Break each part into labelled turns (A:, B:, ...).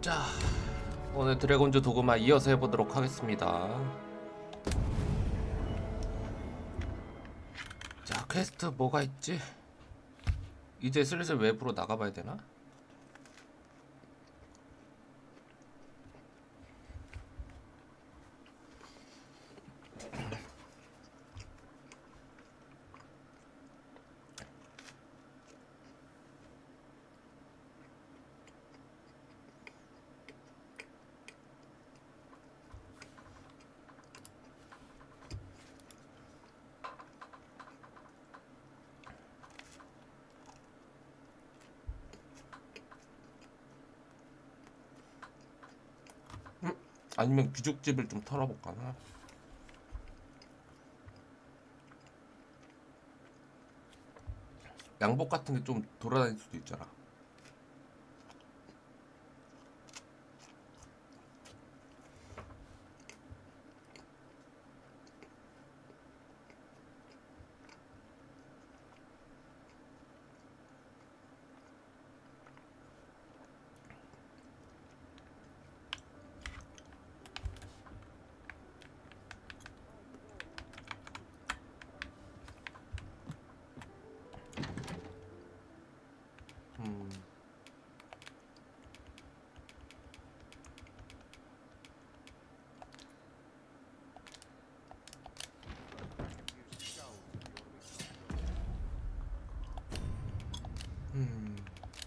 A: 자, 오늘 드래곤즈도그마 이어서 해보도록 하겠습니다. 자, 퀘스트 뭐가 있지? 이제 슬슬 외부로 나가봐야 되나? 아니면 귀족집을 좀 털어볼까나? 양복 같은 게 좀 돌아다닐 수도 있잖아.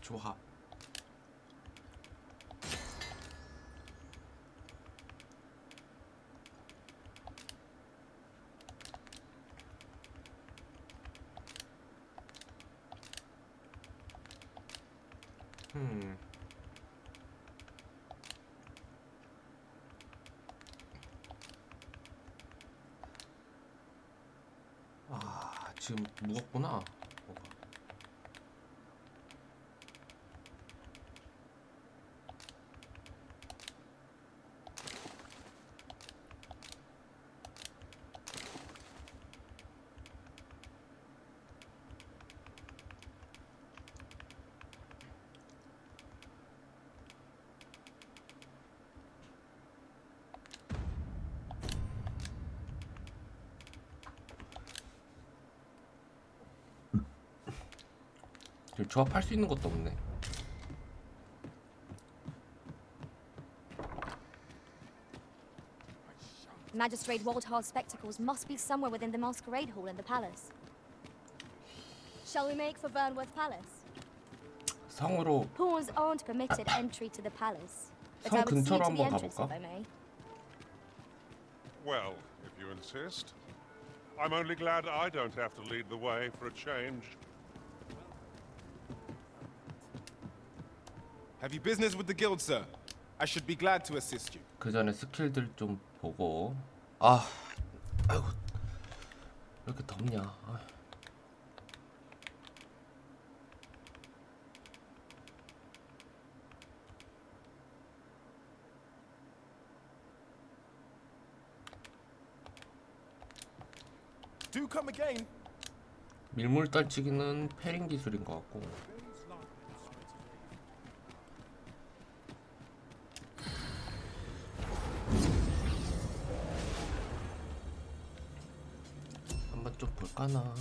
A: 조합. 아, 지금 무겁구나. 뭐가. 지금 조합할 수 있는 것도 없네.
B: Magistrate Waldhar's spectacles must be somewhere within the masquerade hall in the palace. Shall we make for Burnworth Palace?
A: 성으로
B: Pawns aren't permitted entry to the palace, but
A: 성
B: I would see
A: 근처로
B: to the
A: 한번
B: entrance if
A: 가볼까?
B: I may.
C: Well, if you insist. I'm only glad I don't have to lead the way for a change.
D: Have you business with the guild, sir? I should be glad to assist you.
A: 그 전에 스킬들 좀 보고. 아이고, 왜 이렇게 덥냐? 아.
D: Do come again.
A: 밀물 떨치기는 패링 기술인 것 같고. 한번 좀 볼까나.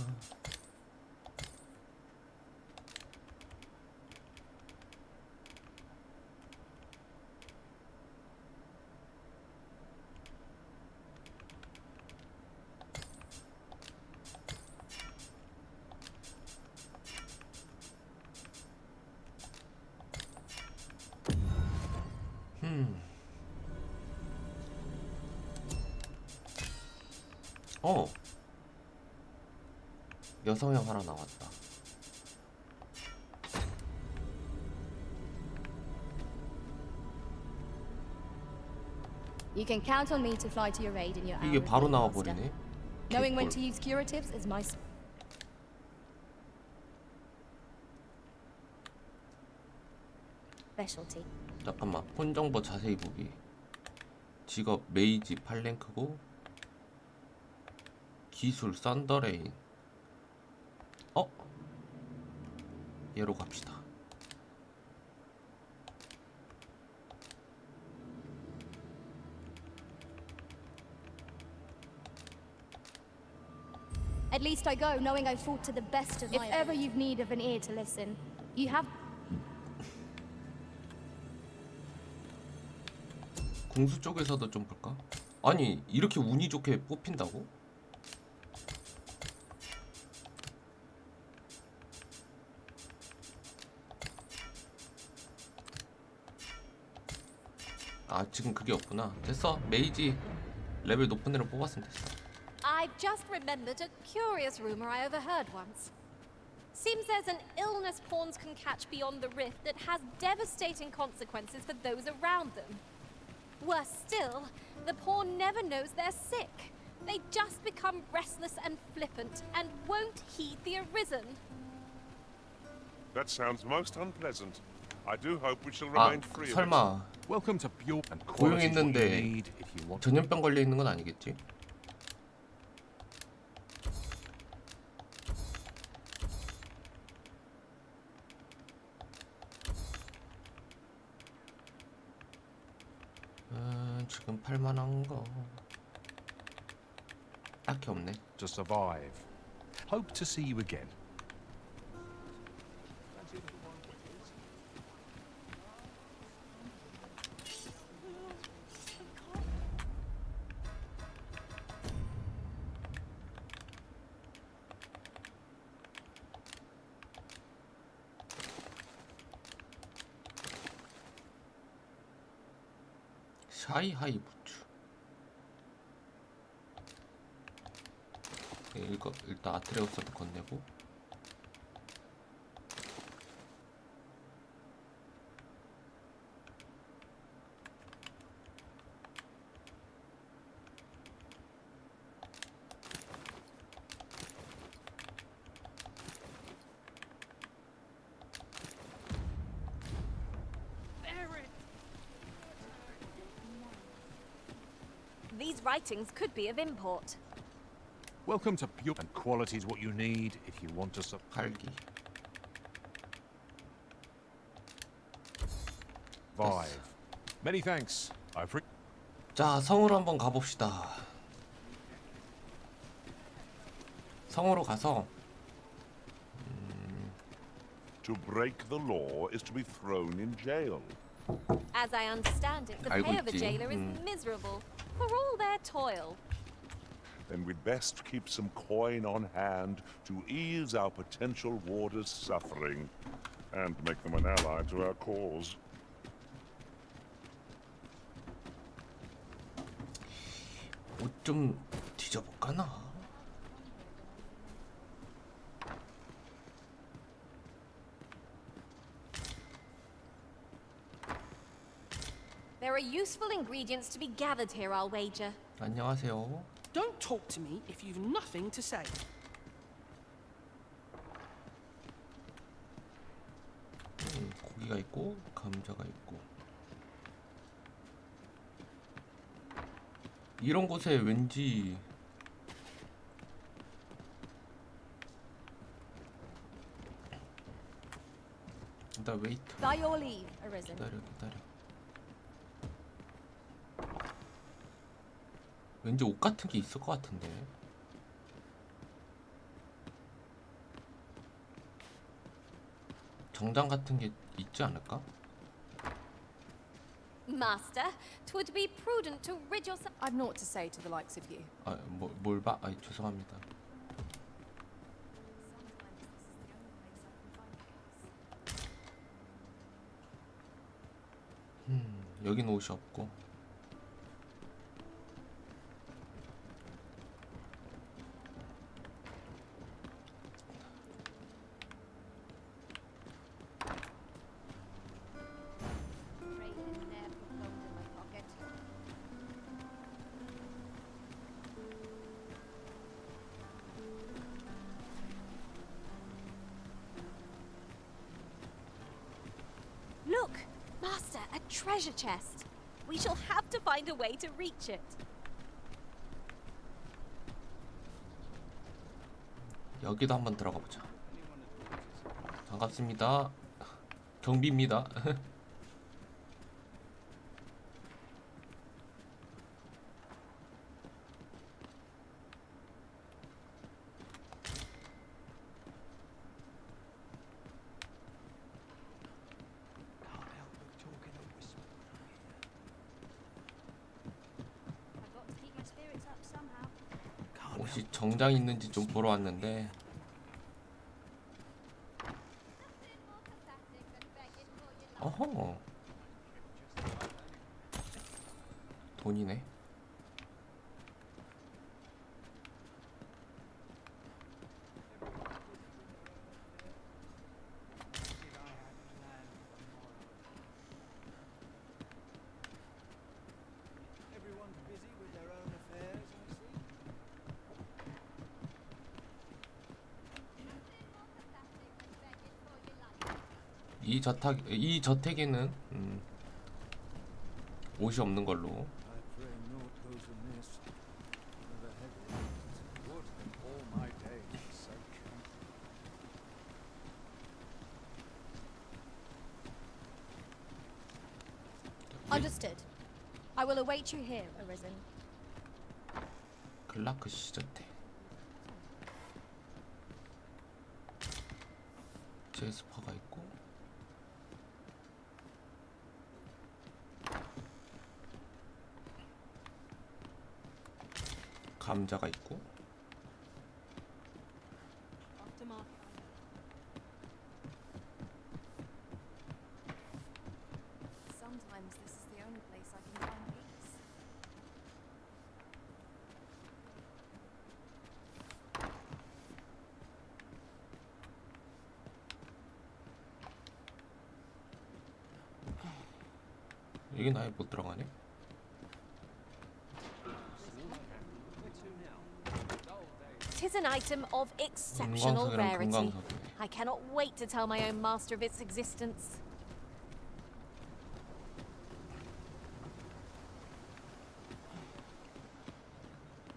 A: 여성형 하나 나왔다.
B: You can count on me to fly to your aid in your hour
A: 이게
B: of
A: 바로
B: need,
A: 나와
B: Master.
A: 버리네.
B: Knowing when to use curatives is my specialty.
A: 잠깐만, 폰 정보 자세히 보기. 직업 메이지 8랭크고 기술 썬더레인. 얘로 갑시다.
B: At least I go knowing I fought to the best of my ability. If ever you've need of an ear to listen, you have.
A: 궁수 쪽에서도 좀 볼까? 아니 이렇게 운이 좋게 뽑힌다고? 아 지금 그게 없구나. 됐어. 메이지 레벨 높은 애를 뽑았으면 됐어.
E: I've just remembered a curious rumor I overheard once. Seems there's an illness pawns can catch beyond the rift that has devastating consequences for those around them. Worse still, the pawn never knows they're sick. They just become restless and flippant and won't heed the arisen.
C: That sounds most unpleasant. I do hope we shall
A: 아
C: remain free of it.
A: 설마
F: Welcome to Pure and quality is what you
A: 고용했는데
F: need if you want.
A: 전염병 걸려 있는 건 아니겠지? 지금 팔만한 거 딱히 없네.
F: To survive. Hope to see you again.
A: 샤이하이 부츠. 이거 일단 아트레우스한테 건네고.
E: These writings could be of import.
F: Welcome to Pure and quality is what you need if you want to survive.
A: 팔기.
F: Many thanks. I've
A: 자, 성으로 한번 가봅시다. 성으로 가서
C: To break the law is to be thrown in jail.
E: As I understand it, the
A: 알고
E: pay of a
A: 있지.
E: jailer is miserable for all their toil.
C: Then we'd best keep some coin on hand to ease our potential warders' suffering and make them an ally to our cause.
A: 옷 좀 뒤져볼까나?
E: There are useful ingredients to be gathered here, I'll wager.
A: 안녕하세요.
G: Don't talk to me if you've nothing to say.
A: 고기가 있고 감자가 있고. 이런 곳에 왠지 나 웨이트.
B: By your leave, Arisen.
A: 기다려. 왠지 옷 같은 게 있을 것 같은데. 정장 같은 게 있지 않을까?
E: Master, 'twould be prudent to rid yourself.
H: I've naught to say to the likes of you.
A: 아, 뭘 봐? 아, 죄송합니다. 여긴 옷이 없고.
E: Look, Master, a treasure chest. We shall have to find a way to reach it.
A: 여기도 한번 들어가 보자. 반갑습니다. 경비입니다. 혹시 정장 있는지 좀 보러 왔는데. 어허. 돈이네. 이 저택에는 옷이 없는 걸로.
B: Understood. I will await you here, Arisen.
A: 클라크 시저택. 제스퍼가 있고. 감자가 있고.
H: Sometimes this is the only place I can find peace.
A: 여긴 아예 못 들어가네.
E: Tis an item of exceptional
A: 금광석이랑
E: rarity.
A: 금광석이네.
E: I cannot wait to tell my own master of its existence.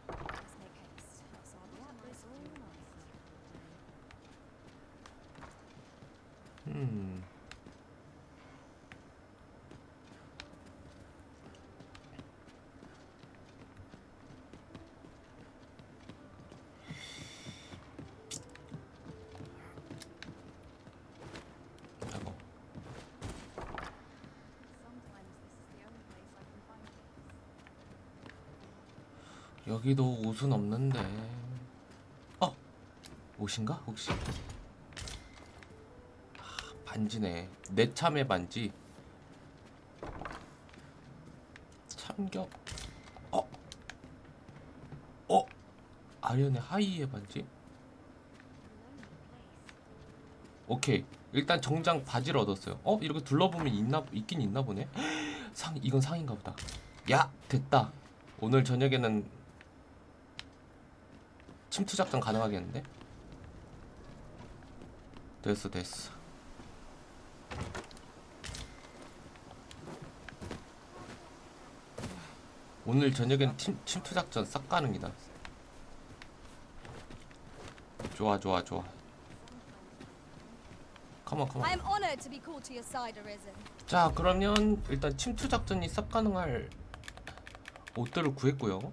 H: Let's make haste. That's all the nice all nice.
A: 아이고.
H: Sometimes this is the only place I can find peace.
A: 여기도 옷은 없는데. 옷인가 혹시? 반지네. 내 참의 반지. 참격. 아련의 하이의 반지. 오케이. 일단 정장 바지를 얻었어요. 이렇게 둘러보면 있긴 있나 보네. 이건 상인가 보다. 야, 됐다. 오늘 저녁에는 침투 작전 가능하겠는데? 됐어. 오늘 저녁엔 침투 작전 싹 가능이다. 좋아. 컴온.
B: I am honored to be called to your side, Arisen.
A: 자, 그러면 일단 침투 작전이 싹 가능할 옷들을 구했고요.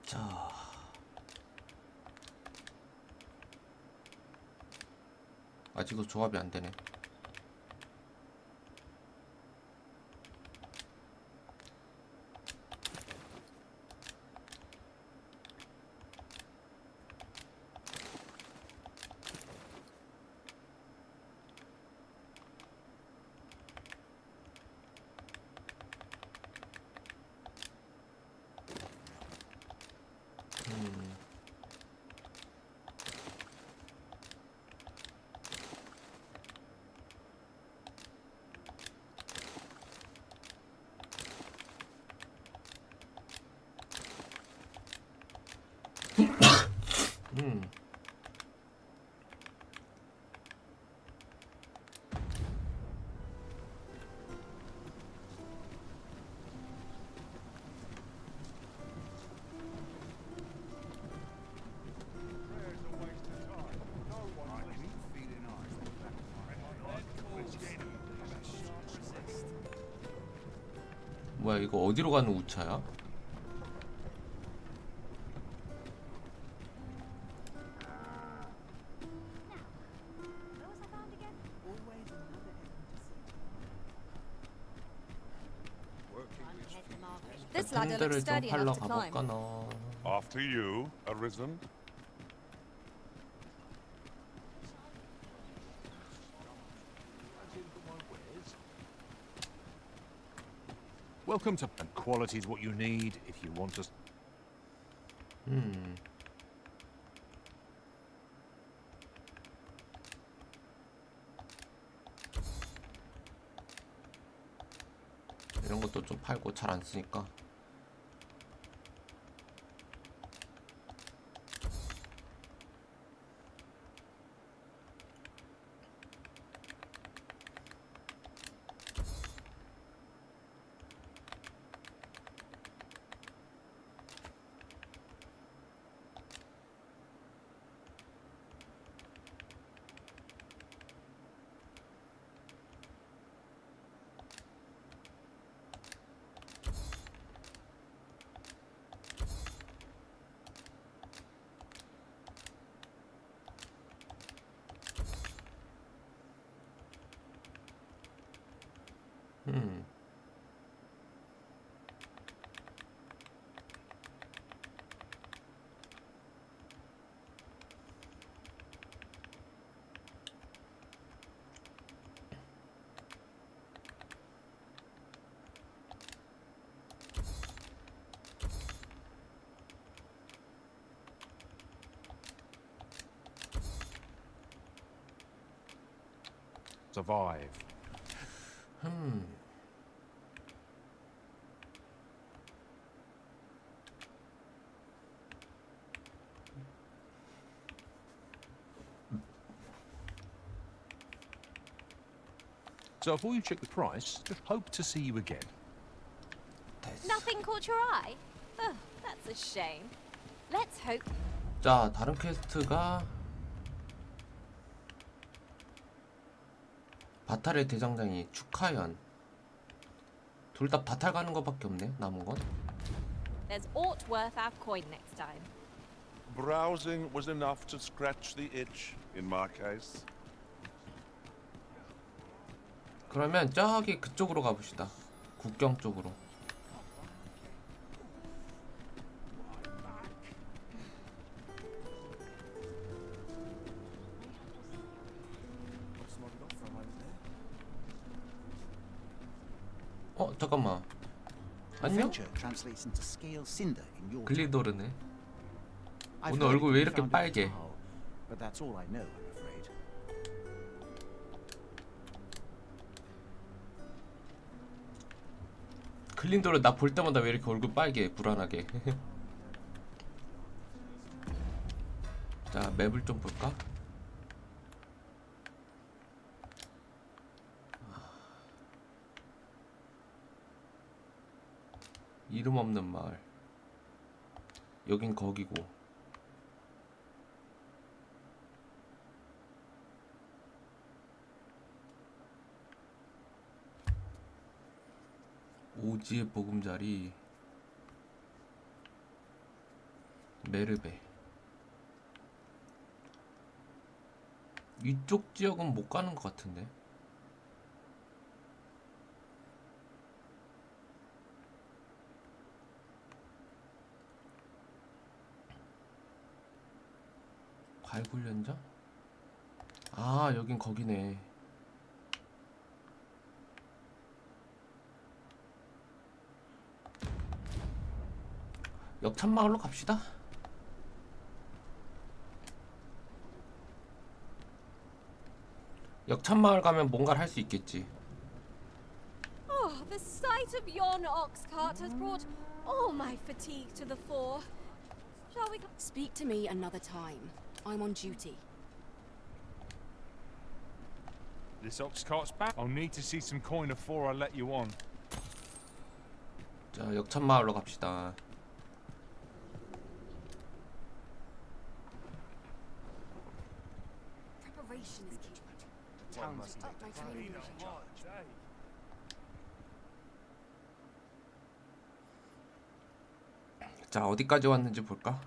A: 자, 아직도 조합이 안 되네. 뭐야 이거 어디로 가는 우차야?
B: This ladder looks
A: 템들을 좀
B: sturdy
A: 팔러
B: enough to climb.
A: 가볼까 너.
C: After you, Arisen.
F: Welcome to and quality is what you need if you want to.
A: 이런 것도 좀 팔고 잘 안 쓰니까.
F: Survive. So before you check the price, just hope to see you again.
A: 됐어.
E: Nothing caught your eye? Oh, that's a shame. Let's hope.
A: 자, 다른 퀘스트가 바탈의 대장장이 축하연. 둘 다 바탈 가는 거밖에 없네. 남은 건.
E: There's aught worth our coin next time.
C: Browsing was enough to scratch the itch, in my case.
A: 그러면 저기 그쪽으로 가봅시다. 국경 쪽으로. 잠깐만. 안녕?
I: translates into scale cinder in your
A: 글리도르네.
I: I've
A: 오늘
I: heard
A: 얼굴 왜
I: it
A: 이렇게
I: found
A: 빨개?
I: at Tao, but that's all I know, I'm afraid.
A: 글린도르 나 볼 때마다 왜 이렇게 얼굴 빨개? 불안하게. 자, 맵을 좀 볼까? 이름 없는 마을. 여긴 거기고. 오지의 보금자리. 메르베. 이쪽 지역은 못 가는 것 같은데. 발굴연장? 아, 여긴 거기네. 역참마을로 갑시다. 역참마을 가면 뭔가를 할 수 있겠지.
E: Oh, the sight of yon ox cart has brought all my fatigue to the fore. Shall we?
G: Speak to me another time. I'm on duty.
F: This ox cart's back. I'll need to see some coin before I let you on.
A: 자, 역참마을로 갑시다.
G: Preparation is key. Up my training regime.
A: 자, 어디까지 왔는지 볼까?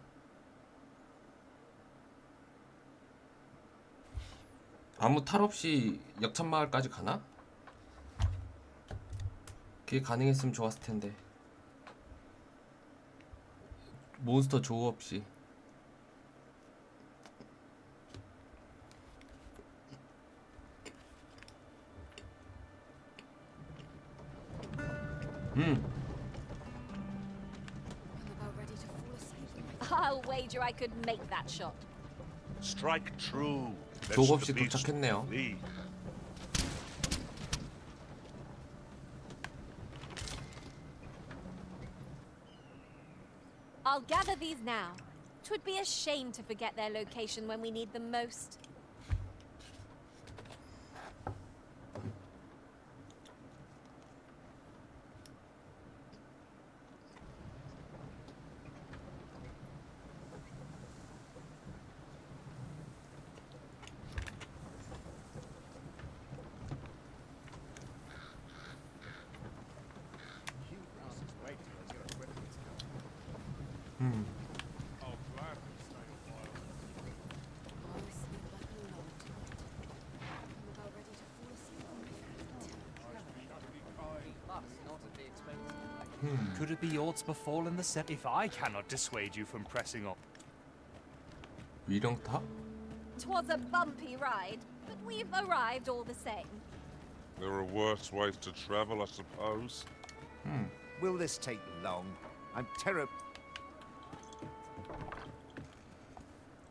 A: 아무 탈 없이 역참마을까지 가나? 그게 가능했으면 좋았을 텐데. 몬스터 조우 없이.
E: I'm about ready to fall asleep. I'll wager I could make that shot.
C: Strike true.
A: 조우
C: lest
A: 없이
C: the beast
A: 도착했네요.
C: flee.
E: I'll gather these now. 'Twould be a shame to forget their location when we need them most.
G: I'll sleep like a log tonight. I'm about ready to fall asleep.
J: Could it be odds befallen the set if I cannot dissuade you from pressing on?
A: 위령탑?
E: 'Twas a bumpy ride, but we've arrived all the same.
C: There are worse ways to travel, I suppose.
I: Will this take long? I'm terrible.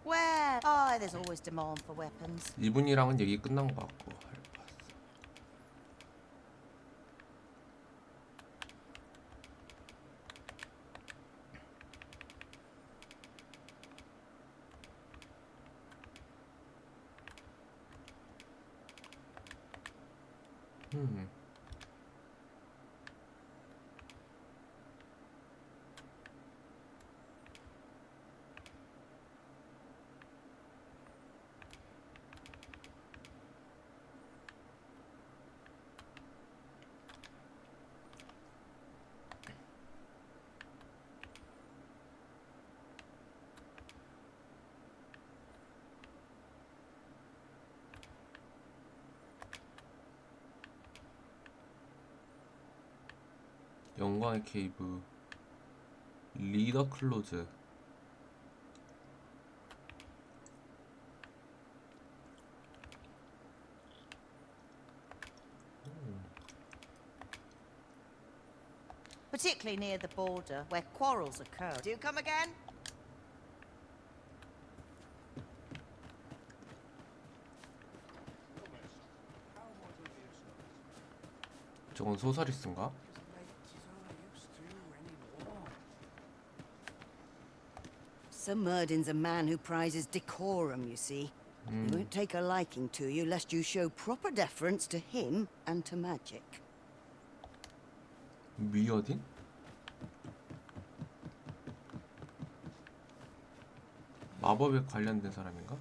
K: Well, oh, there's always demand for weapons.
A: 이분이랑은 얘기 끝난 것 같고. 영광의 케이브 리더 클로즈.
K: Particularly near the border, where quarrels occur. Do you come again?
A: 저건 소서리스인가?
L: Sir Murdin's a man who prizes decorum, you see. He won't take a liking to you lest you show proper deference to him and to magic.
A: 미어딘? 마법에 관련된 사람인가?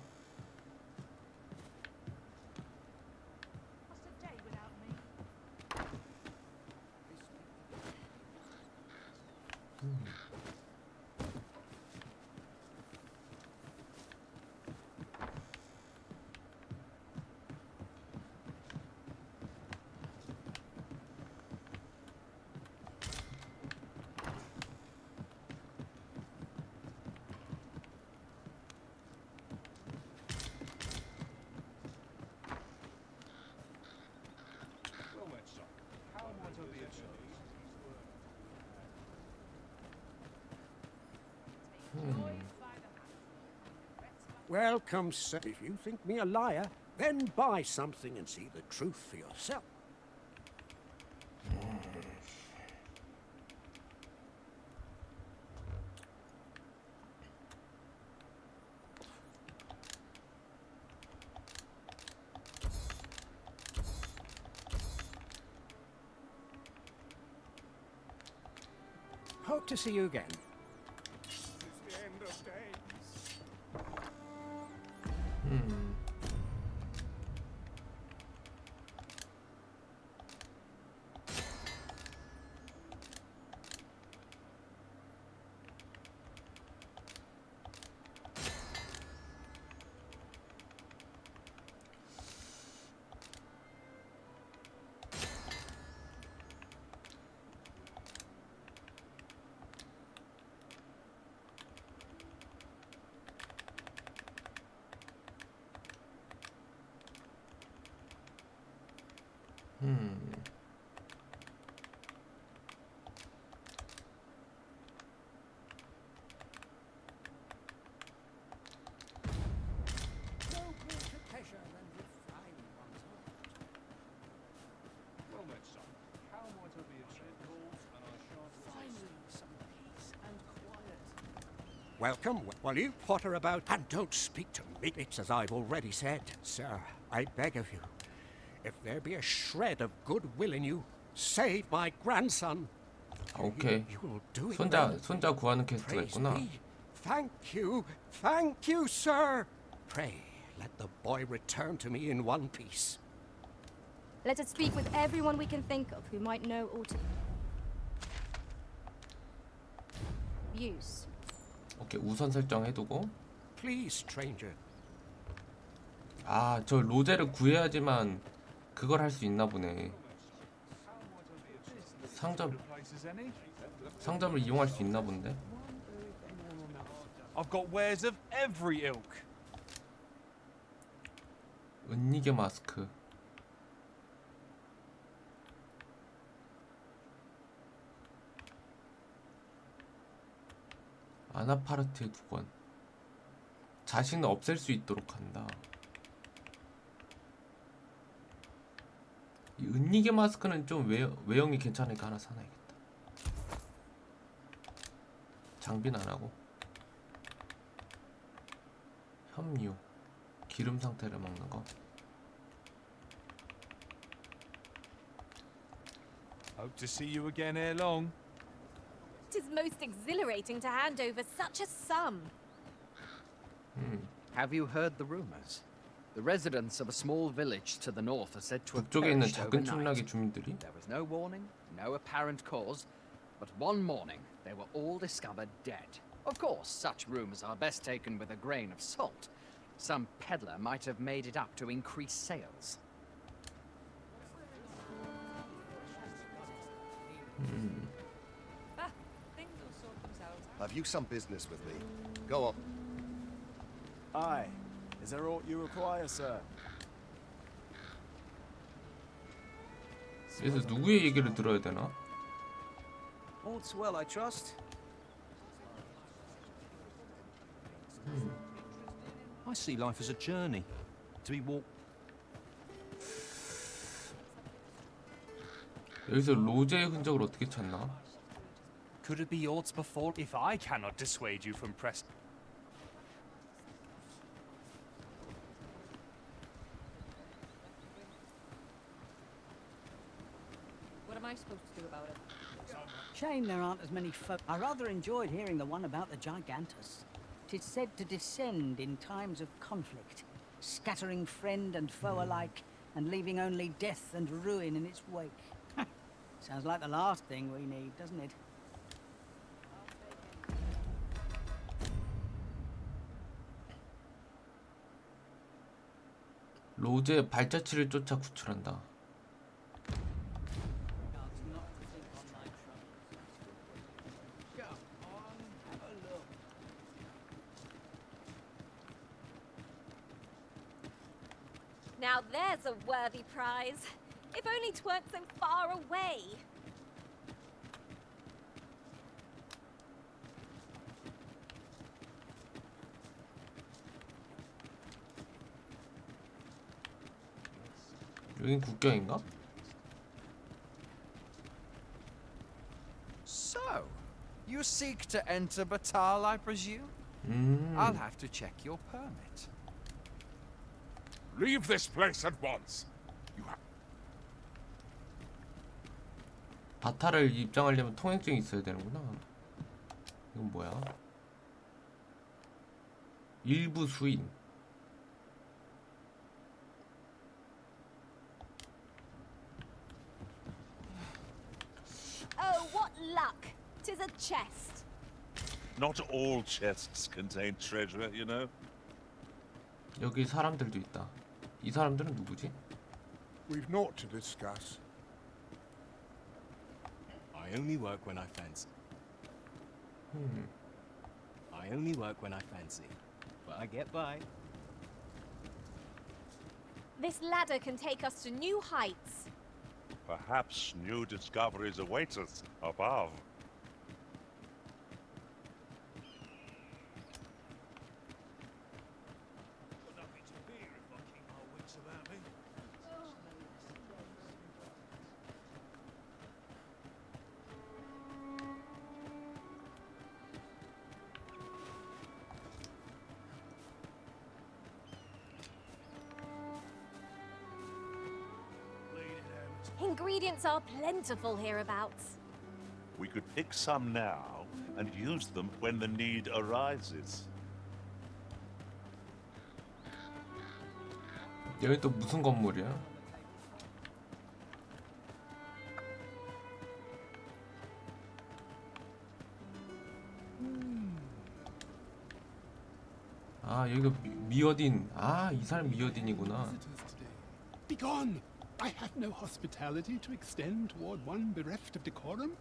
M: Welcome, sir. If you think me a liar, then buy something and see the truth for yourself. Hope to see you again. Welcome. While you potter about and don't speak to me, it's as I've already said, sir. I beg of you, if there be a shred of goodwill in you, save my grandson.
A: 오케이.
M: You will do it.
A: 손자 구하는 퀘스트가 있구나.
M: Thank you, sir. Pray let the boy return to me in one piece.
B: Let us speak with everyone we can think of who might know aught. Use.
A: 오케이, 우선 설정 해두고.
M: Please, stranger.
A: 아, 저 로제를 구해야지만 그걸 할 수 있나 보네. 상점을 이용할 수 있나 본데.
J: I've got wares of every ilk.
A: 은니게 마스크. 아나파르트의 두 권. 자신을 없앨 수 있도록 한다. 이 은니게 마스크는 좀 외형이 괜찮으니까 하나 사놔야겠다. 장비는 안 하고. 협류. 기름 상태를 먹는 거.
J: Hope to see you again ere long.
E: It is most exhilarating to hand over such a sum.
N: Have you heard the rumors? The residents of a small village to the north are said to have
A: 북쪽에 있는
N: perished
A: 작은
N: overnight.
A: 촌락의 주민들이
N: There was no warning, no apparent cause, but one morning they were all discovered dead. Of course, such rumors are best taken with a grain of salt. Some peddler might have made it up to increase sales.
O: Have you some business with me? Go on.
P: Aye. Is there aught you require, sir?
A: 그래서 누구의 얘기를 들어야 되나?
Q: All's well, I trust.
F: I see life as a journey to be walked.
A: 여기서 로제의 흔적을 어떻게 찾나?
J: Could it be yours before? If I cannot dissuade you from press.
G: What am I supposed to do about it?
R: Shame there aren't as many folk. I rather enjoyed hearing the one about the Gigantus. 'Tis said to descend in times of conflict, scattering friend and foe alike, and leaving only death and ruin in its wake. Sounds like the last thing we need, doesn't it?
A: 로제의 발자취를 쫓아 구출한다.
E: Now there's a worthy prize. If only 'tweren't so far away.
A: 여긴 국경인가?
S: So, you seek to enter Batal, I presume? I'll have to check your permit.
C: Leave this place at once. You have.
A: 바타를 입장하려면 통행증이 있어야 되는구나. 이건 뭐야? 일부 수인.
E: Oh, what luck! 'Tis a chest.
C: Not all chests contain treasure, you know.
A: 여기 사람들도 있다. 이 사람들은 누구지?
T: We've naught to discuss.
U: I only work when I fancy. I only work when I fancy, but I get by.
E: This ladder can take us to new heights.
C: Perhaps new discoveries await us above.
E: Ingredients are plentiful hereabouts.
C: We could pick some now and use them when the need arises.
A: 여기 또 무슨 건물이야? 아 여기가 미어딘. 아 이 사람 미어딘이구나.
V: Begone! I have no hospitality to extend toward one bereft of decorum.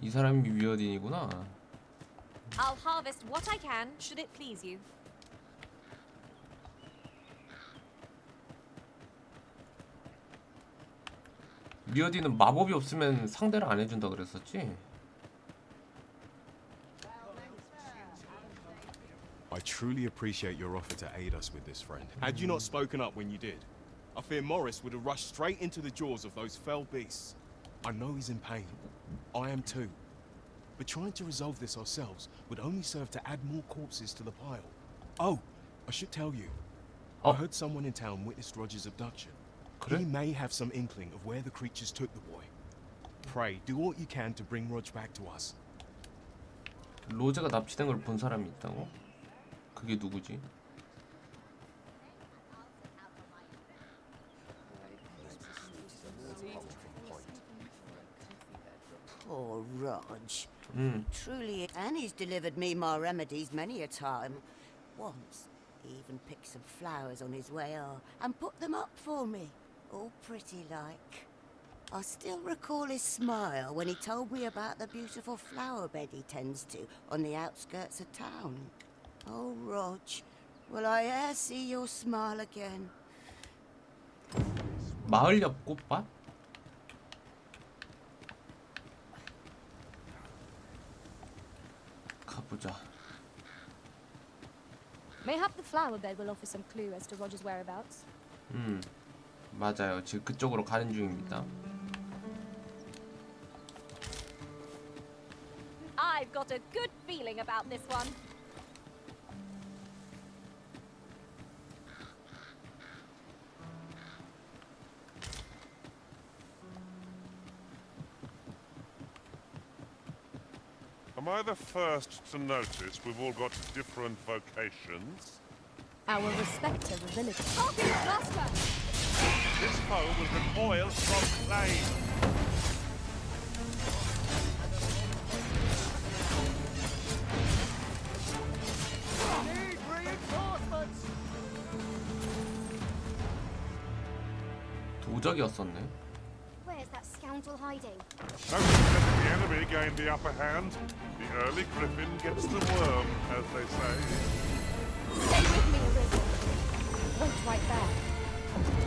A: 이 사람이 미어딘이구나.
E: I'll harvest what I can, should it please you.
A: 미어딘은 마법이 없으면 상대를 안 해준다 그랬었지?
U: I truly appreciate your offer to aid us with this, friend. Had you not spoken up when you did, I fear Morris would have rushed straight into the jaws of those fell beasts. I know he's in pain. I am too. But trying to resolve this ourselves would only serve to add more corpses to the pile. Oh, I should tell you. I heard someone in town witnessed Roger's abduction. He may have some inkling of where the creatures took the boy. Pray, do what you can to bring Rog back to us.
A: 로제가 납치된 걸 본 사람이 있다고? 그게 누구지?
L: Poor Rog. Truly, and he's delivered me my remedies many a time. Once, he even picked some flowers on his way off and put them up for me, all pretty like. I still recall his smile when he told me about the beautiful flower bed he tends to on the outskirts of town. Oh, Rog, will I e'er see your smile again?
A: 마을 옆 꽃밭? 가보자.
B: Mayhap the flower bed will offer some clue as to Roger's whereabouts.
A: 맞아요. 지금 그쪽으로 가는 중입니다.
E: I've got a good feeling about this one.
C: Am I the first to notice we've all got different vocations?
B: Our respective abilities.
E: Copy, Master!
C: This home was recoiled from flame.
Q: Need reinforcements!
A: 도적이었었네.
B: Where's that scoundrel hiding?
C: No sooner did the enemy gain the upper hand, the early griffin gets the worm, as they say.
B: Stay with me, Elizabeth. Wait right there.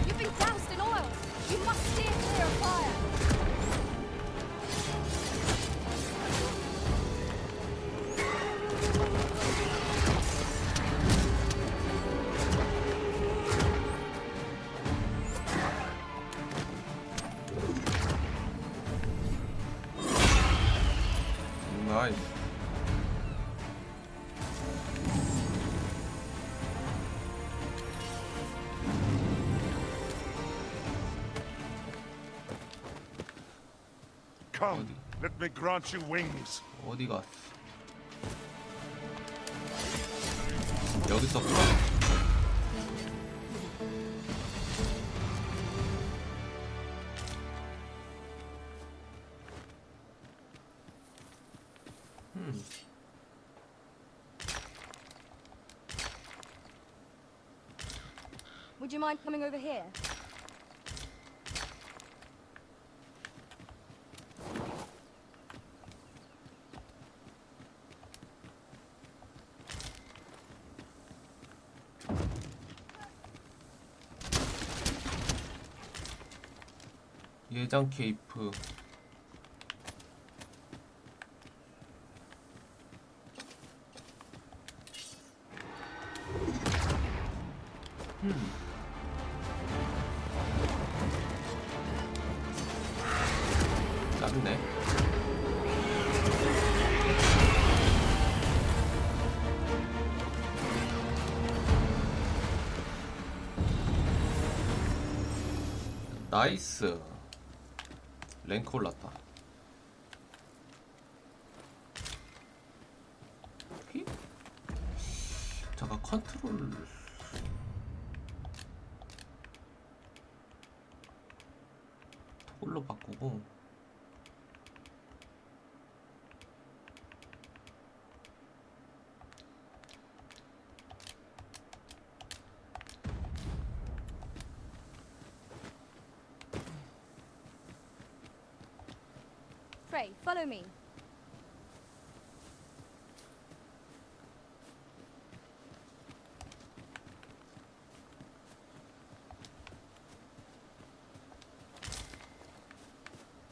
B: You've been doused in oil. You must steer clear of fire.
A: 나이스.
C: Come, Let me grant you wings.
A: 어디 갔어? 여기 있었구나.
B: Would you mind coming over here?
A: 예장 케이프. 짧네. 나이스. 랭크 올랐다. 여기? 잠깐 컨트롤. 토글로 바꾸고.
B: Pray, follow me.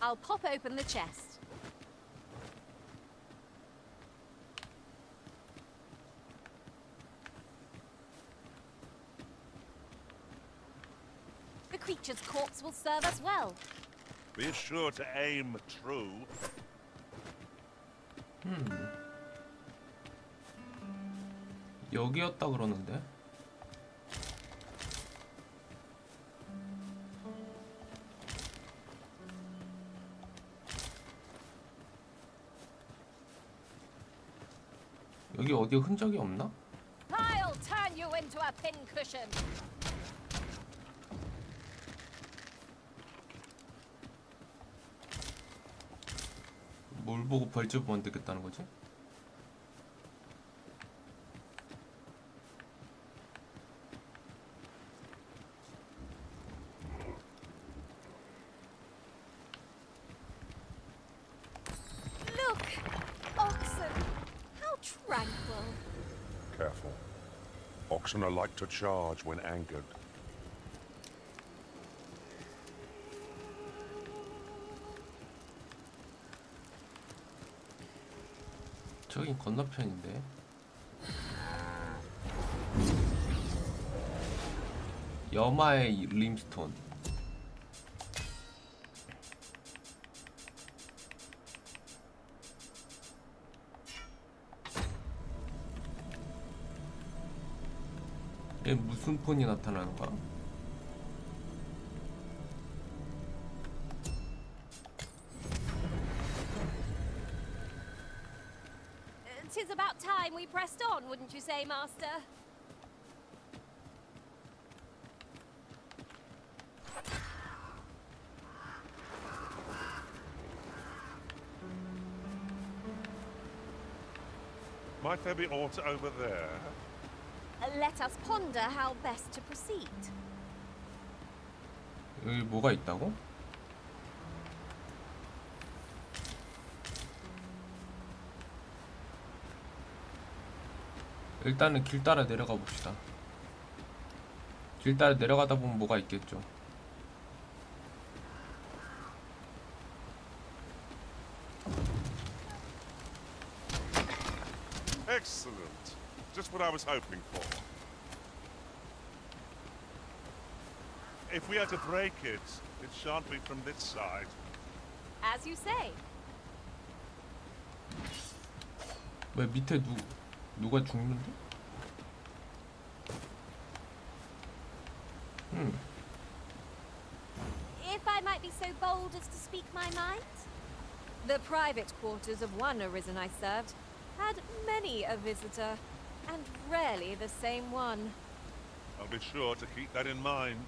E: I'll pop open the chest. The creature's corpse will serve us well.
C: Be sure to aim true.
A: 여기였다 그러는데. 여기 어디 흔적이 없나?
E: I'll turn you into a pincushion.
A: 뭘 보고 벌집 만들겠다는 거지?
E: Look, oxen. How tranquil.
C: Careful. Oxen are like to charge when angered.
A: 저긴 건너편인데. 여마의 림스톤. 얘 무슨 폰이 나타나는 거야?
E: Tis about time we pressed on, wouldn't you say, Master?
C: Might there be aught over there?
E: Let us ponder how best to proceed.
A: 여기 뭐가 있다고? 일단은 길 따라 내려가 봅시다. 길 따라 내려가다 보면 뭐가 있겠죠.
C: Excellent. Just what I was hoping for. If we are to break it, it shan't be from this side.
E: As you say.
A: 왜 밑에 누가 죽는데?
E: If I might be so bold as to speak my mind, the private quarters of one arisen I served had many a visitor, and rarely the same one.
C: I'll be sure to keep that in mind.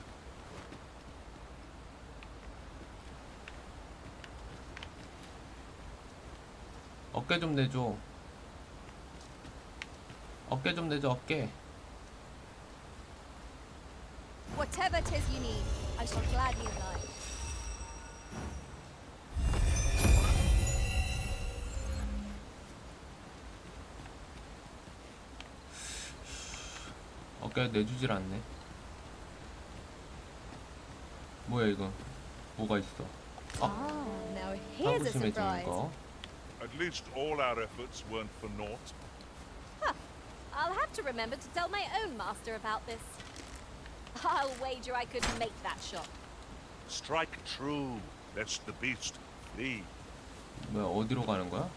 A: 어깨 좀 내줘. 어깨 좀 내줘, 어깨.
B: Whatever 'tis you need, I shall gladly oblige.
A: 어깨 내주질 않네. 뭐야 이거? 뭐가 있어?
B: Now here's a
A: 방심해지는
B: surprise.
A: 거.
C: At least all our efforts weren't for naught.
E: Huh. I'll have to remember to tell my own master about this. I'll wager I could make that shot.
C: Strike true, lest the beast flee.
A: 뭐야 어디로 가는 거야?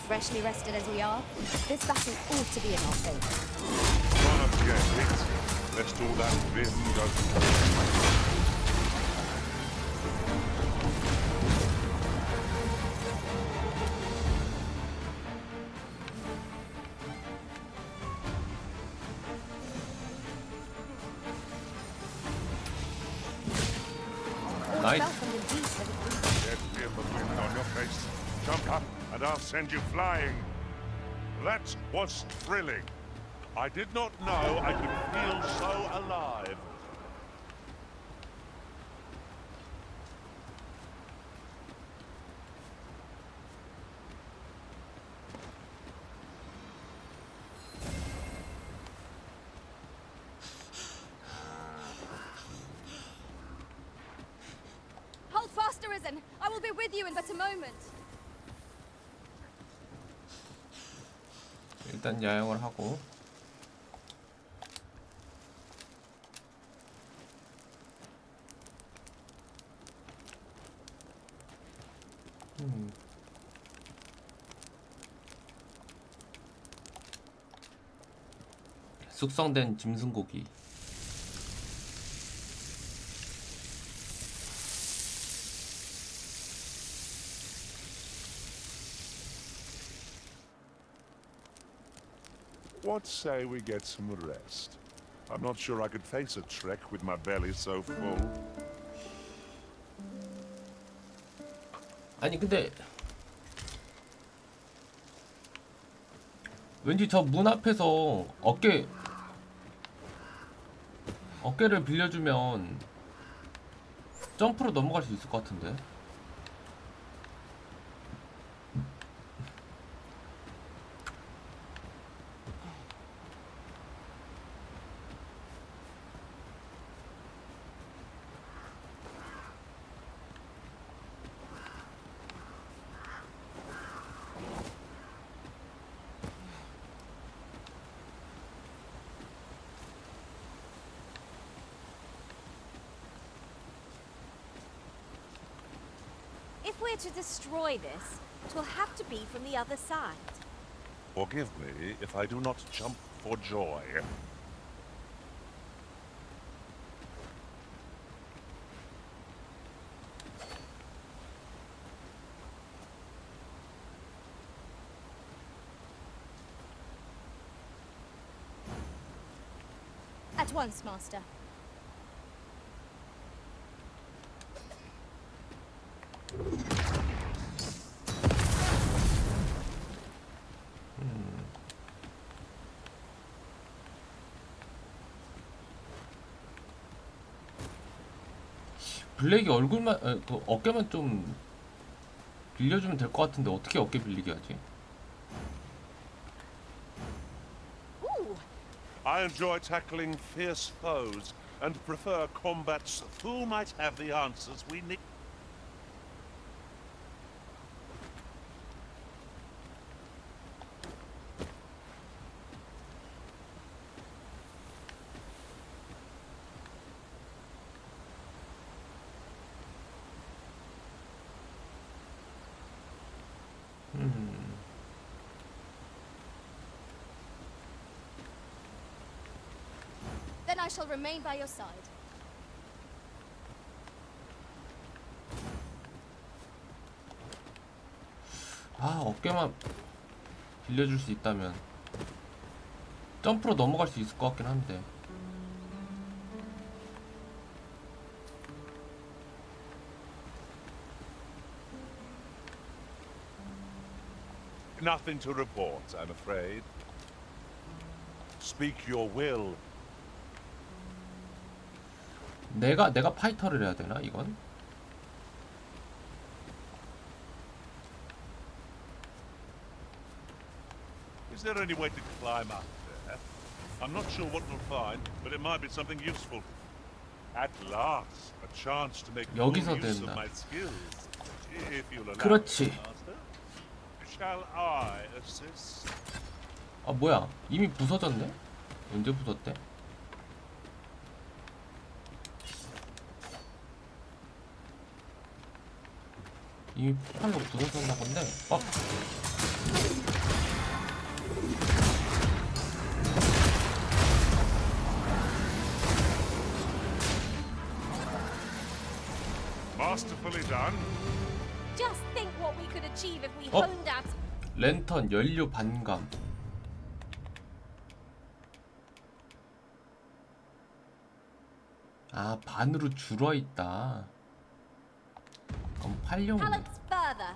B: Freshly rested as we are, this battle ought to be in our favor.
C: Try not to get hit, lest all that vim goes.
A: Nice.
C: Get in the wind on your face. Jump up, and I'll send you flying. That was thrilling. I did not know I could feel so alive.
B: Hold fast, Arisen! I will be with you in but a moment.
A: 일단 야영을 하고. 숙성된 짐승고기.
C: What say we get some rest? I'm not sure I could face a trek with my belly so full.
A: 아니 근데 왠지 저 문 앞에서 어깨를 빌려주면 점프로 넘어갈 수 있을 것 같은데.
E: If we're to destroy this, it will have to be from the other side.
C: Forgive me if I do not jump for joy.
B: At once, Master.
A: 블랙이 얼굴만, 그 어깨만 좀 빌려주면 될 것 같은데 어떻게 어깨 빌리게 하지?
C: I enjoy tackling fierce foes and prefer combats who might have the answers we need.
B: Then I shall remain by your side.
A: 아, 어깨만 빌려줄 수 있다면 점프로 넘어갈 수 있을 것 같긴 한데.
C: Nothing to report, I'm afraid. Speak your will.
A: 내가 파이터를 해야 되나 이건?
C: Is there any way to climb up there? I'm not sure what we'll find, but it might be something useful. At last, a chance to make full
A: 여기서
C: use of
A: 된다.
C: my skills. If you'll allow
A: 그렇지.
C: me, Master. Shall I assist?
A: 아, 뭐야? 이미 부서졌네? 언제 부쉈대? 이미 폭발로 부서졌나 본데. 어?
C: Masterfully done.
E: Just think what we could achieve if we
A: Oh.
E: honed our
A: 랜턴 연료 반감. 아, 반으로 줄어 있다. 그럼 팔려고.
E: talents further.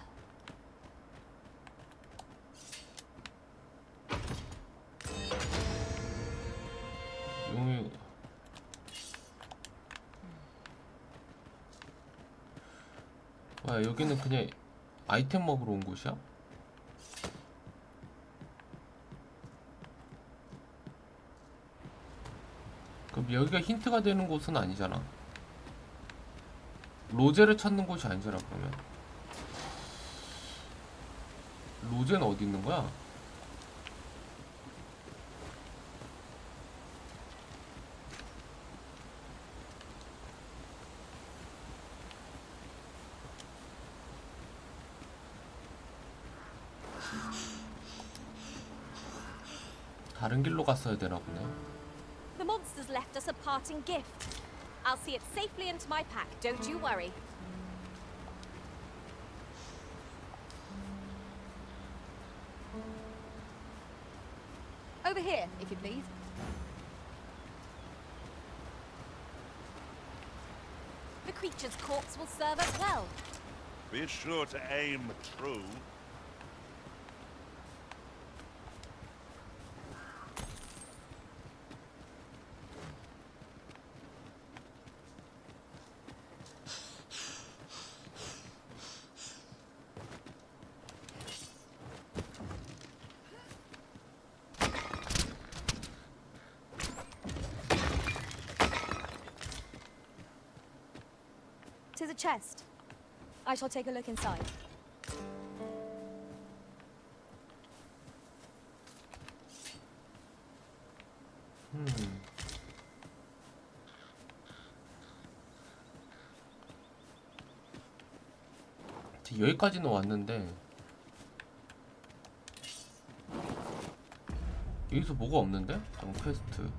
A: 용이 와, 여기는 그냥 아이템 먹으러 온 곳이야? 그럼 여기가 힌트가 되는 곳은 아니잖아. 로제를 찾는 곳이 아니잖아. 그러면 로제는 어디 있는 거야? 다른 길로 갔어야 되나 보네.
E: The monsters left us a parting gift. I'll see it safely into my pack, don't you worry.
B: Over here, if you please.
E: The creature's corpse will serve us well.
C: Be sure to aim true.
B: Tis a chest. I shall take a look inside.
A: 여기까지는 왔는데 여기서 뭐가 없는데? 정 퀘스트.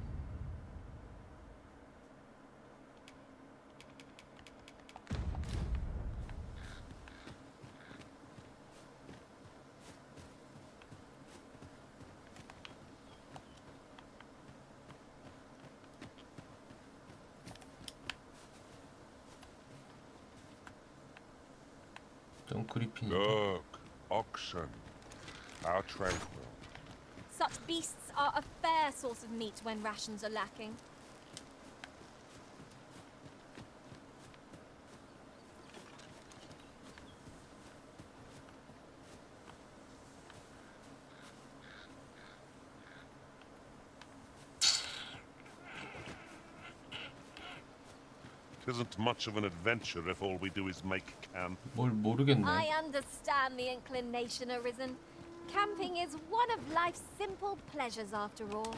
A: 좀 그리핀.
C: Look, oxen. How tranquil.
E: Such beasts are a fair source of meat when rations are lacking.
C: Isn't much of an adventure if all we do is make camp.
A: 뭘 모르겠네.
E: I understand the inclination arisen. Camping is one of life's simple pleasures after all.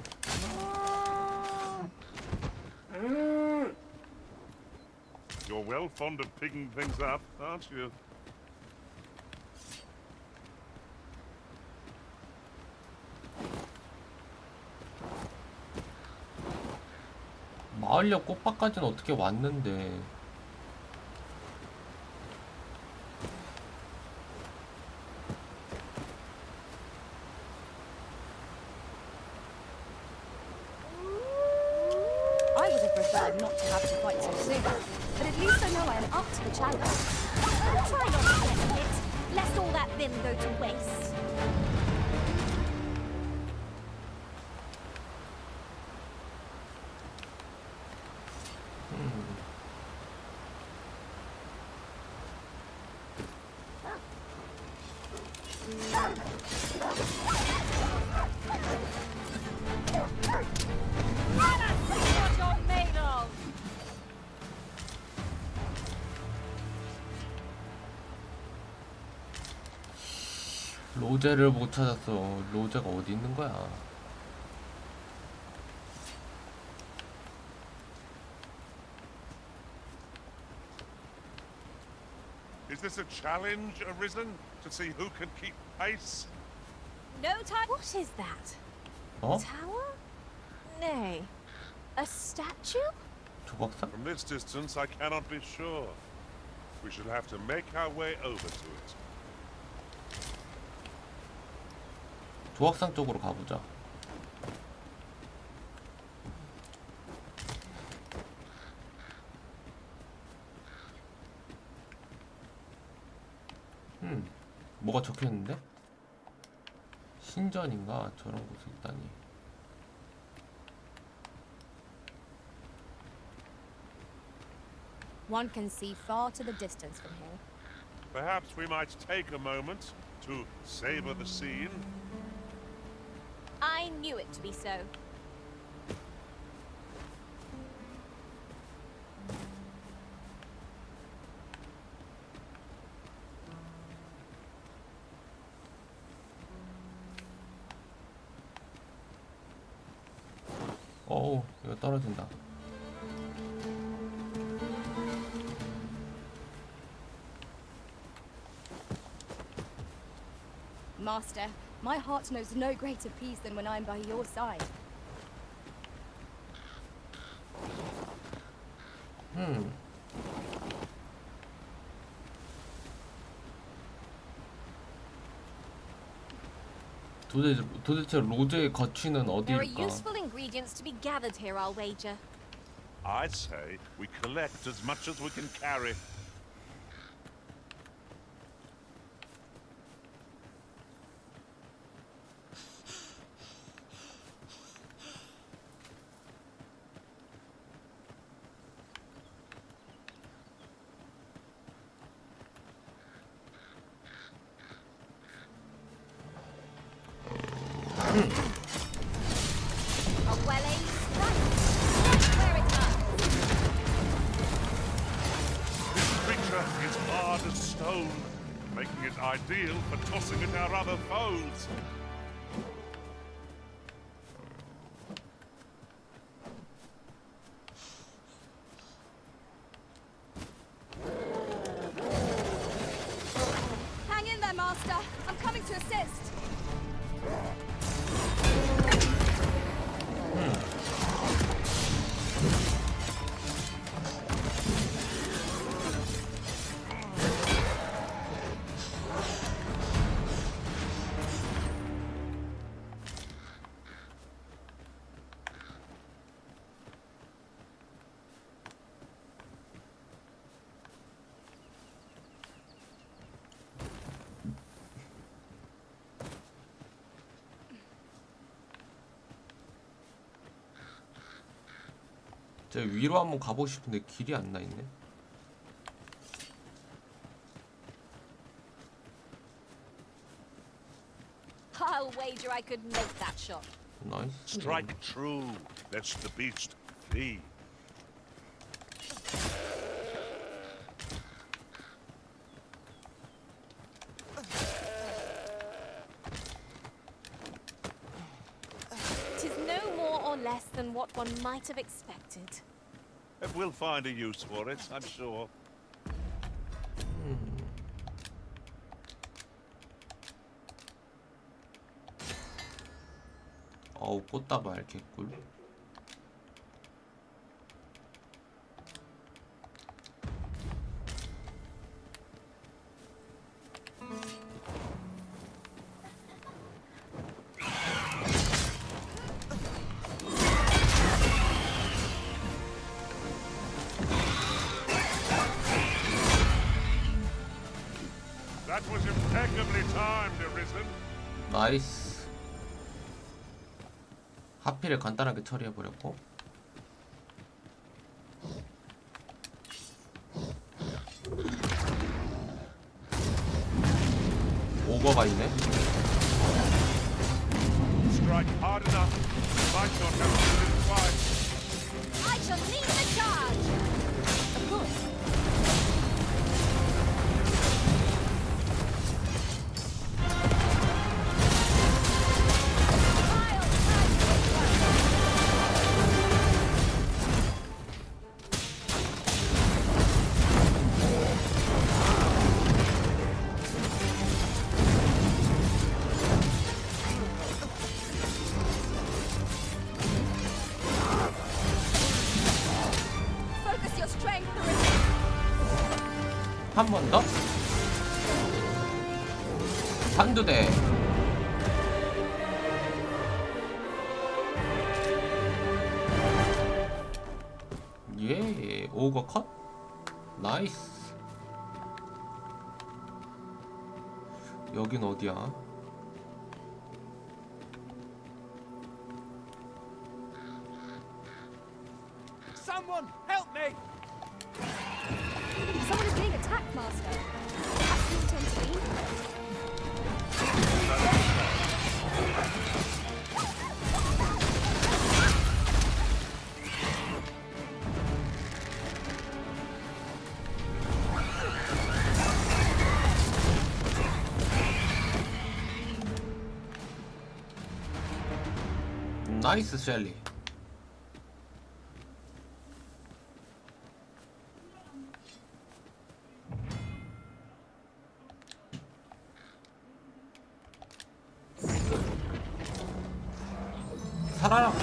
C: You're well fond of picking things up, aren't you?
A: 가을녘 꽃밭까지는 어떻게 왔는데.
B: I would have preferred not to have to fight so soon, but at least I know I am up to the challenge.
E: Try not to get hit, lest all that vim go to waste. Let us see what you're made of!
A: 로제를 못 찾았어. 로제가 어디 있는 거야?
C: Is this a challenge arisen to see who can keep pace?
E: No time. What is that?
A: 어?
E: Tower? Nay. A statue?
A: 조각상?
C: From this distance, I cannot be sure. We should have to make our way over to it.
A: 조각상 쪽으로 가보자. 뭐가 적혀있는데? 신전인가? 저런 곳에 있다니.
B: One can see far to the distance from here.
C: Perhaps we might take a moment to savor the scene.
E: I knew it to be so.
A: 어우, 이거 떨어진다.
B: Master, my heart knows no greater peace than when I'm by your side.
A: 도대체 로제의 거취는
E: There are
A: 어디일까?
E: useful ingredients to be gathered here, I'll wager.
C: I'd say we collect as much as we can carry.
E: A well-aimed strike. Where it hurts.
C: This creature is hard as stone, making it ideal for tossing at our other foes.
B: Hang in there, Master. I'm coming to assist.
A: 저 위로 한번 가보고 싶은데 길이 안 나있네.
E: I'll wager I could make that shot.
A: 나이스.
C: Strike true, lest the beast flee.
E: Tis no more or less than what one might have expected.
C: We'll find a use for it, I'm sure.
A: 어우, 꽃다발 개꿀.
C: That was impeccably timed, Arisen.
A: 나이스. 하필에 간단하게 처리해버렸고. 오거가 있네.
C: Strike hard enough. Might not have to do it twice.
B: I shall lead the charge! Of course. Focus your strength, Arisen.
A: 한 번 더. 한두 대. 예, 오거 컷. 나이스. 여긴 어디야?
Q: Someone help me!
B: Someone is being attacked, Master. Perhaps you intend to leave?
A: 나이스 셸리. 살아라.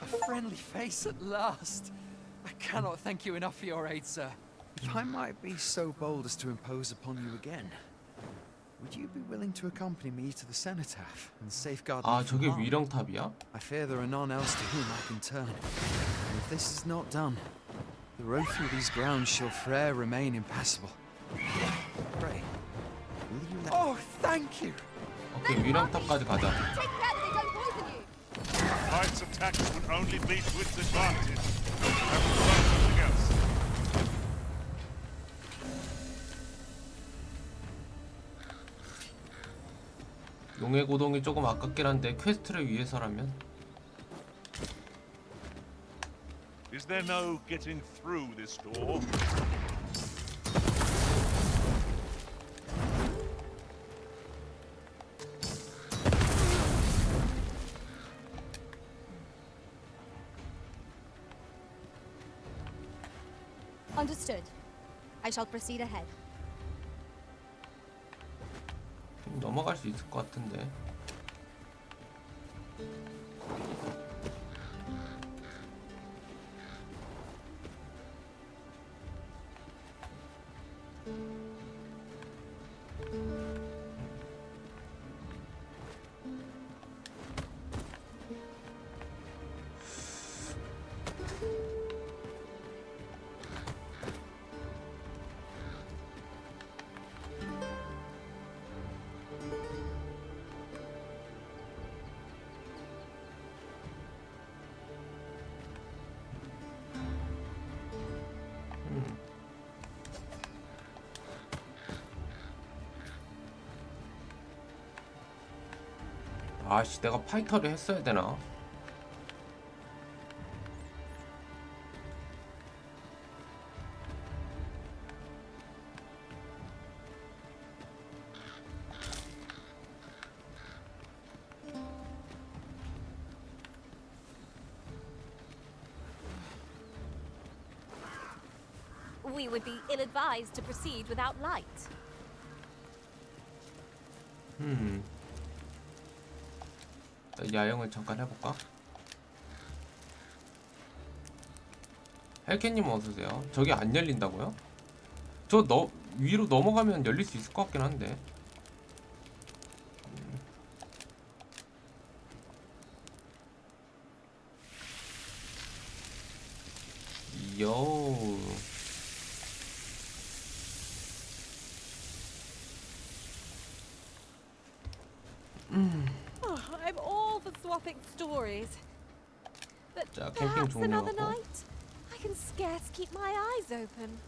S: A friendly face at last. I cannot thank you enough for your aid, sir.
J: If I might be so bold as to impose upon you again, would you be willing to accompany me to the cenotaph and safeguard me
A: 아,
J: from
A: 저게
J: harm?
A: 위령탑이야?
J: I fear there are none else to whom I can turn. And if this is not done, the road through these grounds shall forever remain impassable. Pray, will you let
S: Oh, thank you.
A: 오케이, 위령탑까지 가자.
B: Take care that they don't poison you!
C: Knight's attacks would only be to its advantage. I will try something else.
A: 용의 고동이 조금 아깝긴 한데 퀘스트를 위해서라면.
C: Is there no getting through this door?
B: Understood. I shall proceed ahead.
A: 넘어갈 수 있을 것 같은데. 아씨, 내가 파이터를 했어야 되나?
E: We would be ill-advised to proceed without light.
A: 야영을 잠깐 해볼까? 헬캣님 어서오세요. 저기 안 열린다고요? 위로 넘어가면 열릴 수 있을 것 같긴 한데. 요.
E: Oh, I'm all for swapping stories. But
A: 자, 캠핑
E: perhaps another
A: 종료하고.
E: night? I can scarce keep my eyes open.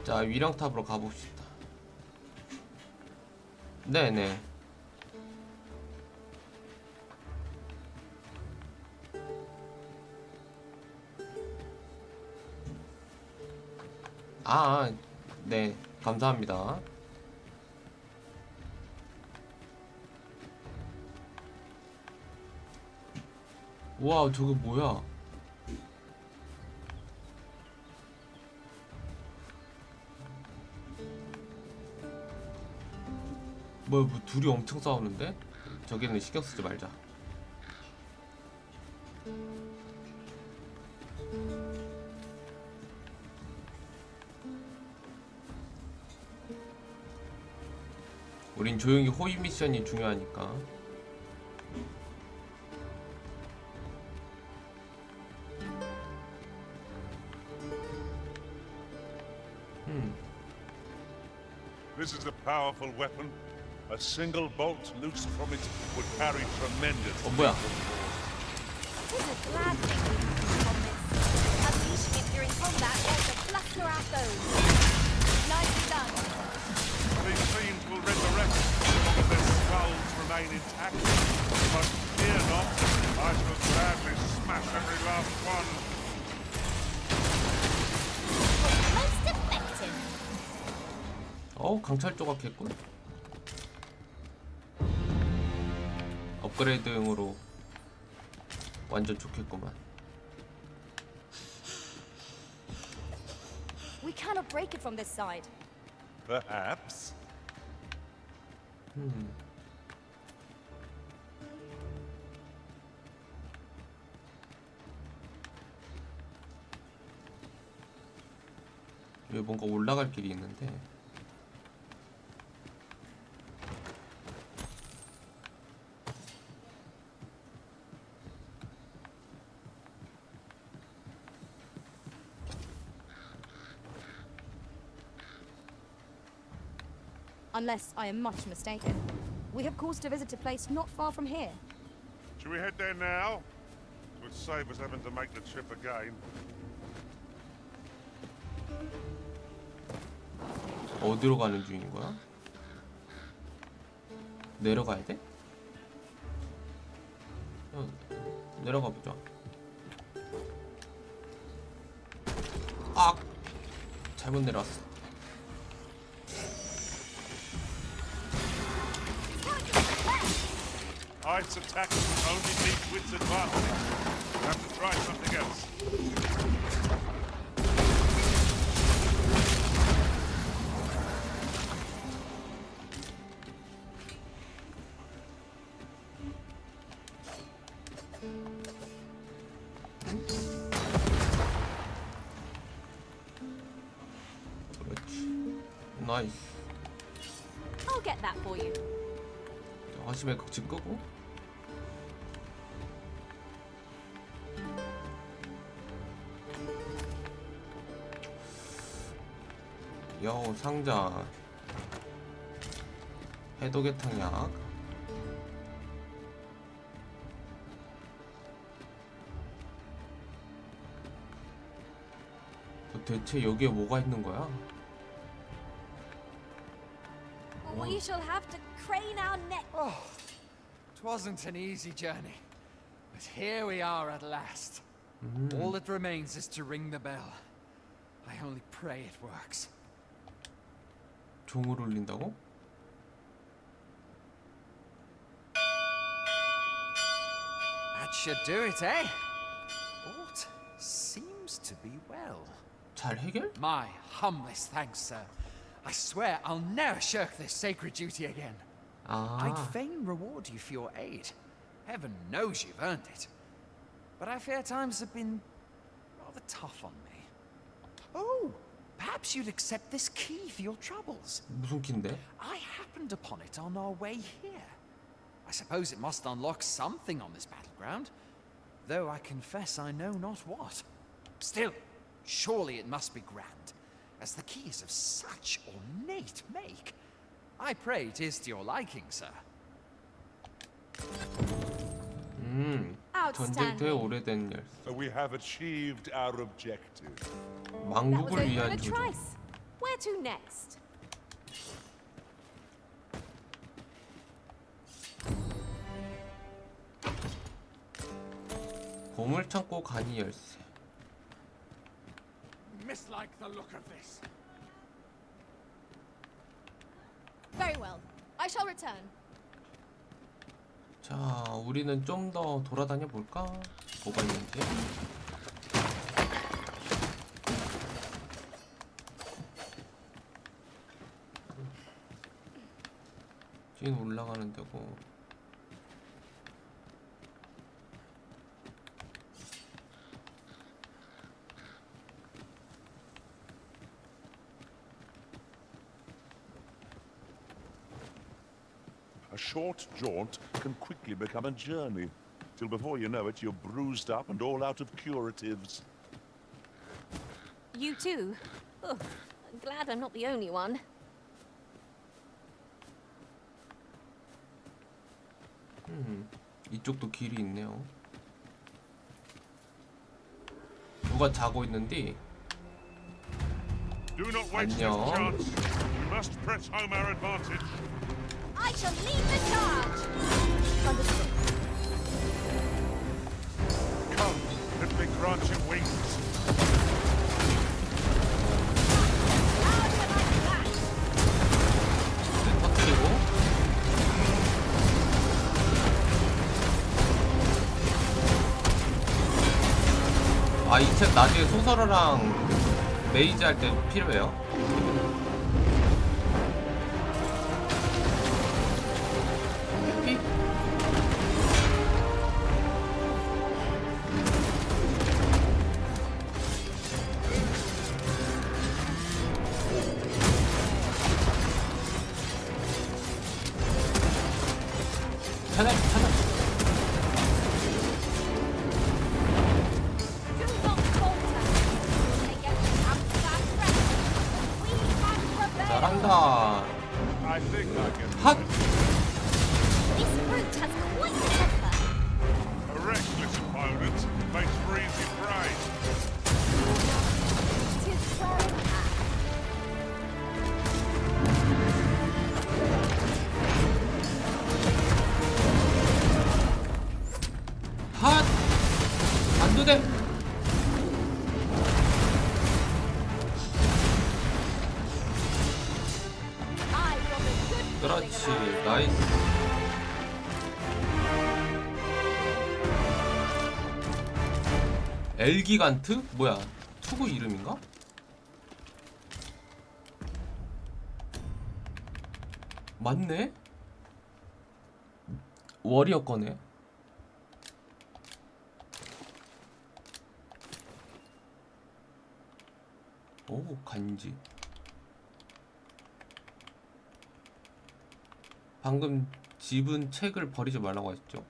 A: 자, 위령탑으로 가봅시다. 네네. 네. 감사합니다. 우와, 저거 뭐야? 뭐 둘이 엄청 싸우는데? 저기는 신경 쓰지 말자. 우린 조용히 호위 미션이 중요하니까.
C: This is a powerful weapon. A single bolt loosed from it would carry tremendous.
A: 뭐야?
E: It is a glad thing we can on this. Unleashing it during combat was to fluster our foes. Nicely done.
C: These fiends will resurrect as long as their skulls remain intact. But fear not, I shall gladly smash every last one.
E: Most effective.
A: 강철 조각 했군. 업그레이드용으로 완전 좋겠구만.
B: We cannot break it from this side.
C: Perhaps.
A: 여기 뭔가 올라갈 길이 있는데.
B: Unless I am much mistaken. We have cause to visit a place not far from here.
C: Should we head there now? It would save us having to make the trip again.
A: 어디로 가는 중인 거야? 내려가야 돼? 내려가 보자. 잘못 내려왔어.
C: Ice attack only needs wits advantage. We'll have to try something else.
A: 그렇지. 나이스.
E: I'll get that for you.
A: 화심의 극치 끄고. 여우 상자. 해독의탕약. 대체 여기에 뭐가 있는 거야?
E: We shall have to crane our neck.
S: Oh, 'twasn't an easy journey, but here we are at last. All that remains is to ring the bell. I only pray it works.
A: 종을 울린다고?
S: That should do it, eh? Alt seems to be well.
A: 잘 해결?
S: My humblest thanks, sir. I swear I'll never shirk this sacred duty again. I'd fain reward you for your aid. Heaven knows you've earned it. But I fear times have been rather tough on me. Oh, perhaps you'd accept this key for your troubles.
A: 무슨 킨데?
S: I happened upon it on our way here. I suppose it must unlock something on this battleground, though I confess I know not what. Still, surely it must be grand, as the key is of such ornate make. I pray 'tis to your liking, sir.
A: 전쟁터의 오래된 열쇠.
C: We have achieved our objective.
A: 왕국을 위한 조정.
E: Where to next?
A: 보물 창고 간이 열쇠.
Q: Mislike the look of this.
B: Very well. I shall return.
A: 자, 우리는 좀 더 돌아다녀 볼까? 뭐가 있는지. 뒤는 올라가는 데고.
C: A short jaunt can quickly become a journey. Till before you know it, you're bruised up and all out of curatives.
E: You too? Oh, I'm glad I'm not the only one.
A: 이쪽도 길이 있네요. 누가 자고 있는데?
C: Do not waste this
A: 안녕.
C: chance. We must press home our advantage.
E: I shall lead the charge!
B: Understood.
C: Come, let me grant you wings.
A: 터뜨리고. 아, 이 책 나중에 소설어랑 메이즈 할 때 필요해요. 해피? 찾아. 잘한다. 핫!
E: This brute has quite a temper.
C: A reckless opponent makes for easy prey.
E: Tis wearing out.
A: 핫! 안 돼. 그렇지, 나이스. 엘기간트? 뭐야, 투구 이름인가? 맞네? 워리어 거네. 오, 간지. 방금 집은 책을 버리지 말라고 했죠.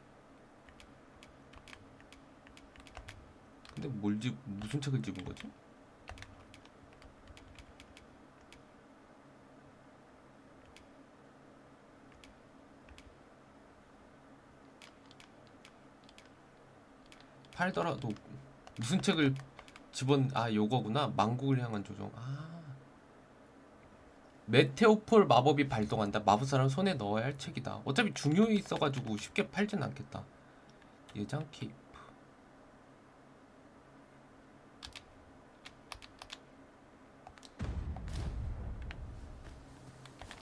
A: 근데 무슨 책을 집은 거지? 팔더라도 무슨 책을 요거구나. 망국을 향한 조정. 메테오폴 마법이 발동한다. 마법사람 손에 넣어야 할 책이다. 어차피 중요해 있어가지고 쉽게 팔진 않겠다. 예장 케이프.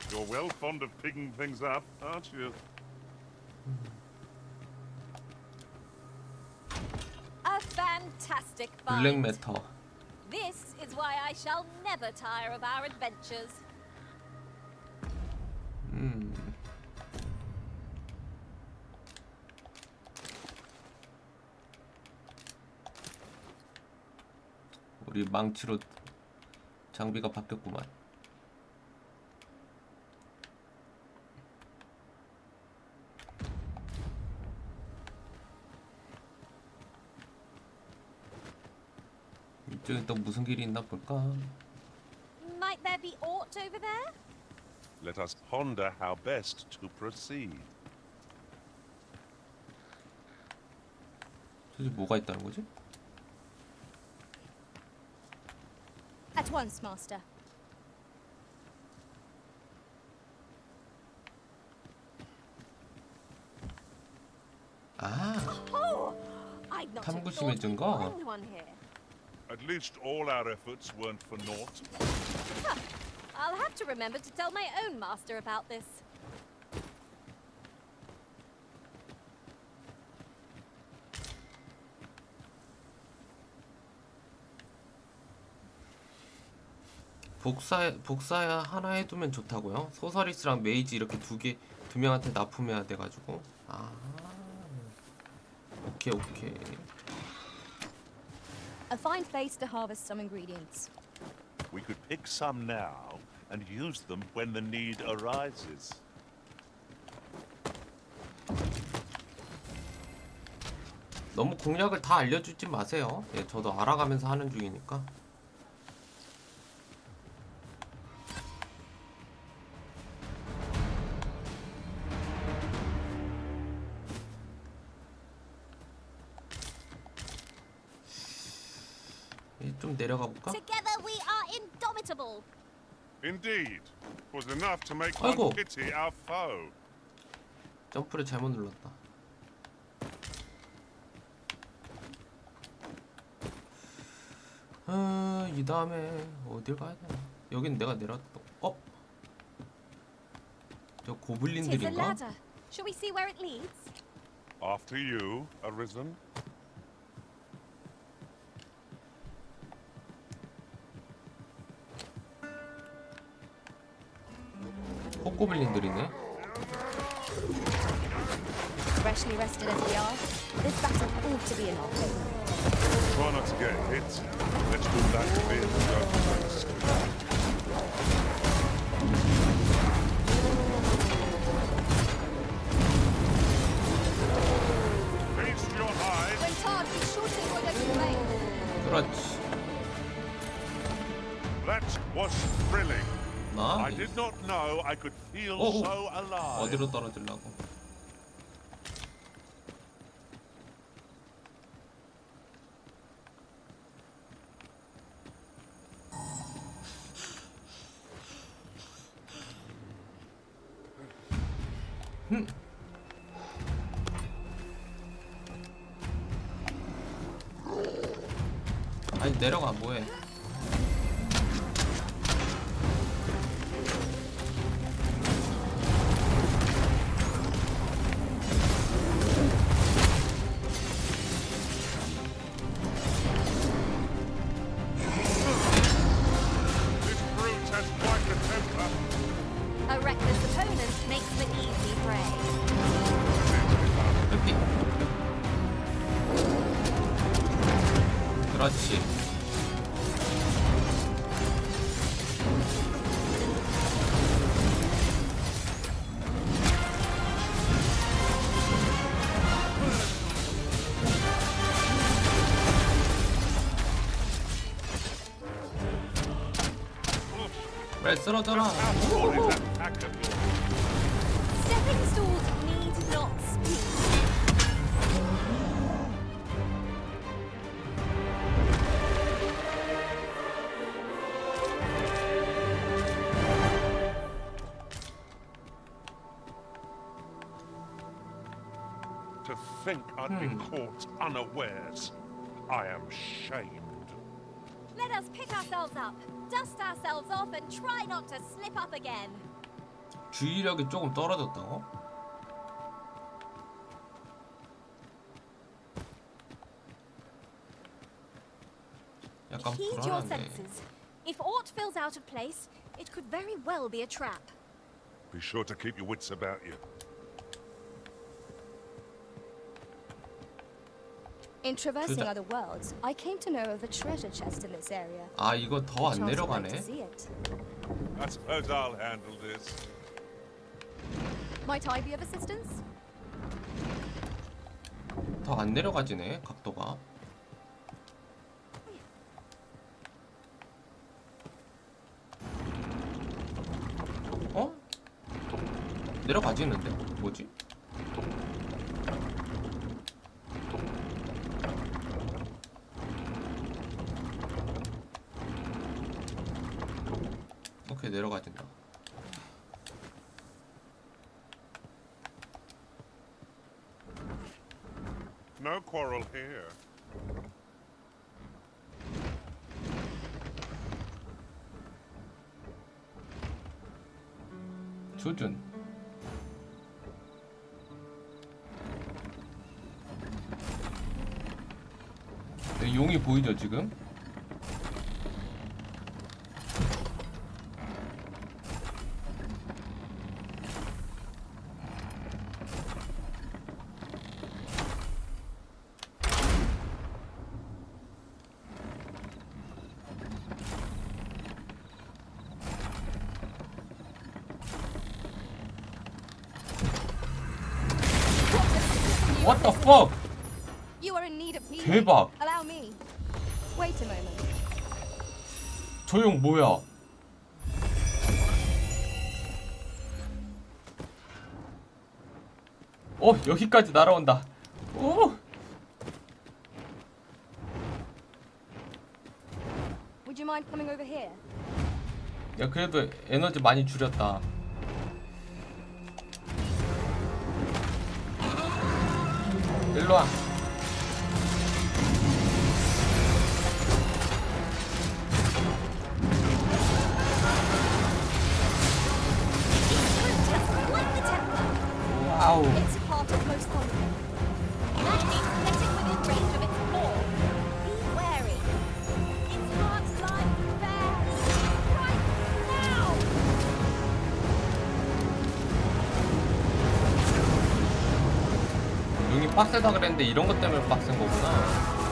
C: You're well fond of picking things up, aren't you?
E: A fantastic
A: 블랙
E: find.
A: 매터.
E: This is why I shall never tire of our adventures.
A: 우리 망치로 장비가 바뀌었구만. 이쪽에 또 무슨 길이 있나 볼까?
E: out over there?
C: Let us ponder how best to proceed.
A: 도대체 뭐가 있다는 거지?
B: At once, Master.
A: 아,
E: Oh, I'd not have
A: 탐구심의
E: thought we'd
A: 증거.
E: find one here.
C: At least all our efforts weren't for naught.
E: Huh. I'll have to remember to tell my own master about this.
A: 복사야 하나 해두면 좋다고요? 소서리스랑 메이지 이렇게 두 명한테 납품해야 돼가지고. 아, 오케이.
B: A fine place to harvest some ingredients.
C: We could pick some now and use them when the need arises.
A: 너무 공략을 다 알려주지 마세요. 예, 저도 알아가면서 하는 중이니까. 좀 내려가 볼까?
E: Together we are indomitable.
C: Indeed, it was enough to make
A: 아이고.
C: one pity our foe.
A: 점프를 잘못 눌렀다. 이 다음에 어딜 가야 되나? 여긴 내가 내렸다. 저
E: Tis a
A: 고블린들인가?
E: ladder. Shall we see where it leads?
C: After you, Arisen.
A: 헛고블린들이네.
B: Freshly rested as we are, this battle ought to be in our favor.
C: Try not to get hit. Let's do that bit first. Feast your eyes.
B: When tarred, be sure to avoid open flame.
A: 그렇지.
C: That was thrilling. I
A: 나이스.
C: did not know I could feel
A: 오,
C: so alive.
A: 어디로 떨어지려고? 아니 내려가 뭐해?
C: This brute has quite a temper.
E: A reckless opponent makes for easy prey.
A: 회피. 그렇지. 그래 쓰러져라.
E: Stepping stools need not speak.
C: To think I'd been caught unawares. I am shamed.
E: Let us pick ourselves up, dust ourselves off, and try not to slip up again.
A: 주의력이 조금 떨어졌다고? 약간
E: Heed your
A: 불안하네.
E: senses. If aught feels out of place, it could very well be a trap.
C: Be sure to keep your wits about you.
B: In traversing
A: 둘 다-
B: other worlds, I came to know of a treasure chest in this area.
A: 아 이거 더 안
B: Chance I'd like
A: 내려가네.
B: to see it.
C: I suppose I'll handle this.
B: Might I be of assistance?
A: 더 안 내려가지네 각도가. 내려가지는데? 뭐지? 오케이, 내려가진다.
C: No quarrel here.
A: 조준. 네, 용이 보이죠 지금? What the fuck?
B: You are in need of healing.
A: 대박.
B: Allow me. Wait a moment.
A: 저 용 뭐야? 여기까지 날아온다. 오!
B: Would you mind coming over here?
A: 야, 그래도 에너지 많이 줄였다. 일로 와. 와우.
B: It's part of most conflict. That means getting within range of its claw. Be wary. Its heart's life bears right now.
A: 용이 빡세다 그랬는데 이런 것 때문에 빡센 거구나.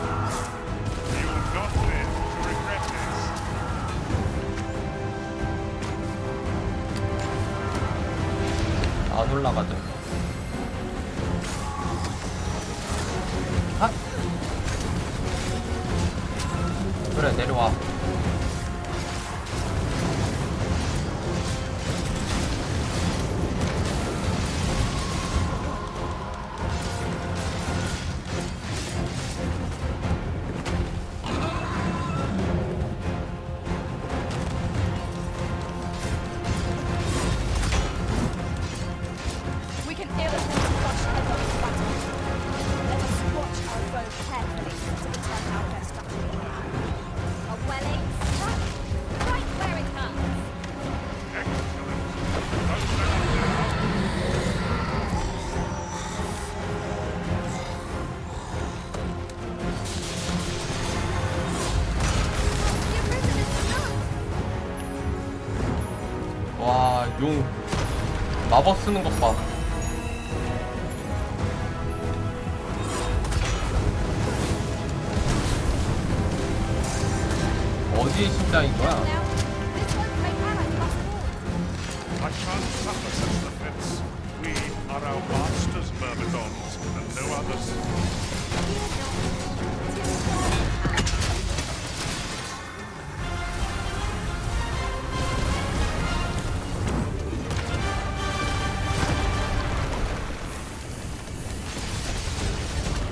A: 안 올라가죠. 아! 그래, 내려와.
B: We can feel it when we rush head on into battle. Let us watch our bow carefully to determine our best strategy. A well-aimed strike, right where it hurts.
A: 와, 용 마법 쓰는 것 봐. 어디에 심장인 거야?
C: I can't suffer such offense. We are our master's myrmidons, and no others.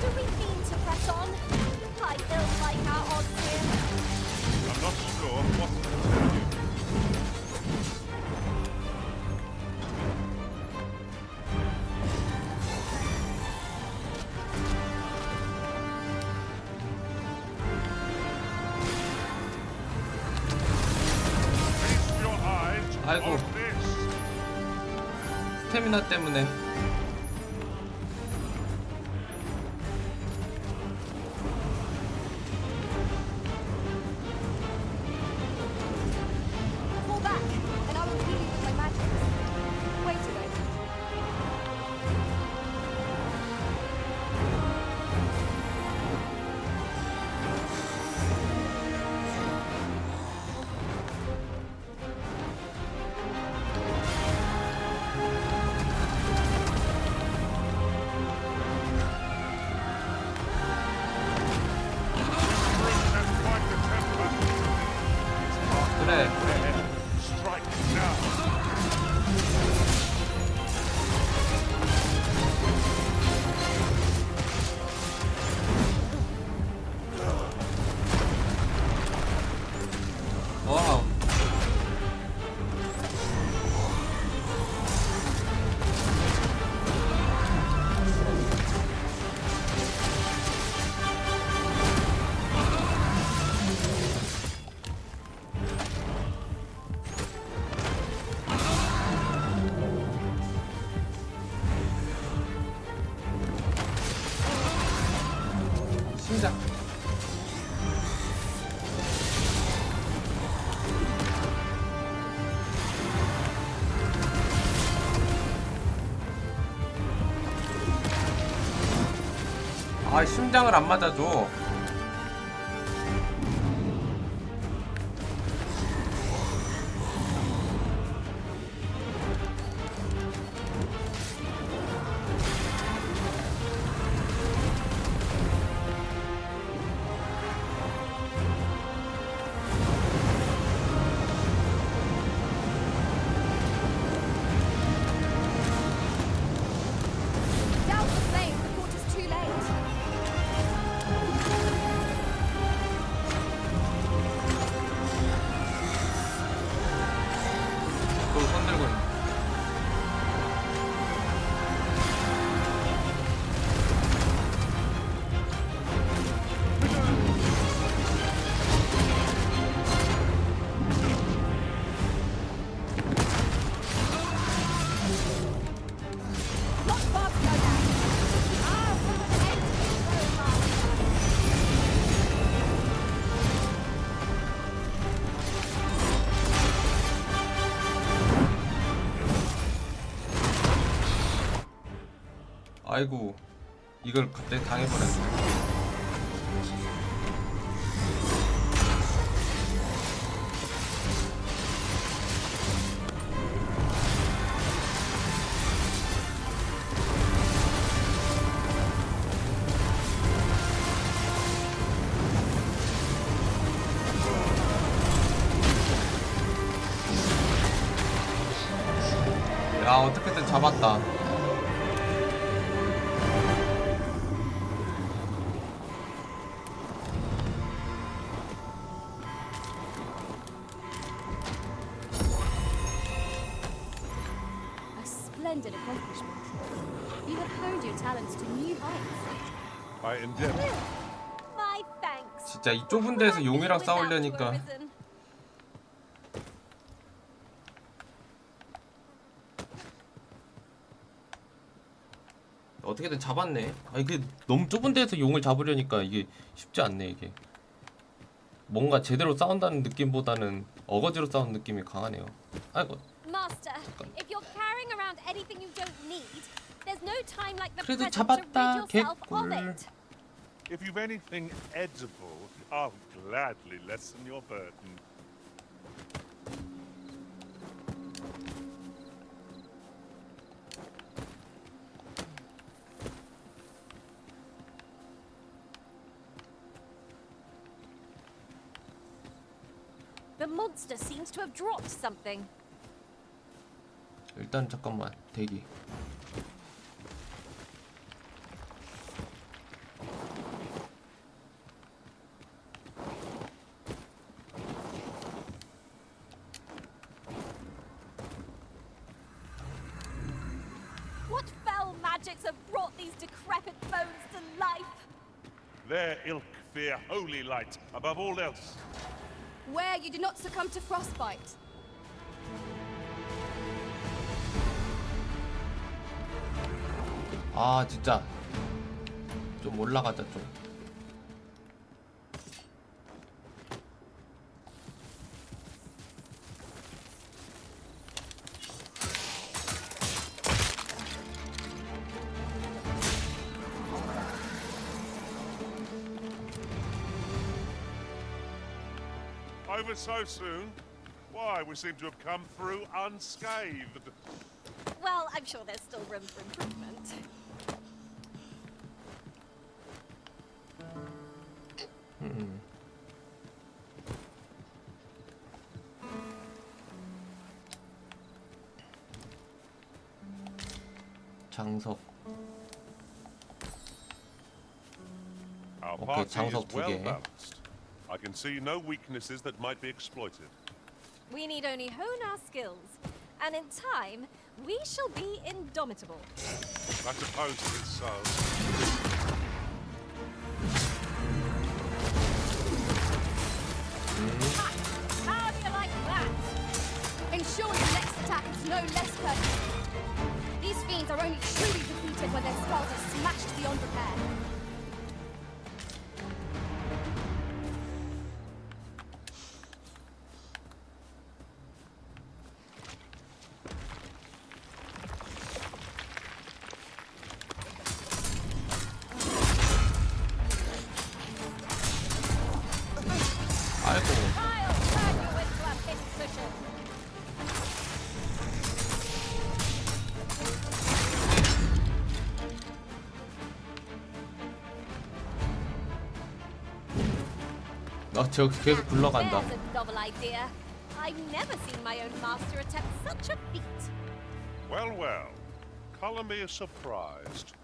B: Do we mean to press on? I don't like our odds here.
C: I'm not sure what to tell you. Feast your eyes
A: 아이고.
C: on this.
A: 스태미나 때문에.
B: Fall back, and I will heal you with my magic. Wait a moment.
A: 심장. 아, 심장을 안 맞아줘.
E: Down the flame before it is too late.
A: 또 손 들고 있네.
E: Not far to go now. Ah, what an end to this romance.
A: 아이고, 이걸 갑자기 당해버렸네. 야, 어떻게든 잡았다.
E: A splendid accomplishment. You have honed your talents to new heights.
C: I endeavor.
E: My thanks.
A: 진짜 이 좁은 데서 용이랑 싸우려니까.
E: Arisen.
A: 어떻게든 잡았네. 아, 이게 너무 좁은 데서 용을 잡으려니까 이게 쉽지 않네. 이게 뭔가 제대로 싸운다는 느낌보다는 어거지로 싸우는 느낌이 강하네요. 아이고.
E: Master, if you're carrying around anything you don't need, there's no time like the
A: 그래도
E: present to rid
A: 잡았다,
E: yourself of
A: 개꿀.
E: it.
C: If you've anything edible, I'll gladly lessen your burden.
E: The monster seems to have dropped something.
A: 일단 잠깐만 대기.
E: What foul magics have brought these decrepit bones to life?
C: Their ilk fear holy light above all else.
E: Where you do not succumb to frostbite.
A: 아, 진짜 좀 올라가자 좀.
C: Over so soon? Why, we seem to have come through unscathed.
E: Well, I'm sure there's still room for improvement.
A: 장석.
C: Our
A: 오케이,
C: party is
A: 장석 두
C: well
A: 개.
C: balanced. I can see no weaknesses that might be exploited.
E: We need only hone our skills, and in time, we shall be indomitable.
C: I suppose it is so.
E: How do you like that? Ensure your next attack is no less perfect. These fiends are only truly defeated when their skulls are smashed beyond repair. I'll turn you into a pincushion.
A: 저 계속 굴러간다.
E: There's a novel idea. I've never seen my own master attempt such a feat.
C: Well, well. Color me surprised.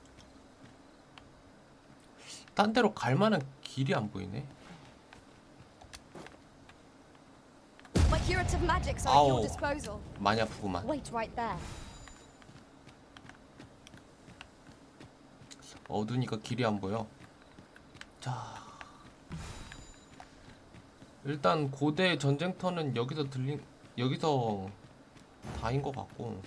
A: 딴 데로 갈 만한 길이 안 보이네.
B: My curative magics are at your disposal.
A: 많이 아프구만.
B: Wait right there.
A: 어두니까 길이 안 보여. 자, 일단 고대 전쟁터는 여기서 다인 것 같고.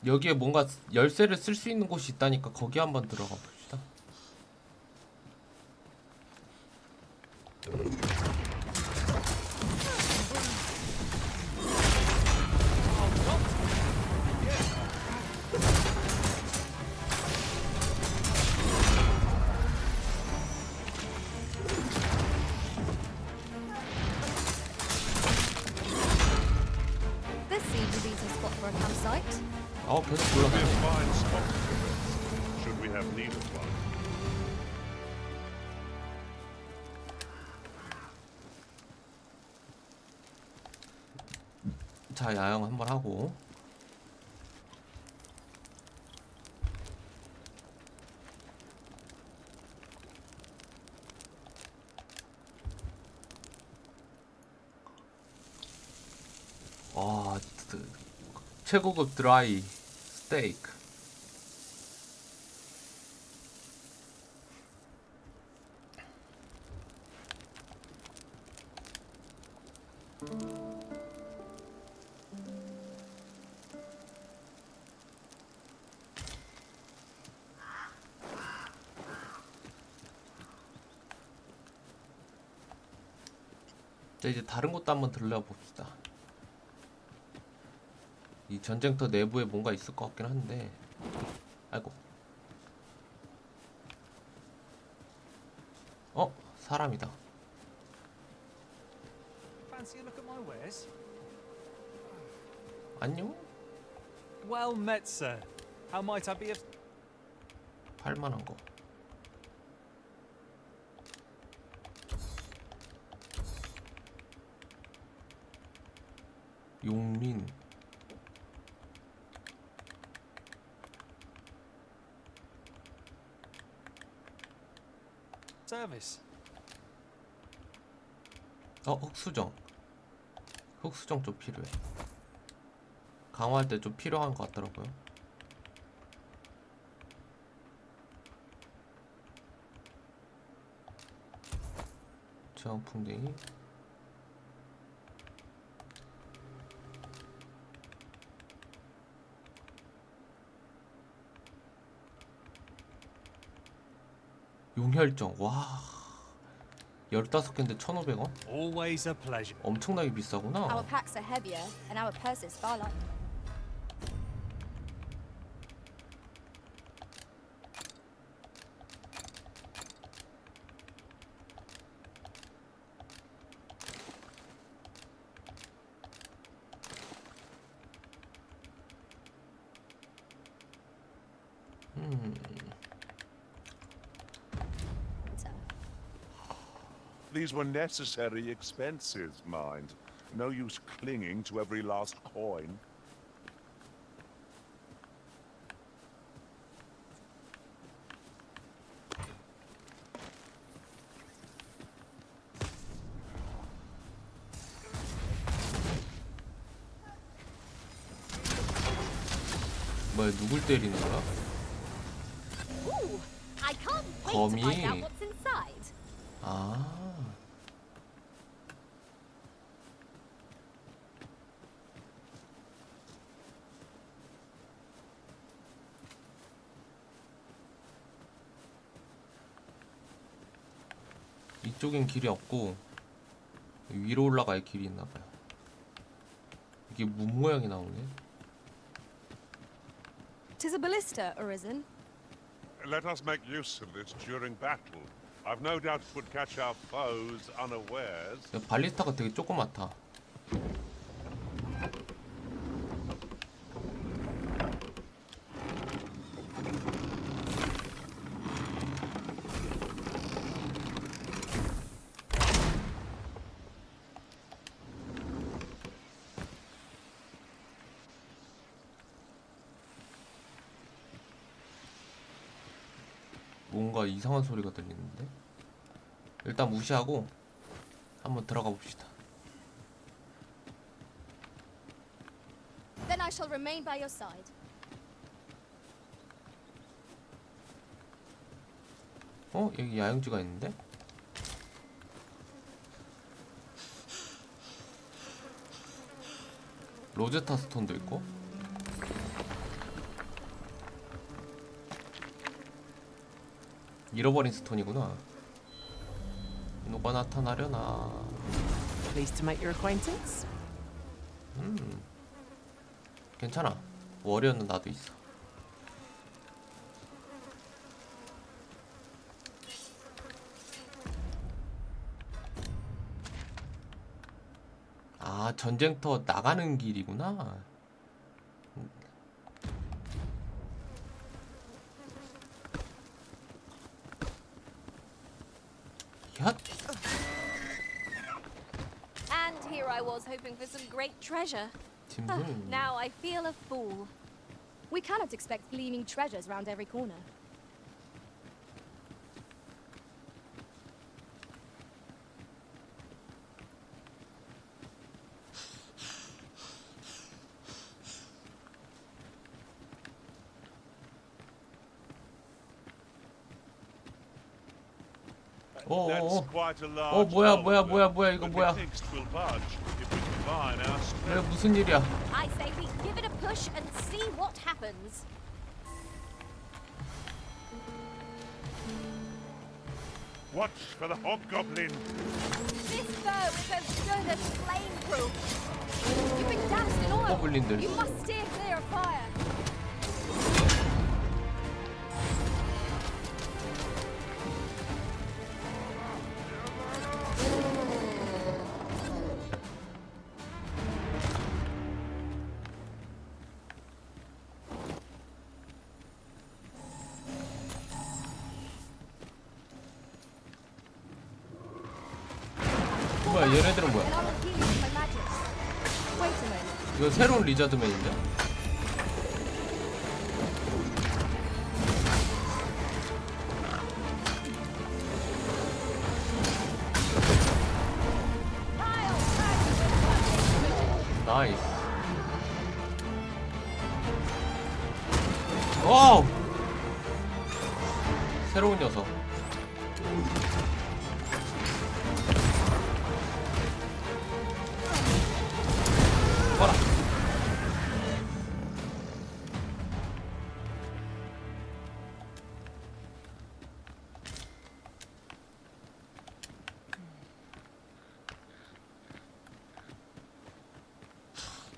A: 여기에 뭔가 열쇠를 쓸 수 있는 곳이 있다니까 거기 한번 들어가 봅시다.
B: This seems a decent spot for a campsite.
A: 계속 올라가네.
C: Fine spot for this. Should we have need of one?
A: 자, 야영 한번 하고. 최고급 드라이 스테이크. 자, 이제 다른 곳도 한번 들러봅시다. 이 전쟁터 내부에 뭔가 있을 것 같긴 한데. 아이고. 사람이다.
J: Fancy a look at my wares?
A: 안녕?
J: Well met, sir. How might I be of...
A: 팔만한 거. 용민.
J: Service.
A: 흑수정. 흑수정 좀 필요해. 강화할 때 좀 필요한 것 같더라고요. 저항풍뎅이. 용혈정. 와, 15개인데 1,500원?
J: Always a pleasure.
A: 엄청나게 비싸구나.
B: Our packs are heavier and our purses far lighter.
C: These were necessary expenses, mind. No use clinging to every last coin.
A: 뭐야, 누굴 때리는 거야?
E: Ooh, I can't wait to
A: 거미.
E: find out what's inside.
A: 아. 이쪽엔 길이 없고 위로 올라갈 길이 있나봐요. 이게 문 모양이 나오네.
E: 'Tis a ballista, Arisen.
C: Let us make use of this during battle. I've no doubt it would catch our foes unawares.
A: 발리스타가 되게 조그맣다. 뭔가 이상한 소리가 들리는데? 일단 무시하고 한번 들어가 봅시다.
E: Then I shall remain by your side.
A: 여기 야영지가 있는데? 로제타 스톤도 있고. 잃어버린 스톤이구나. 누가 나타나려나.
D: Pleased to make your acquaintance.
A: 괜찮아. 워리어는 나도 있어. 아, 전쟁터 나가는 길이구나. 얏.
E: And here I was hoping for some great treasure. Now I feel a fool. We cannot expect gleaming treasures round every corner.
A: 뭐야 이거 뭐야? 왜 무슨 일이야?
E: I say we give it a push and see what happens.
C: Watch for the hobgoblin.
E: This bow is as good as flame-proof. You've been doused in oil.
A: 호블린들.
E: You must steer clear of fire.
A: 뭐야, 얘네들은 뭐야? 이거 새로운 리자드맨인데? 나이스. 와우! 새로운 녀석. 봐라.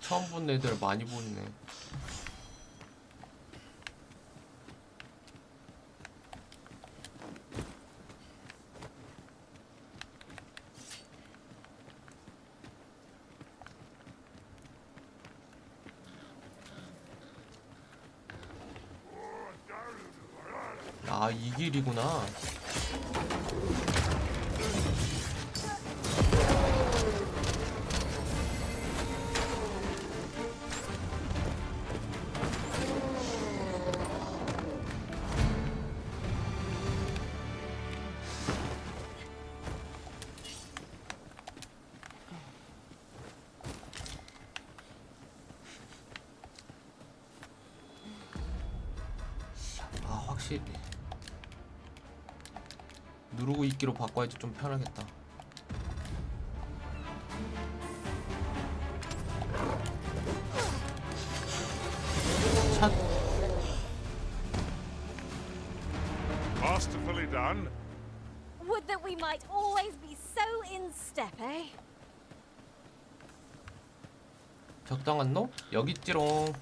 A: 처음 본 애들 많이 보이네. 아, 이 길이구나. 아, 확실히 누르고 있기로 바꿔야지 좀 편하겠다. 샷.
C: Masterfully done.
E: Would that we might always be so in step, eh?
A: 적당한 놈? 여기 있지롱.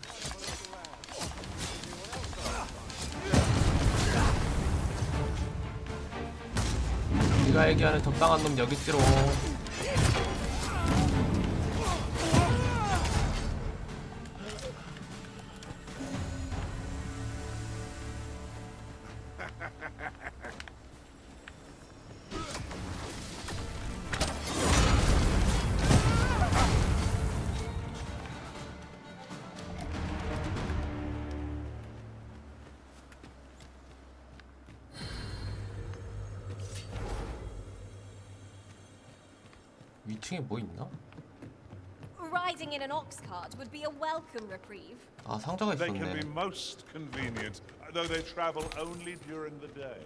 A: 네가 얘기하는 적당한 놈 여기 있지롱. 위층에 뭐 있나?
E: Riding in an ox cart would be a welcome reprieve.
A: 아, 상자가
C: They can
A: 있었네.
C: be most convenient, though they travel only during the day.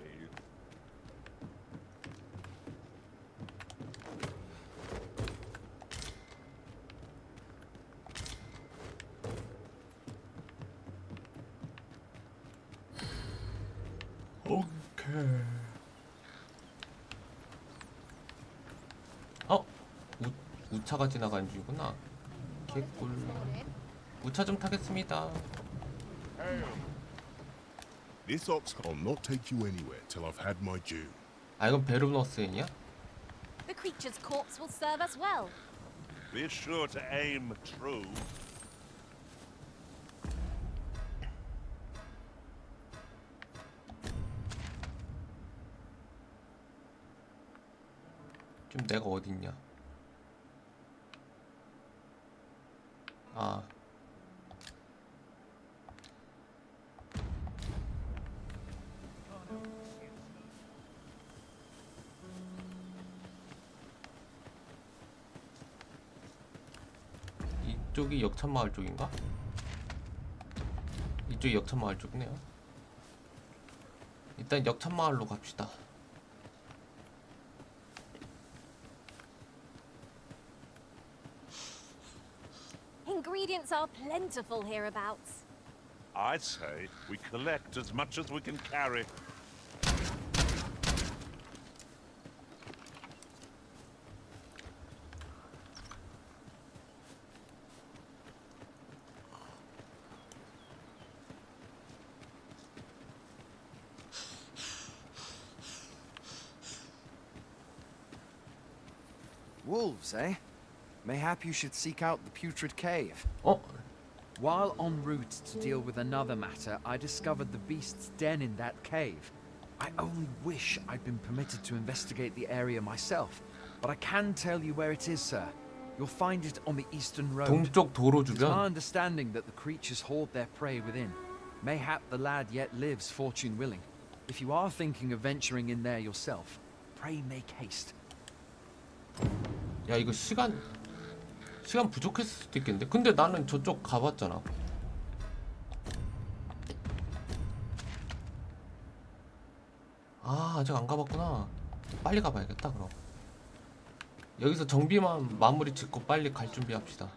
A: 오케이. 어? 우차가 지나가는 중이구나. 개꿀. 우차 좀 타겠습니다.
T: This ox will not take you anywhere till I've had my due.
A: 아, 이건 베르너스인이야?
E: The creature's corpse will serve us well.
C: Be sure to aim true.
A: 지금 내가 어딨냐? 아. 이쪽이 역천마을 쪽인가? 이쪽이 역천마을 쪽이네요. 일단 역천마을로 갑시다.
E: Ingredients are plentiful hereabouts.
C: I say we collect as much as we can carry.
J: Wolves, eh? Mayhap you should seek out the putrid cave.
A: Oh.
J: While en route to deal with another matter, I discovered the beast's den in that cave. I only wish I'd been permitted to investigate the area myself, but I can tell you where it is, sir. You'll find it on the eastern road.
A: 동쪽 도로
J: It's
A: 주변.
J: my understanding that the creatures hoard their prey within. Mayhap the lad yet lives, fortune willing. If you are thinking of venturing in there yourself, pray make haste.
A: 야, 이거 시간 부족했을 수도 있겠는데. 근데 나는 저쪽 가봤잖아. 아, 아직 안 가봤구나. 빨리 가봐야겠다 그럼. 여기서 정비만 마무리 짓고 빨리 갈 준비합시다.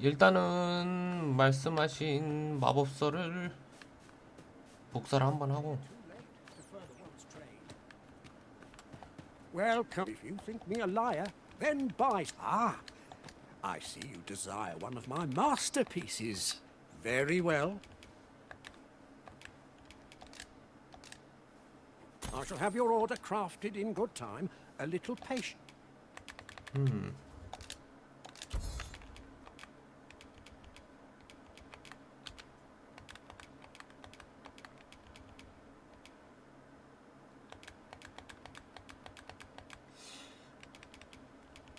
A: 일단은 말씀하신 마법서를 복사를 한번 하고.
M: Welcome. If you think me a liar, then buy. Ah, I see you desire one of my masterpieces. Very well. I shall have your order crafted in good time. A little patience.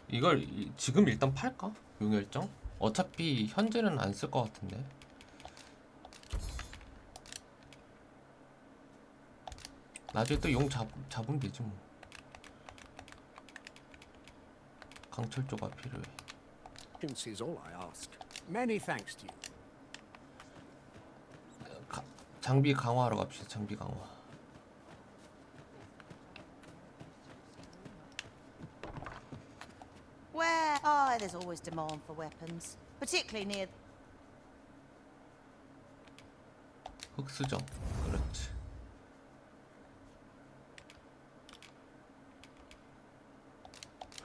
A: 이걸 지금 일단 팔까? 용혈정? 어차피 현재는 안 쓸 것 같은데. 나중에 또 용 잡으면 되지 뭐. 강철조가 필요해.
M: Is all I ask. Many thanks to you.
A: 장비 강화하러 갑시다. 장비 강화.
K: Where? Oh, there's always demand for weapons, particularly near.
A: 흑수정. 그렇지.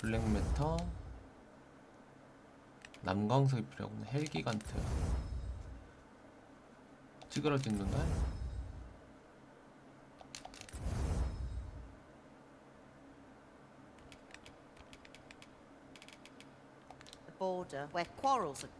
A: 블랙매터, 남광석이 필요하구나. 헬기간트, 찌그러진 눈알,
L: The border where quarrels are.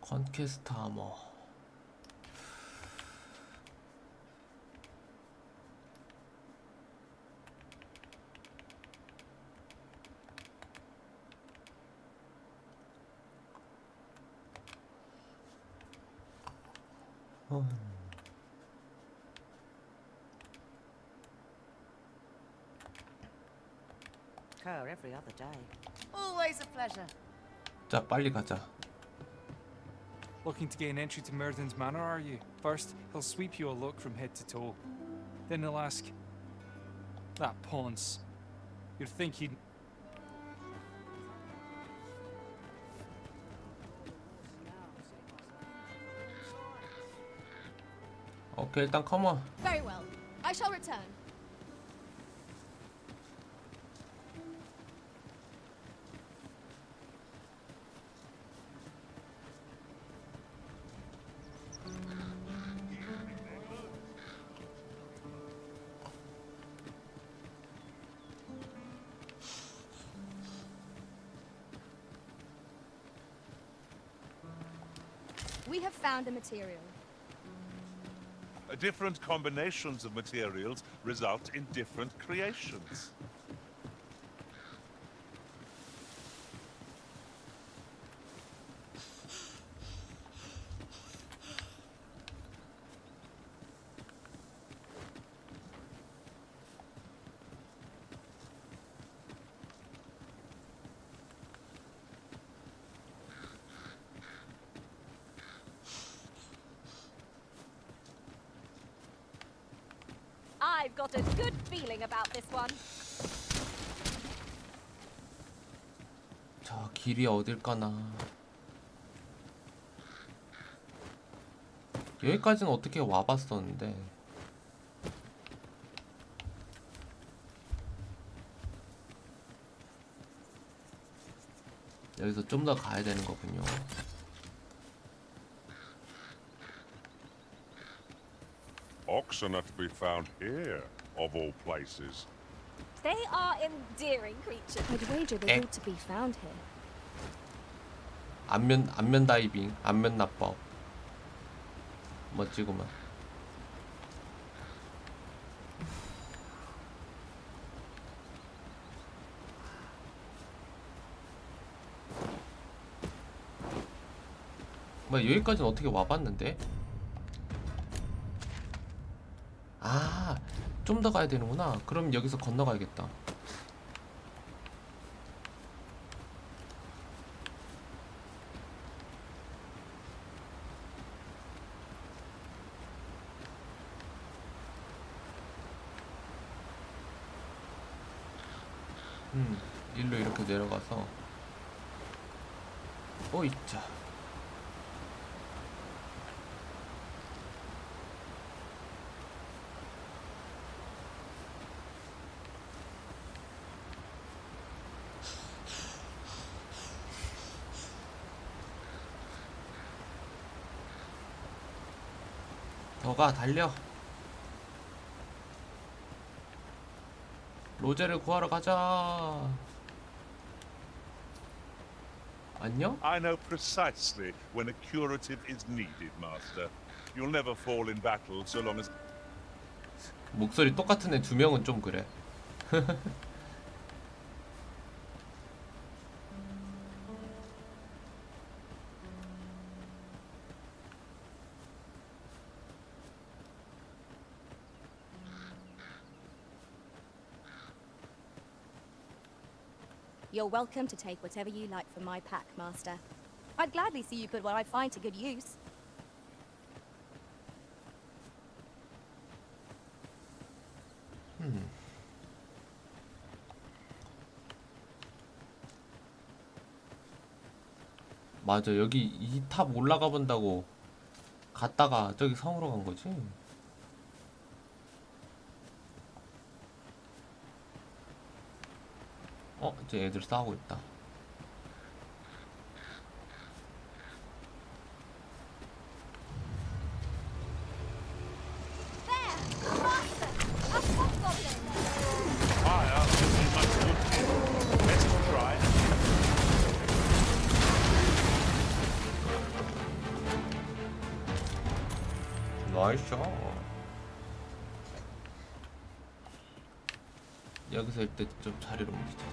A: 컨퀘스트 아머.
L: Occur every other day. Always a pleasure.
A: 자, 빨리 가자.
H: Looking to gain entry to Murden's Manor, are you? First, he'll sweep you a look from head to toe. Then he'll ask, "That Ponce." You'd think he'd...
A: 오케이, 일단 컴온.
E: Very well. I shall return. We have found a material.
C: Different combinations of materials result in different creations.
E: I've got a good feeling about this one.
A: 자, 길이 어딜까나. 여기까지는 어떻게 와봤었는데. 여기서 좀 더 가야 되는 거군요.
C: Oxen are to be found here, of all places.
E: They are endearing creatures. I'd wager they're all to be found here.
A: 안면 다이빙, 안면 납법. 멋지구만. 뭐 여기까지는 어떻게 와봤는데? 아, 좀 더 가야 되는구나. 그럼 여기서 건너가야겠다. 일로 이렇게 내려가서 있자. 더가 달려. 로제를 구하러 가자. 안녕?
C: I know precisely when a curative is needed, Master. You'll never fall in battle so long as...
A: 목소리 똑같은 애 2명은 좀 그래.
E: You're welcome to take whatever you like from my pack, Master.
B: I'd gladly see you put what I find to good use.
A: 맞아, 여기 이 탑 올라가 본다고 갔다가 저기 성으로 간 거지. 이제 애들 싸우고 있다. 나이스. 여기서 일단 좀 자리를 옮기자.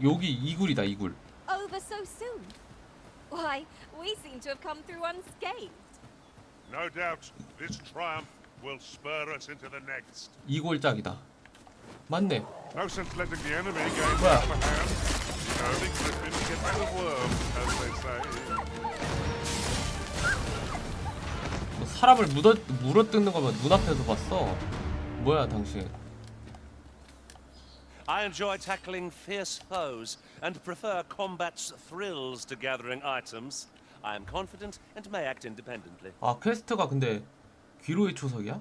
A: 여기 이굴이다, 이굴.
E: Over so soon? Why, we seem to have come through unscathed.
C: No doubt, this triumph will spur us into the next.
A: 이골짝이다. 맞네.
C: No sense letting the enemy gain the upper hand. You know, the griffin get rid of worms, as they say.
A: 뭐 사람을 물어뜯는 거면 눈앞에서 봤어. 뭐야, 당신?
I: I enjoy tackling fierce foes and prefer combat's thrills to gathering items. I am confident and may act independently.
A: 아, 퀘스트가 근데 귀로의 초석이야?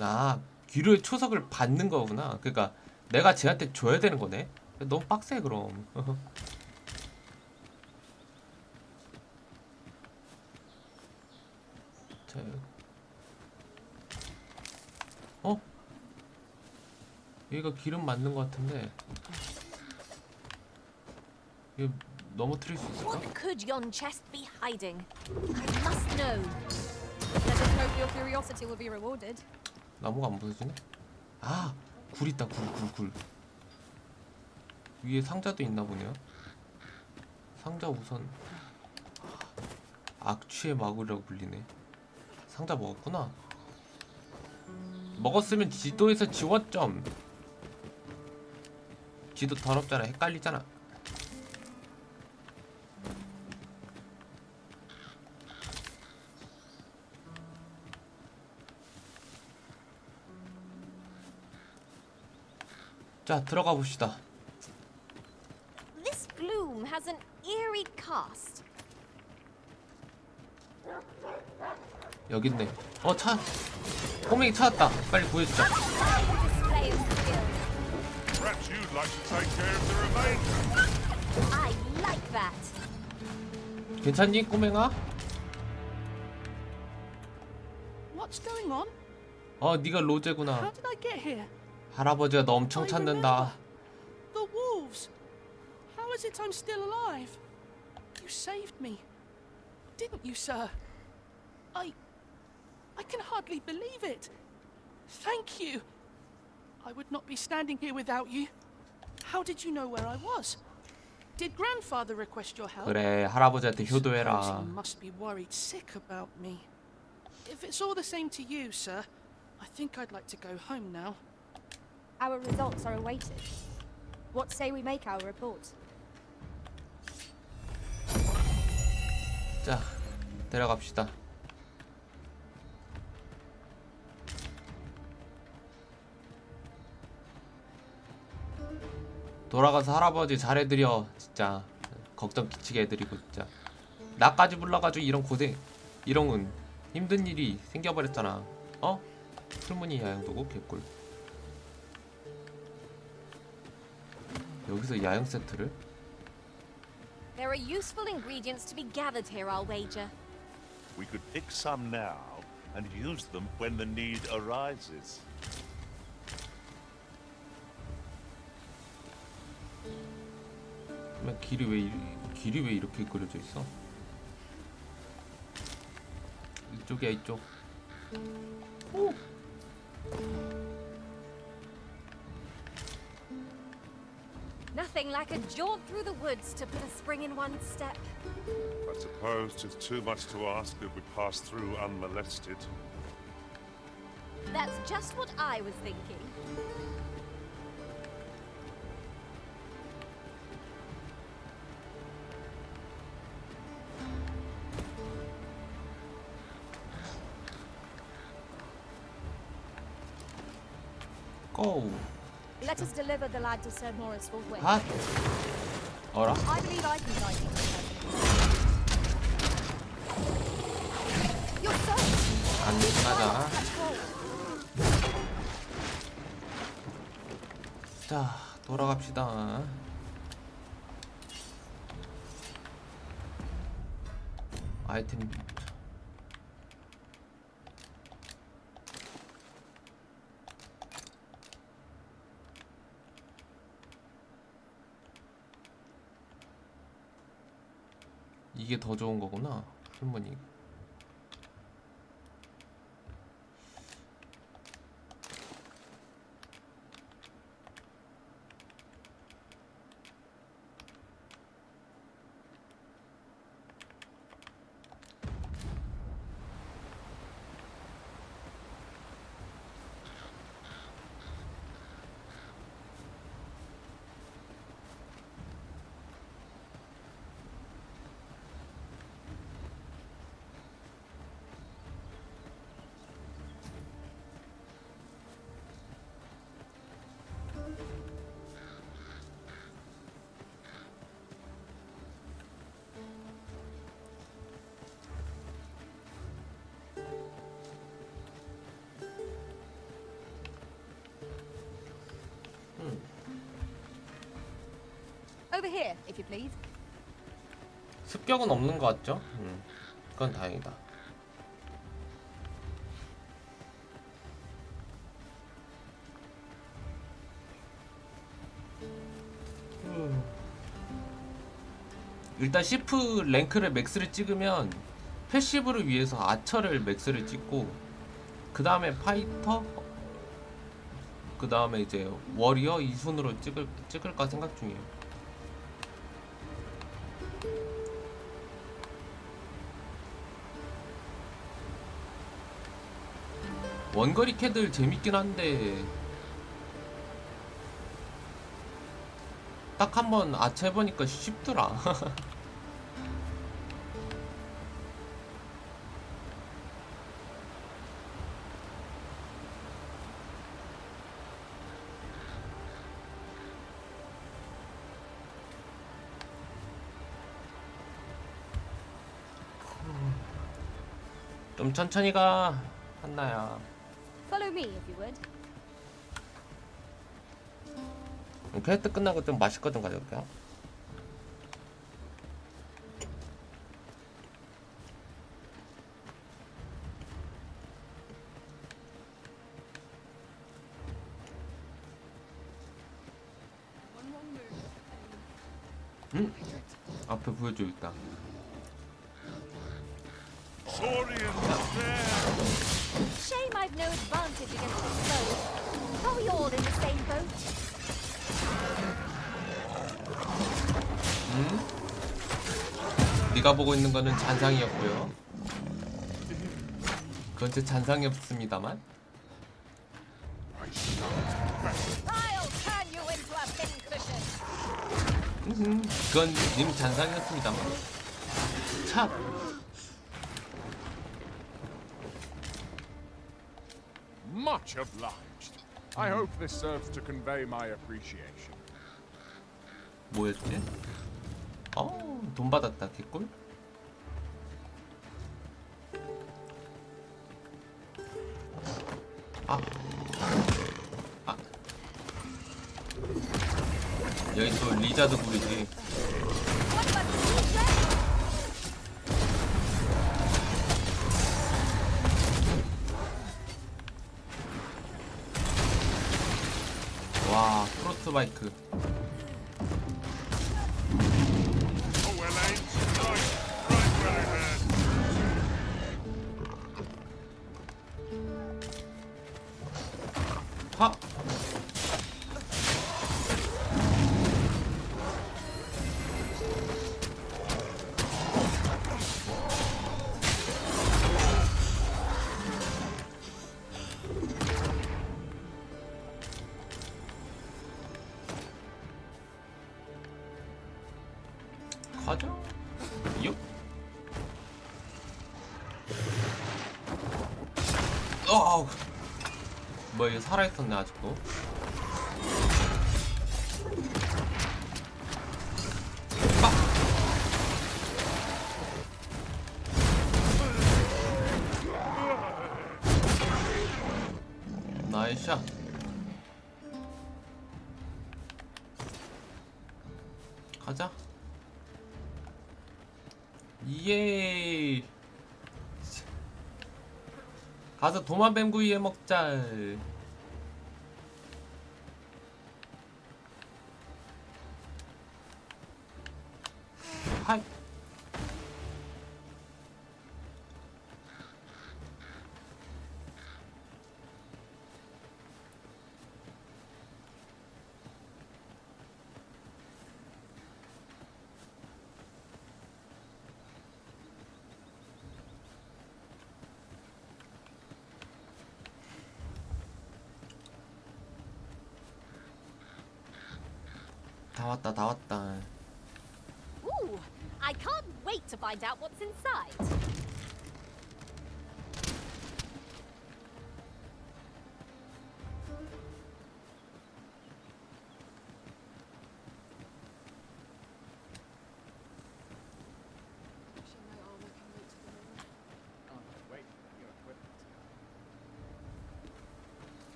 A: 아, 귀로의 초석을 받는 거구나. 그러니까 내가 쟤한테 줘야 되는 거네. 너무 빡세 그럼. 자, 여기가 기름 맞는 것 같은데 이거 넘어뜨릴 수 있을까?
E: What could yon chest be hiding? I must know. Let us hope your curiosity will be rewarded.
A: 나무가 안 부서지네? 아, 굴 있다, 굴. 위에 상자도 있나 보네요. 상자 우선 악취의 마구리라고 불리네. 상자 먹었구나. 먹었으면 지도에서 지웠점. 지도 더럽잖아, 헷갈리잖아. 자, 들어가 봅시다.
E: This gloom has an eerie cast.
A: 여기 있네. 꼬맹이 찾았다. 빨리 구해주자.
E: Display of skill.
C: Perhaps you'd like to take care of the remainder.
E: I like that.
A: 괜찮니, 꼬맹아?
N: What's going on?
A: 네가 로제구나.
N: How did I get here?
A: 할아버지가 너 엄청 찾는다.
N: The wolves. How is it I'm still alive? You saved me, didn't you, sir? I can hardly believe it. Thank you. I would not be standing here without you. How did you know where I was? Did grandfather request your help?
A: 그래, 할아버지한테
N: Suppose
A: 효도해라.
N: he must be worried sick about me. If it's all the same to you, sir, I think I'd like to go home now.
B: Our results are awaited. What say we make our report?
A: 자, 데려갑시다. 돌아가서 할아버지 잘해드려. 진짜 걱정 끼치게 해드리고 진짜 나까지 불러가지고 이런 힘든 일이 생겨버렸잖아. 풀무늬 야영도구 개꿀. 여기서 야영 세트를?
E: There are useful ingredients to be gathered here, I'll wager.
W: We could pick some now and use them when the need arises.
A: 그러면 길이 왜 이렇게 그려져 있어? 이쪽이야, 이쪽. 오!
E: Nothing like a jaunt through the woods to put a spring in one's step.
C: I suppose 'tis too much to ask that we pass through unmolested.
E: That's just what I was thinking.
A: Go.
B: Let us deliver the lad to Sir Morris forthwith.
A: 핫. 어라?
B: I believe I can guide you to the You're so
A: 안전하자. 자, 돌아갑시다. 아이템. 이게 더 좋은 거구나. 풀무늬.
B: Over here, if you please.
A: 습격은 없는 것 같죠? 그건 다행이다. 일단 시프 랭크를 맥스를 찍으면 패시브를 위해서 아처를 맥스를 찍고 그 다음에 파이터, 그 다음에 이제 워리어 이 순으로 찍을까 생각 중이에요. 원거리 캐들 재밌긴 한데 딱 한번 아차 해보니까 쉽더라. 좀 천천히 가, 한나야.
B: Follow me, if you would.
A: 퀘스트 끝나고 좀 마실 거 좀 가져올게요. 앞에 보여줘 일단.
B: Shame I've no advantage against the foe. Are we all in the same boat?
A: 네가 보고 있는 거는 잔상이었고요. 그건 제 잔상이었습니다만.
B: I'll turn you into a pincushion.
A: 그건 님 잔상이었습니다만. 참.
F: Much obliged. I hope this serves to convey my appreciation.
A: 뭐였지? 돈 받았다. 개꿀? 여기 또 리자드 불이지. 와, 프로스바이크. 하! 가자. 육. 뭐야, 얘 살아있었네 아직도. 나이스 샷. 가자. 예. 가서 도마뱀구이 해 먹자. 하이. 다 왔다, 다 왔다.
E: Ooh, I can't wait to find out what's inside.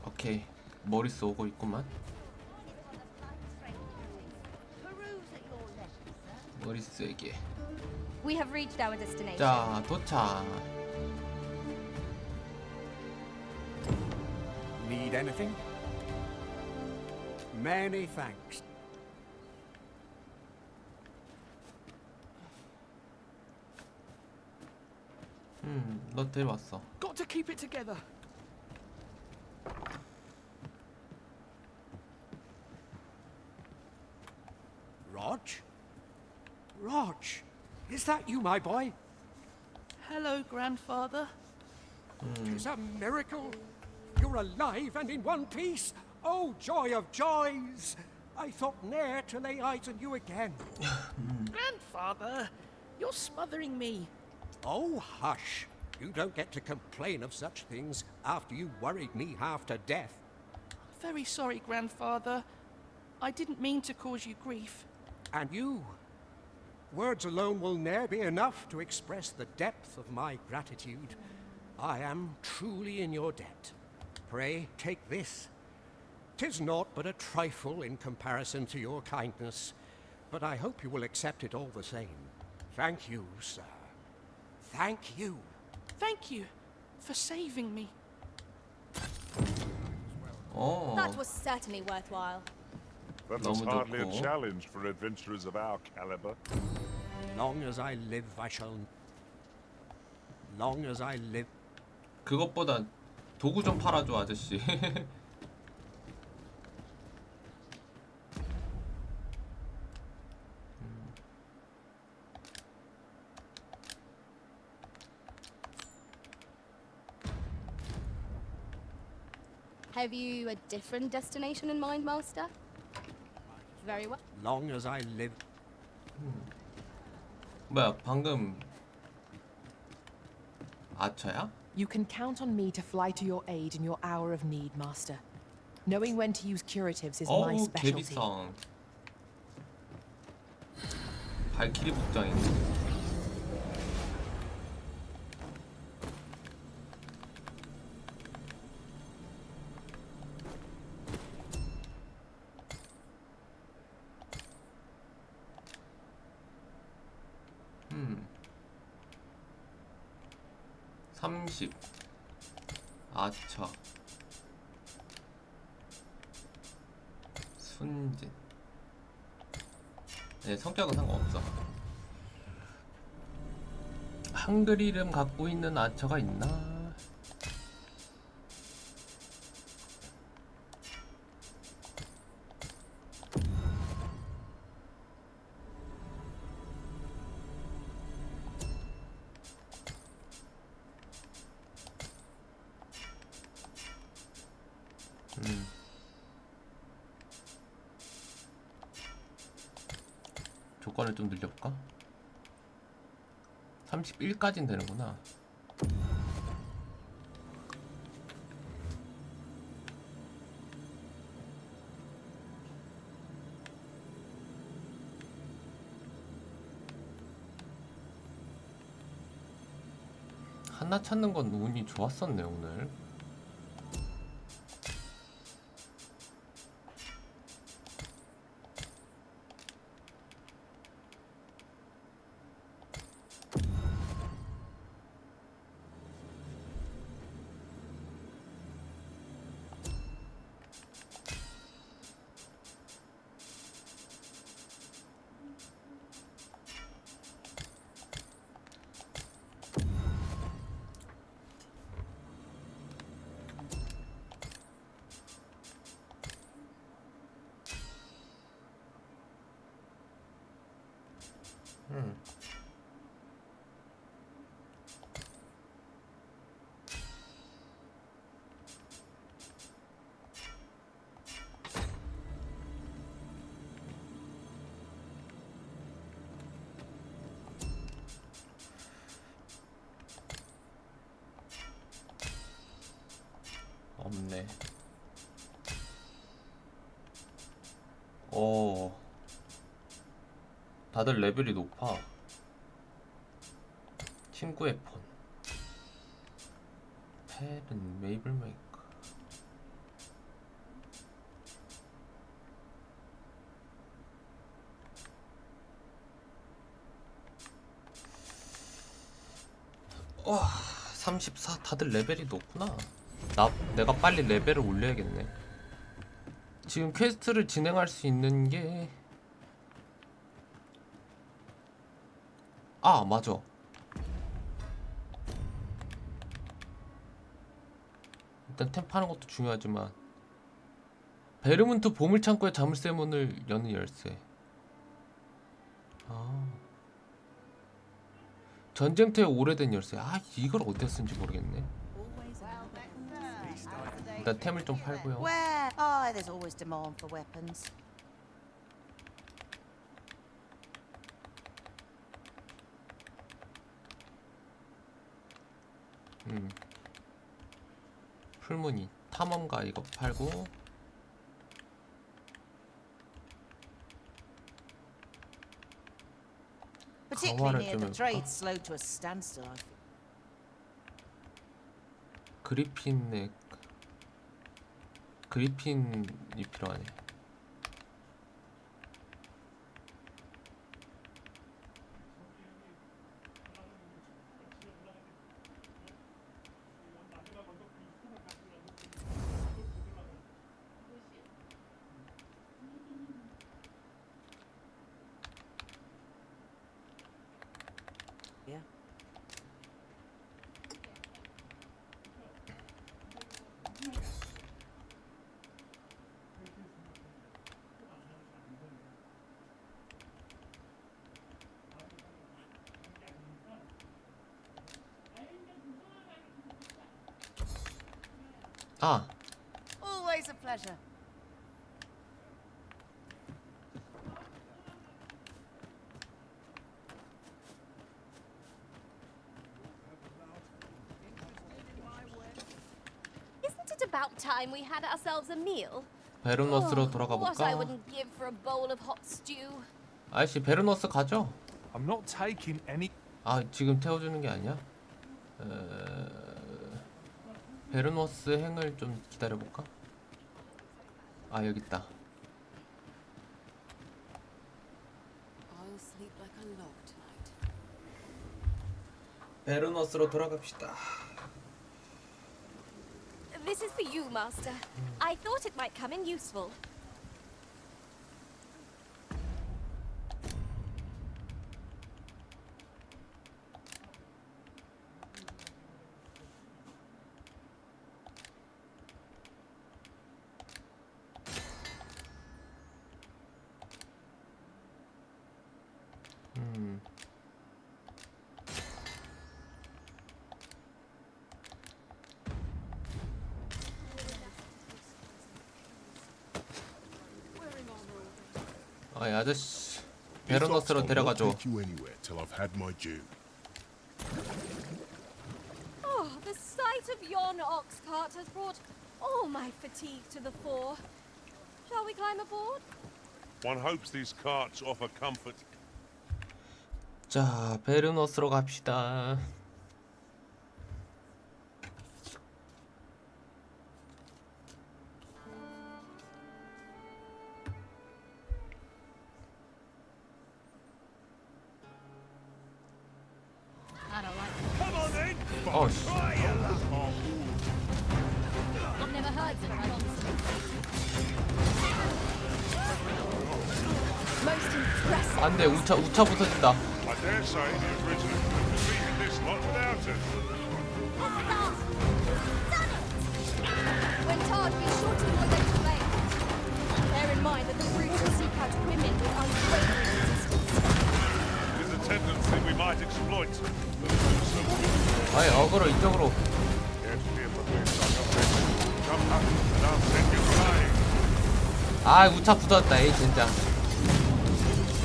A: 오케이, 머리스 오고 있구만. 머리스에게.
E: We have reached our destination.
A: 자, 도착.
M: Need anything? Many thanks.
A: 너 데려왔어.
N: Got to keep it together.
M: Rog? Rog, is that you, my boy?
N: Hello, grandfather.
M: 'Tis a miracle. You're alive and in one piece. Oh, joy of joys! I thought ne'er to lay eyes on you again.
N: Grandfather, you're smothering me.
M: Oh, hush. You don't get to complain of such things after you worried me half to death.
N: Very sorry, grandfather. I didn't mean to cause you grief.
M: And you? Words alone will ne'er be enough to express the depth of my gratitude. I am truly in your debt. Pray, take this. 'Tis naught but a trifle in comparison to your kindness, but I hope you will accept it all the same. Thank you, sir. Thank you.
N: Thank you for saving me.
A: 어.
E: That was certainly worthwhile.
C: That was
A: 너무
C: hardly a
A: 좋고.
C: challenge for adventurers of our caliber.
M: Long as I live, I shall. Long as I live.
A: 그것보다 도구 좀 팔아줘, 아저씨.
E: Have you a different destination in mind, Master? Very well.
M: Long as I live.
A: 뭐야, 방금 아처야?
D: You can count on me to fly to your aid in your hour of need, Master. Knowing when to use curatives is my
A: 어우,
D: specialty.
A: 개비상. 발키리 복장인데. 음. 30 아처 순진. 네, 성격은 상관없어. 한글 이름 갖고 있는 아처가 있나? 조건을 좀 늘려볼까? 31까지는 되는구나. 하나 찾는 건 운이 좋았었네 오늘. 없네. 오, 다들 레벨이 높아. 친구의 폰, 펠은 메이블 메이커. 와, 34. 다들 레벨이 높구나. 내가 빨리 레벨을 올려야겠네. 지금 퀘스트를 진행할 수 있는 게 맞아. 일단 템 파는 것도 중요하지만 베르문트 보물창고의 자물쇠 문을 여는 열쇠. 전쟁터의 오래된 열쇠. 이걸 어디다 쓴지 모르겠네. 일단 템을 좀 팔고요.
L: Where? Oh, there's always demand for weapons.
A: 풀무늬 탐험가 이거 팔고.
L: Particularly near the trade slowed to a standstill.
A: 그리핀이 필요하네.
L: Yeah. Always a pleasure.
E: Isn't it about time we had ourselves a meal?
A: 베르노스로 돌아가
E: What I
A: 볼까?
E: wouldn't give for a bowl of hot stew.
A: 아저씨 베르노스 가죠?
F: I'm not taking any.
A: 지금 태워주는 게 아니야? 베르노스 행을 좀 기다려볼까? 여기 있다.
D: I'll sleep like a log tonight.
A: 베르노스로 돌아갑시다.
E: This is for you, Master. I thought it might come in useful.
A: 아저씨 베르노스로 데려가줘.
E: Oh, the sight of yon ox cart has brought all my fatigue to the fore. Shall we climb aboard?
C: One hopes these carts offer comfort.
A: 자, 베르노스로 갑시다.
B: I don't like
C: Come on then!
A: Oh, 씨.
B: I've never heard of that honestly.
E: Most impressive.
A: 안 돼, 우차 부서진다.
C: I dare say the original could have defeated this lot without it.
E: When tarred, be sure to avoid their flames. Bear in mind that the brutes will seek out women with unwavering resistance.
C: It is a tendency we might exploit.
A: 아니, 어그로 이쪽으로.
C: Yes, dear, but we're stuck up there. Jump up and I'll send you flying.
A: 아, 우차 부서졌다. 에이, 진짜.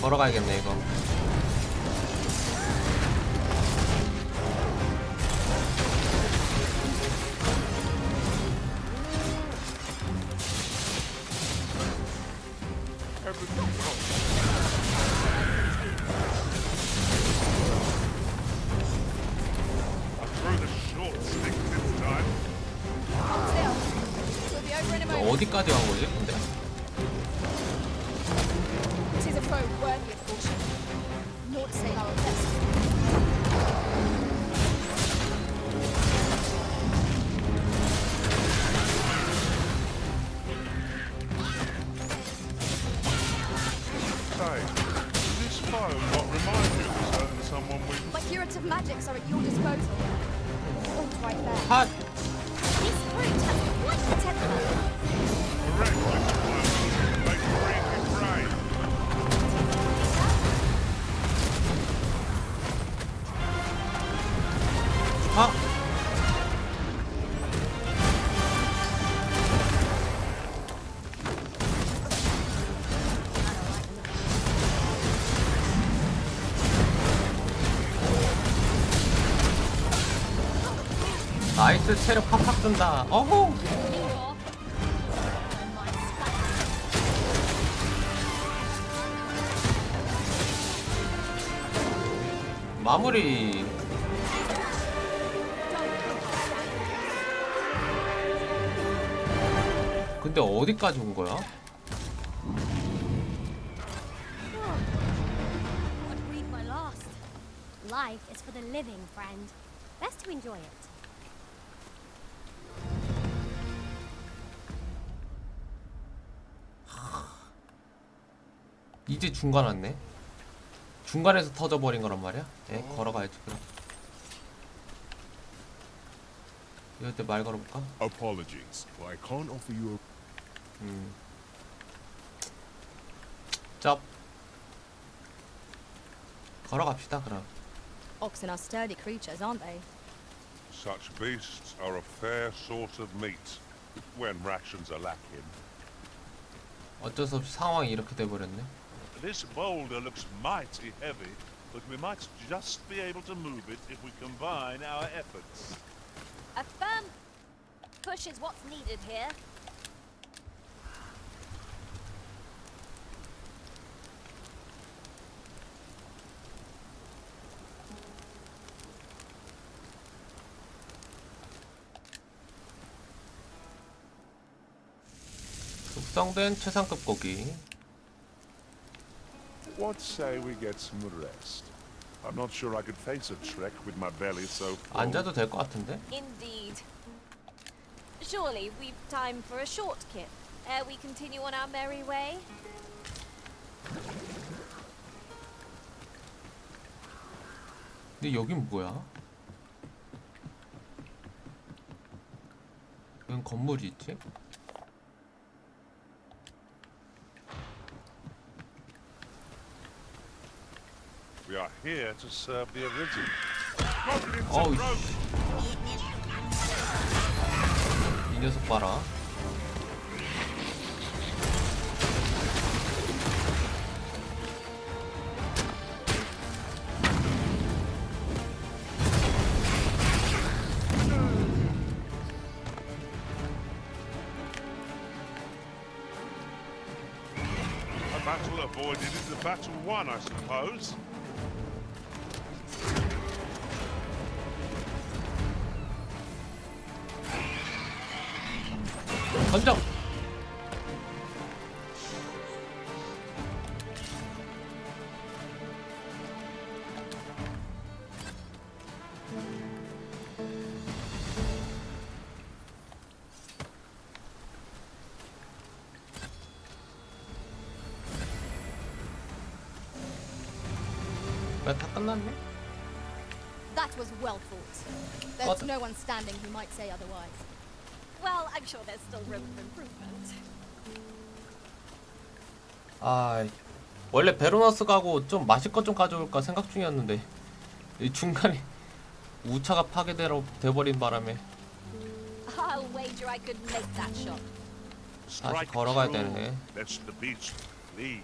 A: 걸어가야겠네, 이거. 어디까지 간 거지, 근데?
E: It is a foe worthy of caution. Naught to say our best.
C: Say, does this foe not remind you of certain someone we...
E: My curative magics are at your disposal. All right there.
A: 핫!
E: This brute has quite the temper.
C: Correct, Mr. Wilson. Make green with brain.
A: 아! 나이스, 체력 팍팍 든다. 어후! 마무리. 근데 어디까지 온 거야?
B: What breathe my last? Life is for the living, friend. Best to enjoy it.
A: 이제 중간 왔네. 중간에서 터져버린 거란 말이야? 예, 걸어가야지 그럼. 이럴 때 말 걸어볼까?
T: Apologies, but I can't offer you a...
A: 짭. 걸어갑시다 그럼.
B: Oxen are sturdy creatures, aren't they?
C: Such beasts are a fair source of meat when rations are lacking.
A: 어쩔 수 없이 상황이 이렇게 돼버렸네.
C: This boulder looks mighty heavy, but we might just be able to move it if we combine our efforts.
E: A firm push is what's needed here.
A: 숙성된 최상급 고기.
C: What say we get some rest? I'm not sure I could face a trek with my belly so full.
A: 앉아도 될 것 같은데?
E: Indeed. Surely we've time for a short kip ere we continue on our merry way.
A: 근데 여긴 뭐야? 여긴 건물이 있지?
C: We are here to serve the original.
A: 어우, 이 녀석 봐라.
C: the battle won, I suppose.
A: 던져. 다 끝났네.
E: That was well fought. There's no one standing who might say otherwise. Well, I'm sure there's still room for improvement.
A: 아, 원래 베로너스 가고 좀 마실 것 좀 가져올까 생각 중이었는데 이 중간에 우차가 파괴돼버린 바람에
E: I'll wager I could make that shot.
A: 다시 걸어가야 되네.
C: Let's the beach lead.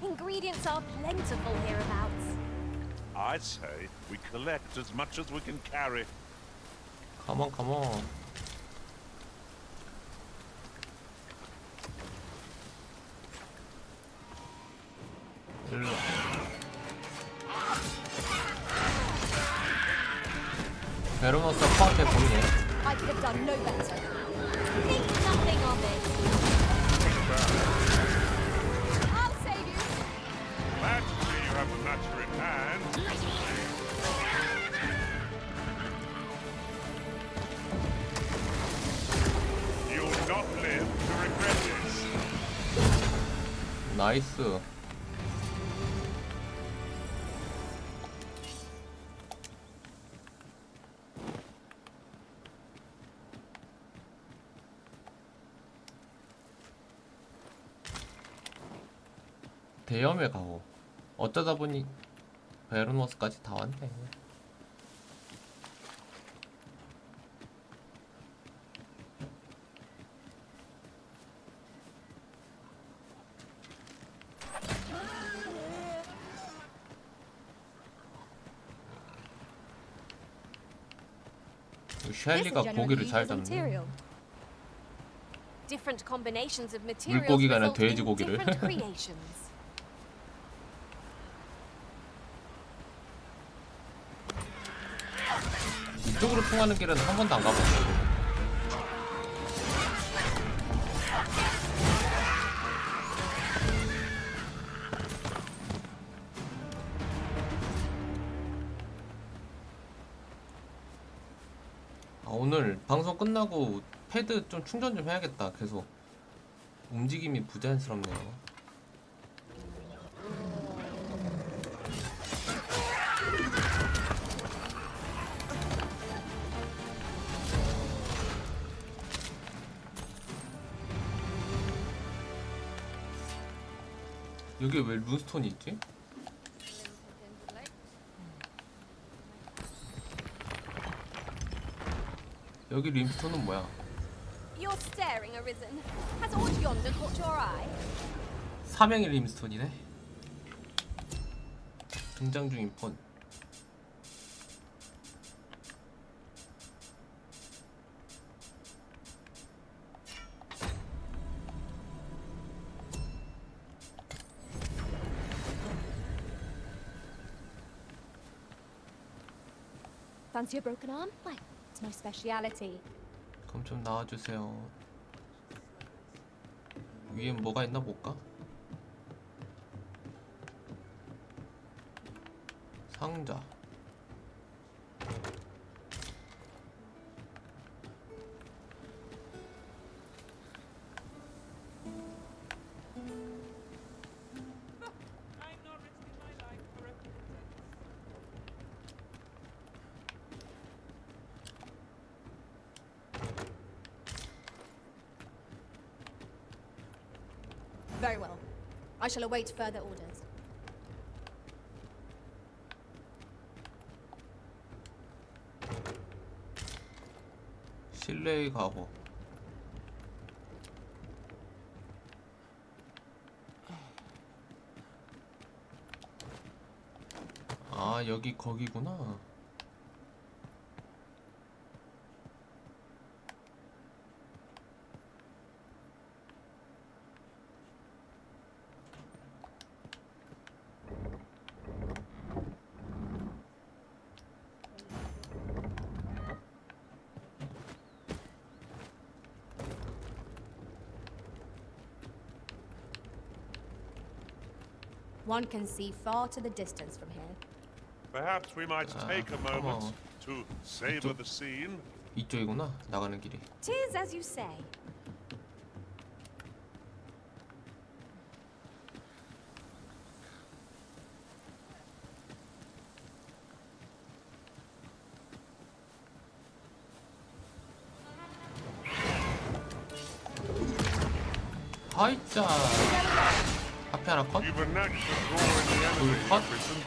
E: Ingredients are plentiful hereabouts.
C: I'd say we collect as much as we can carry.
A: Come on, come on. 일로. 베로너스 코앞에 보이네.
E: I could have done no better. Think nothing of it. I'll save you.
C: Glad to see you have the matter in hand. You'll not live to regret this.
A: 나이스. 대염에 가고 어쩌다 보니 베르노스까지 다 왔네. 셸리가 고기를 잘 잡네.
E: Different combinations of materials
A: 물고기가 아니라
E: result in
A: 돼지고기를.
E: different creations.
A: 이쪽으로 통하는 길은 한 번도 안 가봤어. 아, 오늘 방송 끝나고 패드 좀 충전 좀 해야겠다. 계속 움직임이 부자연스럽네요. 여기 왜 룬스톤이 있지? 여기 림스톤은 뭐야?
E: You're staring, Arisen. Has aught yonder caught your eye?
A: 삼행의 림스톤이네. 등장 중인 폰.
E: Fancy a broken arm? Why, it's my speciality.
A: 그럼 좀 나와주세요. 위엔 뭐가 있나 볼까? 상자.
E: Very well. I shall await further orders.
A: 릴레이 가고. 아, 여기 거기구나.
B: One can see far to the distance from here.
C: Perhaps we might take a moment to savor
A: 이쪽.
C: the scene.
A: 이쪽이구나. 나가는 길이.
B: 'Tis as you say.
A: 하이짜. 앞에 하나 컷.
C: You've a knack for drawing the enemy,
A: 둘 컷.
C: Prison.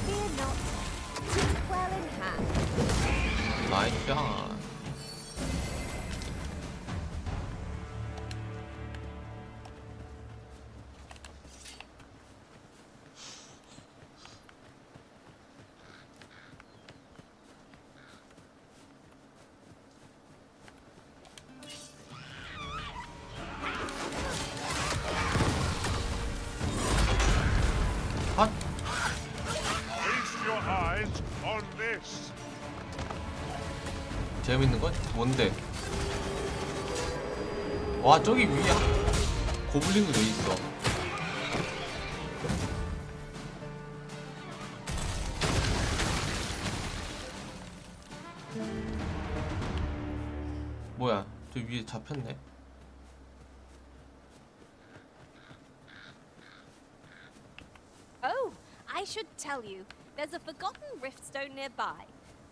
B: Fear not. 'Tis well in hand.
A: 나이스.
C: Feast your eyes on this.
A: 재밌는 건 뭔데? 와, 저기 위에 고블린도 돼 있어. 뭐야? 저 위에 잡혔네.
E: Oh, I should tell you. There's a forgotten riftstone nearby.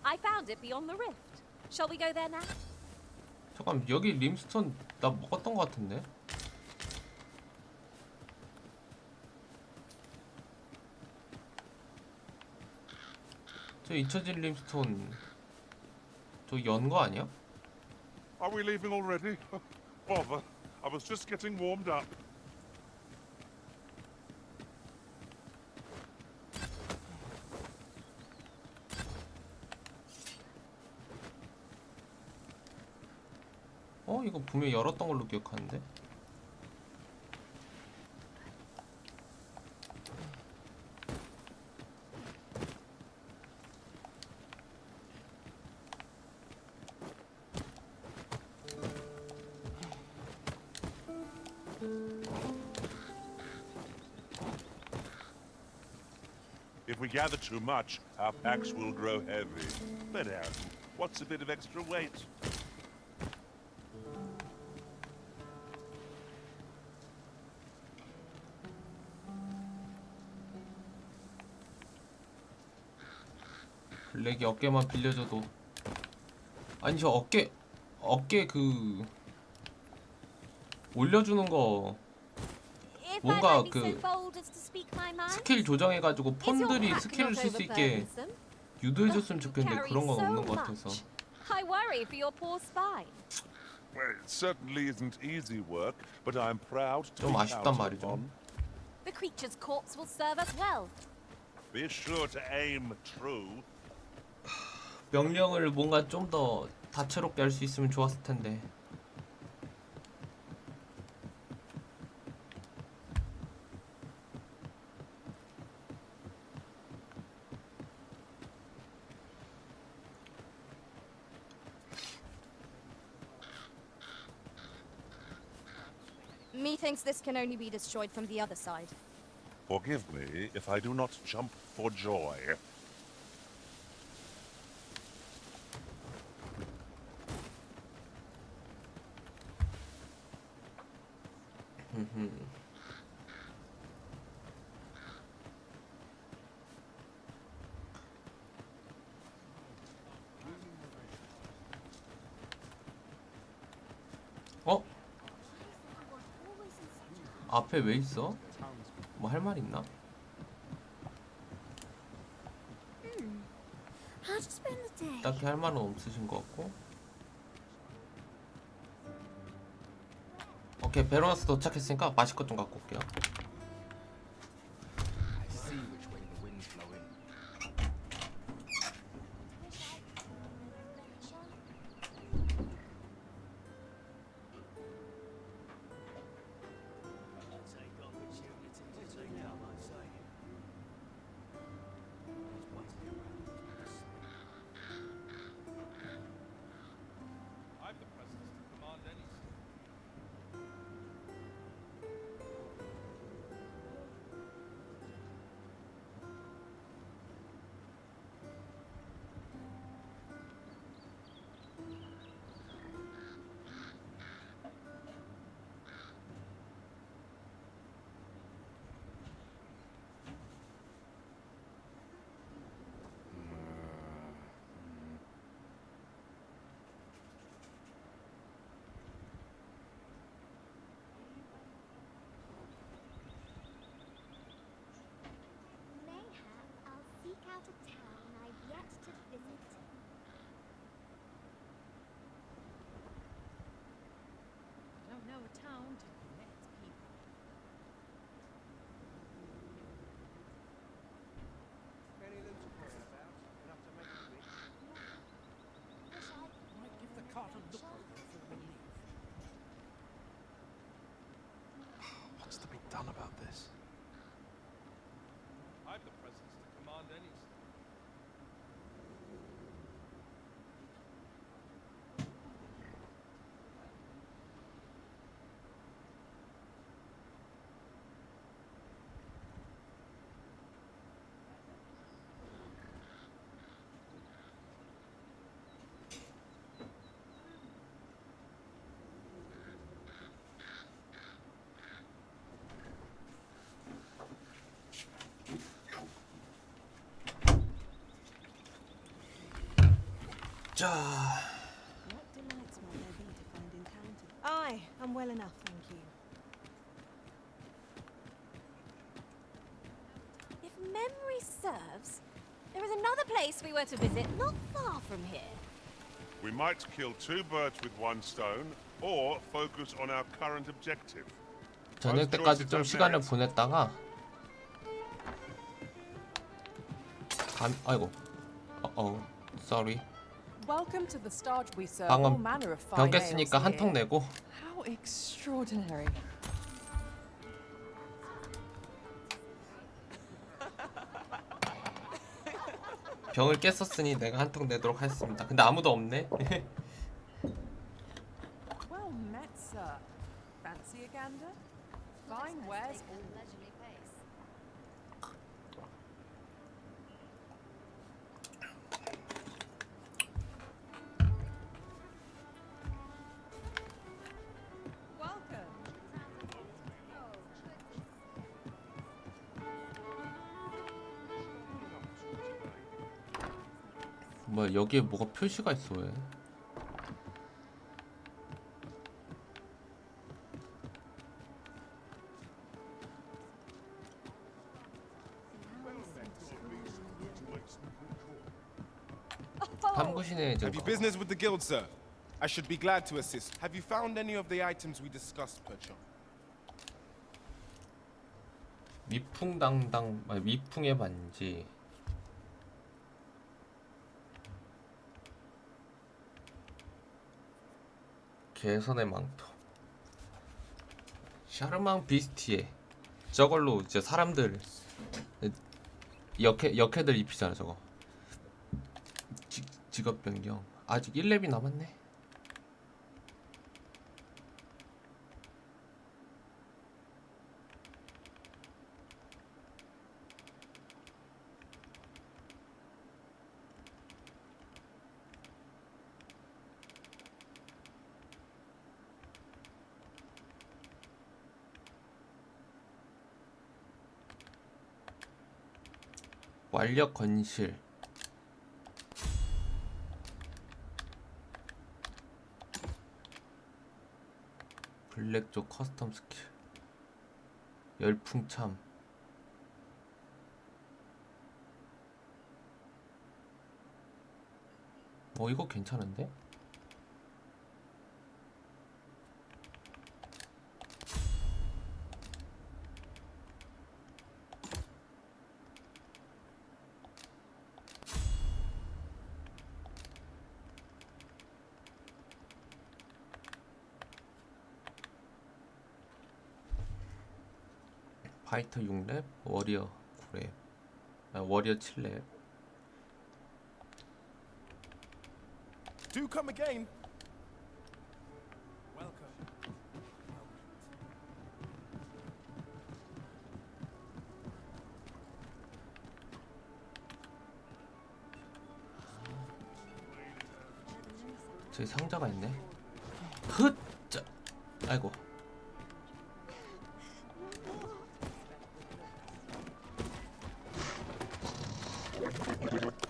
E: I found it beyond the rift. Shall we go there now?
A: 잠깐, 여기 림스톤 나 먹었던 것 같은데? 저 잊혀진 림스톤 저 연 거 아니야?
C: Are we leaving already? Bother. I was just getting warmed up.
A: 이거 분명히 열었던 걸로 기억하는데?
C: If we gather too much, our packs will grow heavy. But what's a bit of extra weight?
A: 블랙이 어깨만 빌려줘도. 아니, 저 어깨 그 올려주는 거
E: If
A: 뭔가
E: I might be
A: 그
E: so bold as to speak my mind,
A: 스킬 조정해가지고
E: is your
A: 폰들이
E: pack
A: 스킬을
E: not
A: 쓸 수 있게
E: overburdensome?
A: 유도해줬으면 좋겠는데
E: Carry
A: 그런 건
E: so
A: 없는 것
E: much.
A: 같아서.
E: I worry for your poor spine.
C: Well, it certainly isn't easy work, but I'm proud to
A: 좀
C: be
A: 아쉽단
C: counted
A: 말이죠.
C: on.
E: The creature's corpse will serve us well.
C: Be sure to aim true.
A: 명령을 뭔가 좀 더 다채롭게 할 수 있으면 좋았을 텐데.
B: Methinks this can only be destroyed from the other side.
C: Forgive me if I do not jump for joy.
A: 어? 앞에 왜 있어? 뭐 할 말 있나?
B: How to spend the day?
A: 딱히 할 말은 없으신 것 같고. 오케이, 베로나스 도착했으니까 마실 것 좀 갖고 올게요.
H: What's to be done about this?
F: I've the presence to command any.
A: 자,
G: Aye, I'm well enough, thank you.
E: If memory serves, there is another place we were to visit not far from here.
C: We might kill two birds with one stone, or focus on our current objective.
A: 저녁 때까지 좀 시간을 보냈다가 아이고, sorry.
D: Welcome to the Starge. We serve
A: 방금
D: all manner of
A: 병
D: fine ales
A: 깼으니까 한 통
D: here.
A: 내고.
D: How extraordinary.
A: 병을 깼었으니 내가 한 통 내도록 하겠습니다. 근데 아무도 없네.
D: Well met, sir. Fancy a gander? Fine wares all.
A: 뭐야, 여기에 뭐가 표시가 있어 왜? 탐구신의
U: Have you business with the guild, sir? I should be glad to assist. Have you found any of the items we discussed, perchance?
A: 미풍당당, 미풍의 반지. 개선의 망토. 샤르망 비스티에. 저걸로 이제 사람들 역해들 입히잖아 저거. 직업 변경. 아직 1렙이 남았네. 완력 건실. 블랙 쪽 커스텀 스킬. 열풍참. 이거 괜찮은데? 파이터 6렙, 워리어 9렙, 워리어 7렙.
U: Do come again.
A: 저기 상자가 있네. 흑! 자, 아이고.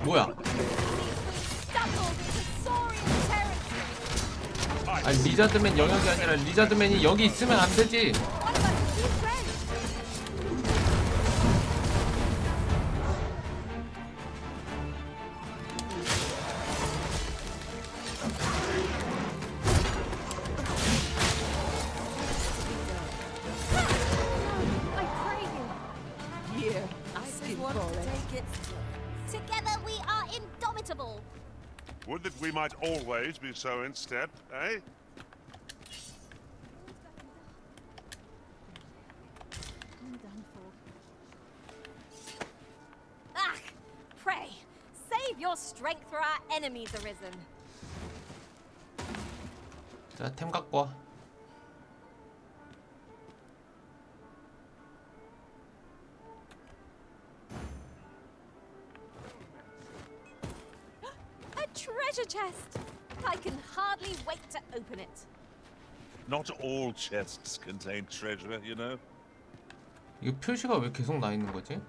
A: 뭐야? 아니 리자드맨 영역이 아니라 리자드맨이 여기 있으면 안 되지.
E: Together we are indomitable.
C: Would that we might always be so in step, eh?
E: Ah, pray, save your strength for our enemies arisen.
A: 자, 템 갖고 와.
E: Treasure chest! I can hardly wait to open it.
W: Not all chests contain treasure, you know.
A: 이거 표시가 왜 계속 나 있는 거지?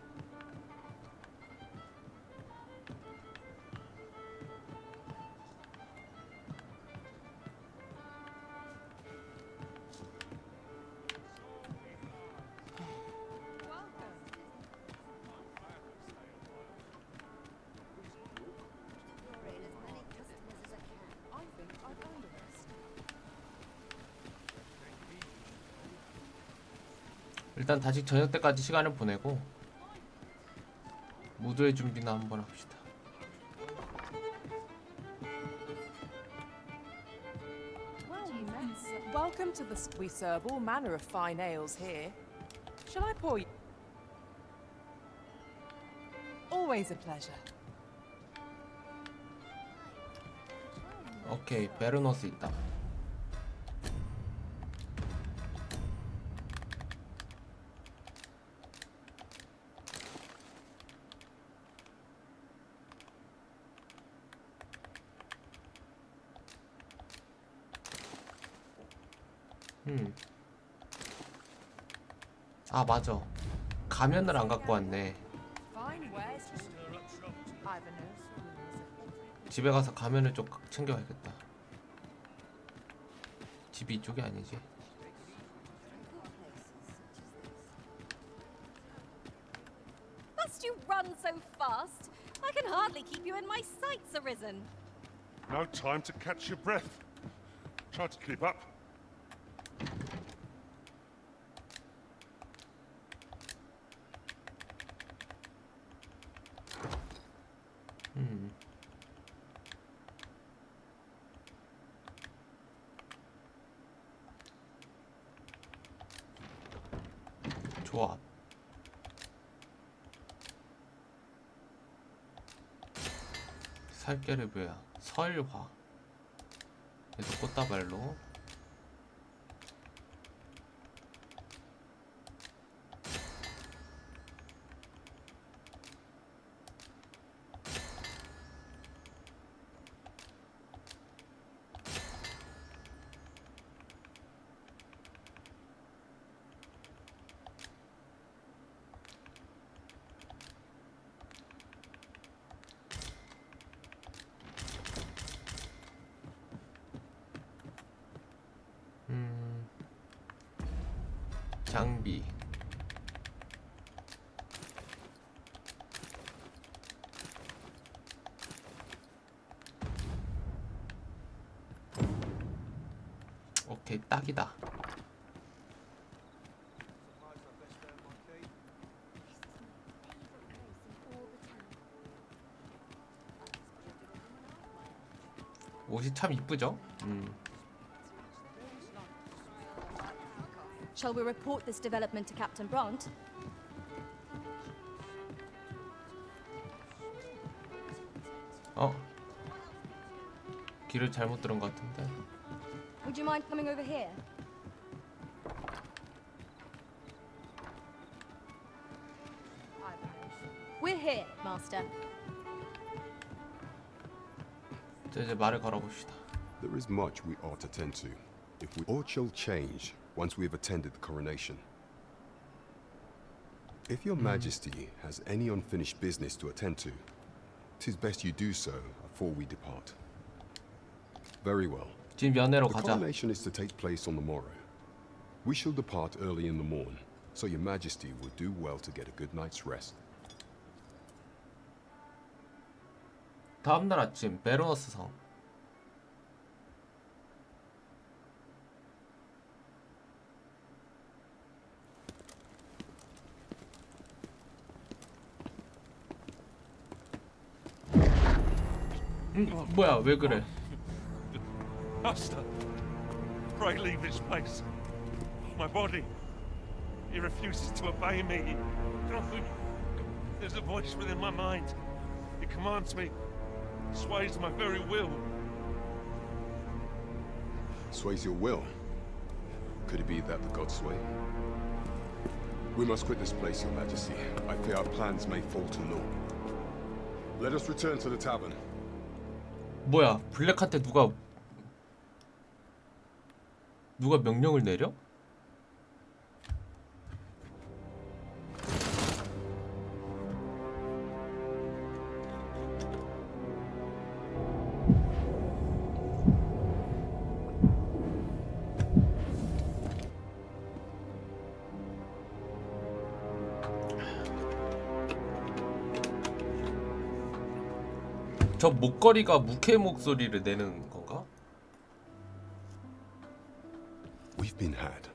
A: 일단 다시 저녁 때까지 시간을 보내고 무도의 준비나 한번 합시다.
D: Welcome to the. We serve all manner of fine ales here. Shall I pour you? Always a pleasure.
A: 오케이, 베르노스 있다. 아 맞아, 가면을 안 갖고 왔네. 집에 가서 가면을 좀 챙겨야겠다. 집이 이쪽이 아니지.
E: Must you run so fast? I can hardly keep you in my sights, arisen.
C: No time to catch your breath. Try to keep up.
A: 좋아. 살결이 뭐야? 설화. 그래서 꽃다발로. 장비. 오케이, 딱이다. 옷이 참 이쁘죠?
E: Shall we report this development to Captain Bront?
A: 길을 잘못 들은 것 같은데.
E: Would you mind coming over here? We're here, Master.
A: 자, 이제 말을 걸어봅시다.
O: There is much we ought to tend to. If we all shall change once we have attended the coronation. If your majesty has any unfinished business to attend to, 'tis best you do so before we depart. Very well.
A: 지금 연애로
O: The
A: 가자.
O: coronation is to take place on the morrow. We shall depart early in the morn, so your majesty will do well to get a good night's rest.
A: 다음날 아침 베로너스 성. 뭐야, 왜 그래?
C: Master, pray leave this place. My body, it refuses to obey me. There's a voice within my mind. It commands me, sways my very will.
O: Sways your will? Could it be that the gods sway? We must quit this place, your majesty. I fear our plans may fall to naught. Let us return to the tavern.
A: 뭐야, 블랙한테 누가 명령을 내려? 저 목걸이가 무케 목소리를 내는 건가?
O: We've been had.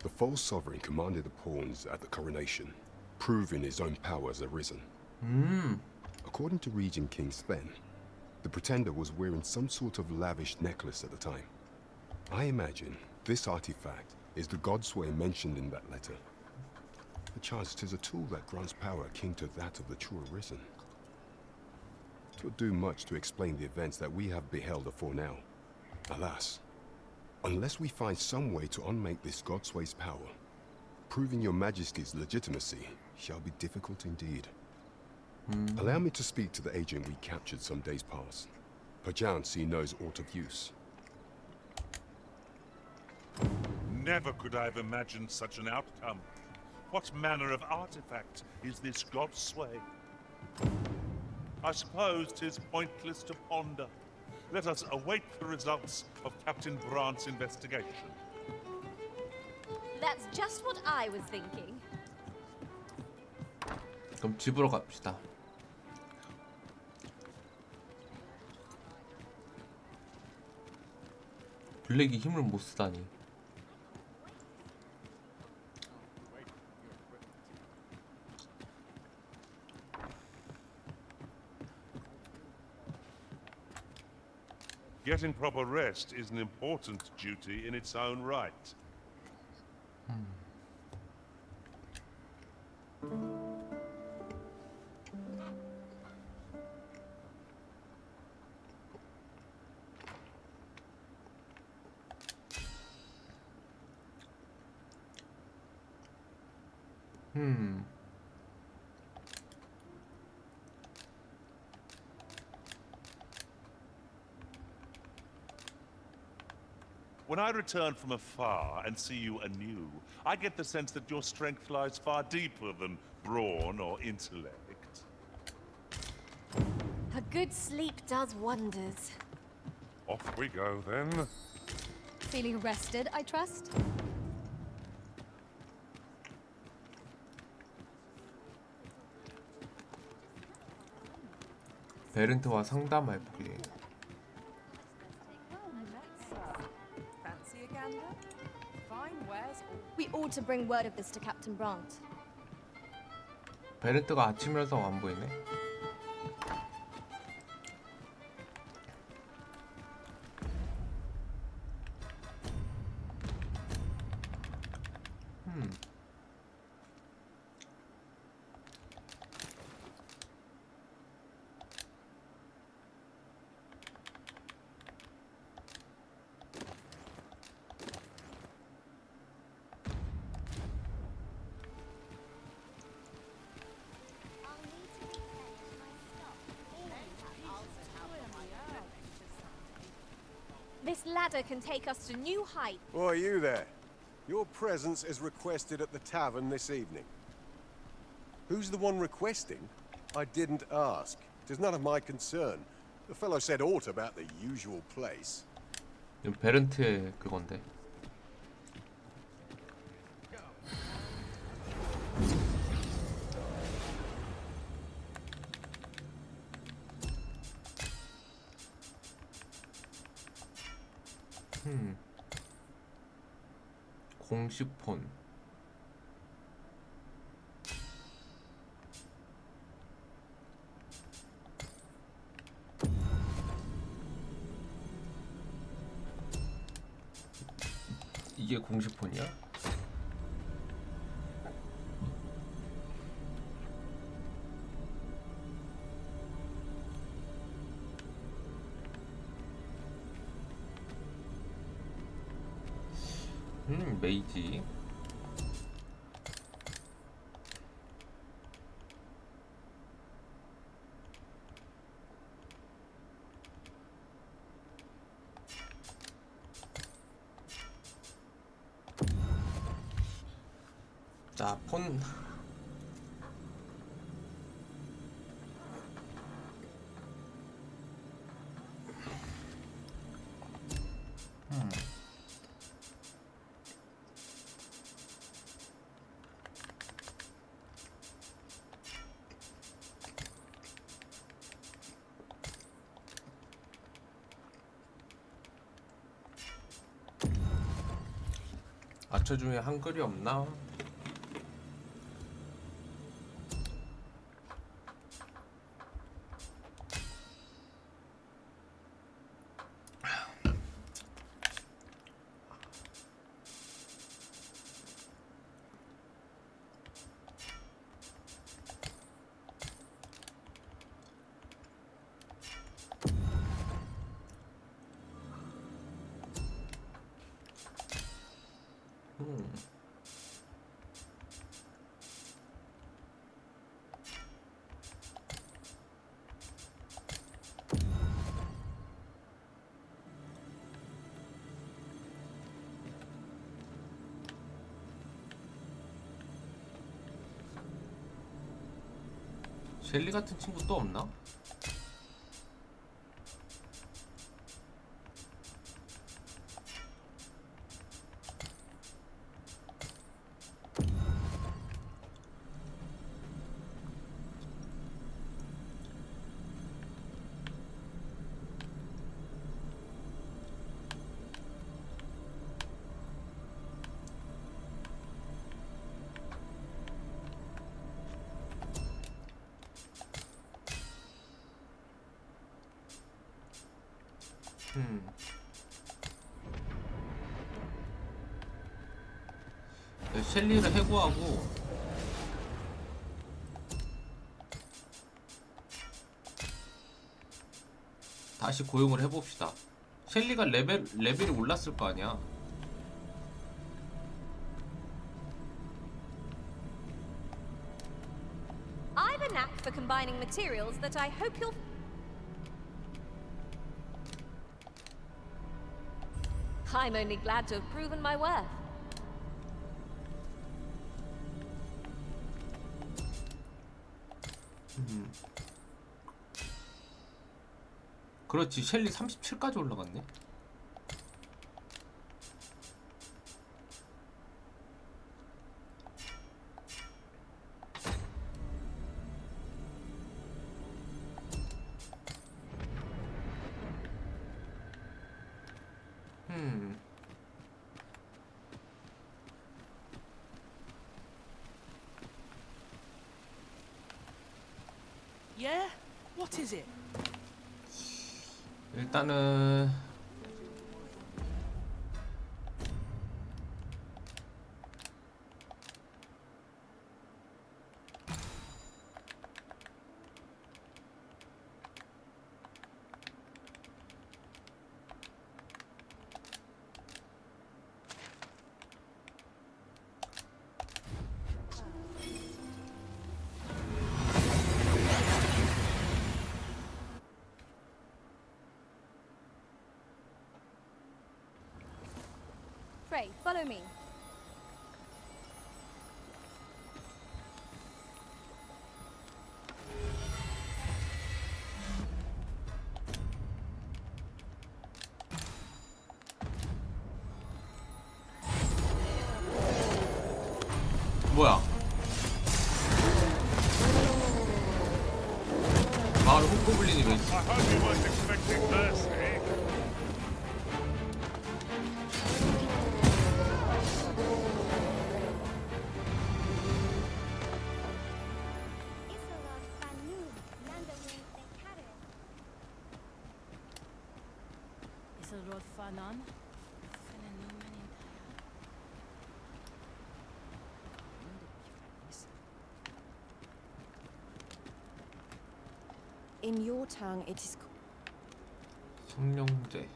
O: The false sovereign commanded the pawns at the coronation, proving his own powers arisen. According to Regent King Sven, the pretender was wearing some sort of lavish necklace at the time. I imagine this artifact is the godsway mentioned in that letter. Perchance 'tis a tool that grants power akin to that of the true arisen. 'Twould do much to explain the events that we have beheld afore now. Alas, unless we find some way to unmake this godsway's power, proving your majesty's legitimacy shall be difficult indeed. Allow me to speak to the agent we captured some days past. Perchance he knows aught of use.
C: Never could I have imagined such an outcome. What manner of artifact is this god's sway? I suppose 'tis pointless to ponder. Let us await the results of Captain Brant's investigation.
E: That's just what I was thinking.
A: 그럼 집으로 갑시다. 블랙이 힘을 못 쓰다니.
C: Getting proper rest is an important duty in its own right. When I return from afar and see you anew, I get the sense that your strength lies far deeper than brawn or intellect.
E: A good sleep does wonders.
C: Off we go, then.
E: Feeling rested, I trust?
A: 베른트와 상담해보기.
E: We ought to bring word of this to Captain Brant.
A: 베른트가 아침이라서 안 보이네.
E: this ladder can take us to new heights.
P: Why, you there? Your presence is requested at the tavern this evening. Who's the one requesting? I didn't ask. It is none of my concern. The fellow said aught about the usual place.
A: 이건 베른트의 그건데. 공식폰. 이게 공식폰이야? 메이지. 자, 폰. 아처 중에 한글이 없나? 젤리 같은 친구 또 없나? 셸리를 해고하고 다시 고용을 해봅시다. 셸리가 레벨이 올랐을 거 아니야.
E: I've a knack for combining materials that I hope you'll. I'm only glad to have proven my worth.
A: 그렇지, 셸리 37까지 올라갔네.
N: Yeah? What is it?
A: 일단은
E: Pray, follow me.
A: 뭐야? 마을 홈고블린이 왜 있어?
C: I hope you weren't expecting this, eh?
R: Isilrod Fanan?
D: In your tongue, it is
A: 성령제.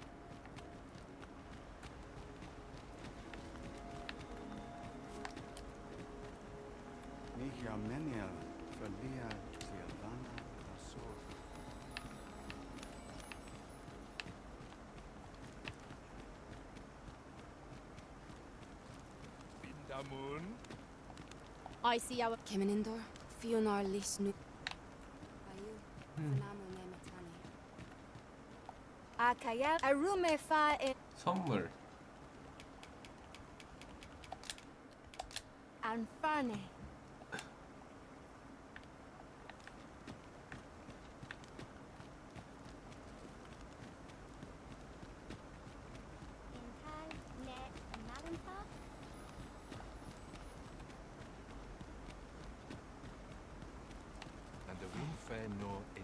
E: I see our
R: Kemenindor, Fionar Lisnu.
E: Akaya Arume Fa
A: 선물.
E: Anfane.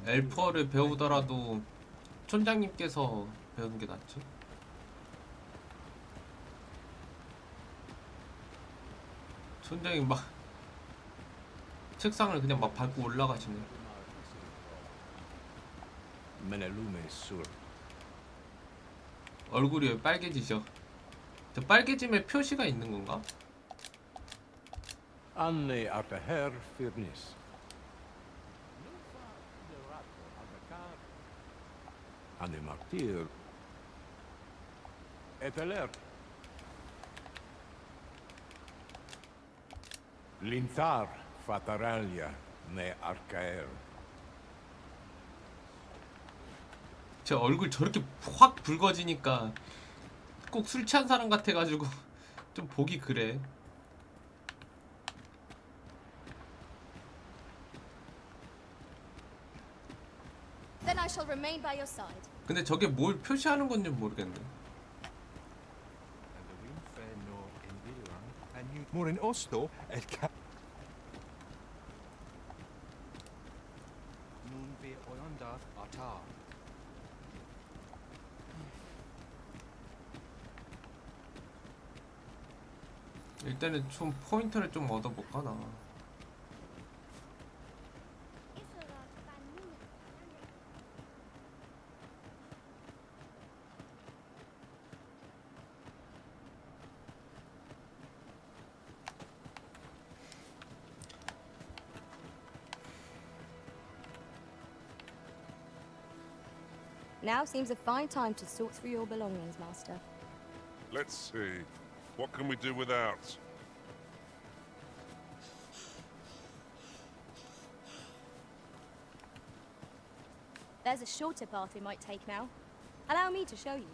A: 엘프어를 배우더라도 촌장님께서 배우는 게 낫지. 촌장님 막 책상을 그냥 막 밟고 올라가시네. 얼굴이 왜 빨개지셔? 저 빨개짐에 표시가 있는 건가?
S: Anne Artaher Furnis. Anne Martyr. Eteler. Linthar Fataralia ne Arcaer.
A: 제 얼굴 저렇게 확 붉어지니까 꼭 술 취한 사람 같아가지고 좀 보기 그래.
E: Then I shall remain by your side.
A: 근데 저게 뭘 표시하는 건지 모르겠네.
S: More in Osto, el cap.
A: 일단은 좀 포인트를 좀 얻어볼까 나.
E: Now seems a fine time to sort through your belongings, Master.
C: Let's see. What can we do without?
E: There's a shorter path we might take now. Allow me to show you.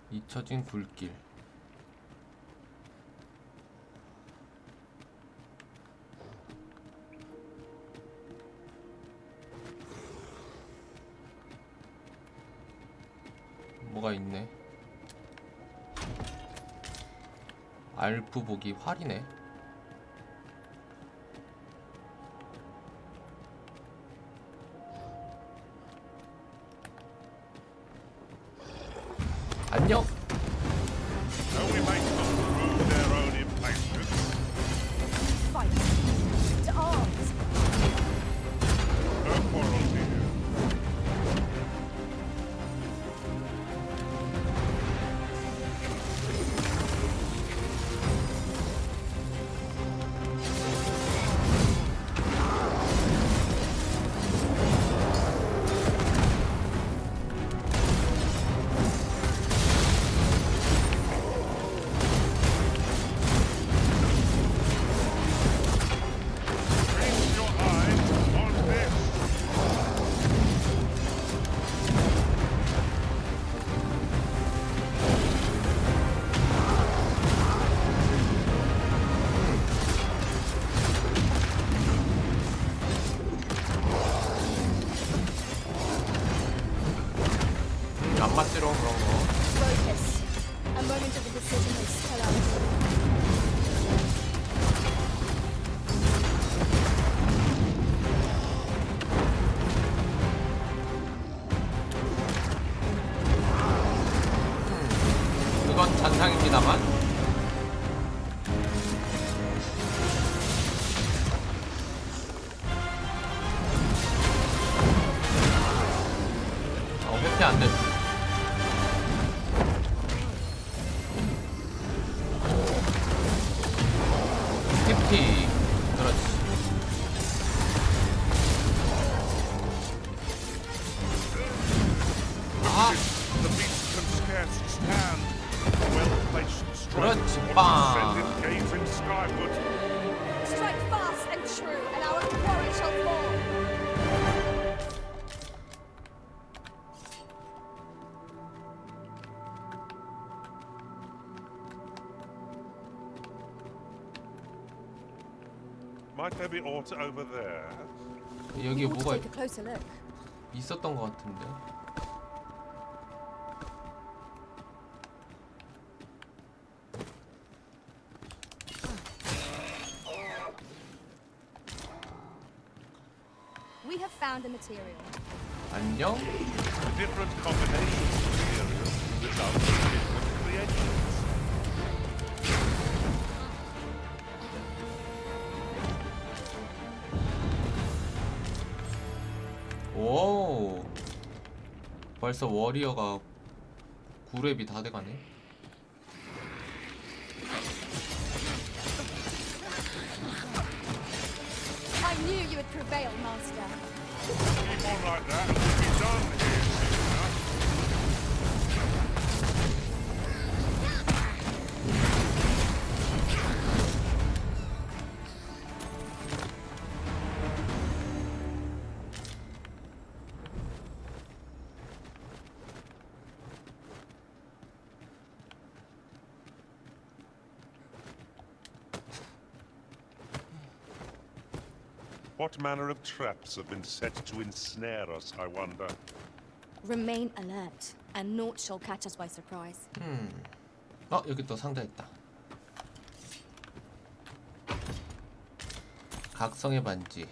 A: 잊혀진 굴길. 뭐가 있네. 알프 보기 활이네. 안녕.
C: Shall we make them prove their own impatience?
B: Fight. To arms.
C: No quarrels here. Feast your eyes on this.
A: 안 맞지롱 그런 거.
B: Focus. A moment of indecision may spell out.
A: 그건 잔상입니다만. 회피 안 됐어. TP. 그렇지. 아,
C: The beast can scarce stand. Well-placed strike.
A: 그렇지,
C: What
A: 빵.
C: descended gazing skyward.
B: Strike fast and true, and our quarry shall fall.
C: Might there be aught over there?
A: 여기
B: We ought to
A: 뭐가
B: take a closer look.
A: 있었던 것 같은데.
B: We have found a material.
A: 안녕.
C: The different combinations of materials result in different creations.
A: 오. 벌써 워리어가 9렙이 다 돼가네.
B: I knew you would prevail, Master.
C: Keep on like that and we'll be done here soon enough. What manner of traps have been set to ensnare us, I wonder?
R: Remain alert, and naught shall catch us by surprise.
A: 여기 또 상자 있다. 각성의 반지.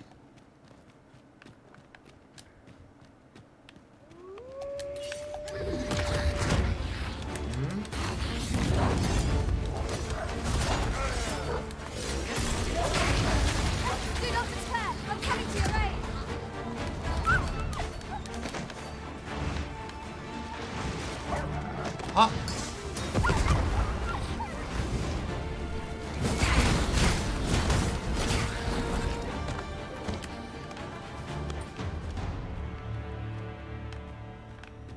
B: Do not despair. I'm coming to your aid.
A: 아!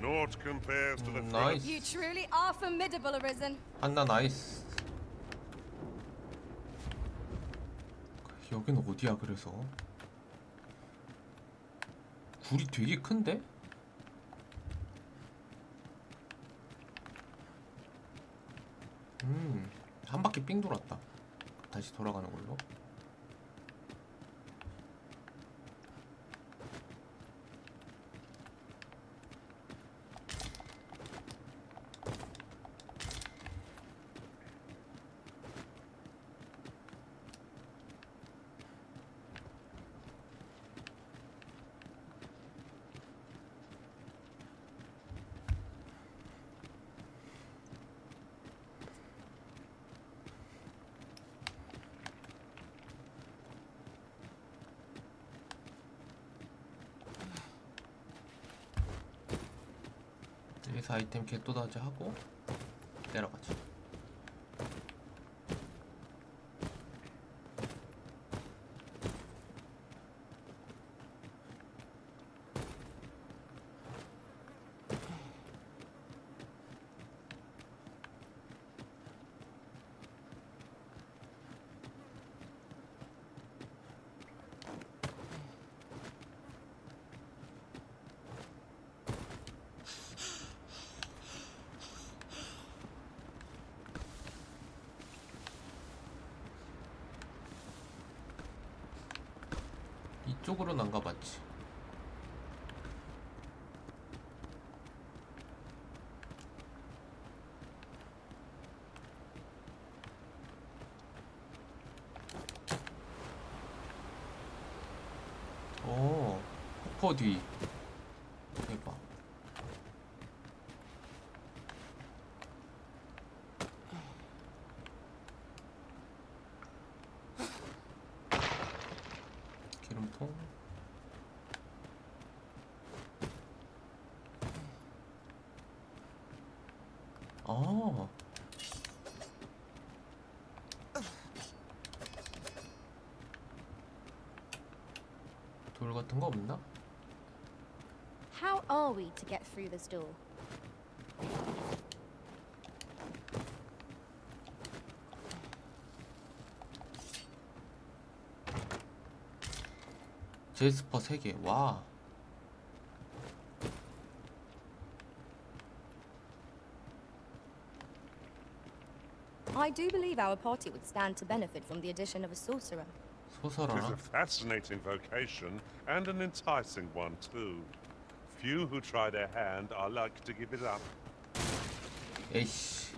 C: Naught compares to the
A: Nice.
B: You truly are formidable, Arisen.
A: 한나 나이스. 여긴 어디야 그래서? 굴이 되게 큰데? 한 바퀴 삥 돌았다. 다시 돌아가는 걸로. 여기서 아이템 개또다지 하고 내려가자. 이쪽으로는 안 가봤지. 오, 폭포 뒤. 대박. 기름통. 아. 돌 같은 거 없나?
R: How are we to get through this door?
A: 제스퍼 3개. 와.
R: I do believe our party would stand to benefit from the addition of a sorcerer.
C: It is a fascinating vocation, and an enticing one, too. Few who try their hand are like to give it up.
A: 에이씨.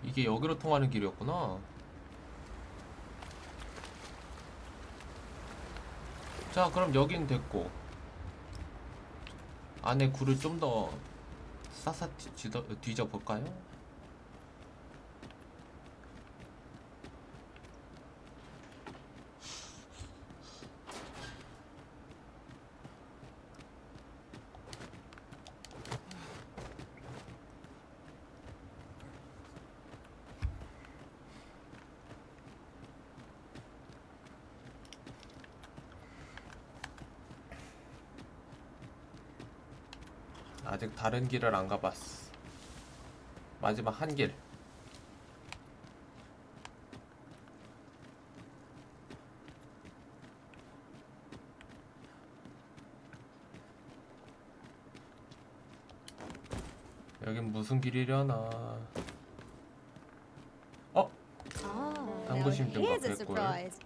A: 이게 여기로 통하는 길이었구나. 자, 그럼 여긴 됐고 안에 굴을 좀 더 싸싸 뒤져 볼까요? 아직 다른 길을 안 가봤어. 마지막 한 길. 여긴 무슨 길이려나. 어? 당구심 좀
R: Here's a
A: 바뀌었고요.
R: surprise.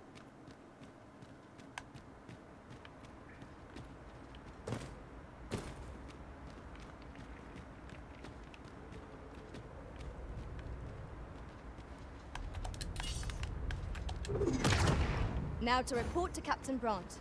R: Now to report to Captain Brandt.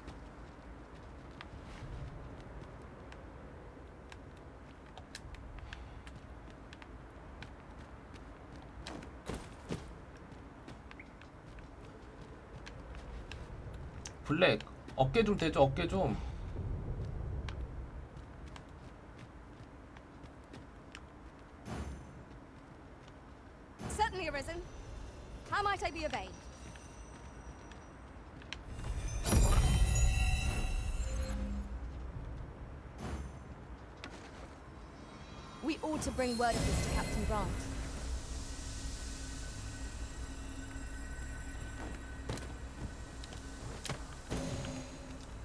A: 블랙, 어깨 좀 대줘, 어깨 좀.
E: Certainly arisen. How might I be of aid?
R: We ought to bring word of this to Captain Brandt.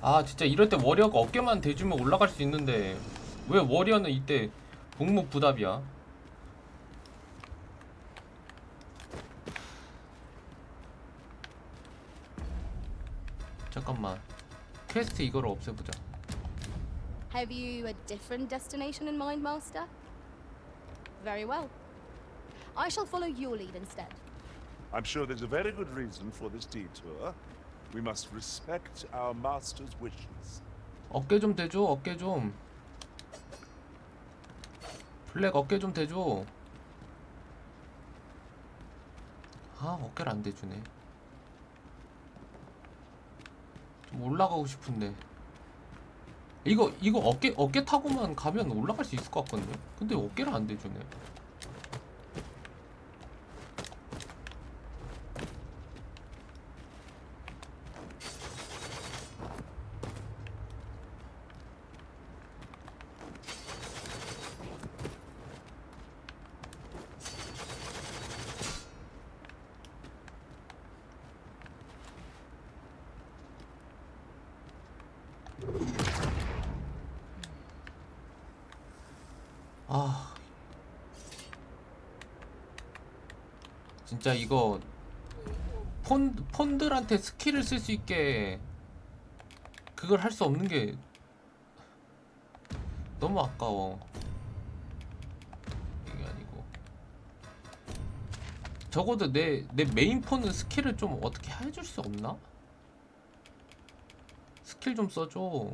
A: 아, 진짜 이럴 때 워리어가 어깨만 대주면 올라갈 수 있는데 왜 워리어는 이때 묵묵부답이야? 잠깐만, 퀘스트 이거를 없애보자.
R: Have you a different destination in mind, Master? Very well. I shall follow your lead instead.
W: I'm sure there's a very good reason for this detour. We must respect our master's wishes.
A: 어깨 좀 대줘. 어깨 좀. 블랙 어깨 좀 대줘. 아, 어깨를 안 대주네. 좀 올라가고 싶은데. 이거 어깨 타고만 가면 올라갈 수 있을 것 같거든요. 근데 어깨를 안 대주네. 아, 진짜 이거 폰들한테 스킬을 쓸 수 있게 그걸 할 수 없는 게 너무 아까워. 이게 아니고 적어도 내 메인 폰은 스킬을 좀 어떻게 해줄 수 없나? 스킬 좀 써줘.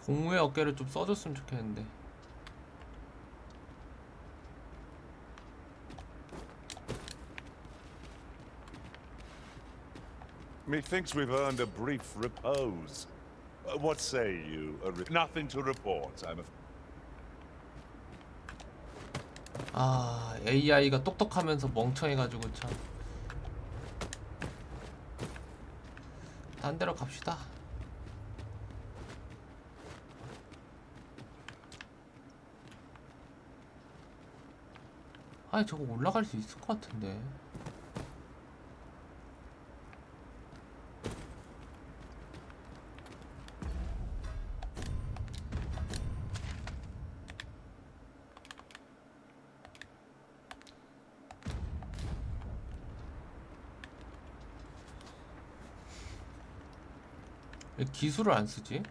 A: 공무의 어깨를 좀 써줬으면 좋겠는데.
W: Methinks we've earned a brief repose. What say you? Nothing to report, I'm afraid.
A: 아, AI가 똑똑하면서 멍청해가지고 참. 딴 데로 갑시다. 아니, 저거 올라갈 수 있을 것 같은데. 왜 기술을 안 쓰지?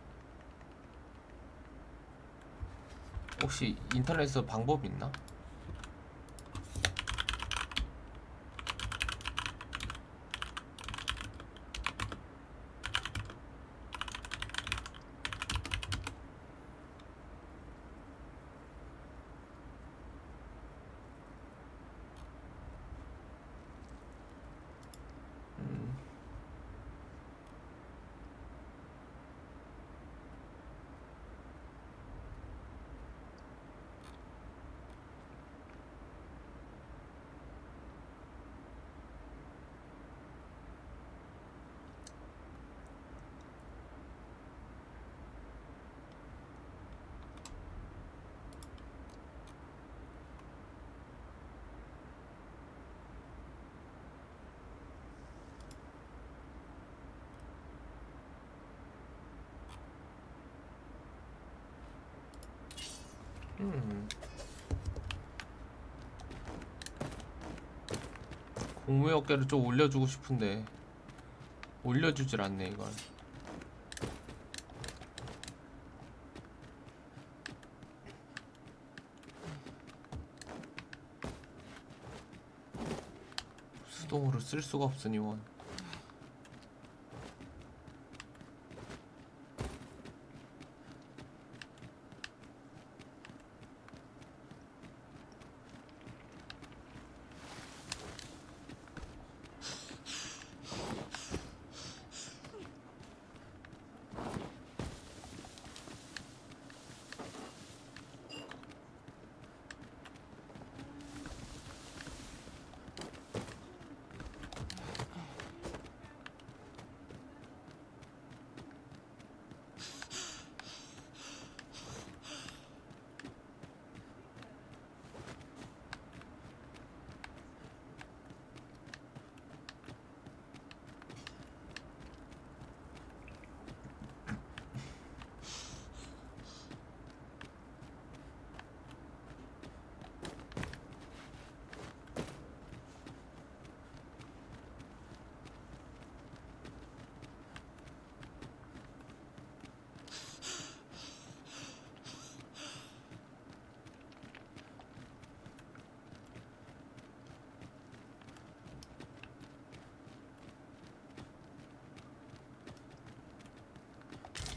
A: 혹시 인터넷에서 방법 있나? 공무의 어깨를 좀 올려주고 싶은데 올려주질 않네 이걸. 수동으로 쓸 수가 없으니 원.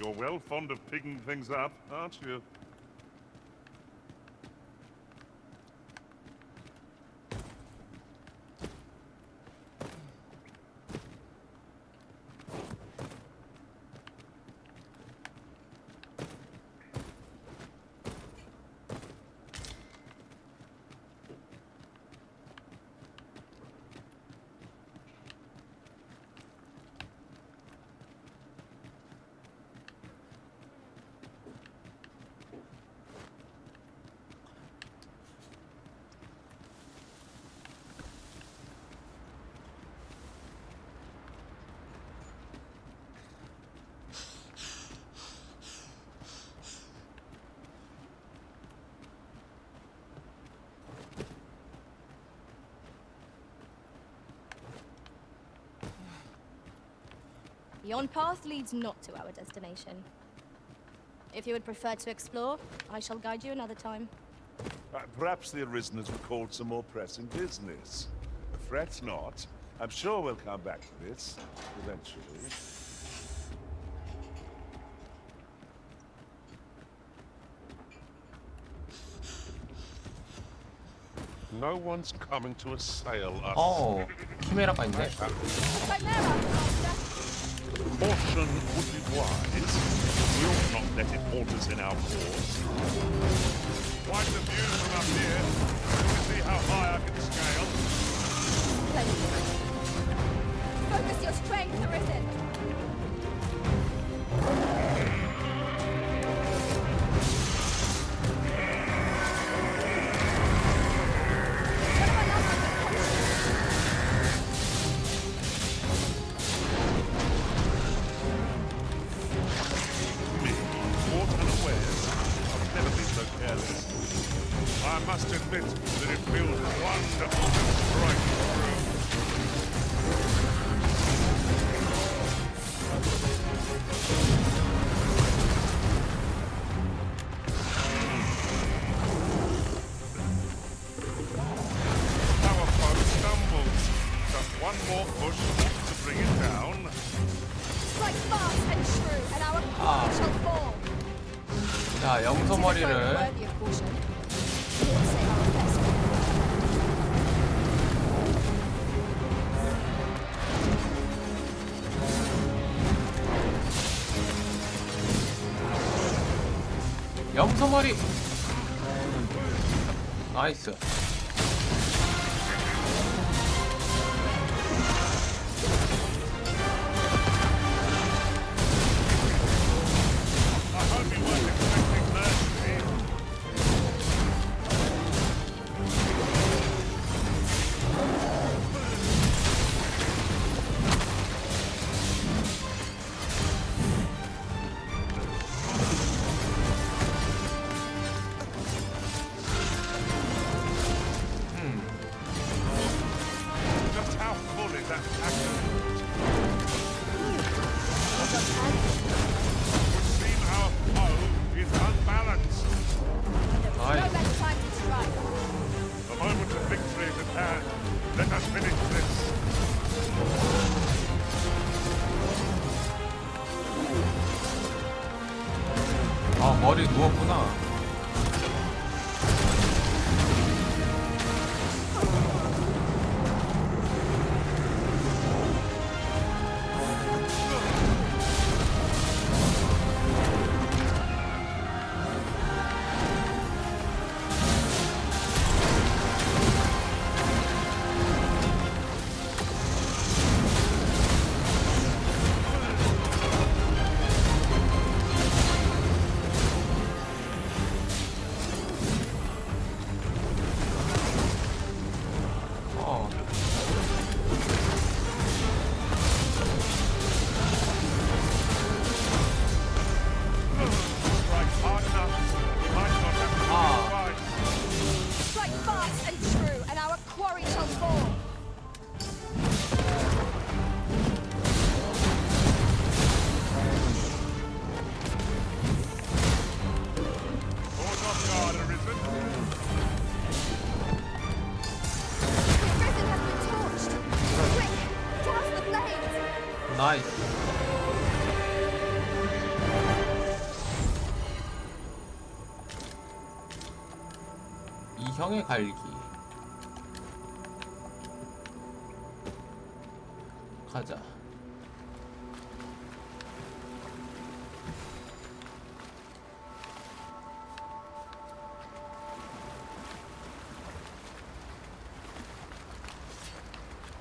C: You're well fond of picking things up, aren't you?
R: Yon path leads not to our destination. If you would prefer to explore, I shall guide you another time.
W: Perhaps the Arisen has recalled some more pressing business. Fret not. I'm sure we'll come back to this eventually.
C: No one's coming to assail us.
A: 어, 키메라가 있네.
C: Caution would be wise. We ought not let it halt us in our course. Quite the view from up here. Let me see how high I can scale.
E: Focus your strength, Arisen.
C: I must admit that it feels wonderful to strike through. Our foe stumbles. Just one more push to bring it down.
E: Strike fast and true, and our core shall fall.
A: 자, 영소머리를
E: Worthy of caution. We will say our best.
A: 영소머리. 나이스.
C: Just how full is that package? Would seem our foe is unbalanced.
E: No better time to strike.
C: The moment of victory is at hand. Let us finish this.
A: 아, 머리 누웠구나. 지형의 갈기. 가자.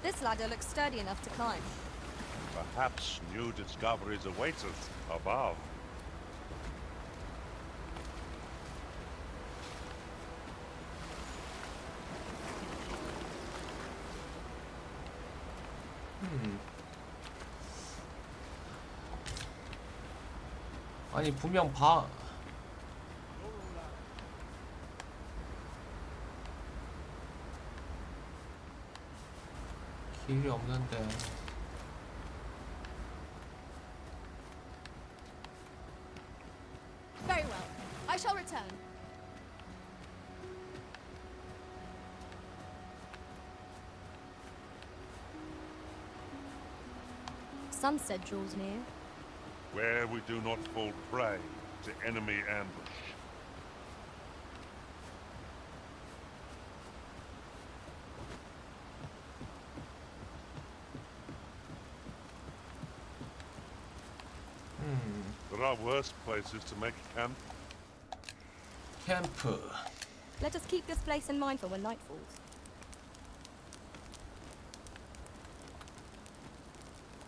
R: This ladder looks sturdy enough to climb.
C: Perhaps new discoveries await us above.
A: 아니 분명 길이 없는데.
R: Very well. I shall return. Sunset draws near.
C: Where we do not fall prey to enemy ambush. There are worse places to make camp.
A: 캠프.
R: Let us keep this place in mind for when night falls.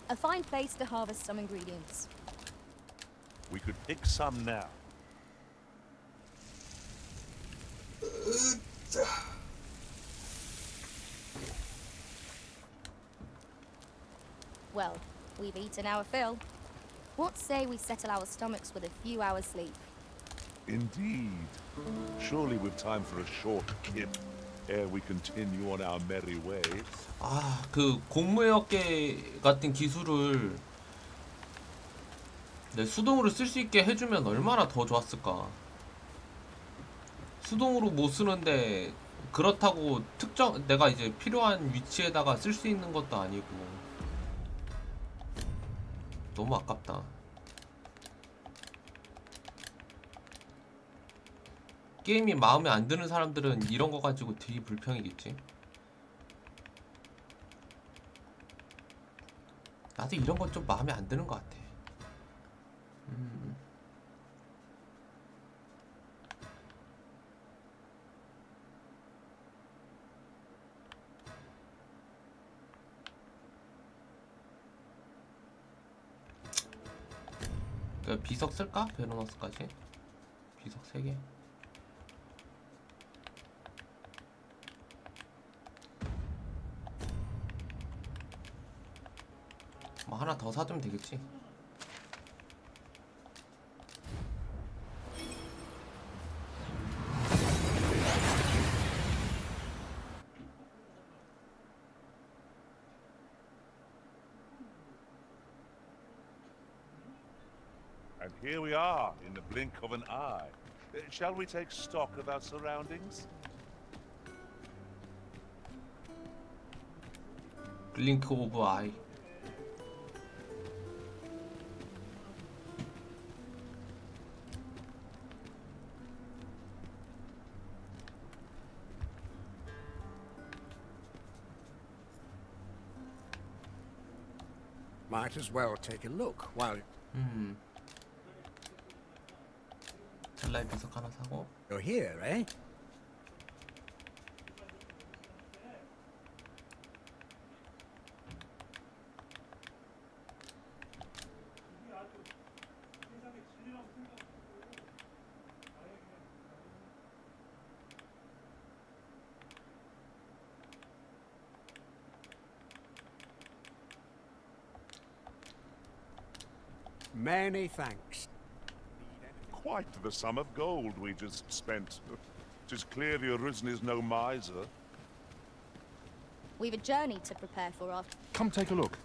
R: A fine place to harvest some ingredients.
C: We could pick some now.
R: Well, we've eaten our fill. What say we settle our stomachs with a few hours sleep?
C: Indeed. Surely we've time for a short kip ere we continue on our merry way.
A: 아, 그 공무역계 같은 기술을 수동으로 쓸 수 있게 해주면 얼마나 더 좋았을까. 수동으로 못 쓰는데 그렇다고 특정 내가 이제 필요한 위치에다가 쓸 수 있는 것도 아니고 너무 아깝다. 게임이 마음에 안 드는 사람들은 이런 거 가지고 되게 불평이겠지. 나도 이런 건 좀 마음에 안 드는 것 같아. 비석 쓸까? 베로너스까지? 비석 3개. 뭐 하나 더 사두면 되겠지.
C: And here we are, in the blink of an eye. Shall we take stock of our surroundings?
A: 블링크 오브 아이.
M: Might as well take a look while
A: 텔라의 비석 하나 사고.
M: you're here, eh? Many thanks.
C: Quite the sum of gold we just spent. 'Tis clear the Arisen is no miser.
R: We've a journey to prepare for our...
T: Come take a look.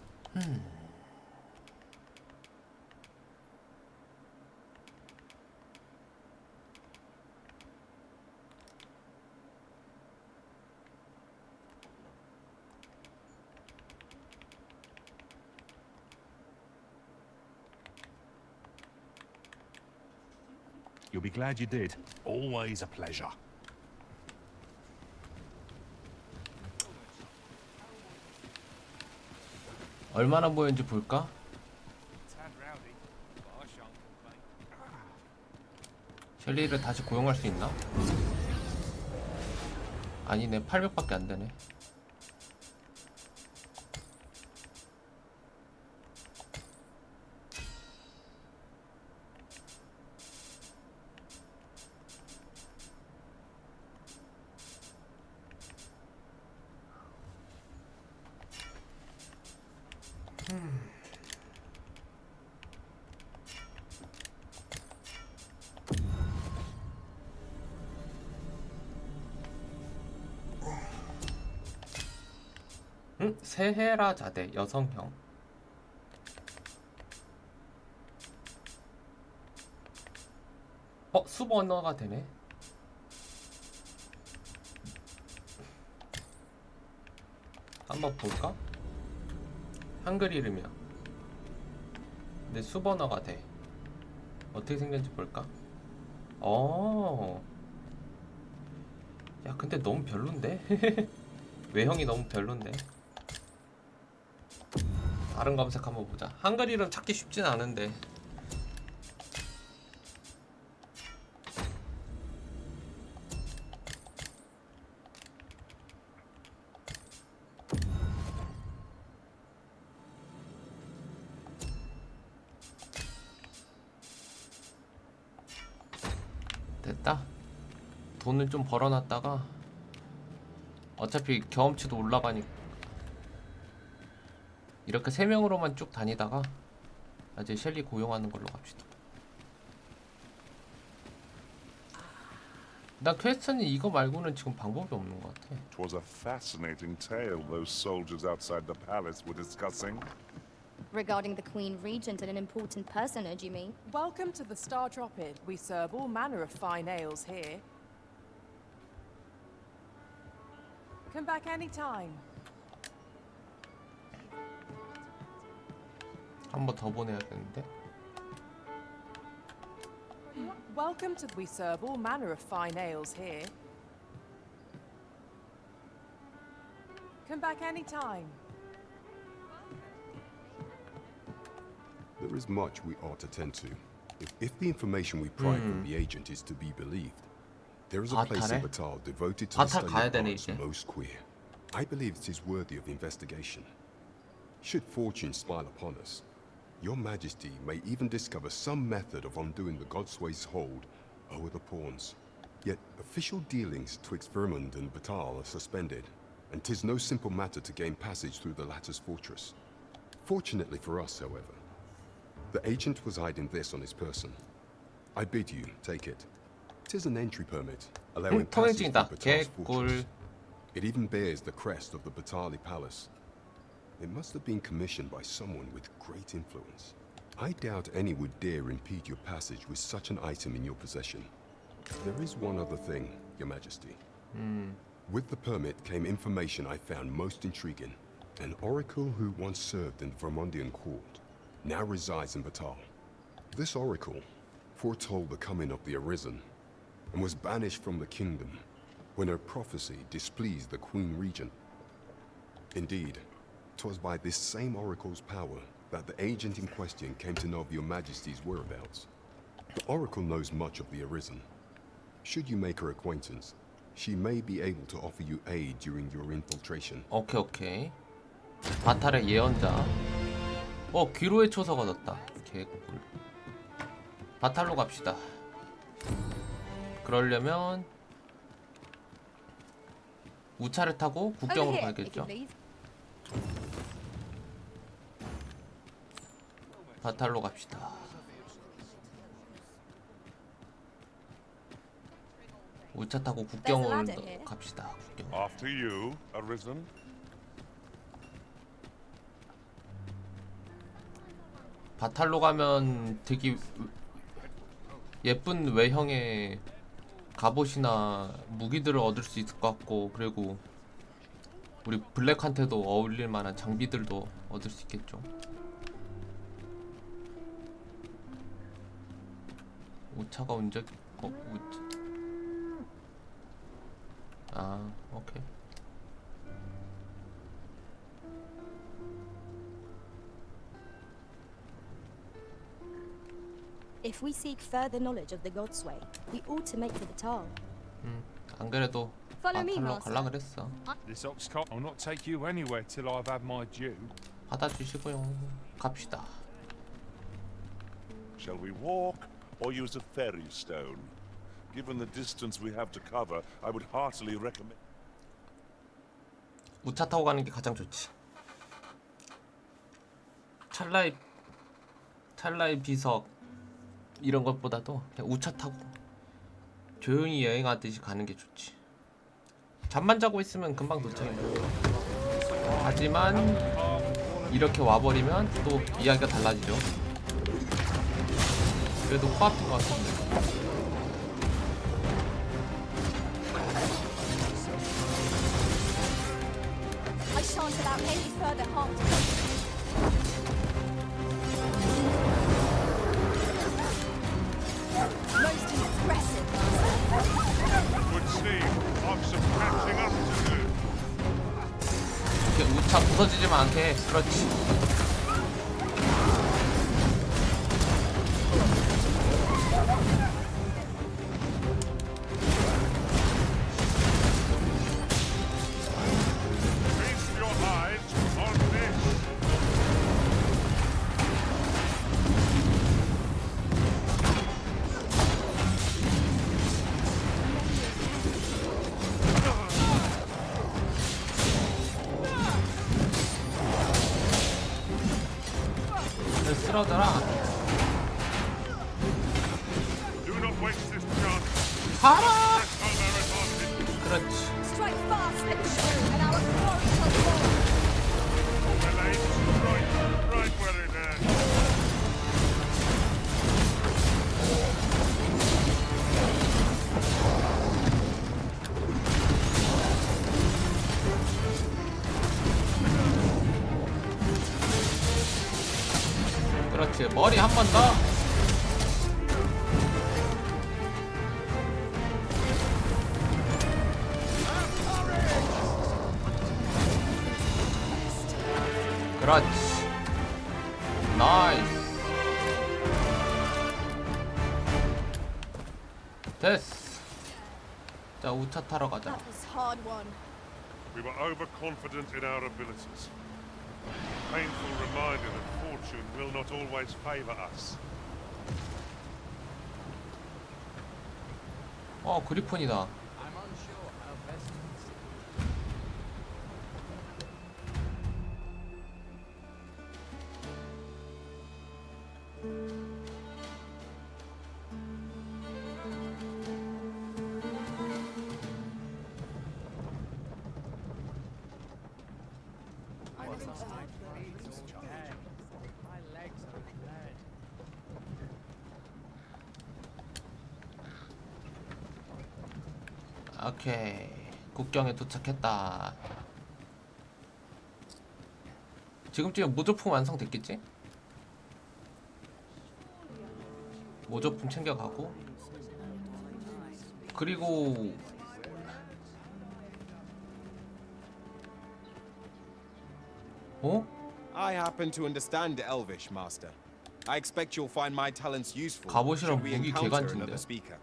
T: You'll be glad you did. Always a pleasure.
A: 얼마나 보였는지 볼까? 셸리를 다시 고용할 수 있나? 아니네, 800밖에 안 되네. 세헤라 자대 여성형. 수보 언어가 되네. 한번 볼까? 한글 이름이야. 근데 수보 언어가 돼. 어떻게 생겼는지 볼까? 야, 근데 너무 별론데? 외형이 너무 별론데? 다른 검색 한번 보자. 한글 이름 찾기 쉽진 않은데. 됐다. 돈을 좀 벌어놨다가 어차피 경험치도 올라가니까 이렇게 3명으로만 쭉 다니다가 이제 셸리 고용하는 걸로 갑시다. 나 퀘스트는 이거 말고는 지금 방법이 없는 것 같아.
C: It was a fascinating tale those soldiers outside the palace were discussing.
R: Regarding the Queen Regent and an important personage, you mean?
D: Welcome to the Star Dropid. We serve all manner of fine ales here. Come back anytime.
A: 한 번 더 보내야겠는데?
D: Welcome to. We serve all manner of fine ales here. Come back anytime.
O: There is much we ought to tend to. If the information we pry from the agent is to be believed, there is a place in Batal devoted to the study of arts most queer. I believe it is worthy of investigation. Should fortune smile upon us, Your Majesty may even discover some method of undoing the Godsway's hold over the pawns. Yet official dealings twixt Vermund and Batal are suspended, and 'tis no simple matter to gain passage through the latter's fortress. Fortunately for us, however, the agent was hiding this on his person. I bid you take it. 'Tis an entry permit, allowing passage through Batal's fortress. It even bears the crest of the Batali Palace. It must have been commissioned by someone with great influence. I doubt any would dare impede your passage with such an item in your possession. There is one other thing, Your Majesty. With the permit came information I found most intriguing. An oracle who once served in the Vermundian court now resides in Batal. This oracle foretold the coming of the Arisen and was banished from the kingdom when her prophecy displeased the Queen Regent. Indeed, 'twas by this same oracle's power that the agent in question came to know of Your Majesty's whereabouts. The oracle knows much of the Arisen. Should you make her acquaintance, she may be able to offer you aid during your infiltration.
A: 오케이. 바탈의 예언자. 귀로의 초석 얻었다. 개꿀. 바탈로 갑시다. 그러려면 우차를 타고 국경으로 가야겠죠. 바탈로 갑시다. 우차 타고 국경으로 갑시다. 국경.
C: After you, Arisen.
A: 바탈로 가면 되게 예쁜 외형의 갑옷이나 무기들을 얻을 수 있을 것 같고, 그리고 우리 블랙한테도 어울릴 만한 장비들도 얻을 수 있겠죠. 우차가 언제? 우차. 오케이.
R: If we seek further knowledge of the God's way, we ought to make for the Tal.
A: 안 그래도
R: Follow me,
A: 탈로
R: Master.
A: 갈라 그랬어.
H: This ox cart will not take you anywhere till I've had my due.
A: 받아주시고요. 갑시다.
C: Shall we walk or use a ferry stone? Given the distance we have to cover, I would heartily recommend.
A: 우차 타고 가는 게 가장 좋지. 찰나의 비석 이런 것보다도 그냥 우차 타고 조용히 여행하듯이 가는 게 좋지. 잠만 자고 있으면 금방 도착해. 하지만 이렇게 와버리면 또 이야기가 달라지죠. 그래도 코앞인 것 같은데.
B: I shan't allow any further harm to come. Most impressive.
C: It would seem I've some catching up to do.
A: 이렇게 우차 부서지지만 않게. 그렇지.
C: Feast your eyes on this.
A: 쓰러져라.
C: Do not waste this chance.
A: 가라.
C: Press home our advantage.
A: 그렇지.
B: Strike fast and true, and our glory shall fall.
C: Well aimed, right where it hurts.
A: 그렇지. 머리 한 번 더. 그렇지. 나이스. 됐어. 자, 우차 타러 가자.
B: That was hard won.
C: We were overconfident in our abilities. Painful reminder that fortune will not always favor us.
A: 그리폰이다. 오케이. 국경에 도착했다. 지금쯤 모조품 완성됐겠지? 모조품 챙겨가고. 그리고
J: I happen to understand Elvish, Master. I expect you'll find my talents useful.
A: 갑옷이랑
J: should we
A: 무기
J: encounter
A: 개간지인데.
J: another speaker.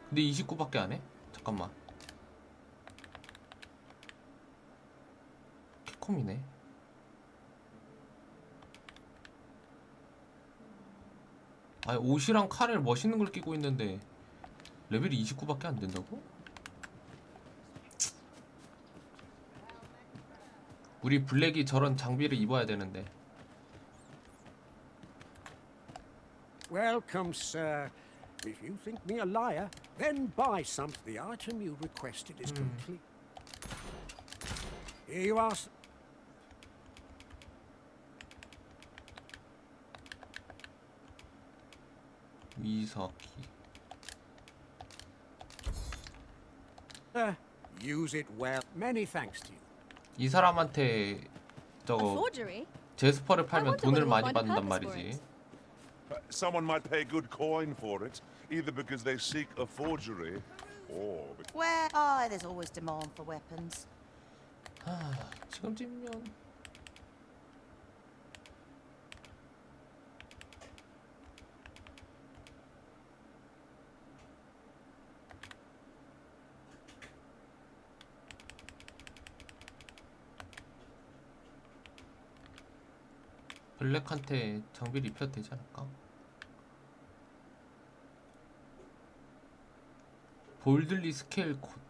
A: 근데 29밖에 안 해? 잠깐만. 캡콤이네. 아니, 옷이랑 칼을 멋있는 걸 끼고 있는데 레벨이 29밖에 안 된다고? 우리 블랙이 저런 장비를 입어야 되는데.
M: Welcome, sir. If you think me a liar, then buy some. The item you requested is complete. Here you are.
A: 위석기.
M: Use it well. Many thanks to you.
A: 이 사람한테
R: A
A: 저거
R: forgery?
A: 제스퍼를 팔면
R: wonder
A: 돈을
R: whether we'll
A: 많이
R: find a
A: 받는단
R: purpose for
A: 말이지.
C: Someone might pay good coin for it, either because they seek a forgery, or because...
K: Where? There's always demand for weapons.
A: 지금쯤이면 블랙한테 장비를 입혀도 되지 않을까? 볼들리 스케일 코트.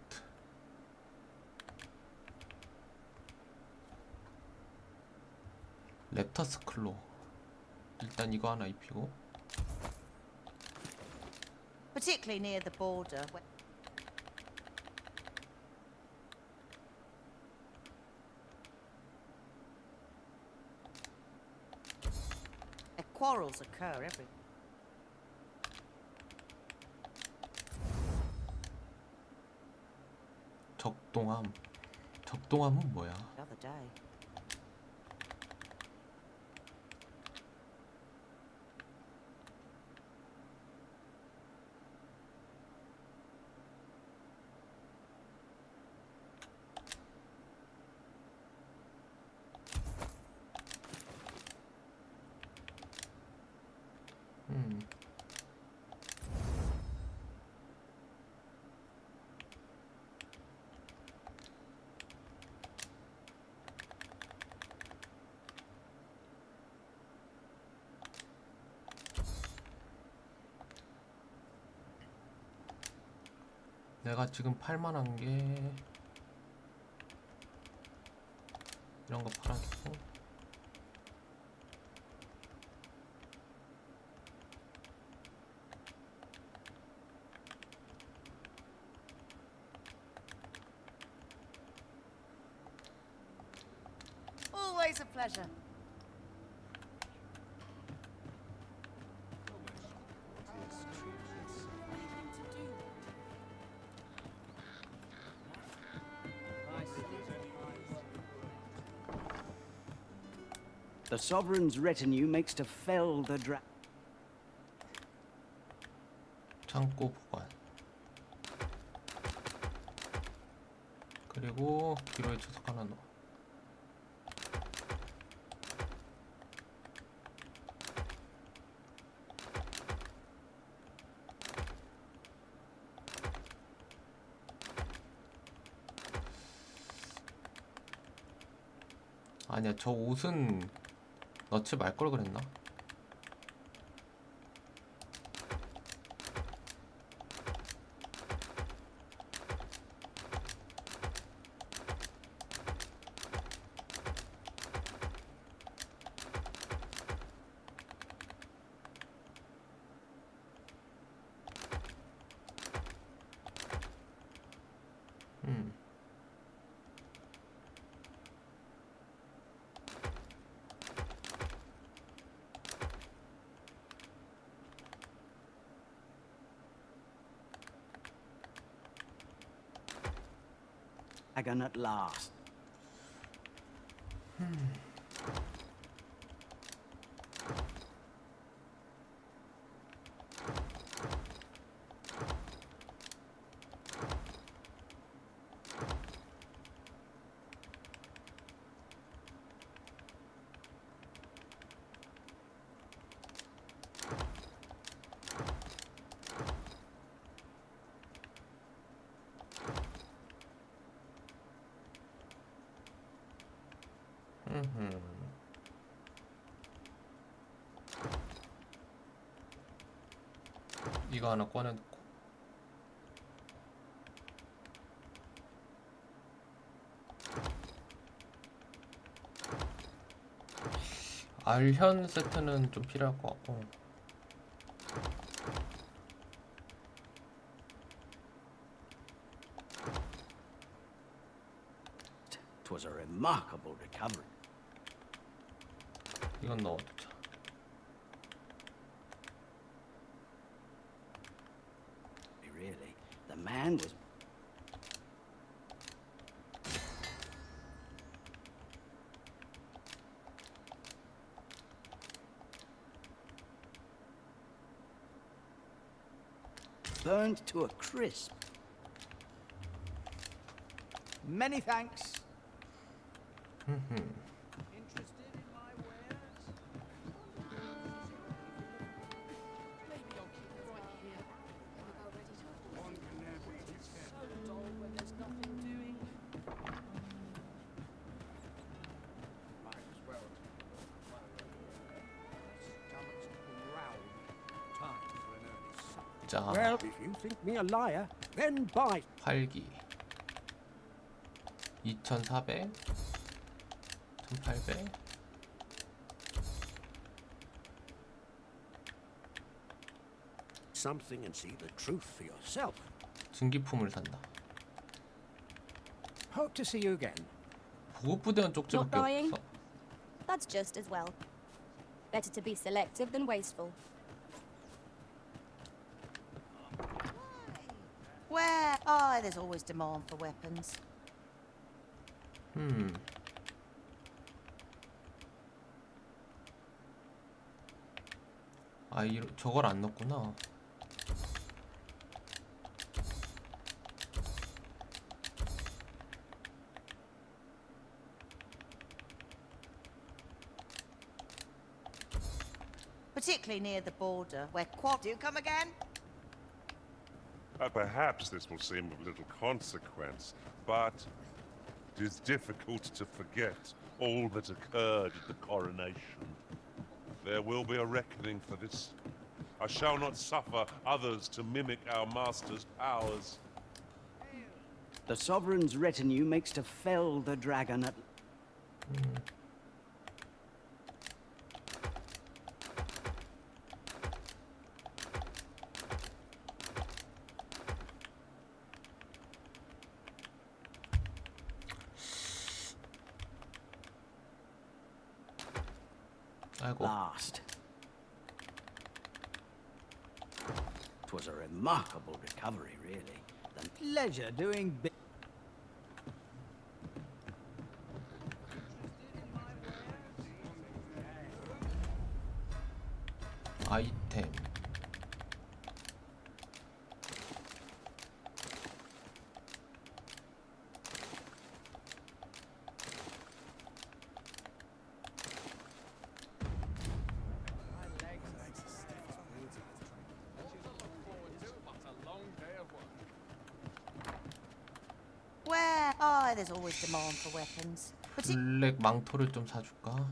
A: 랩터스 클로. 일단 이거 하나 입히고.
K: Particularly near the border. Quarrels occur every.
A: 적동함. 적동함은 뭐야?
K: The other day.
A: 내가 지금 팔만한 게 이런 거 팔아주고,
K: Always a pleasure.
I: The Sovereign's retinue makes to fell the
A: 창고 보관. 그리고 기로에 초석 하나 넣어. 아니야, 저 옷은 넣지 말 걸 그랬나?
I: dragon at last. 이거 하나 꺼내놓고, 알현 세트는 좀 필요할 것 같고, Twas a remarkable recovery.
A: 이건 넣어두자.
I: Really, the man was. Burned to a crisp. Many thanks. Interested in my wares?
N: Maybe I'll keep it right here. One can never beat its head. So dull when there's nothing doing.
F: Might as well.
A: 진짜.
M: Well, if you think me a liar, then buy.
A: 활기 2400 1800
M: Something and see the truth for yourself.
A: 증기품을 산다.
M: Hope to see you again.
A: 보급부대원 쪽지밖에
R: Not buying?
A: 없어.
R: That's just as well. Better to be selective than wasteful.
K: Where? Oh, there's always demand for weapons.
A: 아, 저걸 안 넣었구나.
K: Particularly near the border, where quad... Do you come again?
C: Perhaps this will seem of little consequence, but it is difficult to forget all that occurred at the coronation. There will be a reckoning for this. I shall not suffer others to mimic our master's powers.
I: The Sovereign's retinue makes to fell the dragon at...
A: 아이고.
I: Last. 'Twas a remarkable recovery, really. The pleasure doing bit.
A: 아이템.
K: Where? Oh, there's always demand for weapons.
A: 블랙 망토를 좀 사줄까?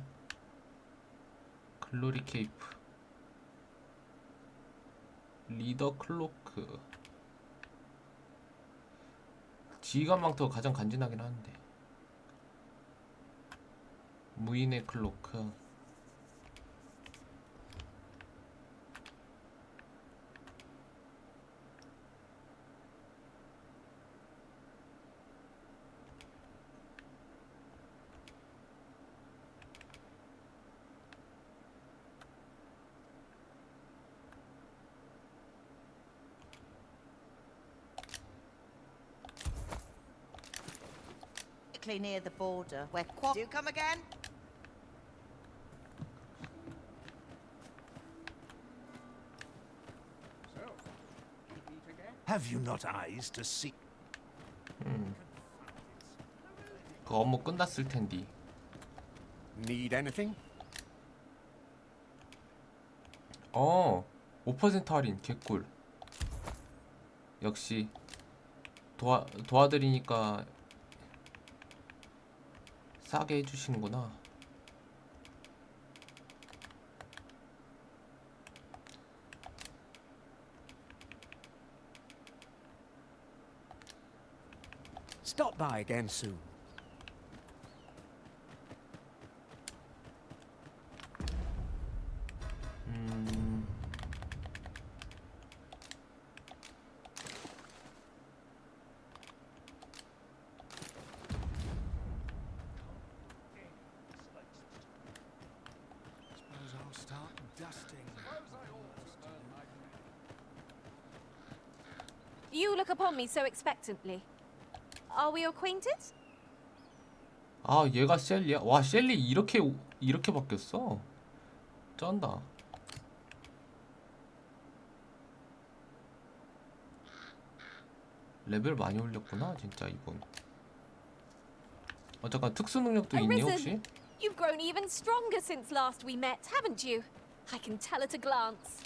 A: 글로리 케이프, 리더 클로크. 지휘관 망토가 가장 간지나긴 하는데. 무인의 클로크.
K: Particularly near the border, where quad... Do you come again?
M: Have you not eyes to see?
A: 그 업무 끝났을 텐데.
M: Need anything?
A: 5% 할인 개꿀. 역시 도와드리니까 싸게 해주시는구나.
M: Stop by again soon.
E: You look upon me so expectantly. Are we acquainted?
A: 아, 얘가 셸리야? 와, 셸리 이렇게 바뀌었어. 쩐다. 레벨 많이 올렸구나, 진짜 이분. 잠깐 특수 능력도 있니 혹시?
E: You've grown even stronger since last we met, haven't you? I can tell at a glance.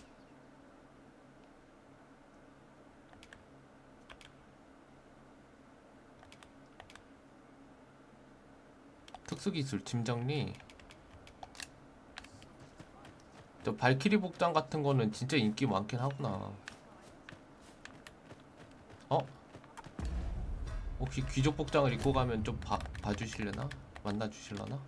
A: 특수기술 팀 정리. 저 발키리 복장 같은 거는 진짜 인기 많긴 하구나. 혹시 귀족 복장을 입고 가면 좀 봐주실려나? 만나주실려나?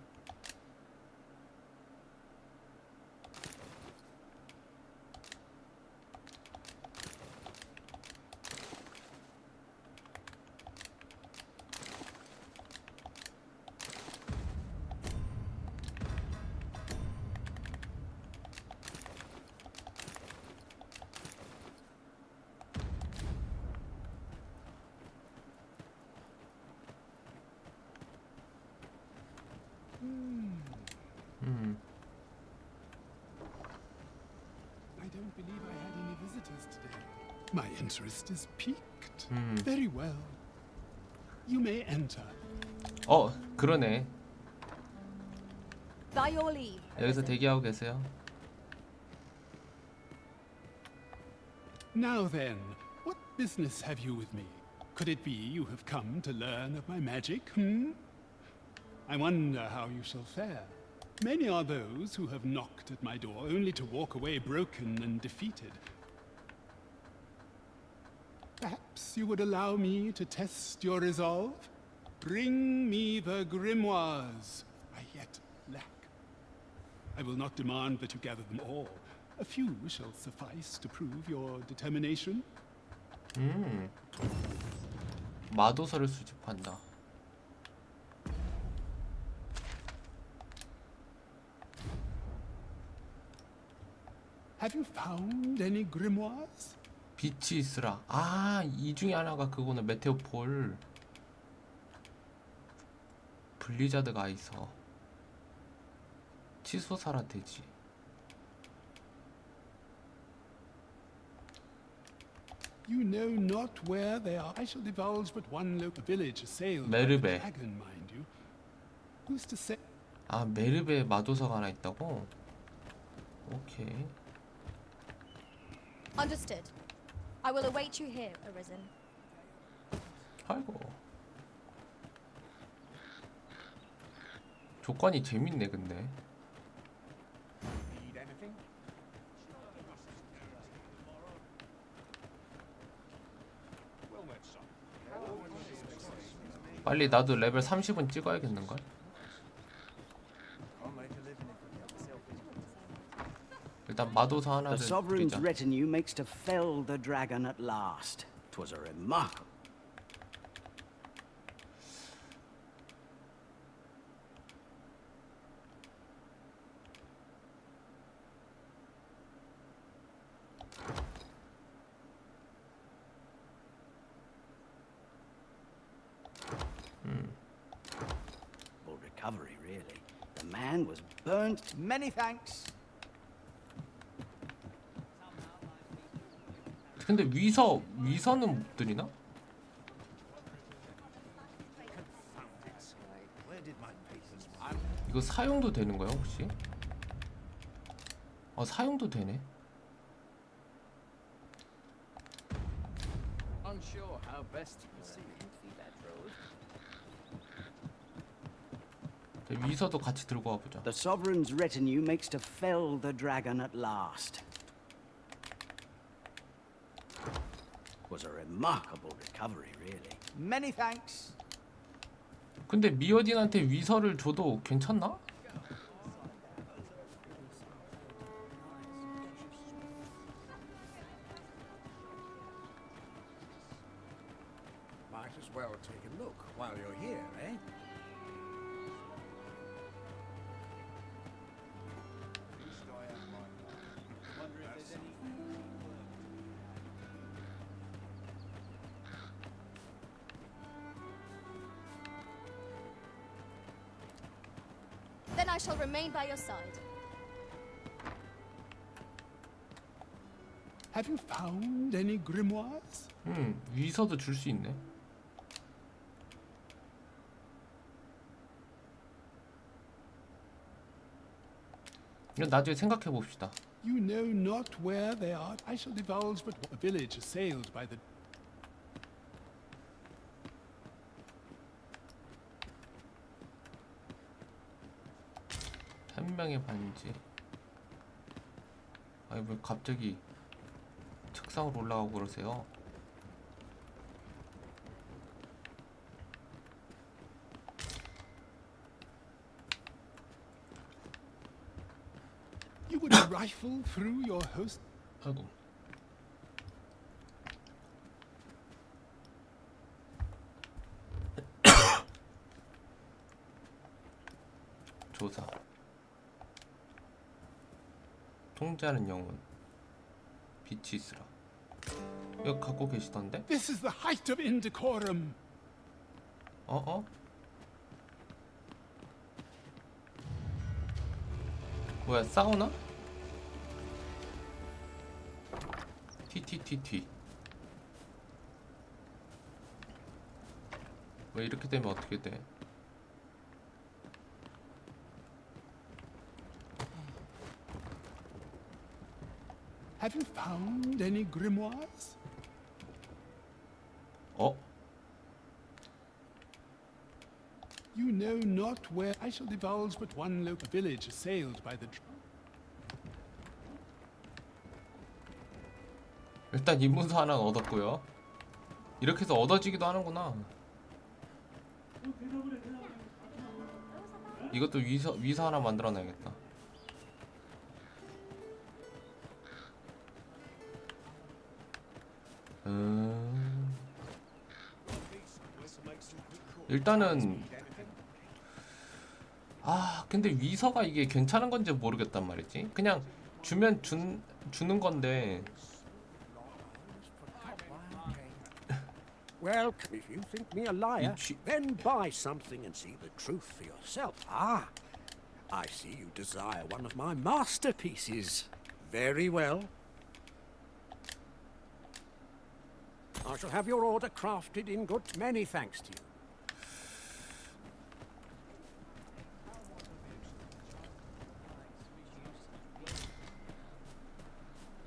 L: I don't believe I had any visitors today. My interest is piqued. Very well. You may enter.
A: 그러네.
R: By your leave.
A: 여기서 대기하고 계세요.
L: Now then, what business have you with me? Could it be you have come to learn of my magic, I wonder how you shall fare. Many are those who have knocked at my door only to walk away broken and defeated. Perhaps you would allow me to test your resolve? Bring me the grimoires I yet lack. I will not demand that you gather them all. A few shall suffice to prove your determination.
A: 마도서를 수집한다.
L: Have you found any grimoires?
A: 빛이 있으라. 이 중에 하나가 그거는 메테오 폴. 블리자드 아이서. 치소사라 돼지.
L: You know not where they are. I shall divulge but one local village assailed
A: 메르베.
L: by a dragon, mind you. Who's to say?
A: 메르베에 마도서가 하나 있다고? 오케이.
R: Understood. I will await you here, Arisen.
A: 아이고. 조건이 재밌네 근데.
F: Need anything? Well met, son.
A: 빨리 나도 레벨 30은 찍어야겠는걸? 일단 마도서
I: The
A: 하나를
I: sovereign's
A: 드리자.
I: retinue makes to fell the dragon at last. 'Twas a remarkable. Recovery, really. The man was burnt. Many thanks.
A: 근데 위서는 못 드리나? 이거 사용도 되는 거야 혹시? 사용도 되네.
Q: Unsure how best to proceed.
A: 위서도 같이 들고 와보자.
I: The sovereign's retinue makes to fell the dragon at last. 'Twas a remarkable recovery, really. Many thanks.
A: 근데 미어딘한테 위서를 줘도 괜찮나?
V: Might as well take a look while you're here, eh?
R: Then I shall remain by your side.
L: Have you found any grimoires?
A: 위서도 줄 수 있네. 이건 나중에 생각해 봅시다.
L: You know not where they are. I shall divulge but a village assailed by the...
A: 한 명의 반지. 아니 왜 갑자기 책상으로 올라가고 그러세요?
L: rifle through your host.
A: 아이고. 조사. 통제하는 영혼. 빛이 있으라. 이거 갖고 계시던데?
L: This is the height of indecorum.
A: 뭐야, 싸우나? TTTT. 왜 이렇게 되면 어떻게 돼?
L: Have you found any grimoires? You know not where I shall divulge but one local village assailed by the
A: 일단 입문서 하나 얻었고요. 이렇게 해서 얻어지기도 하는구나. 이것도 위서 하나 만들어놔야겠다. 일단은 근데 위서가 이게 괜찮은 건지 모르겠단 말이지. 그냥 주면 주는 건데.
M: Well, if you think me a liar, then buy something and see the truth for yourself. Ah, I see you desire one of my masterpieces. Very well. I shall have your order crafted in good. Many thanks to you.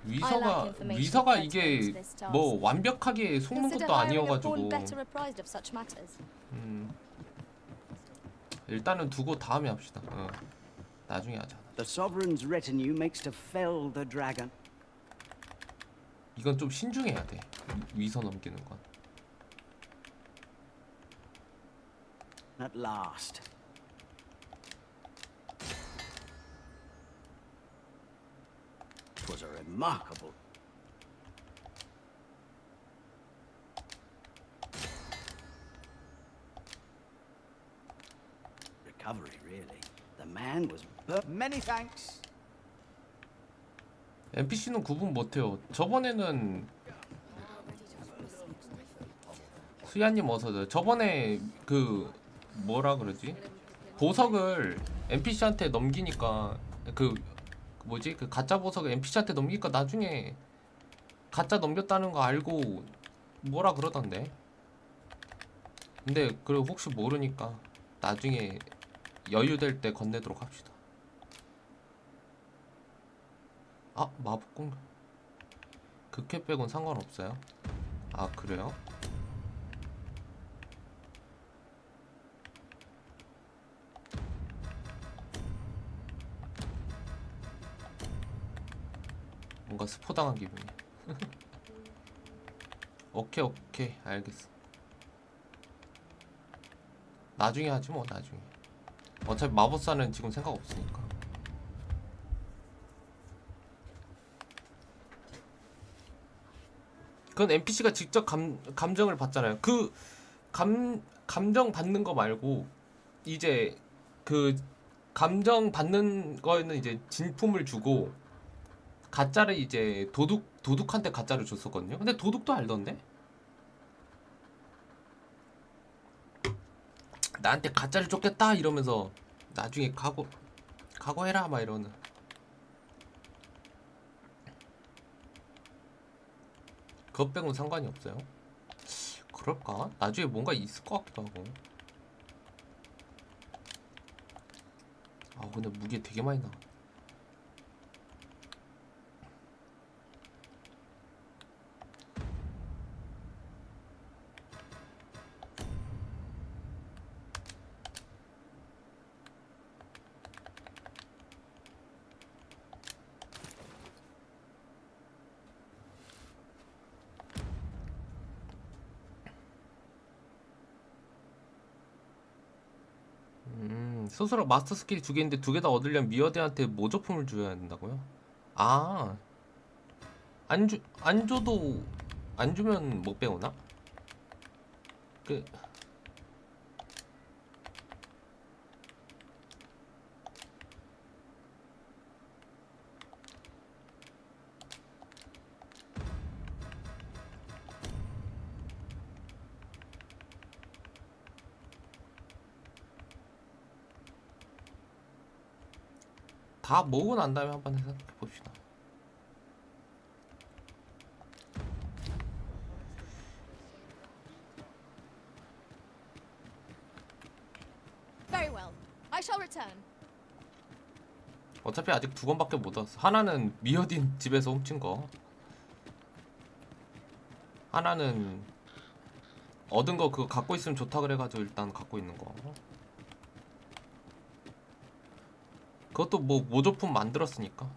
A: 위서가 이게 뭐 완벽하게 속는 것도 아니어가지고 일단은 두고 다음에 합시다. 나중에 하자.
I: The sovereign's retinue makes to fell the dragon.
A: 이건 좀 신중해야 돼. 위서 넘기는 건.
I: At last. Was a remarkable. Recovery, really. The man was. Many thanks.
A: NPC는 구분 못해요. 저번에는 수야님 어서죠. 저번에 그 뭐라 그러지? 보석을 NPC한테 넘기니까 그 뭐지? 그 가짜 보석을 NPC한테 넘기니까 나중에 가짜 넘겼다는 거 알고 뭐라 그러던데. 근데 그리고 혹시 모르니까 나중에 여유될 때 건네도록 합시다. 마법 공격. 극회 빼곤 상관없어요? 그래요? 뭔가 스포당한 기분이야. 오케이 알겠어. 나중에 하지 뭐. 나중에 어차피 마법사는 지금 생각 없으니까. 그건 NPC가 직접 감정을 받잖아요. 그 감정 받는 거 말고 이제 그 감정 받는 거에는 이제 진품을 주고 가짜를 이제 도둑한테 가짜를 줬었거든요. 근데 도둑도 알던데? 나한테 가짜를 줬겠다 이러면서 나중에 각오해라 막 이러는. 그것 빼고는 상관이 없어요. 그럴까? 나중에 뭔가 있을 것 같기도 하고. 근데 무게 되게 많이 나와. 스스로 마스터 스킬이 2개인데 2개 다 얻으려면 미어대한테 모조품을 줘야 된다고요? 아, 안 줘도 안 주면 못 배우나? 그 다 모으고 난 다음에 한번 생각해 봅시다.
R: Very well. I shall return.
A: 어차피 아직 2권밖에 못 왔어. 하나는 미어딘 집에서 훔친 거. 하나는 얻은 거 그거 갖고 있으면 좋다 그래가지고 일단 갖고 있는 거. 그것도 뭐 모조품 만들었으니까.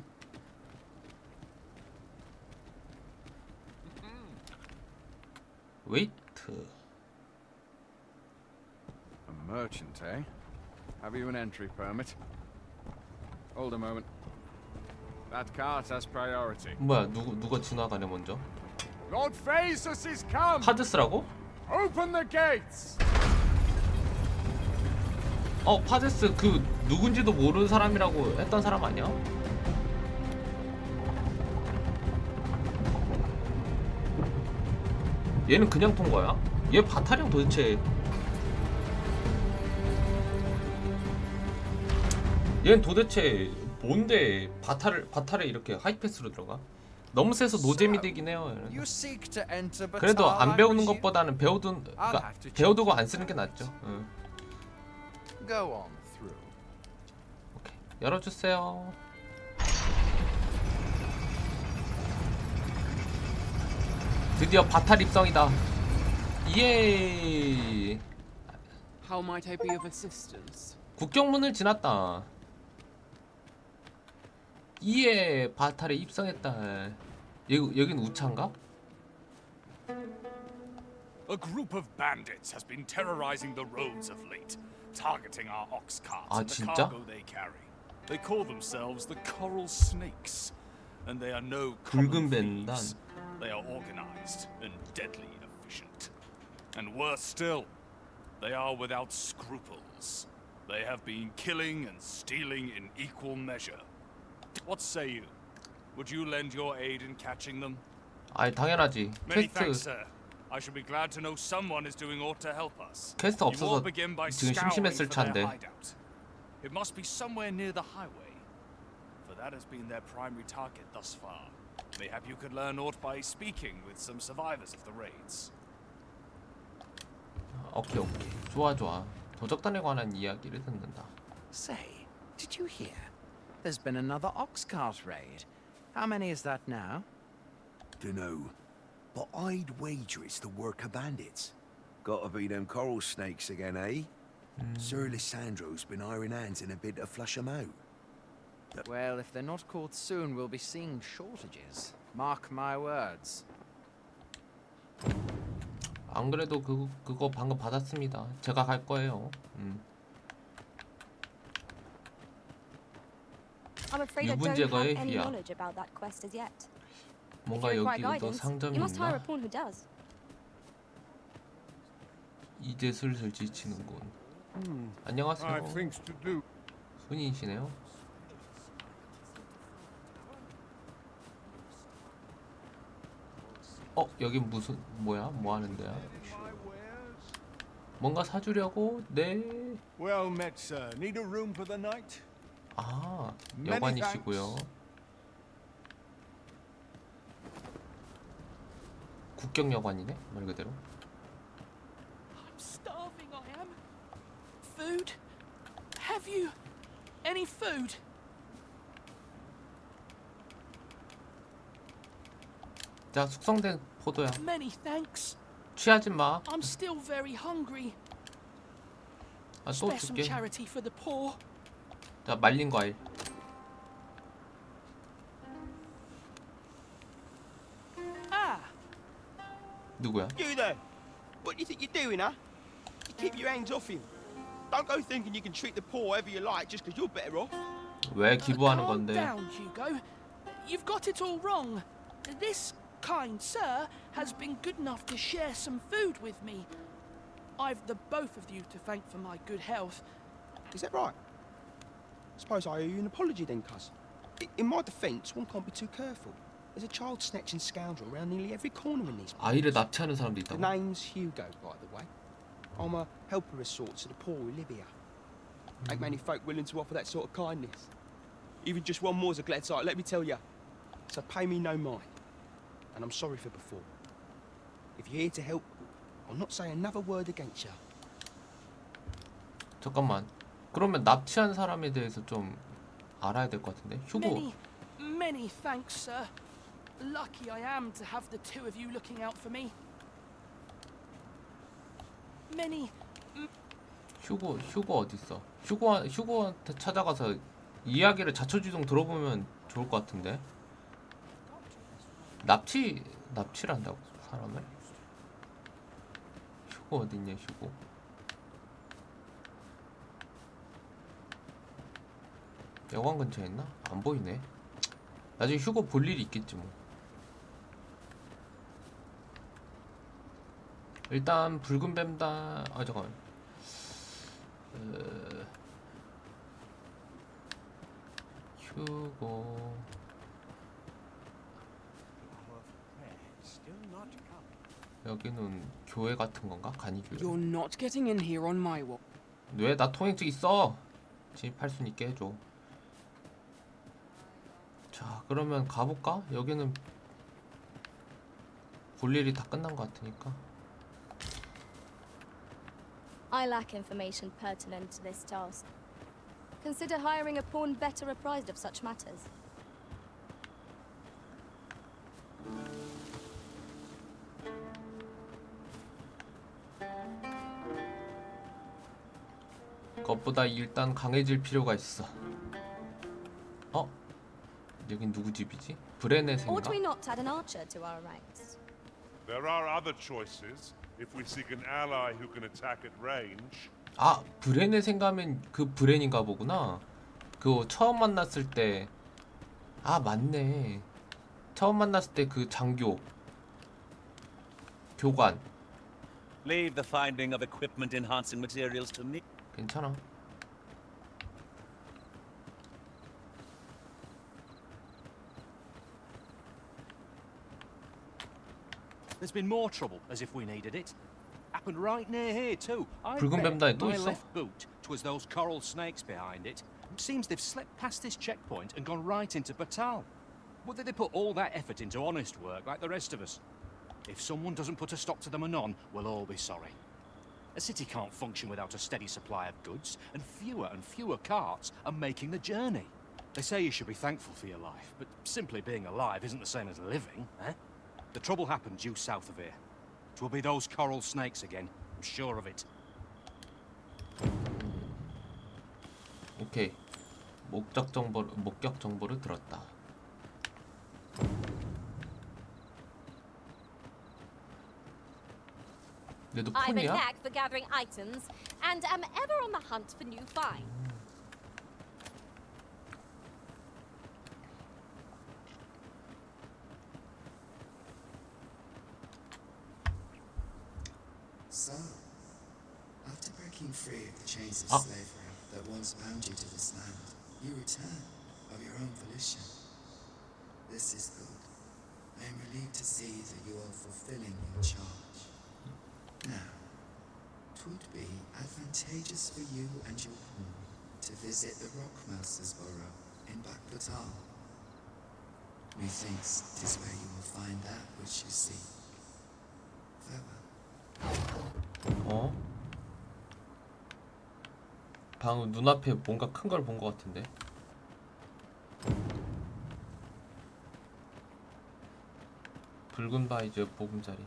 A: 웨이트.
F: A merchant, eh? Have you an entry permit? Hold a moment. That cart has priority.
A: 뭐야 누가 지나가네 먼저.
F: Lord Phaesus is come.
A: 파데스라고?
F: Open the gates.
A: 파데스 그 누군지도 모르는 사람이라고 했던 사람 아니야? 얘는 그냥 통과야? 얘 바타령 도대체 얘는 도대체 뭔데 바탈에 이렇게 하이패스로 들어가? 너무 세서 노잼이 되긴 해요. 그래도 안 배우는 것보다는 배워두고 안 쓰는 게 낫죠. 응. 오케이. 열어주세요. 드디어 바탈 입성이다. 예.
Q: How might I be of assistance?
A: 국경문을 지났다. 이에 바탈에 입성했다. 여긴 우차인가?
G: A group of bandits has been terrorizing the roads of late, targeting our ox carts and the
A: 진짜?
G: cargo they carry. They call themselves the Coral Snakes, and they are no common thieves. They are organized and deadly efficient. And worse still, they are without scruples. They have been killing and stealing in equal measure. What say you? Would you lend your aid in catching them?
A: 아이 당연하지.
G: Many thanks, sir. I should be glad to know someone is doing aught to help us.
A: 퀘스트 없어서 지금 심심했을 차인데.
G: It must be somewhere near the highway, for that has been their primary target thus far. Mayhap you could learn aught by speaking with some survivors of the raids.
A: 오케이. 좋아. 도적단에 관한 이야기를 듣는다.
I: Say, did you hear? There's been another ox cart raid. How many is that now?
P: Dunno, but I'd wager it's the work of bandits. Gotta be them coral snakes again, eh? Sir Lissandro's been iron hands in a bid to flush 'em out.
I: Well, if they're not caught soon, we'll be seeing shortages. Mark my words.
A: 안 그래도 그거 방금 받았습니다. 제가 갈 거예요.
R: I'm afraid I don't have any knowledge about that quest as yet.
A: 뭔가 여기도 상점이
R: you must hire a
A: 있나?
R: pawn who does.
A: 이제 슬슬 지치는군. 안녕하세요. 순이시네요. 여긴 무슨 뭐야? 뭐 하는 데야? 뭔가 사주려고? 네.
C: Well met, sir. Need a room for the night?
A: 아, 여관이시고요. 국경 여관이네 말 그대로.
N: I'm starving, I am. Food? Have you any food?
A: 자, 숙성된 포도야.
N: Many thanks.
A: 취하지 마.
N: I'm still very hungry.
A: 또
N: Spare some
A: 줄게.
N: charity for the poor.
A: 자, 말린 과일. 누구야?
U: You there! What do you think you're doing, huh? You keep your hands off him. Don't go thinking you can treat the poor however you like just because you're better off.
A: 왜 기부하는 건데?
N: Calm down, Hugo. you've got it all wrong. This kind sir has been good enough to share some food with me. I've the both of you to thank for my good health.
U: Is that right? Suppose I owe you an apology then, cuz. In my defence, one can't be too careful. There's a child-snatching scoundrel around nearly every corner in these parts.
A: 아이를 납치하는 사람도
U: The
A: 있다고?
U: name's Hugo, by the way. I'm a helper of sorts to the poor who live here. Ain't many folk willing to offer that sort of kindness. Even just one more's a glad sight, let me tell you. So pay me no mind. And I'm sorry for before. If you're here to help, I'll not say another word against you.
A: 잠깐만. 그러면 납치한 사람에 대해서 좀 알아야 될 것 같은데. 휴고.
N: Many thanks, sir. Lucky I am to have the two of you looking out for me.
A: 휴고 어디 있어? 휴고한테 찾아가서 이야기를 자초지종 들어보면 좋을 것 같은데. 납치를 한다고 사람을? 휴고 어딨냐 휴고? 여관 근처에 있나? 안 보이네. 나중에 휴고 볼 일이 있겠지 뭐. 일단 붉은 뱀다. 아 잠깐. 휴고. 여기는 교회 같은 건가? 간이교회.
Q: You're not getting in here on my watch.
A: 왜? 나 통행증 있어. 진입할 수 있게 해줘. 자, 그러면 가볼까? 여기는 볼 일이 다 끝난 것 같으니까.
R: I lack information pertinent to this task. Consider hiring a pawn better apprised of such matters.
A: 그것보다 일단 강해질 필요가 있어. 여긴 누구 집이지? 브레네 생각?
R: Ought we not add an archer to our ranks?
C: There are other choices if we seek an ally who can attack at range.
A: 아, 브레네 생각하면 그 브렌인가 보구나. 그거 처음 만났을 때. 아, 맞네. 처음 만났을 때 그 장교 교관.
S: Leave the finding of equipment enhancing materials to me.
A: 괜찮아.
T: There's been more trouble, as if we needed it. Happened right near here too. I
A: 붉은
T: bet
A: 뱀다리 또
T: my
A: 있어?
T: left boot was those coral snakes behind it. Seems they've slipped past this checkpoint and gone right into Batal. Whether they put all that effort into honest work like the rest of us. If someone doesn't put a stop to them anon, we'll all be sorry. A city can't function without a steady supply of goods, and fewer carts are making the journey. They say you should be thankful for your life, but simply being alive isn't the same as living, eh? The trouble happened due south of here. 'Twill be those coral snakes again, I'm sure of it.
A: 오케이. 목격 정보를 들었다. 얘도
E: I've a
A: 폰이야?
E: knack for gathering items and am ever on the hunt for new finds.
W: So, after breaking free of the chains of slavery that once bound you to this land, you return of your own volition. This is good. I am relieved to see that you are fulfilling your charge. Now, it would be advantageous for you and your pawn to visit the Rockmouse's burrow in Backbatal. Methinks 'tis where you will find that which you seek. Farewell.
A: 방금 눈앞에 뭔가 큰 걸 본 것 같은데. 붉은 바이저 보금자리.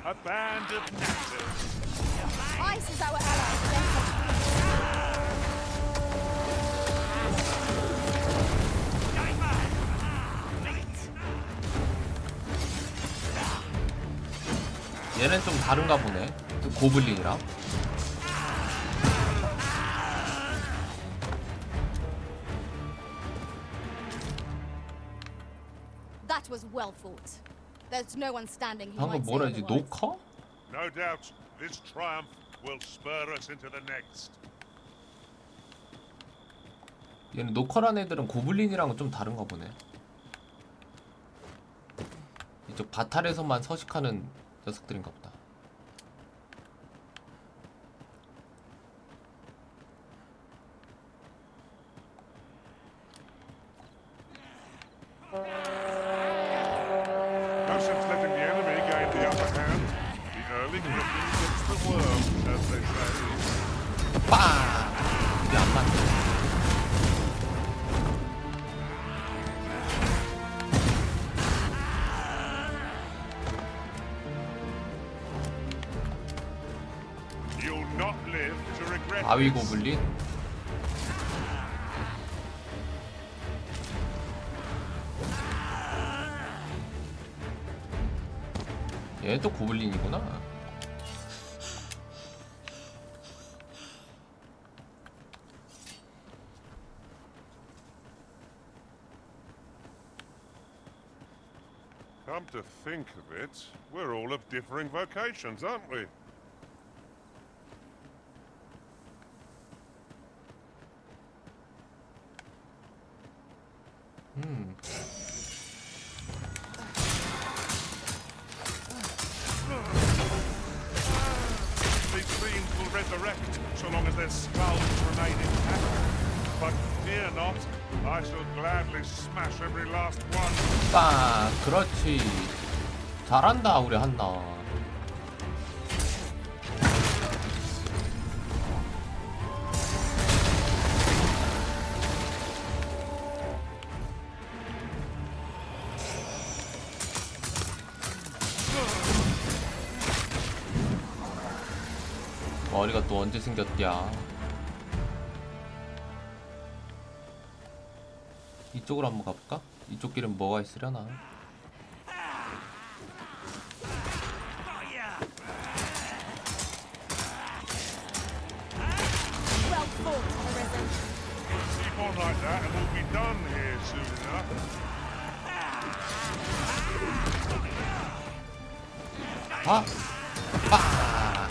C: A band of knackers.
R: Ice is our ally against such
A: 얘는 좀 다른가 보네. 또 고블린이랑.
R: That was well fought. There's no one standing who
A: 방금
R: might say
A: 뭐라 했지?
R: otherwise.
A: 노커?
C: No doubt this triumph will spur us into the next.
A: 얘는 노커란 애들은 고블린이랑은 좀 다른가 보네. 이쪽 바탈에서만 서식하는 녀석들인가 보다.
C: No sense letting the enemy gain the upper hand. The early griffin gets the worm, as they say.
A: 빵! 이게 안 맞네.
C: You'll not live to regret
A: 바위
C: this.
A: 고블린? 얘도 고블린이구나.
C: Come to think of it, we're all of differing vocations, aren't we? These fiends will resurrect so long as their skulls remain intact. But fear not, I shall gladly smash every last one.
A: 빵! 그렇지. 잘한다 우리 한나. 머리가 또 언제 생겼냐. 이쪽으로 한번 가볼까? 이쪽 길은 뭐가 있으려나?
B: Well fought, Arisen.
C: Keep on like that and we'll be done here soon enough.
A: 아! 아!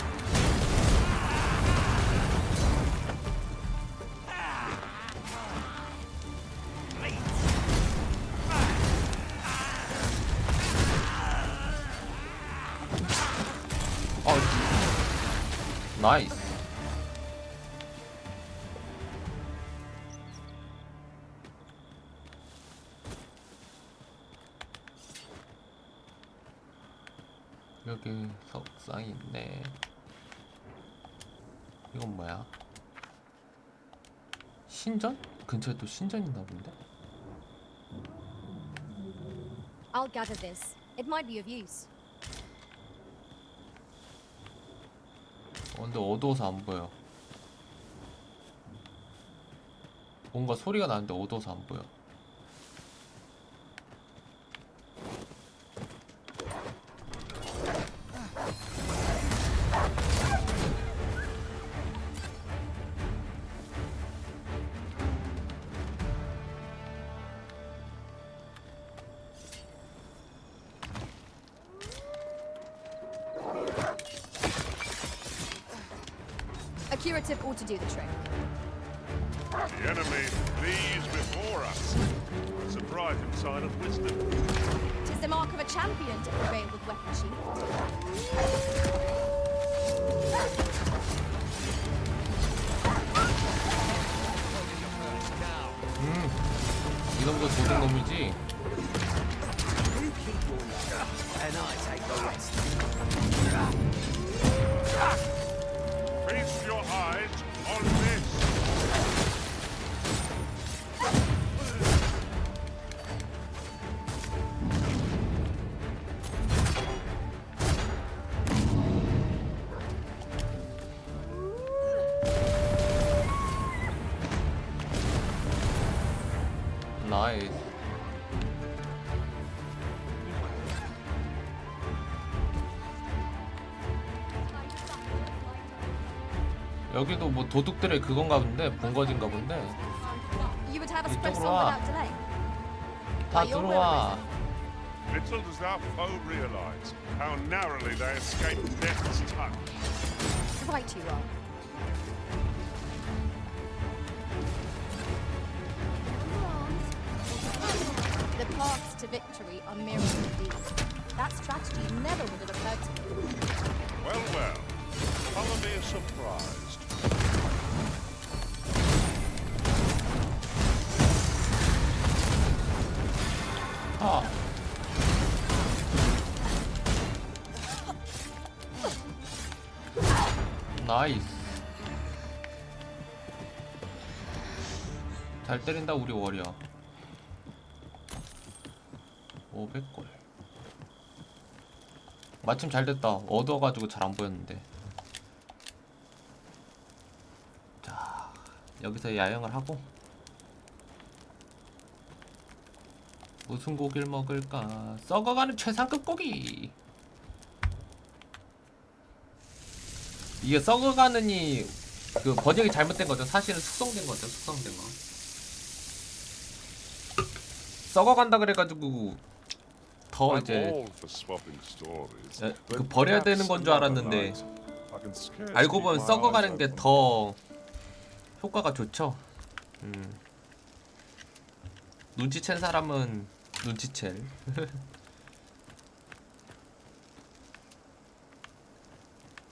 A: 나이스. 여기 석상이 있네. 이건 뭐야? 신전? 근처에 또 신전 있나 본데?
R: I'll gather this. It might be of use.
A: 근데 어두워서 안 보여. 뭔가 소리가 나는데 어두워서 안 보여.
R: A curative ought to do the trick.
C: The enemy flees before us. Surprising sign of wisdom.
R: 'Tis the mark of a champion to prevail with weapon sheath.
A: 이놈도 도둑놈이지?
P: And I take the rest.
C: Feast your eyes on this.
A: 나이스. 여기도 뭐 도둑들의 그건가 본데, 본거지인가 본데.
E: You would have us press
A: 이쪽으로
E: on
A: 와.
E: without delay.
A: 다 들어와.
C: Little does our foe realize how narrowly they escaped death's touch.
E: Right you are. The paths to victory are mirrors indeed. That strategy never would have occurred to me.
C: Well, well. Follow me surprised.
A: 아. 나이스. 잘 때린다 우리 워리어. 500골. 마침 잘 됐다. 얻어가지고 잘 안 보였는데. 자, 여기서 야영을 하고 무슨 고기를 먹을까? 썩어가는 최상급 고기. 이게 썩어가는이 그 번역이 잘못된 거죠. 사실은 숙성된 거죠. 숙성된 거. 썩어간다 그래가지고 더 이제 그 버려야 되는 건 줄 알았는데 알고 보면 썩어가는 게 더 효과가 좋죠. 눈치챈 사람은 눈치챌.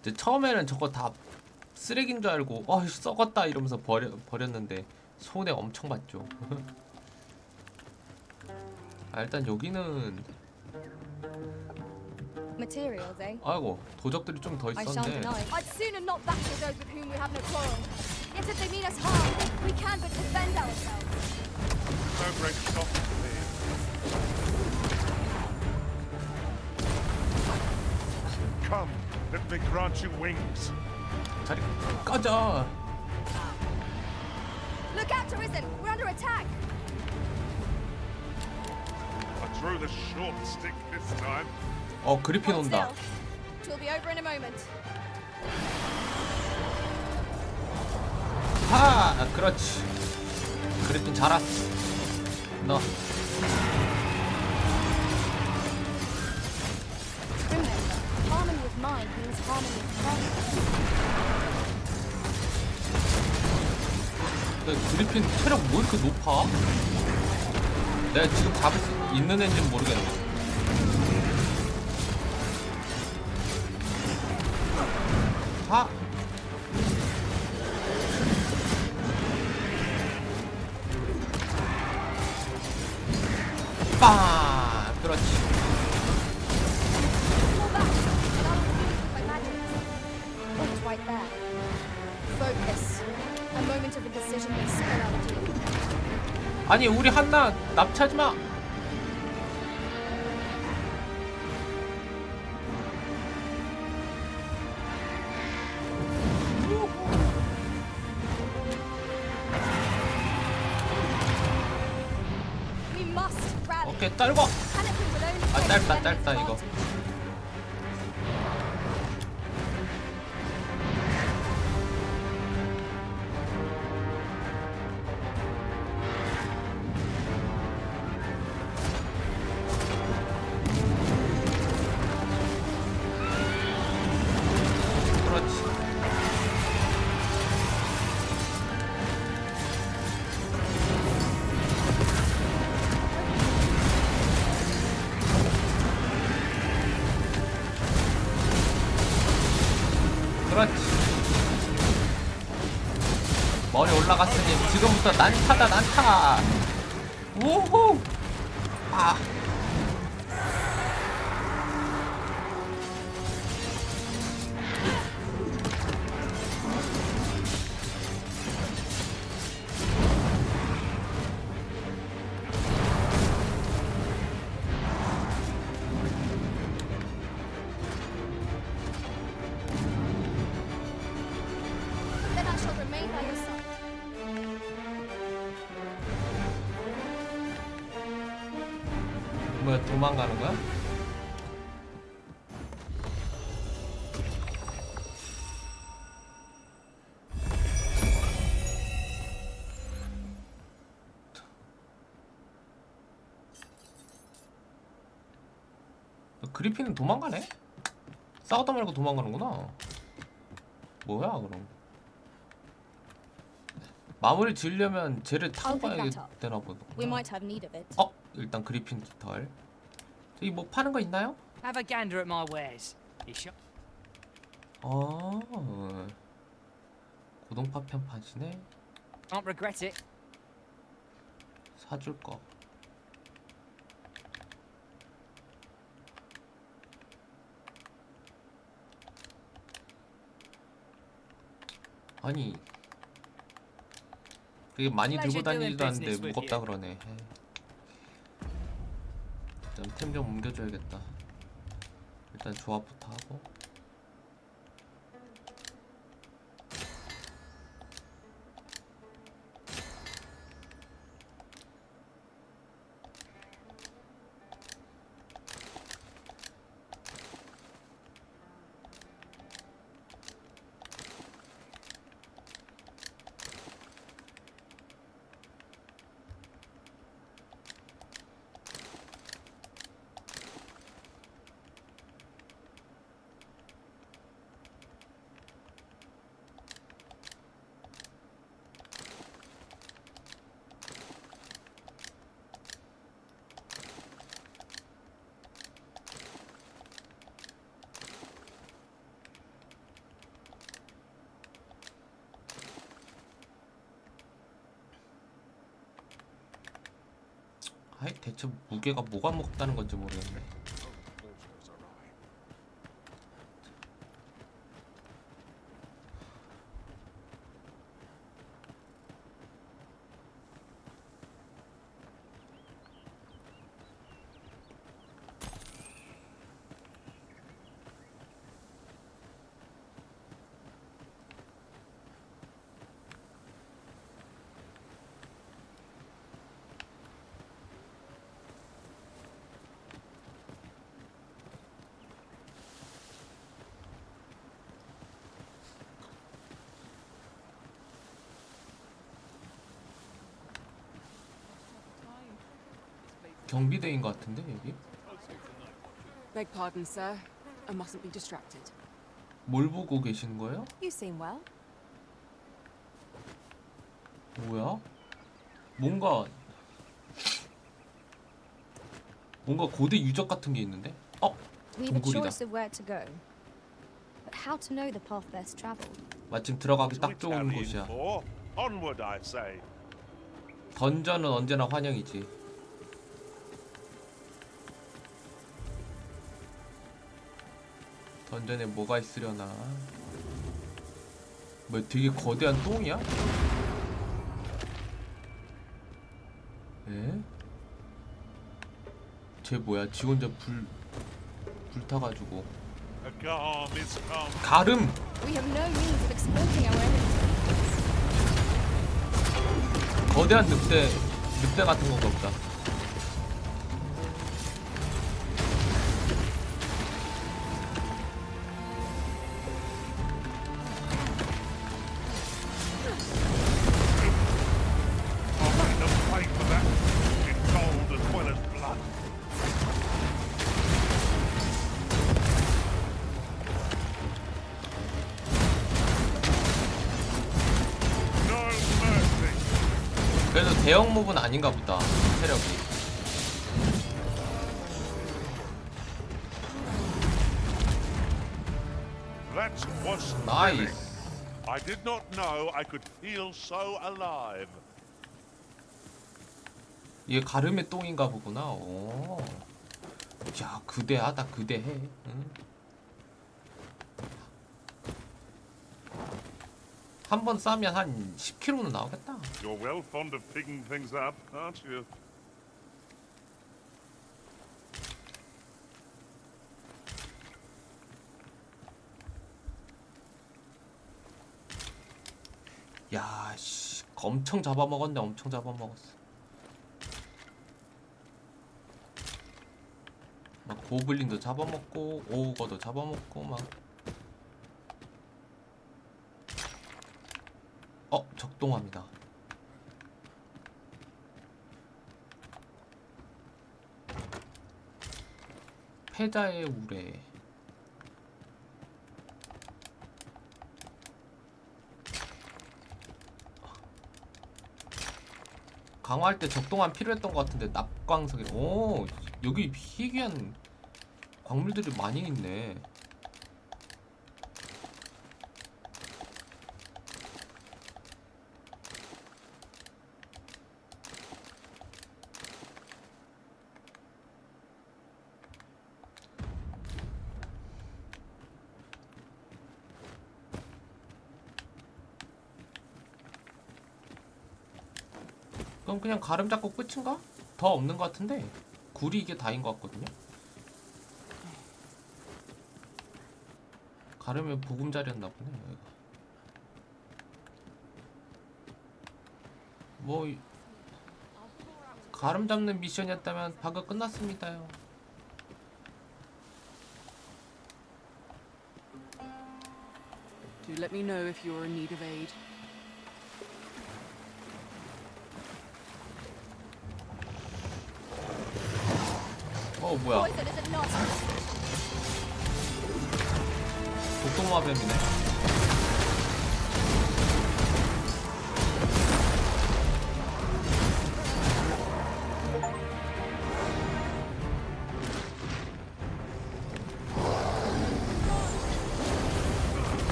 A: 이제 처음에는 저거 다 쓰레기인 줄 알고 썩었다 이러면서 버렸는데 손해 엄청 봤죠. 일단 여기는
R: Materials, eh?
A: 아이고 도적들이 좀 더
R: I shan't
A: 있었네.
R: deny. I'd sooner not battle those with whom we have no quarrel. Yet if they mean us harm, we can but defend ourselves.
C: No great shock to me. Come, let me grant you wings.
A: 자리 꺼져.
E: Look out, Arisen! We're under attack!
C: I drew the short stick this time.
A: 그리핀 온다.
E: It will be over in a moment.
A: 하, 그렇지. 그리핀 잘았어. 너.
R: Remember, harmony with mind means harmony with body.
A: 그리핀 체력 뭐 이렇게 높아? 내가 지금 잡을 수 있는 애인지는 모르겠네. 하! 빵! 그렇지.
R: It's right there. Focus. A moment of indecision may spill out deep.
A: 아니 우리 한나 납치하지 마.
E: We must rally.
A: 오케이 짧아.
E: Panicking will only
A: 짧다 이거. 그렇지. 머리 올라갔으니 지금부터 난타다 난타. 우후. 아.
E: Then I shall remain by your side.
A: 뭐야 도망가는 거야? 그리핀은 도망가네? 싸우다 말고 도망가는구나. 뭐야 그럼? 마무리 지으려면 쟤를 타고 가야 되나 보다.
R: We might have need of it.
A: 일단 그리핀 깃털. 저기 뭐 파는 거 있나요?
Q: Have a gander at my wares.
A: 고동 파편 파시네.
Q: Can't regret it.
A: 사줄 거. 아니 그게 많이 들고 다니지도 않는데 무겁다 그러네. 일단 템 좀 옮겨줘야겠다. 일단 조합부터 하고. 아이 대체 무게가 뭐가 무겁다는 건지 모르겠네. 경비대인 것 같은데 여기?
Q: Beg pardon, sir. I mustn't be distracted.
A: 뭘 보고 계시는 거예요?
B: You seem well.
A: 뭐야? 뭔가 고대 유적 같은 게 있는데?
R: We've a
A: 동굴이다.
R: choice of where to go, but how to know the path best traveled?
A: 마침 들어가기 딱 좋은 곳이야.
C: Onward, I say.
A: 던전은 언제나 환영이지. 던전에 뭐가 있으려나? 뭐 되게 거대한 똥이야? 에? 쟤 뭐야? 지 혼자 불타가지고. 가름!
R: We have no means of exploiting our enemies.
A: 거대한 늑대 같은 건가 보다. 그래도 대형 몹은 아닌가 보다. 체력이.
C: That was thrilling. I did not know I could feel so alive.
A: 이게 가름의 똥인가 보구나. 오. 야, 그대하다. 그대해. 응? 한 번 싸면 한 10kg는 나오겠다.
C: You're well fond of picking things up, aren't you?
A: 야, 씨, 엄청 잡아먹었네. 엄청 잡아먹었어. 막 고블린도 잡아먹고 오우거도 잡아먹고 막. 적동합니다. 패자의 우레. 강화할 때 적동안 필요했던 것 같은데 납광석이. 오, 여기 희귀한 광물들이 많이 있네. 그럼 그냥 가름 잡고 끝인가? 더 없는 것 같은데 굴이 이게 다인 것 같거든요. 가름이 보금자리였나 보네. 여기가. 뭐 가름 잡는 미션이었다면 방금 끝났습니다요.
Q: Do let me know if you're in need of aid.
A: 어 뭐야? 독동마뱀이네.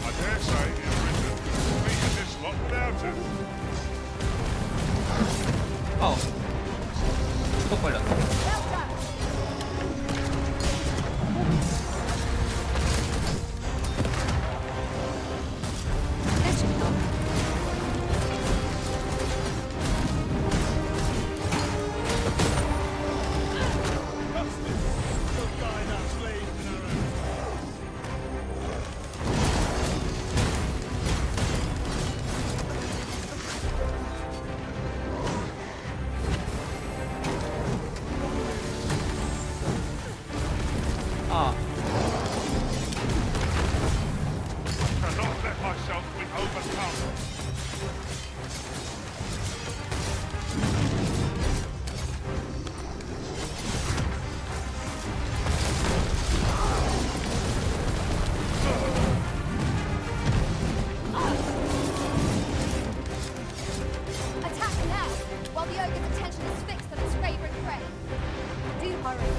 C: I dare say it's written to beat this lot without it.
A: 어. 추적 걸렸다. 아.
C: Cannot let myself be overcome.
B: Attack now, while the ogre's attention is fixed on its favorite prey. Do hurry.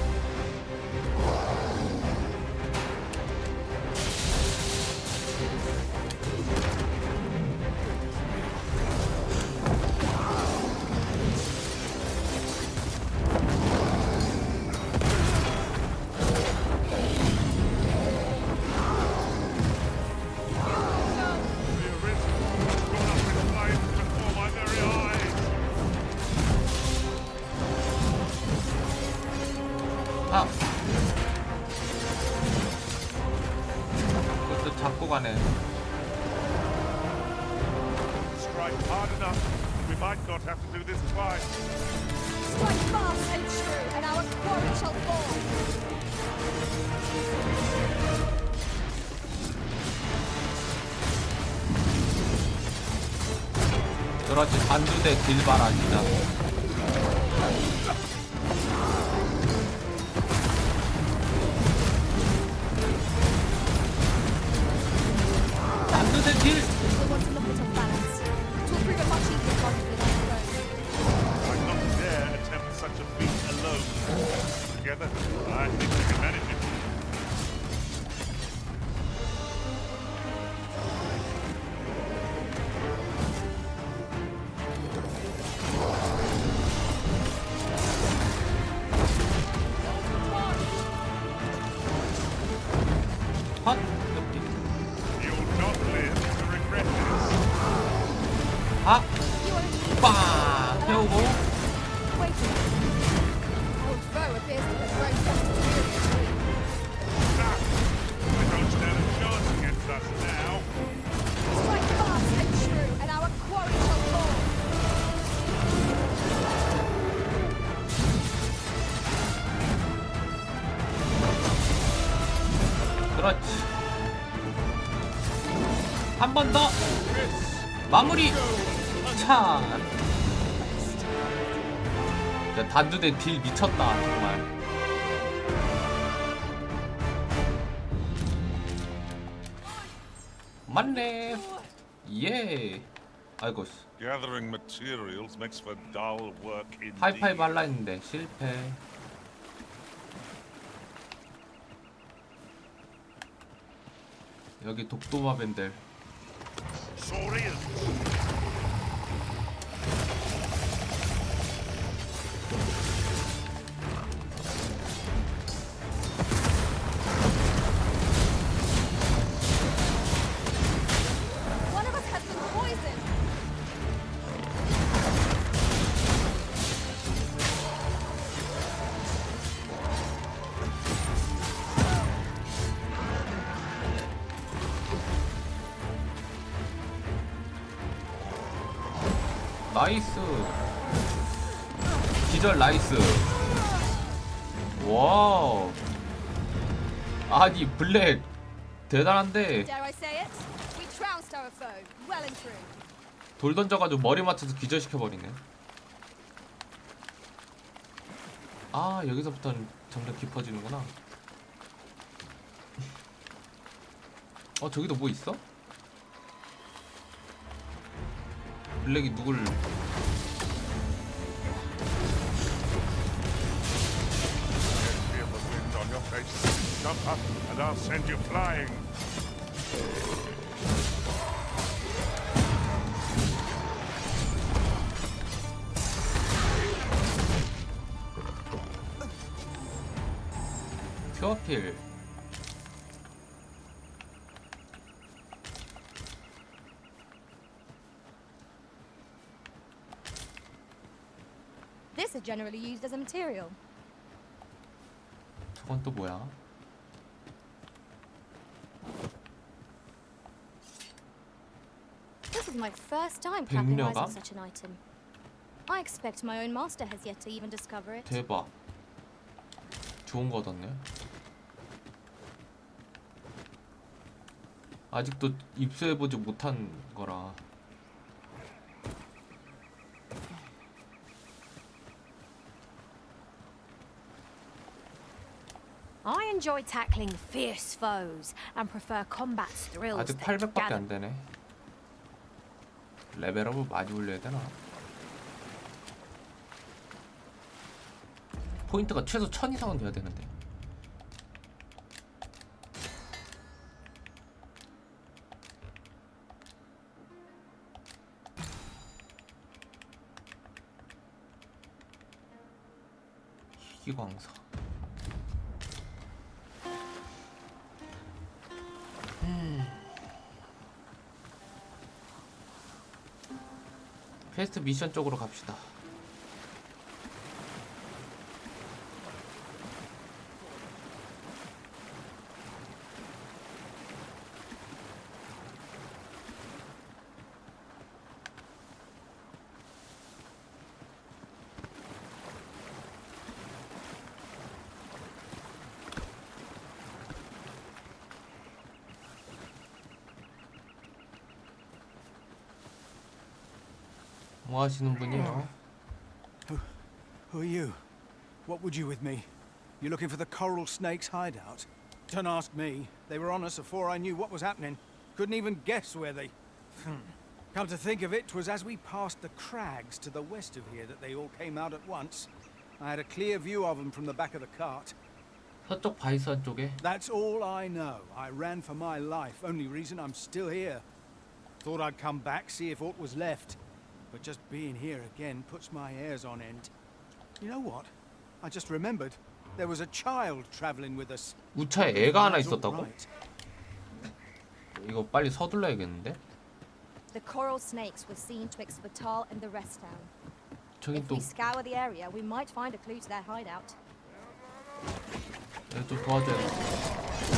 A: 아. 그것도 잡고 가네.
C: Strike hard enough. We might not have to do this twice.
B: Strike fast and true, and our quarry shall fall.
A: 그렇지, 반두대 딜바라지다. 반두대 딜!
B: You'll want to look at your balance. It will prove a much easier target without your own.
C: I'd not dare attempt such a feat alone. Together, I think we can manage it.
A: 헛!
C: You'll not live to regret this.
A: 아! 빵! 태우고.
B: Wait a minute. Old foe appears to have grown just as furiously.
C: They don't stand a chance against us now.
B: Strike fast and true, and our quarry shall fall.
A: 그렇지. 한 번 더. 마무리! 차! 야, 단두대 딜 미쳤다 정말. 맞네. 예. 아이고.
C: Gathering materials makes for dull work indeed.
A: 하이파이브 할라 했는데 실패. 여기 독도마 밴들.
E: One of us has been poisoned.
A: 나이스. 기절 나이스. 와우. 아니 블랙 대단한데.
E: Dare I say it? We trounced our foe, well and true.
A: 돌 던져가지고 머리 맞춰서 기절시켜버리네. 아 여기서부터는 점점 깊어지는구나. 저기도 뭐 있어? 블랙이 누굴
C: Feel the wind on your face. Jump up and I'll send you flying.
A: 퓨어필.
R: This is generally used as a material.
A: 저건 또 뭐야?
R: This is my first time capitalizing
A: 백려감?
R: such an item. I expect my own master has yet to even discover it.
A: 대박. 좋은 거 얻었네. 아직도 입수해보지 못한 거라.
B: I enjoy tackling fierce foes and prefer combat's thrills.
A: 아직
B: that
A: 800밖에
B: gather.
A: 안 되네. 레벨업을 많이 올려야 되나? 포인트가 최소 1000 이상은 돼야 되는데. 희귀광석. 퀘스트 미션 쪽으로 갑시다. 뭐 하시는 분이에요?
F: Who are you? What would you with me? You looking for the coral snake's hideout? Don't ask me. They were on us before I knew what was happening. Couldn't even guess where they... Come to think of it, 'twas as we passed the crags to the west of here that they all came out at once. I had a clear view of them from the back of the cart.
A: 서쪽 바이선 쪽에?
F: That's all I know. I ran for my life. Only reason I'm still here. Thought I'd come back, see if aught was left. But just being here again puts my hairs on end. You know what? I just remembered. There was a child traveling with us.
A: 우차에 애가 하나 있었다고? 이거 빨리 서둘러야겠는데?
R: The coral snakes were seen twixt Batal and the rest town.
A: 저긴
R: If
A: 또
R: we scour the area, we might find a clue to their hideout.
A: 내가 좀 도와줘야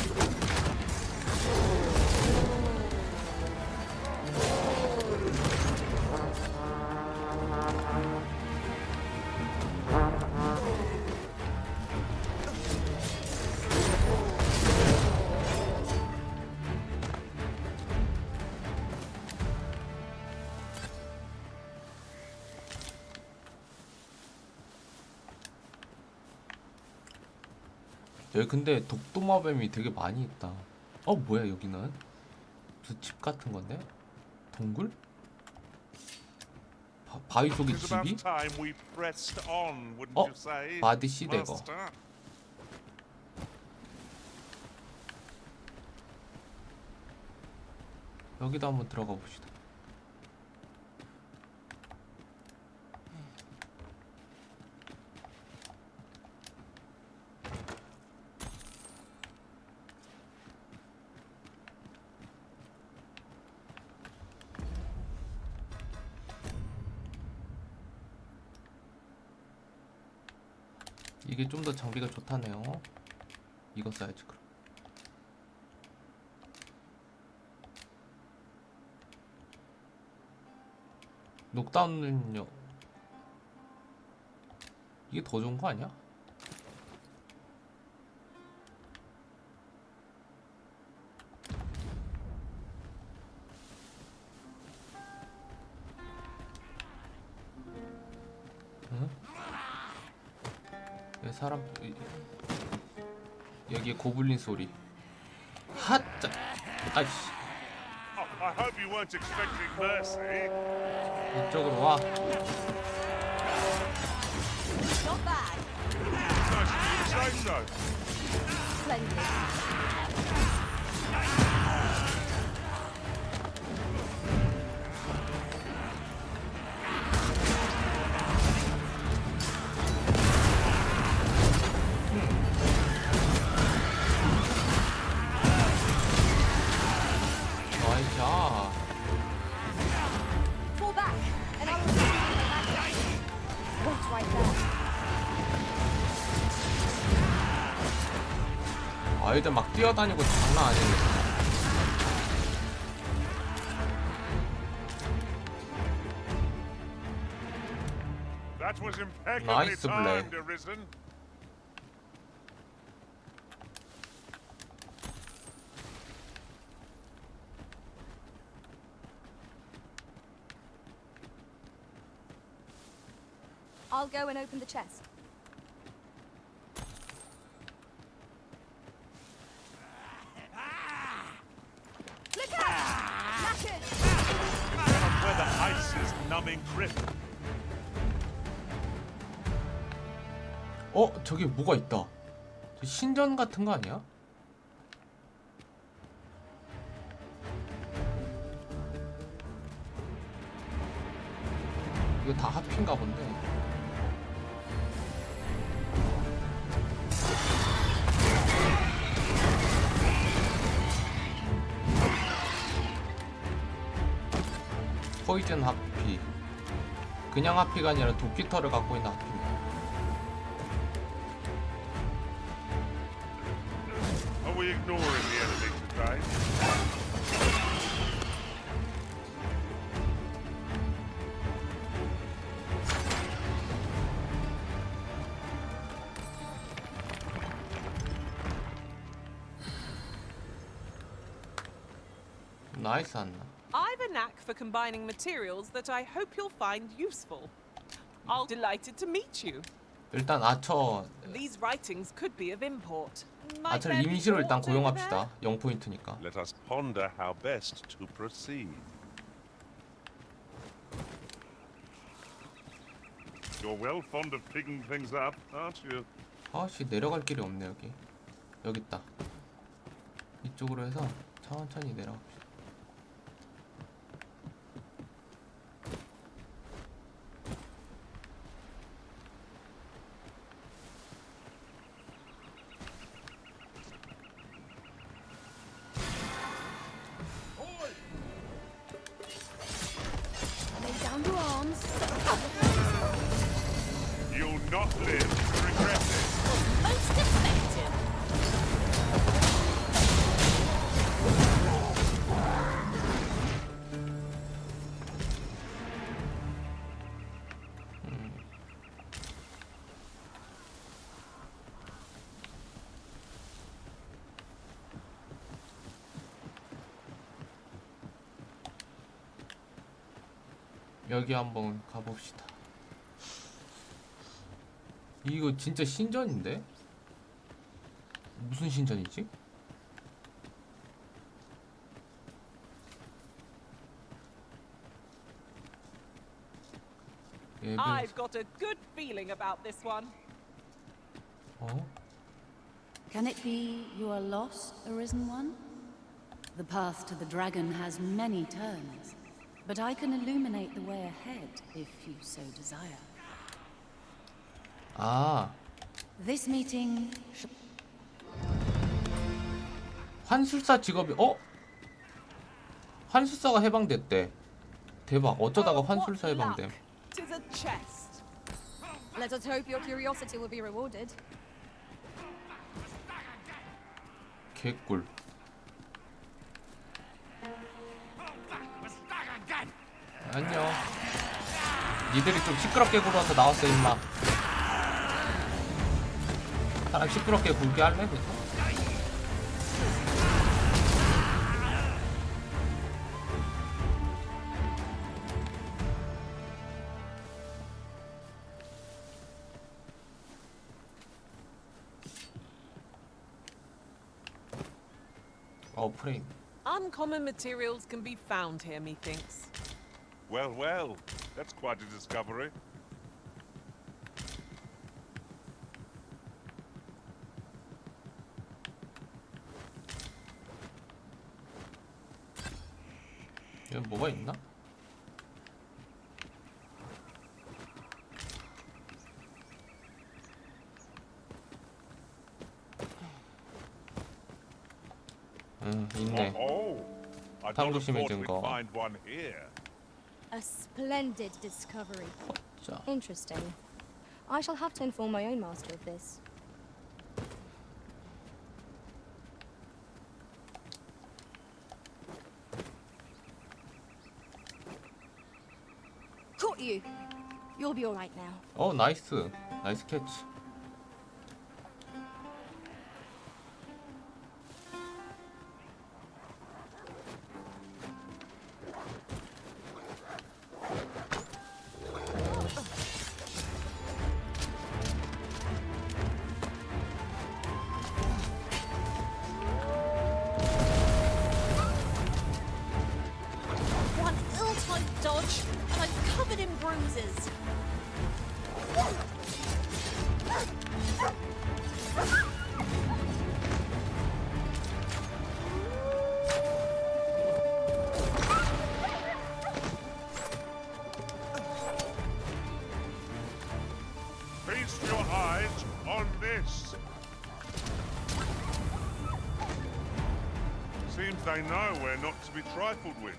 A: 여기 근데 독도마뱀이 되게 많이 있다. 어 뭐야 여기는? 무슨 집 같은 건데? 동굴? 바위 속에
C: It's about
A: 집이?
C: time we pressed on, wouldn't
A: 어?
C: you say,
A: 바디 시대거.
C: Master?
A: 여기도 한번 들어가 봅시다. 이게 좀 더 장비가 좋다네요. 이거 써야지 그럼. 녹다운은요. 이게 더 좋은 거 아니야? 응? 여기 사람 여기에 고블린 소리. 핫짜. 아이씨.
C: I hope you weren't expecting mercy.
A: 이쪽으로 와.
B: Not bad.
C: Nice of you to say so.
B: Splendid.
E: Fall back, and I will give you the magic. Wait right there.
A: 아이들 막 뛰어다니고 장난 아니네.
C: That was impeccably
A: Nice play.
C: timed, Arisen.
R: I'll go and open the chest.
B: Look out! Knackered!
C: Where the ice is numbing grip.
A: 어? 저기 뭐가 있다. 저 신전 같은 거 아니야? 이거 다 하피인가 본데. 포이즌 하피. 그냥 하피가 아니라 도끼털을 갖고 있는 하피입니다.
C: Are we ignoring the enemy today?
A: 나이스 안나.
D: I've a knack for combining materials that I hope you'll find useful. I'm delighted to meet you.
A: 일단 아처
D: These writings could be of import. Might
A: 아처를
D: there be
A: 임시로 일단
D: port over there?
A: 고용합시다. 0포인트니까.
C: Let us ponder how best to proceed. You're well fond of picking things up, aren't you?
A: 아씨 내려갈 길이 없네 여기. 여기 있다. 이쪽으로 해서 천천히 내려갑시다.
R: Lay down your arms.
C: You'll not live to regret it.
B: Most effective.
A: 여기 한번 가봅시다. 이거 진짜 신전인데? 무슨 신전이지?
D: I've got a good feeling about this one.
A: 어?
H: Can it be you are lost, Arisen One? The path to the dragon has many turns, but I can illuminate the way ahead if you so desire.
A: 아,
H: This meeting.
A: 환술사 직업이 환술사가 해방됐대. 대박. 어쩌다가 환술사 해방됨.
D: Tis a chest.
R: Let us hope your curiosity will be rewarded.
A: 개꿀. 안녕. 니들이 좀 시끄럽게 굴어서 나왔어 임마. 사람 시끄럽게 굴게 할래? 프레임.
D: Uncommon materials can be found here, methinks.
C: Well, well, that's quite a discovery.
A: 여기 뭐가 있나? 있네. 탐구심의 증거.
R: A splendid discovery. Interesting. I shall have to inform my own master of this. Caught you. You'll be all right now.
A: 나이스. 나이스 캐치.
B: One ill-timed dodge, and I'm covered in bruises.
C: Feast your eyes on this. Seems they know we're not to be trifled with.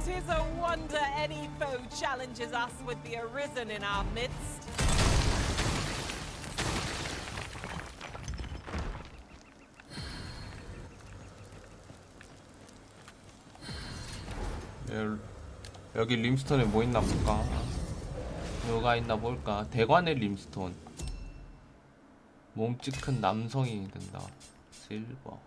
D: 'Tis a wonder any foe challenges us with the Arisen in our midst.
A: 여기 림스톤에 뭐 있나 볼까? 뭐가 있나 볼까? 대관의 림스톤. 몸집 큰 남성이 된다. 실버.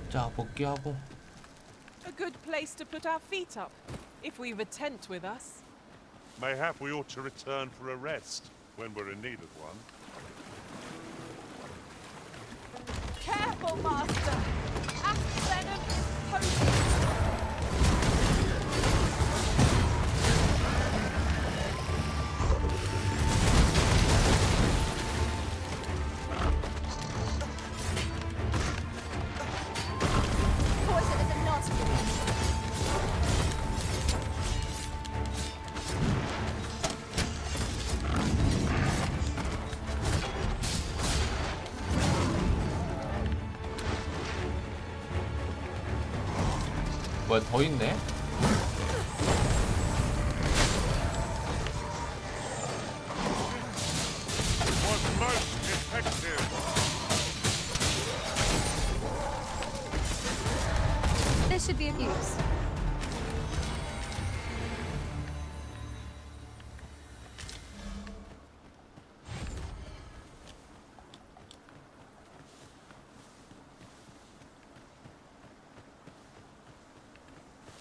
A: 자, 복귀하고.
D: A good place to put our feet up, if we've a tent with us.
C: Mayhap we ought to return for a rest when we're in need of one.
D: Careful, master! Our venom is potent!
B: Poison is a nasty one.
A: 뭐야, 더 있네?
C: Was most effective.
R: This should be of use.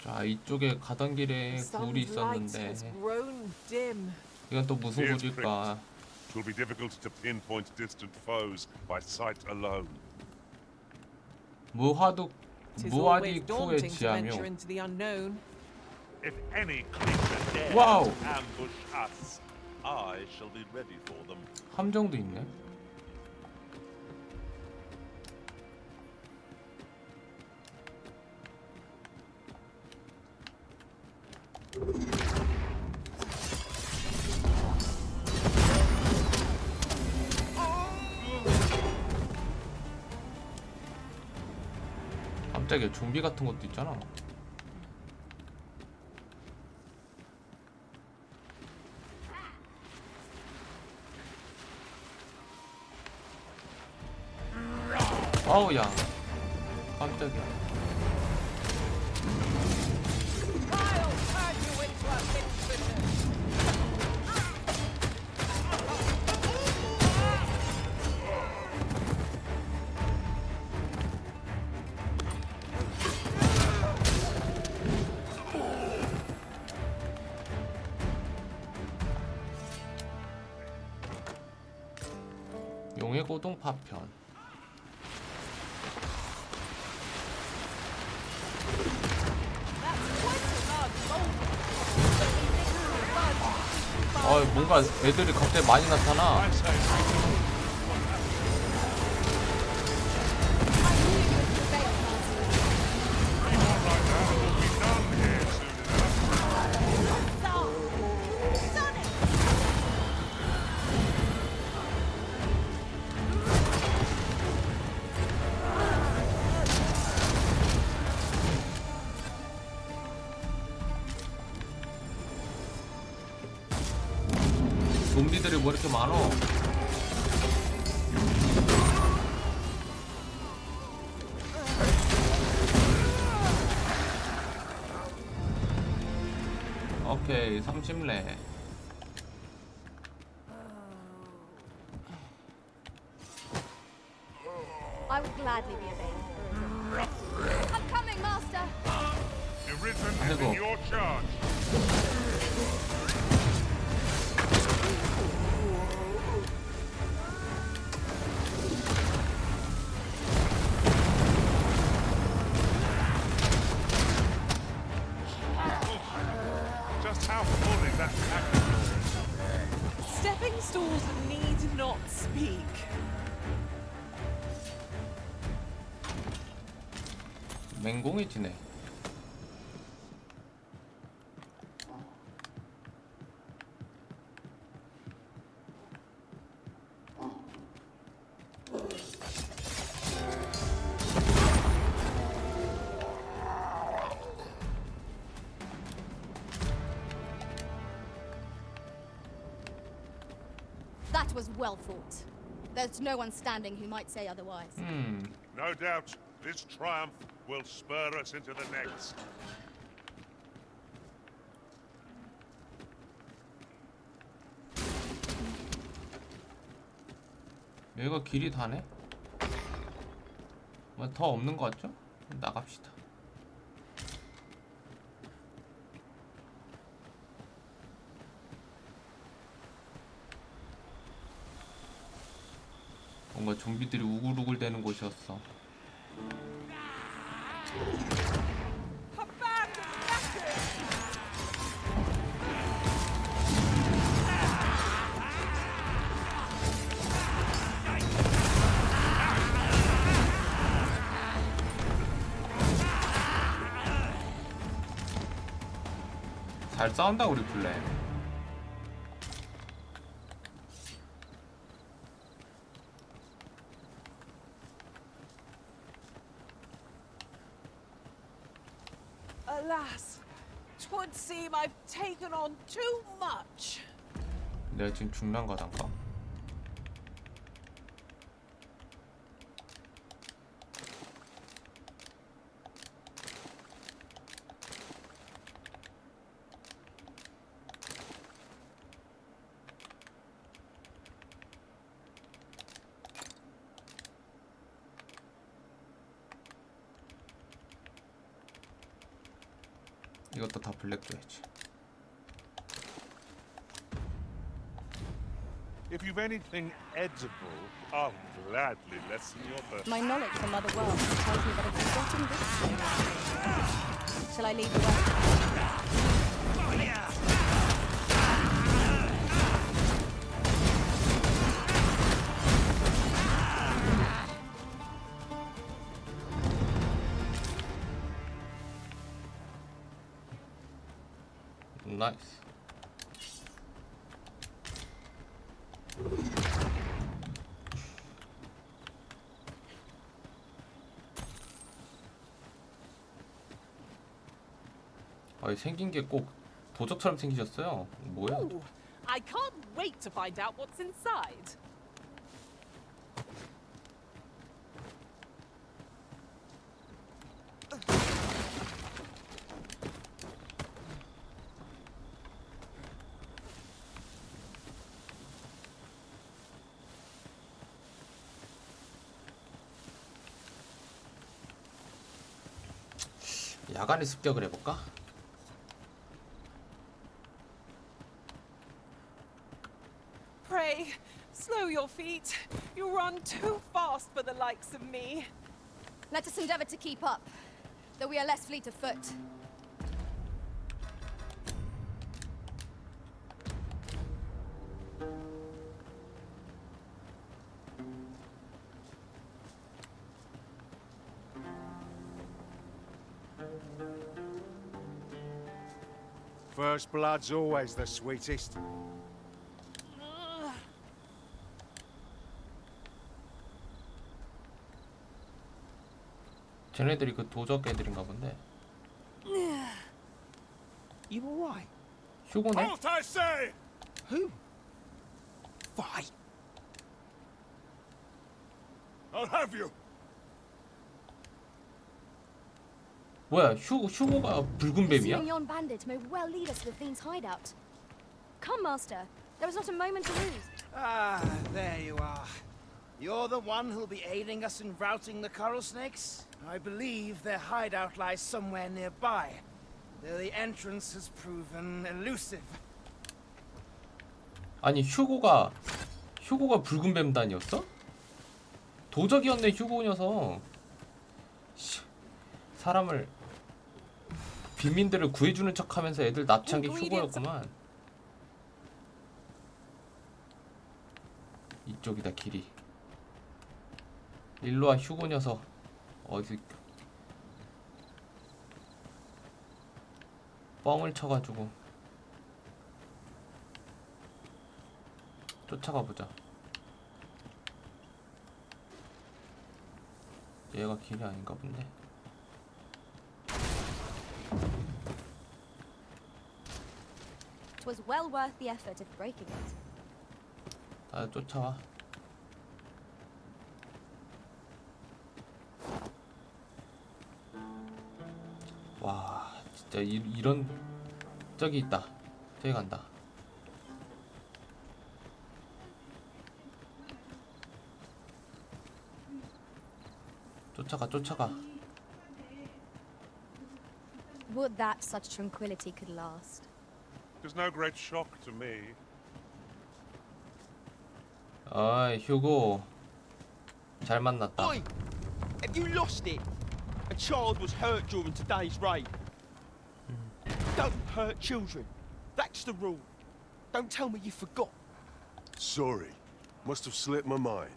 A: 자, 이쪽에 가던 길에 굴이 있었는데 이건 또 무슨 굴일까?
C: It will be difficult to pinpoint distant foes by sight alone.
A: 무와디 쿠의 지하묘.
C: If any creature dares
A: 와우.
C: ambush us, I shall be ready for them.
A: 함정도 있네. 깜짝이야, 좀비 같은 것도 있잖아. 아우, 야, 깜짝이야. 용의 고동 파편. 뭔가 애들이 갑자기 많이 나타나. 좀비들이 뭐 이렇게 많어? 오케이, 30레.
B: I would gladly be available. I'm coming, Master.
C: The Risen is in your charge. Just how full is that package?
D: Stepping stools need not speak.
A: 맹공해지네.
R: That was well fought. There's no one standing who might say otherwise.
C: No doubt, this triumph will spur us into the next.
A: 여기가 길이 다네? 뭐 더 없는 것 같죠? 나갑시다. 뭔가 좀비들이 우글우글 대는 곳이었어. 잘 싸운다 우리 블랙.
D: Alas, 'twould seem I've taken on too much.
A: 내가 지금 중난 거단가? 이것도 다 블랙 줘야지.
C: If you've anything edible, I'll gladly lessen your burden.
R: My knowledge from other worlds tells me that if you've gotten this, shall I lead the way?
A: 나이스. 아, 생긴 게 꼭 도적처럼 생기셨어요. 뭐야?
D: Ooh, I can't wait to find out what's inside.
A: 야간에 습격을 해볼까?
D: Pray, slow your feet. You run too fast for the likes of me.
R: Let us endeavor to keep up, though we are less fleet of foot.
C: First blood's always the sweetest.
A: 쟤네들이 그 도적 애들인가 본데.
U: You alright?
A: 휴고네?
C: Halt, I say!
U: Who? Fight.
C: I'll have you.
A: 뭐야, 휴고가 붉은 뱀이야?
R: Pursuing yon bandit may well lead us to the fiend's hideout. Come, master. There is not a moment to lose.
I: Ah, there you are. You're the one who'll be aiding us in routing the coral snakes? I believe their hideout lies somewhere nearby, though the entrance has proven elusive.
A: 아니, 휴고가 붉은 뱀단이었어? 도적이었네, 휴고 녀석. 사람을 빈민들을 구해주는 척하면서 애들 납치한 게 휴고였구만. 이쪽이다, 길이. 일로와, 휴고 녀석. 어디 뻥을 쳐가지고 쫓아가 보자. 얘가 길이 아닌가 본데.
R: It was well worth the effort of breaking it.
A: 아, 쫓아와. 와, 진짜 이런 저기 있다. 저기 간다. 쫓아가.
R: Would that such tranquility could last.
C: It was no great shock to me.
A: 어이, 휴고. 잘 만났다.
U: Oi! Have you lost it? A child was hurt during today's raid. Don't hurt children. That's the rule. Don't tell me you forgot.
C: Sorry. Must have slipped my mind.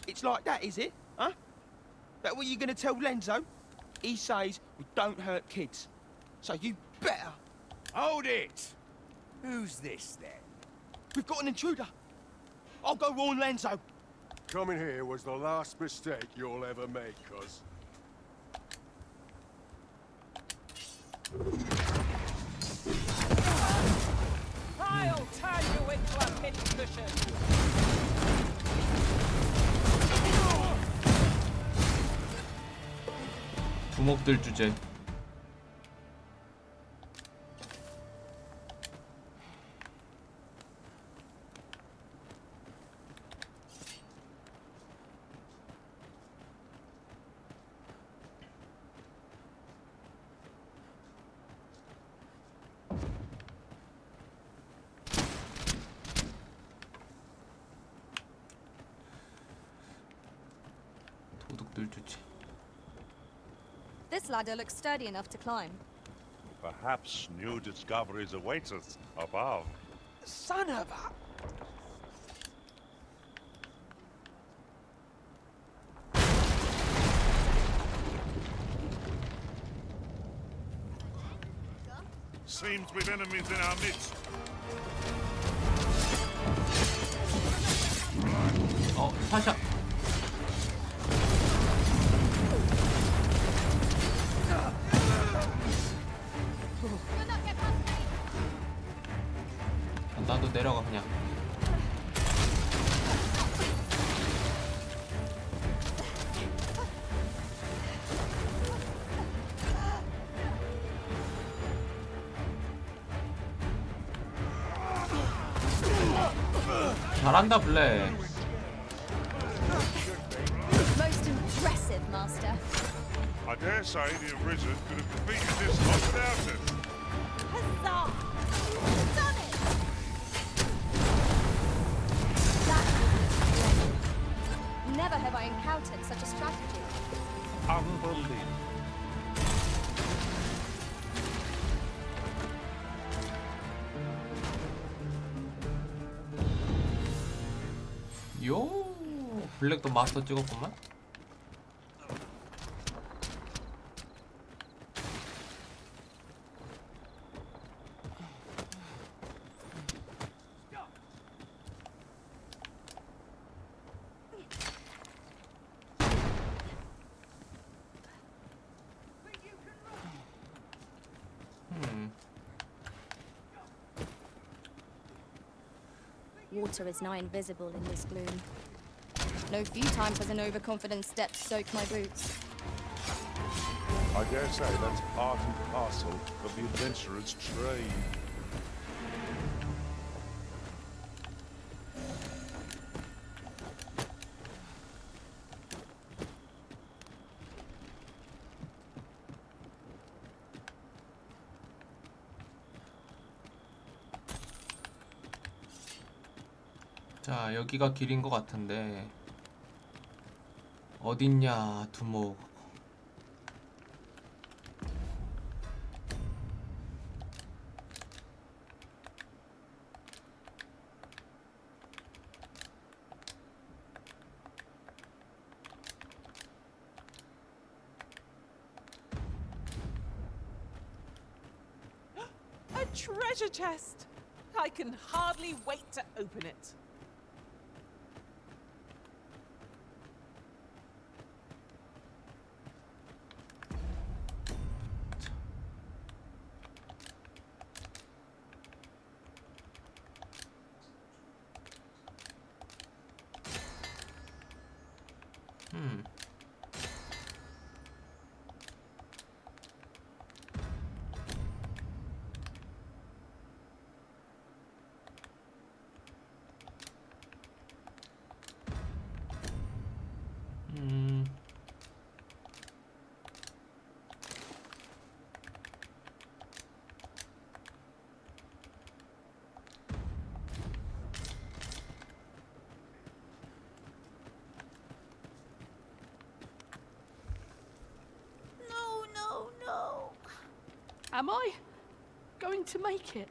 U: It's like that, is it? Huh? That what you're gonna tell Lenzo? He says we don't hurt kids. So you better.
I: Hold it! Who's this, then?
U: We've got an intruder. I'll go warn Lenzo.
C: Coming here was the last mistake you'll ever make, cuz.
D: I'll turn you into a pincushion.
A: 두목들 주제. 늘 좋지.
R: This ladder looks sturdy enough to climb.
C: Perhaps new discoveries await us above.
N: Son of a...
C: Seems we've enemies in our midst.
A: 사샤. 나도 내려가 그냥. 잘한다 블랙.
R: Most impressive, Master.
C: I dare say the Arisen could have defeated this lot without it.
B: Huzzah! Done it!
R: Never have I encountered such a strategy.
C: Unbelievable.
A: 요 블랙도 마스터 찍었구만.
R: Water is nigh invisible in this gloom. No few times has an overconfident step soaked my boots.
C: I dare say that's part and parcel of the adventurer's trade.
A: 자, 여기가 길인 것 같은데 어딨냐 두목.
D: A treasure chest! I can hardly wait to open it.
N: No. Am I going to make it?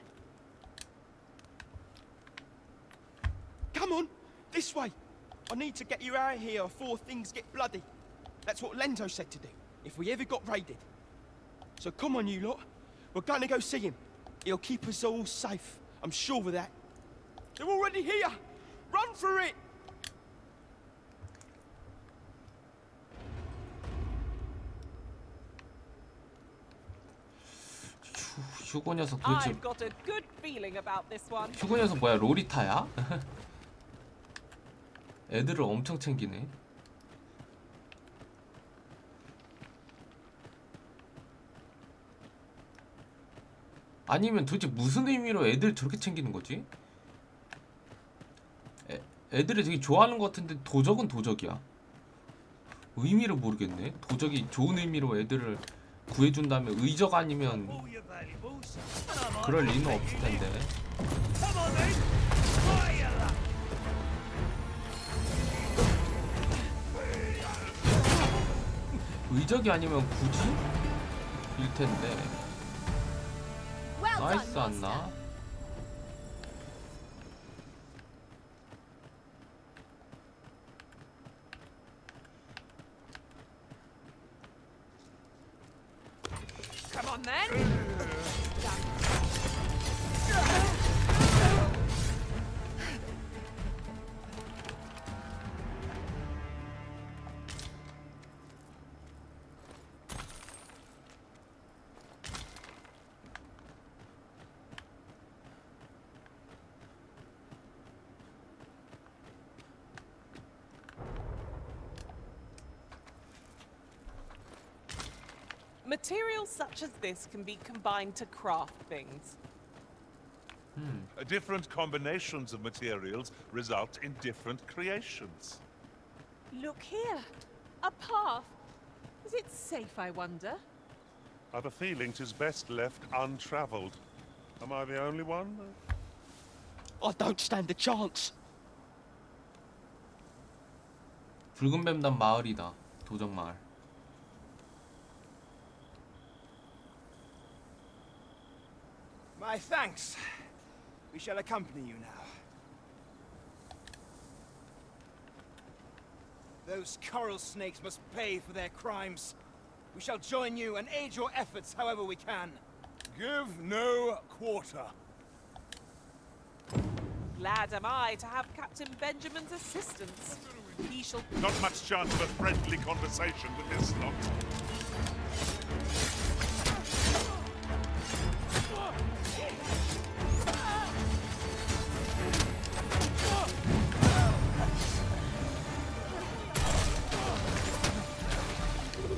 U: Come on, this way. I need to get you out of here before things get bloody. That's what Lento said to do, if we ever got raided. So come on, you lot. We're going to go see him. He'll keep us all safe. I'm sure of that. They're already here. Run for it.
A: 휴고 녀석 도대체.
D: I've got a good feeling about this one.
A: 휴고 녀석 뭐야, 로리타야? 애들을 엄청 챙기네. 아니면 도대체 무슨 의미로 애들 저렇게 챙기는 거지? 애들이 되게 좋아하는 것 같은데 도적은 도적이야. 의미를 모르겠네. 도적이 좋은 의미로 애들을 구해준다면 의적 아니면 그럴 리는 없을 텐데. 의적이 아니면 굳이? 일 텐데.
E: Well done,
A: 나이스 안 나?
D: Come on then. Materials such as this can be combined to craft things.
C: Different combinations of materials result in different creations.
D: Look here. A path. Is it safe, I wonder?
C: I've a feeling 'tis best left untraveled. Am I the only one?
U: I don't stand a chance.
A: 붉은 뱀단 마을이다. 도적 마을.
I: My thanks. We shall accompany you now. Those coral snakes must pay for their crimes. We shall join you and aid your efforts however we can.
C: Give no quarter.
D: Glad am I to have Captain Benjamin's assistance. He shall...
C: Not much chance of a friendly conversation with this lot.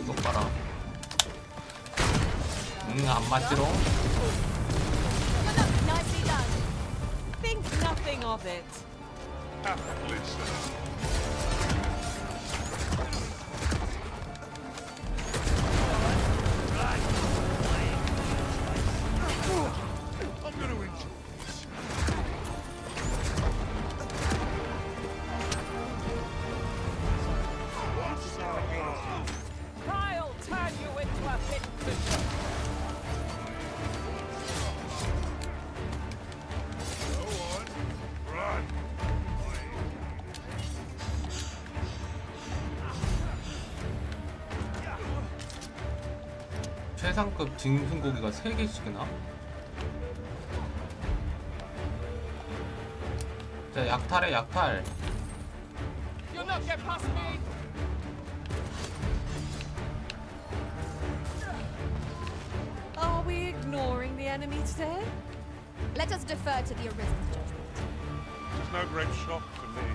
A: 이거 봐라. 안 맞지롱?
D: Nicely done. Think nothing of it.
C: Happily so. I'm going to enjoy this.
D: I'll turn you into a pit bishop.
C: Go on. Run.
A: 최상급 짐승고기가 3개씩이나? 자, 약탈해, 약탈.
D: You'll not get past me. Are we ignoring the enemy today?
R: Let us defer to the Arisen's judgment.
C: It's no great shock to me.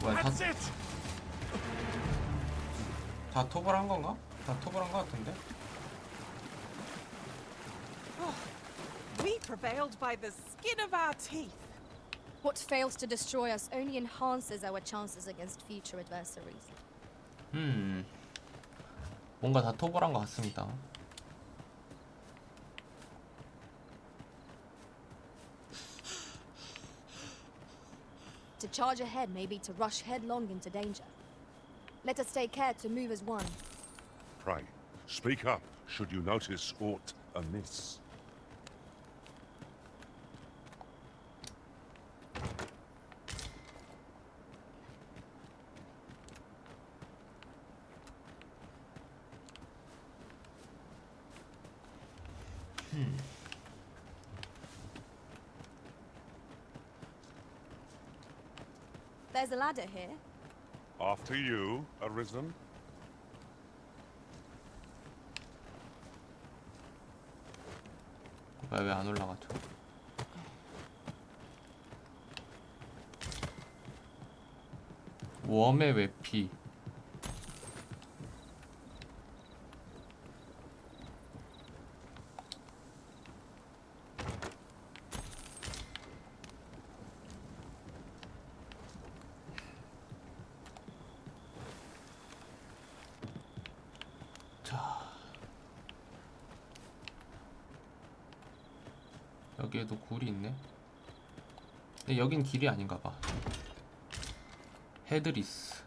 A: 뭐야, 다 톱을 한 건가? 다 톱을 한 거 같은데?
D: We prevailed by the skin of our teeth.
R: What fails to destroy us only enhances our chances against future adversaries.
A: 뭔가 다 톱을 한 거 같습니다.
R: To charge ahead may be to rush headlong into danger. Let us take care to move as one.
C: Pray, speak up should you notice aught amiss.
R: There's a ladder here.
C: After you, Arisen.
A: 왜 안 올라가죠? 웜의 외피. 여기에도 굴이 있네. 근데 여긴 길이 아닌가 봐. 헤드리스.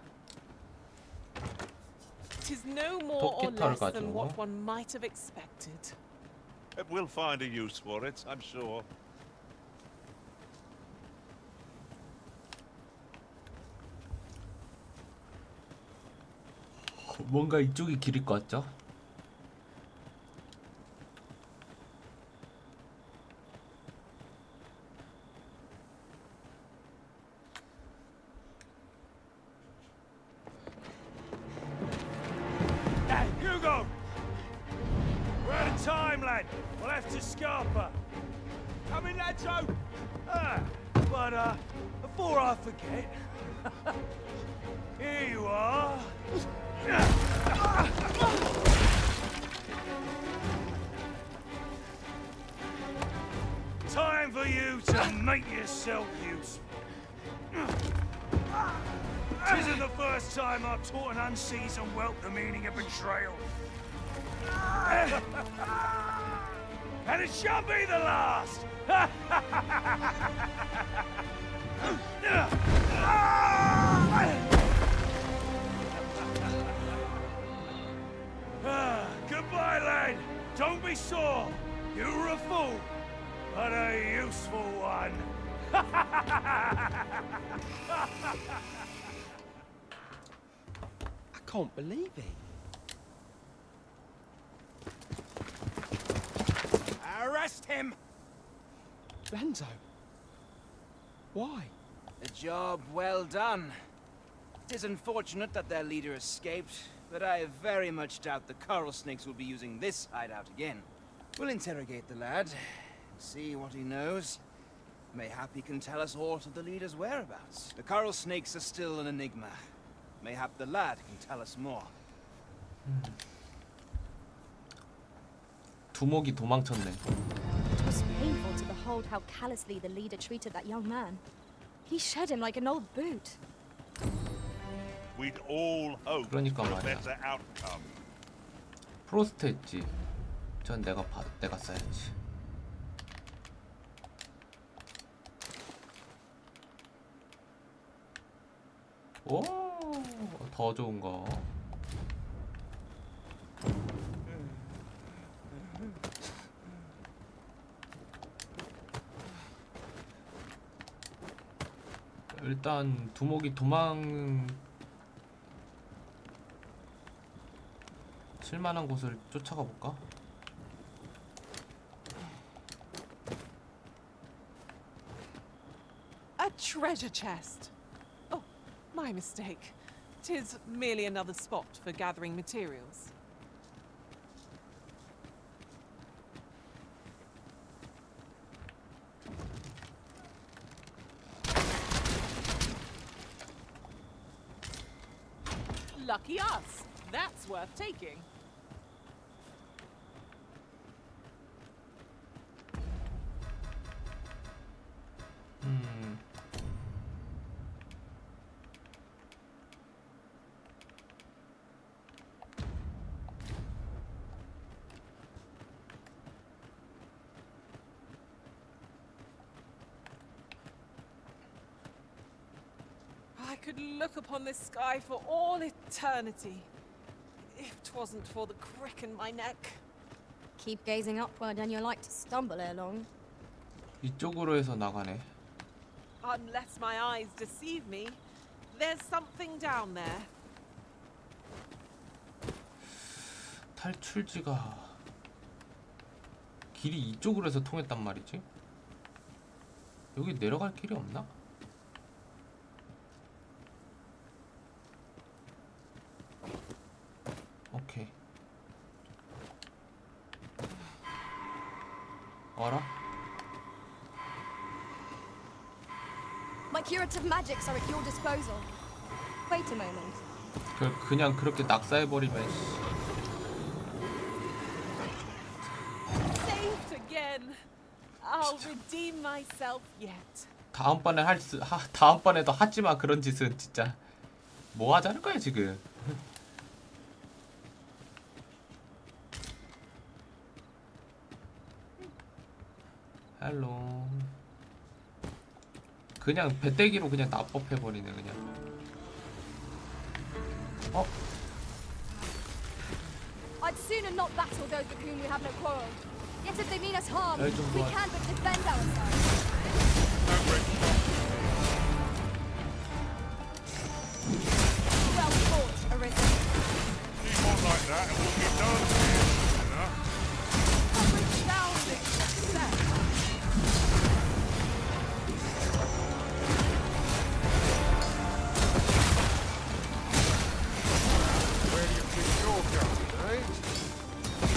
D: Tis no more or
A: 토끼털
D: less than
A: 가지고.
D: what one might have expected.
C: We'll find a use for it, I'm sure.
A: 뭔가 이쪽이 길일 것 같죠?
J: Hugo! We're out of time, lad. We'll have to scarper. Come in, ladso. But before I forget, here you are. Time for you to make yourself useful. Tisn't the first time I've taught an unseasoned whelp the meaning of betrayal. And it shan't be the last! Goodbye, lad. Don't be sore. You were a fool, but a useful one.
U: I can't believe it.
I: Arrest him!
U: Lanzo. Why?
I: A job well done. It is unfortunate that their leader escaped, but I very much doubt the coral snakes will be using this hideout again. We'll interrogate the lad, and see what he knows. Mayhap he can tell us aught of the leader's whereabouts. The coral snakes are still an enigma. Mayhap the lad can tell us more.
A: 두목이 도망쳤네.
R: It was painful to behold how callously the leader treated that young man. He shed him like an old boot.
C: We'd all hope for
A: 그러니까
C: a
A: 말이야.
C: better outcome.
A: 프로스트 했지. 전 내가 써야지. 오, 더 좋은 거. 일단 두목이 도망 칠만한 곳을 쫓아가 볼까?
D: A treasure chest. Oh, my mistake. 'Tis merely another spot for gathering materials. Lucky us. That's worth taking. I could look upon this sky for all eternity, if 'twasn't for the crick in my neck.
R: Keep gazing upward and you're like to stumble ere long.
A: 이쪽으로 해서 나가네.
D: Unless my eyes deceive me, there's something down there.
A: 탈출지가 길이 이쪽으로 해서 통했단 말이지? 여기 내려갈 길이 없나? 오케이. 알아?
R: My curative magics are at your disposal. Wait a moment.
A: 그냥 그렇게 낙사해버리면
D: Saved again. I'll redeem myself yet.
A: 다음번에도 하지마. 그런 짓은 진짜 뭐 하자는 거야 지금. 헬로. 그냥 배때기로 그냥 납법해버리네 그냥.
R: I'd sooner not battle those with whom we have no quarrel. Yet if they mean us harm,
A: Yeah, don't
R: we
A: worry.
R: can but defend ourselves. Well fought, Arisen.
C: Keep on like that and we'll be done here, you know?
D: Resounding success.
C: Where do you think you're going, eh?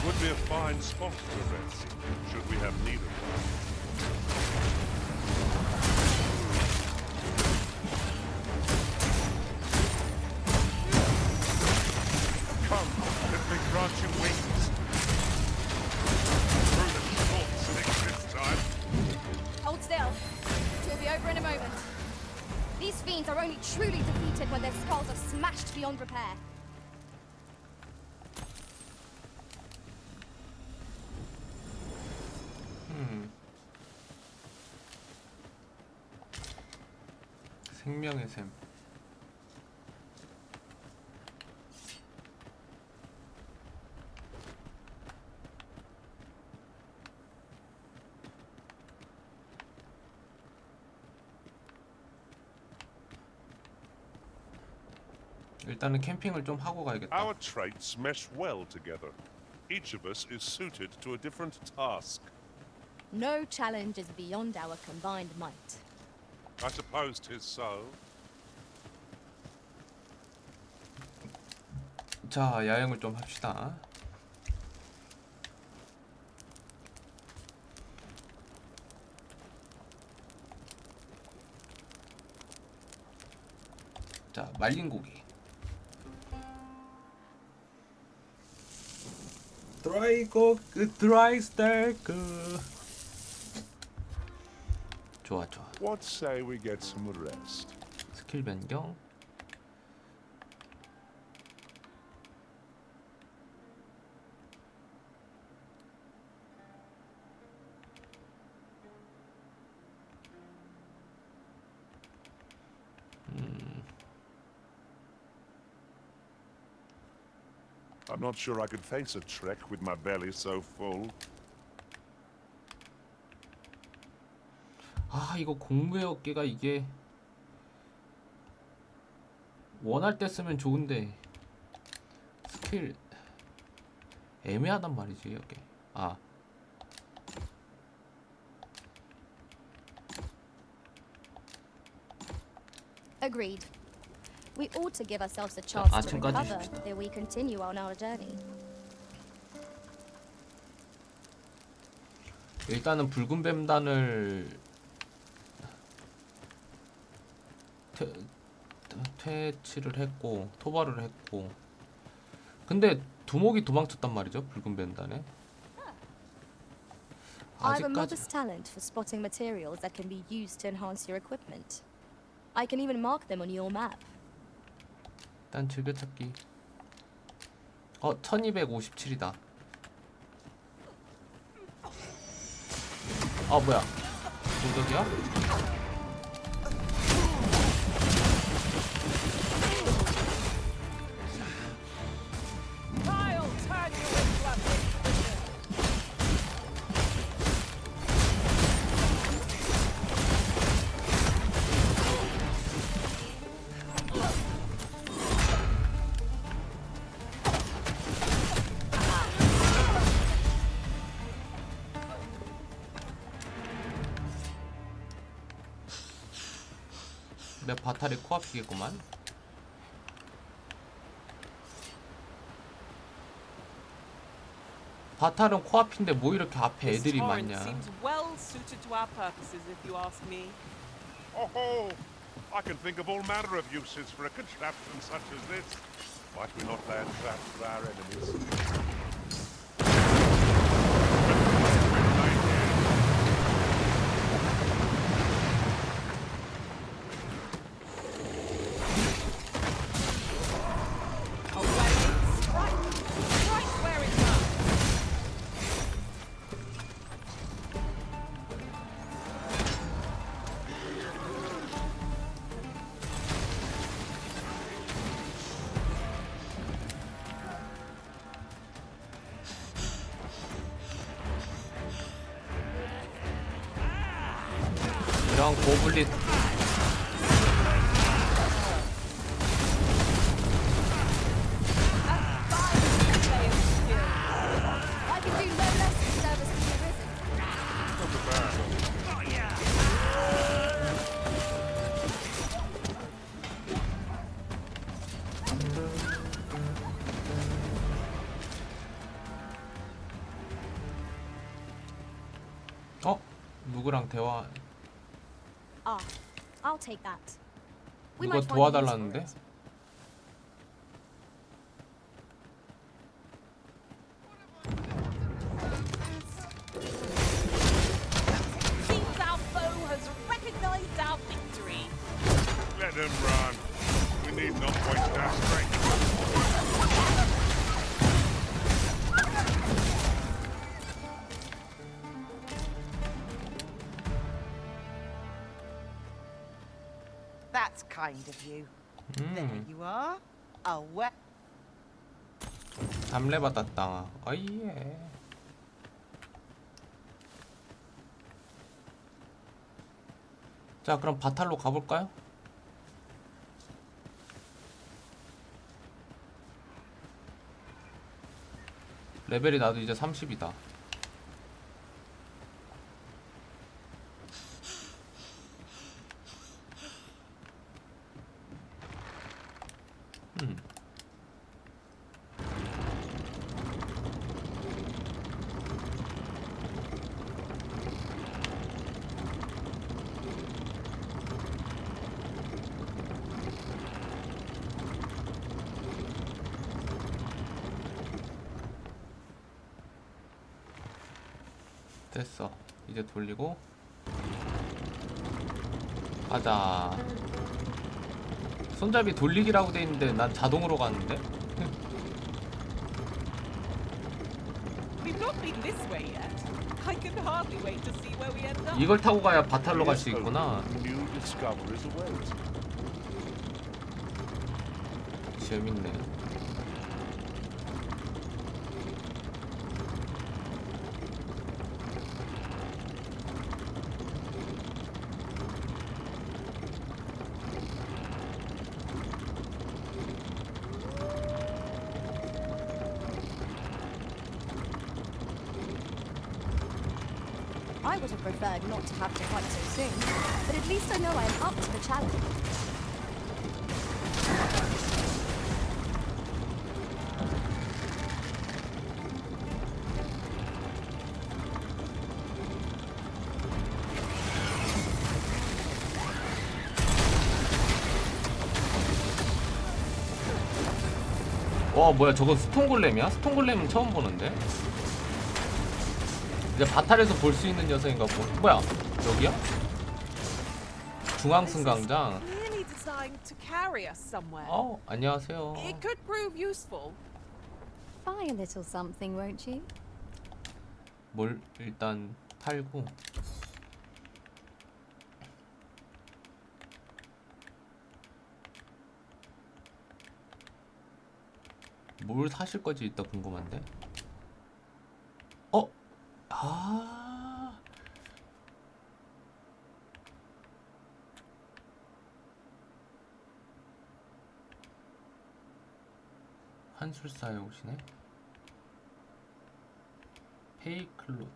C: Would be a fine spot to rest, should we have need of one. Come, let me grant you wings. Through the short slicks this time.
R: Hold still. It will be over in a moment. These fiends are only truly defeated when their skulls are smashed beyond repair.
A: 생명의 샘. 일단은 캠핑을 좀 하고 가야겠다.
C: Our traits mesh well together. Each of us is suited to a different task.
R: No challenge is beyond our combined might.
C: I suppose 'tis so.
A: 자, 야영을 좀 합시다. 자, 말린 고기. 드라이 스테이크. 좋아, 좋아.
C: What say we get some rest?
A: 스킬 변경.
C: I'm not sure I could face a trek with my belly so full.
A: 아, 이거 공부의 어깨가 이게 원할 때 쓰면 좋은데 스킬 애매하단 말이지 이게. 아,
R: Agreed. We ought to give ourselves a chance to
A: 아침까지
R: recover
A: 줍시다.
R: ere we continue on our journey.
A: 일단은 붉은 뱀단을 퇴치를 했고 토벌을 했고, 근데 두목이 도망쳤단 말이죠 붉은 뱀단에.
R: I have a
A: 아직까지
R: modest talent for spotting materials that can be used to enhance your equipment. I can even mark them on your map.
A: 일단 즐겨찾기. 1257이다. 아, 뭐야, 도적이야?
D: I'll turn you into a prisoner.
A: 내 바탈이 코앞이겠구만. 바탈은 코앞인데 뭐 이렇게 앞에
D: This
A: 애들이
D: torrent
A: 많냐.
D: seems well suited to our purposes, if you ask me.
C: Oh, I can think of all manner of uses for a contraption such as this. Might we not land traps for our enemies?
A: 이런 고블린
E: I can do no less than service to the risen.
A: 어? 누구랑 대화?
R: Ah, I'll take that. We
A: 누가
R: might find a use for
A: 도와달라는데?
R: it.
D: Seems our foe has recognized our victory.
C: Let them run. We need not waste our strength.
K: That's kind of you. There you are. A wet.
A: 담례 받았다. 어이예. 자, 그럼 바탈로 가볼까요? 레벨이 나도 이제 30이다. 됐어. 이제 돌리고 가자. 손잡이 돌리기라고 돼 있는데 난 자동으로 가는데.
D: We've not been this way yet. I can hardly wait to see where we end up.
A: 이걸 타고 가야 바탈로 갈 수 있구나.
C: New discoveries await.
A: 재밌네.
R: I would have preferred not to have to fight so soon, but at least I know I am up to the challenge.
A: 와, 뭐야, 저거 스톤골렘이야? 스톤골렘은 처음 보는데? 이제 바탈에서 볼 수 있는 녀석인가 보. 뭐야, 여기야? 중앙승강장.
D: Clearly designed to carry us somewhere.
A: 안녕하세요.
D: It could prove useful.
R: Buy a little something, won't you?
A: 뭘 일단 팔고. 뭘 사실 거지 이따 궁금한데. 한술사에 오시네. 페이클로트.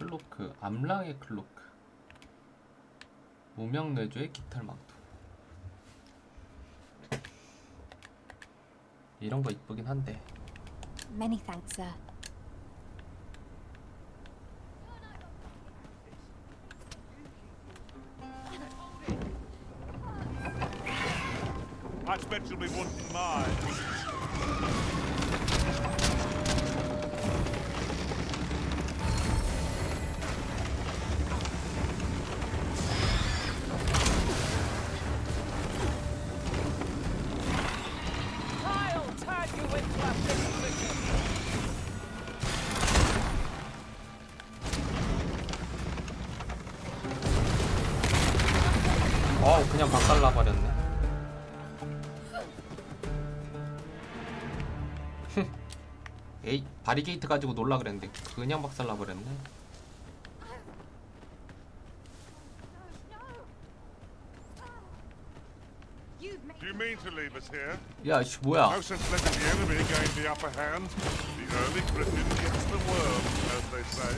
A: 클로크, 암랑의 클로크, 무명내조의 깃털 망토. 이런 거 이쁘긴 한데.
R: Many thanks, sir.
C: I expect you'll be wanting mine.
D: I'll tag you with
A: 그냥 박살나 버렸네. 에이, 바리게이트 가지고 놀라 그랬는데 그냥 박살나 버렸네.
C: Do you mean to leave us here?
A: 야, 씨 뭐야?
C: No sense letting the enemy gain the upper hand. The early Britain gets the worm, as they say.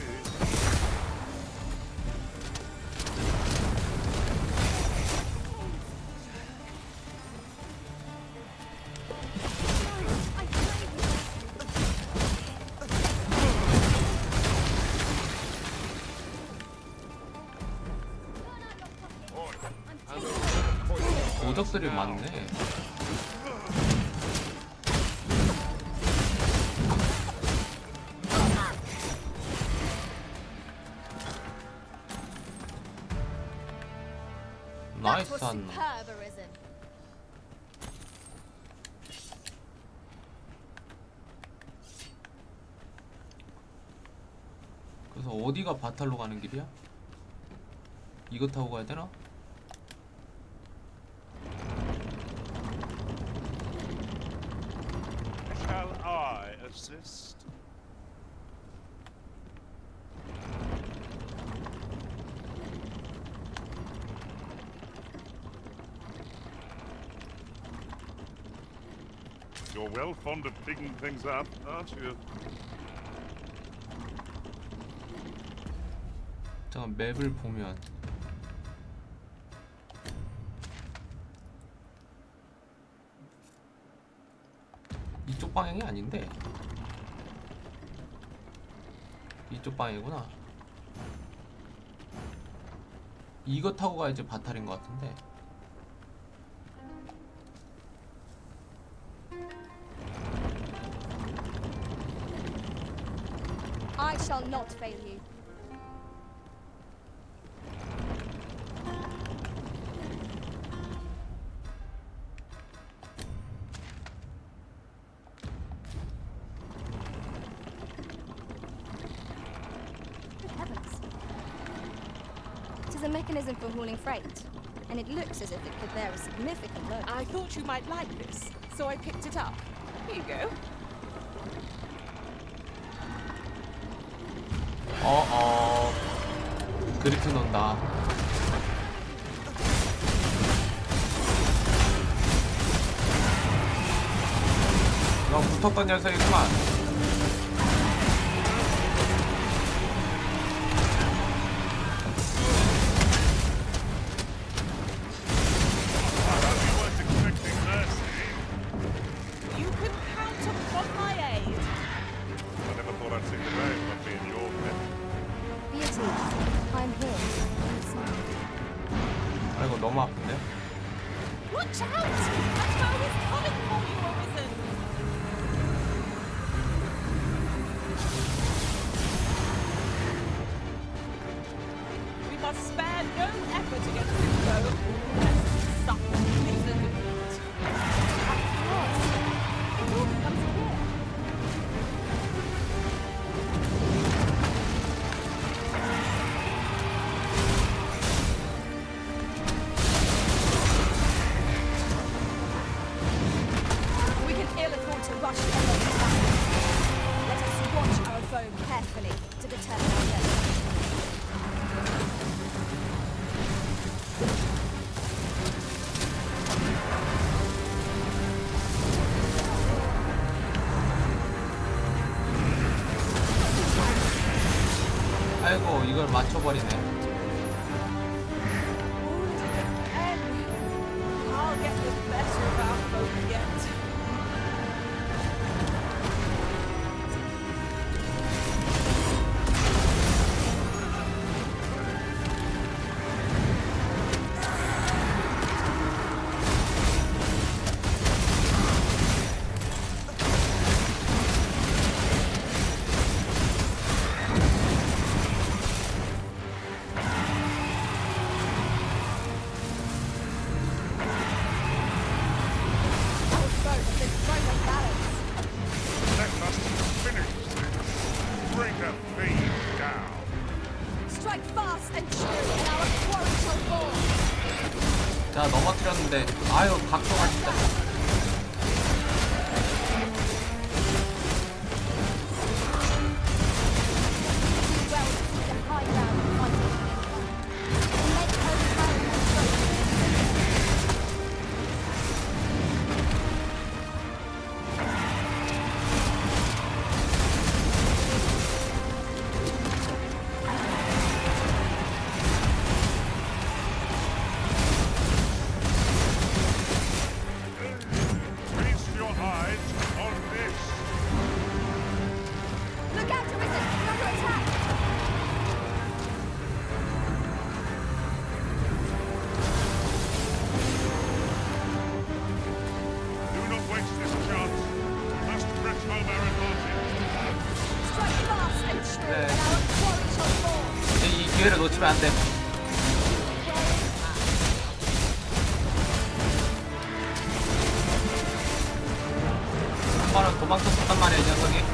A: 도적들이 많네. 나이스한. 그래서 어디가 바탈로 가는 길이야? 이거 타고 가야 되나?
C: Shall I assist? You're well fond of digging things up, aren't you?
A: 잠깐 맵을 보면 이쪽 방향이 아닌데 이쪽 방향이구나. 이거 타고 가야지 바탈인 것 같은데.
R: I shall not fail you. Good heavens. It is a mechanism for hauling freight, and it looks as if it could bear a significant load.
D: I thought you might like this, so I picked it up. Here you go.
A: 그리트 논다. 너 붙었던 녀석이구만.
D: You can count upon my aid.
C: I never thought I'd see the day of not being your pet.
R: Be at ease. I'm here.
A: 아이고 너무 아픈데?
D: Watch out! A foe is coming for you, Arisen! We must spare no effort against this foe. Let's stop things in the meat. Of course. It all becomes clear. We can ill afford to rush the enemy back. Let us watch our foe carefully to determine our fate.
A: 아이고 이걸 맞춰버리네.
D: I'll get the better of our folk yet.
A: 자 넘어뜨렸는데 아유 각도가 진짜. 기회를 놓치면 안 돼. 한 번은 도망쳤었단 말이야, 이 녀석이.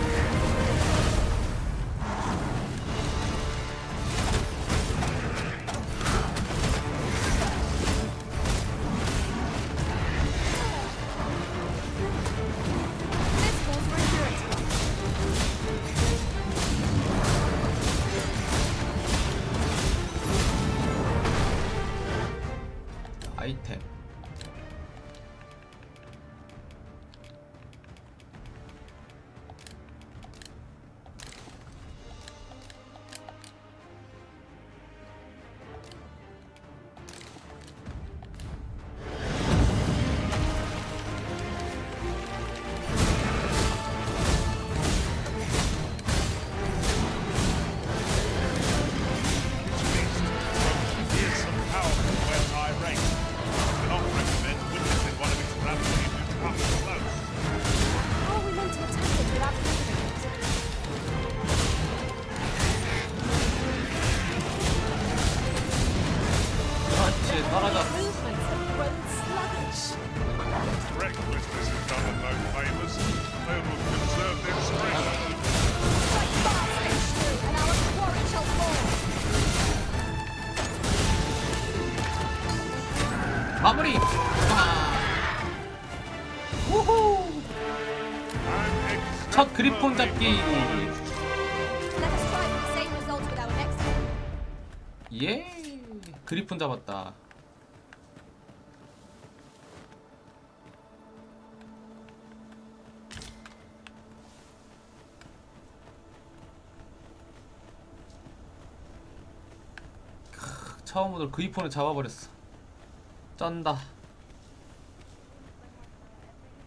A: 아이템. 마무리! 우후! 첫 그리폰 잡기! 예! 그리폰 잡았다. 처음으로 그리폰을 잡아버렸어. 쩐다.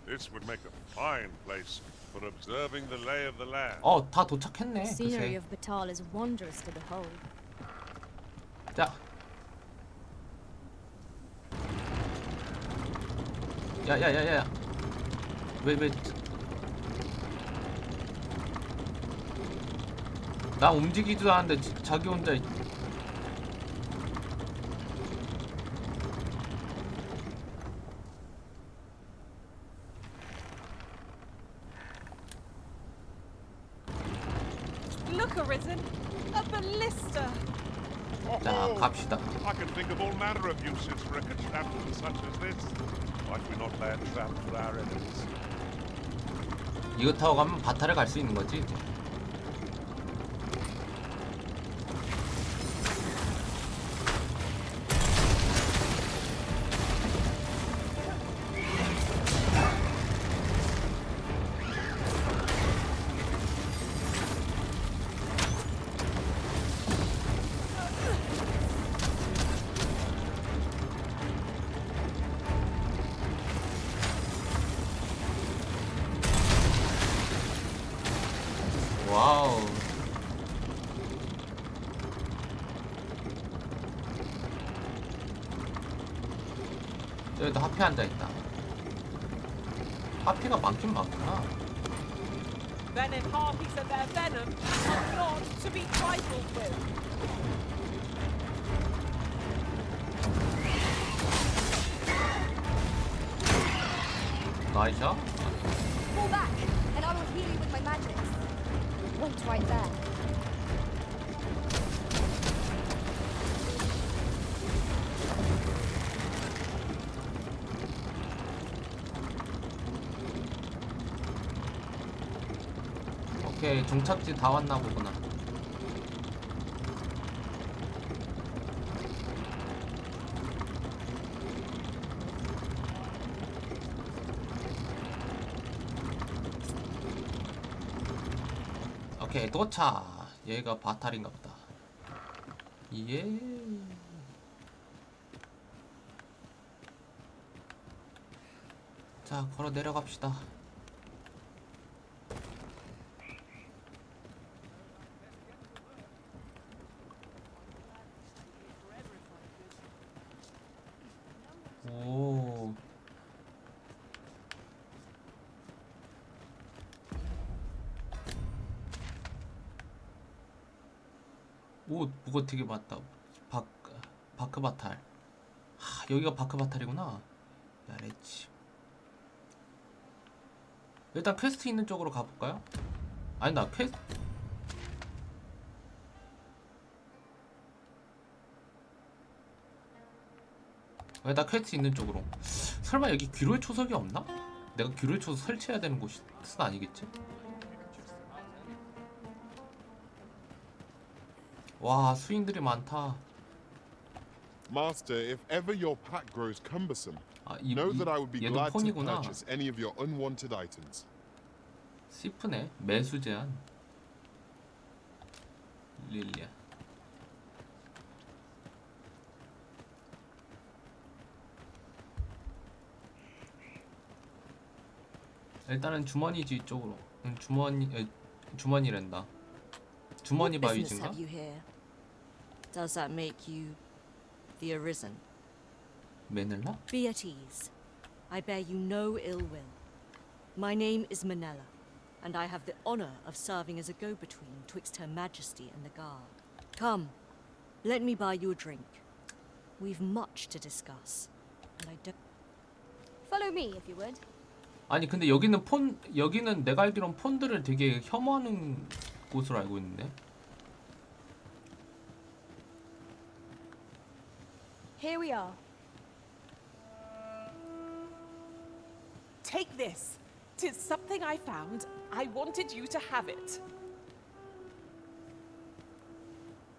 C: This would make a fine place for observing the lay of the land.
A: 다 도착했네.
R: The scenery of Batal is wondrous to behold.
A: 자. 야야야야. 왜? 나 움직이지도 않는데 자기 혼자.
D: Look, Arisen, a ballista.
A: 자, 갑시다.
C: I can think of all manner of uses for a contraption such as this. Why do we not lay a trap for our enemies?
A: 이거 타고 가면 바타를 갈 수 있는 거지 이제. 여기도 하피 앉아있다. 하피가 많긴 많구나.
D: Then if harpies and their venom are not to be trifled with.
A: 나이스.
E: Fall back, and I will heal you with my magics. Wait right there.
A: 오케이, 종착지 다 왔나 보구나. 오케이, 도착. 얘가 바탈인가 보다. 예. 자, 걸어 내려갑시다. 오. 오, 뭐가 되게 많다. 바크바탈. 하, 여기가 바크바탈이구나. 야레치. 일단 퀘스트 있는 쪽으로 가볼까요? 아니, 나 퀘스트. 나 퀘스트 있는 쪽으로. 설마 여기 귀로의 초석이 없나? 내가 귀로의 초석 설치해야 되는 곳은 아니겠지? 와, 수인들이 많다.
L: Master, if ever your pack grows cumbersome,
A: 이,
L: know that I would be
A: 얘도
L: glad to
A: 폰이구나.
L: purchase any of your unwanted items.
A: 시프네. 매수 제한. 릴리아. 일단은 주머니지 쪽으로. 주머니랜다. 주머니
O: What business
A: 바위진가?
O: have you here? Does that make you the Arisen?
A: 메넬라?
O: Be at ease. I bear you no ill will. My name is Manella, and I have the honor of serving as a go-between twixt Her Majesty and the Guard. Come, let me buy you a drink. We've much to discuss, and I don't...
E: Follow me, if you would.
A: 아니 근데 여기는 내가 알기론 폰들을 되게 혐오하는 곳으로 알고 있는데.
D: Here we are. Take this. 'Tis something I found. I wanted you to have it.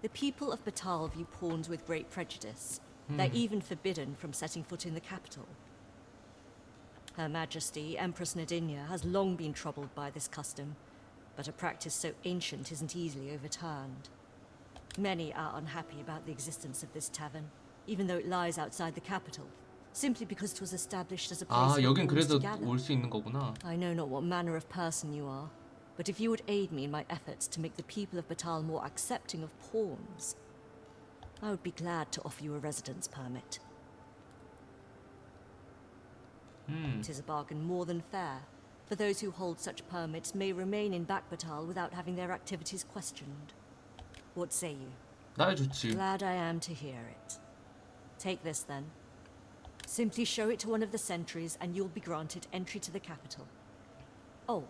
O: The people of Batal view pawns with great prejudice. They're even forbidden from setting foot in the capital. Her Majesty, Empress Nadinia, has long been troubled by this custom, but a practice so ancient isn't easily overturned. Many are unhappy about the existence of this tavern, even though it lies outside the capital, simply because it was established as a place
A: 아, 여긴
O: for pawns
A: 그래서
O: to gather.
A: 올 수 있는 거구나.
O: I know not what manner of person you are, but if you would aid me in my efforts to make the people of Batal more accepting of pawns, I would be glad to offer you a residence permit. It is a bargain more than fair, for those who hold such permits may remain in Batal without having their activities questioned. What say you?
A: 나야 좋지.
O: Glad I am to hear it. Take this then. Simply show it to one of the sentries and you'll be granted entry to the capital. Oh,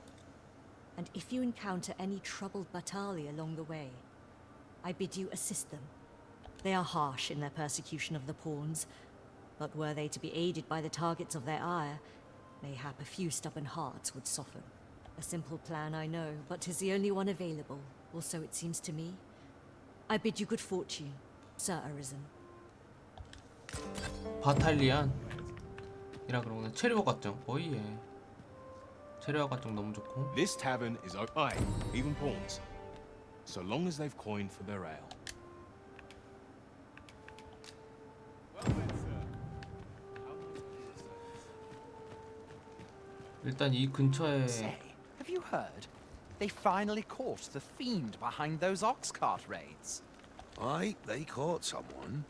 O: and if you encounter any troubled Batali along the way, I bid you assist them. They are harsh in their persecution of the pawns, but were they to be aided by the targets of their ire, mayhap a few stubborn hearts would soften. A simple plan, I know, but 'tis the only one available, or so it seems to me. I bid you good fortune, Sir Arisen.
A: 바탈리안 이라 그러구나. 체류어 과정. 오예. 체류어 과정 너무 좋고.
T: This tavern is aye, even pawns, so long as they've coined for their ale.
A: 일단 이 근처에
V: Say, have you heard? They finally caught the fiend behind those ox cart raids.
P: Aye, they caught someone.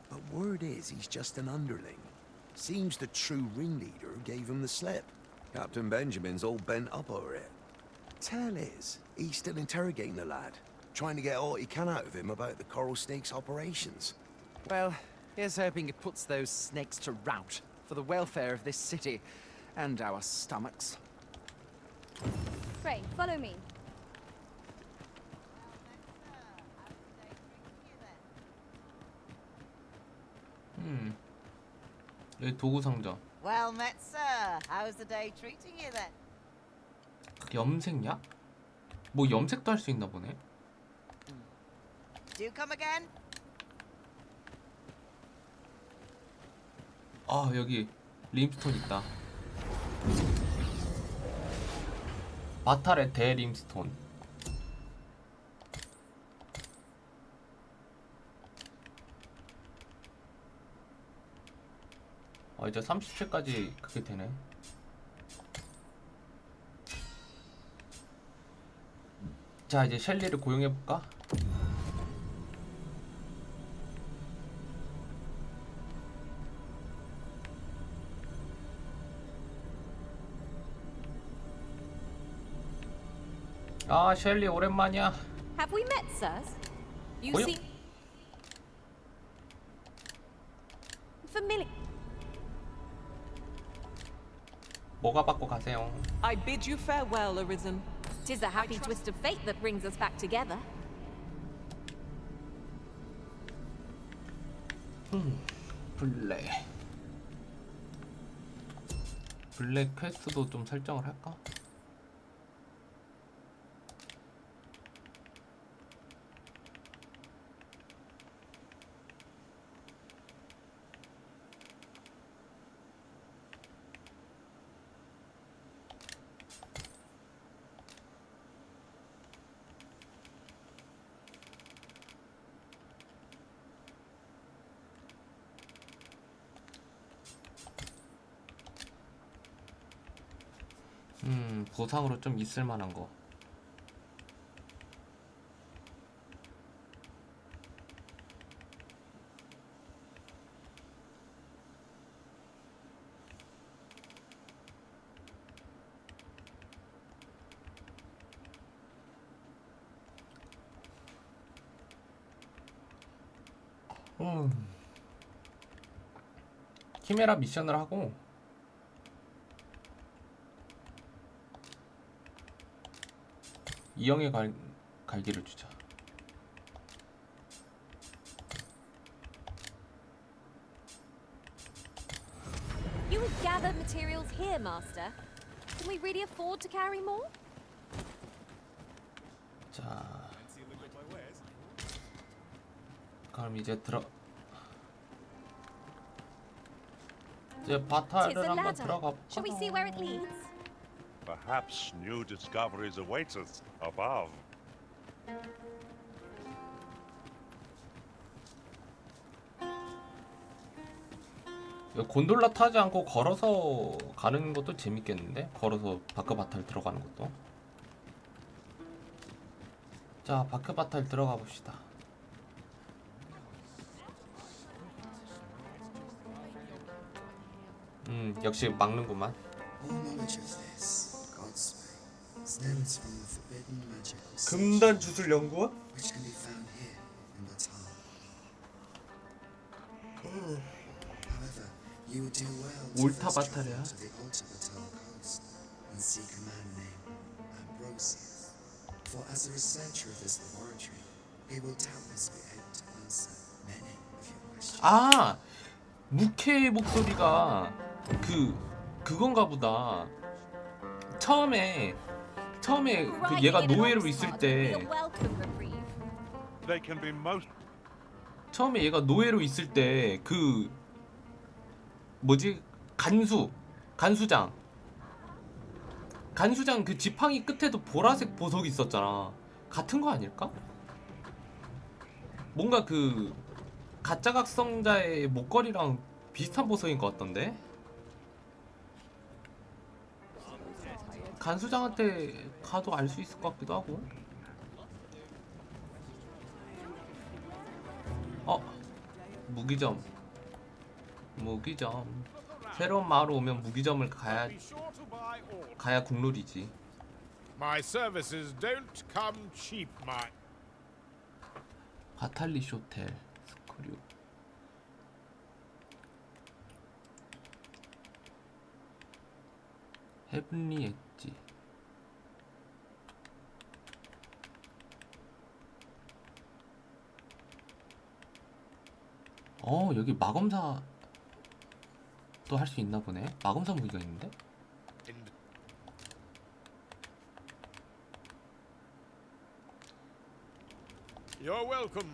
P: But word is he's just an underling. Seems the true ringleader gave him the slip. Captain Benjamin's all bent up over it. Tell is, he's still interrogating the lad, trying to get all he can out of him about the Coral Snake's operations.
V: Well, here's hoping it puts those snakes to rout for the welfare of this city and our stomachs.
R: Frey, follow me.
A: 여기 도구 상자.
K: Well met, sir. How's the day treating you then?
A: 염색약? 뭐 염색도 할 수 있나 보네.
K: Do come again?
A: 아, 여기 림스톤 있다. 바탈의 대림스톤. 이제 37까지 그게 되네. 자, 이제 셸리를 고용해볼까? 아, 셸리 오랜만이야.
E: Have we met, sirs? You
A: 뭐요?
E: seem familiar.
A: 뭐가 받고 가세요?
D: I bid you farewell, Arisen.
E: 'Tis a happy twist of fate that brings us back together.
A: 블랙 퀘스트도 좀 설정을 할까? 보상으로 좀 있을 만한 거. 키메라 미션을 하고 이영의 갈기를 주자.
E: You would gather materials here, Master. Can we really afford to carry more?
A: 자, 그럼 이제 이제 바탈을 한번 들어가 볼까?
E: Shall we see where it leads?
C: Perhaps new discoveries await us above.
A: 곤돌라 타지 않고 걸어서 가는 것도 재밌겠는데? 걸어서 바크 바탈 들어가는 것도. 자, 바크 바탈 들어가 봅시다. 역시 막는구만. 금단 주술 연구원? 옳다 바탈이야. 아, 무케의 목소리가 그건가 보다. 처음에 그 얘가 노예로 있을 때 처음에 얘가 노예로 있을 때 그 뭐지? 간수장 그 지팡이 끝에도 보라색 보석이 있었잖아. 같은 거 아닐까? 뭔가 그 가짜 각성자의 목걸이랑 비슷한 보석인 것 같던데? 간수장한테 가도 알 수 있을 것 같기도 하고. 무기점. 새로운 마을 오면 무기점을 가야 국룰이지.
G: My services don't come cheap, my.
A: 바탈리 쇼텔 스크류. 헤븐리 엣지. 여기 마검사 또 할 수 있나 보네. 마검사 무기가 있는데?
G: You're welcome.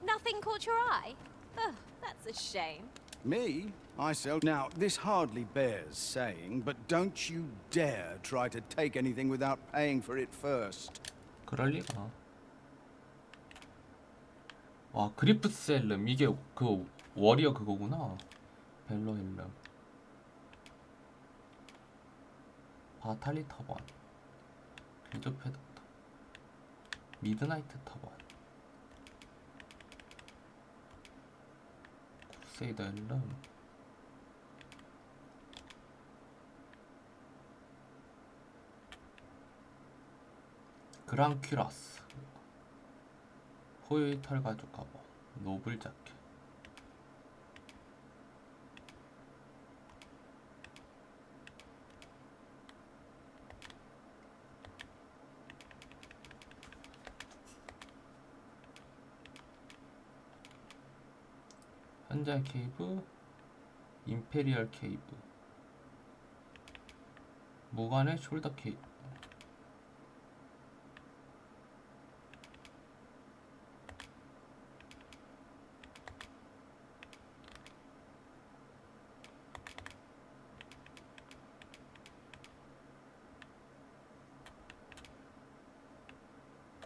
E: Nothing caught your eye? Oh, that's a shame.
F: Me? I sell. Now, this hardly bears saying, but don't you dare try to take anything without paying for it first.
A: 그럴 리가. 와, 그리프셀름 이게 그 워리어 그거구나. 벨로헬름. 바탈리 터번. 길드 패드터. 미드나이트 터번. 크루세이더 헬름. 그랑큐라스. 포유의 털가죽 가버. 노블 자켓. 현자 케이브, 임페리얼 케이브, 무관의 숄더 케이브.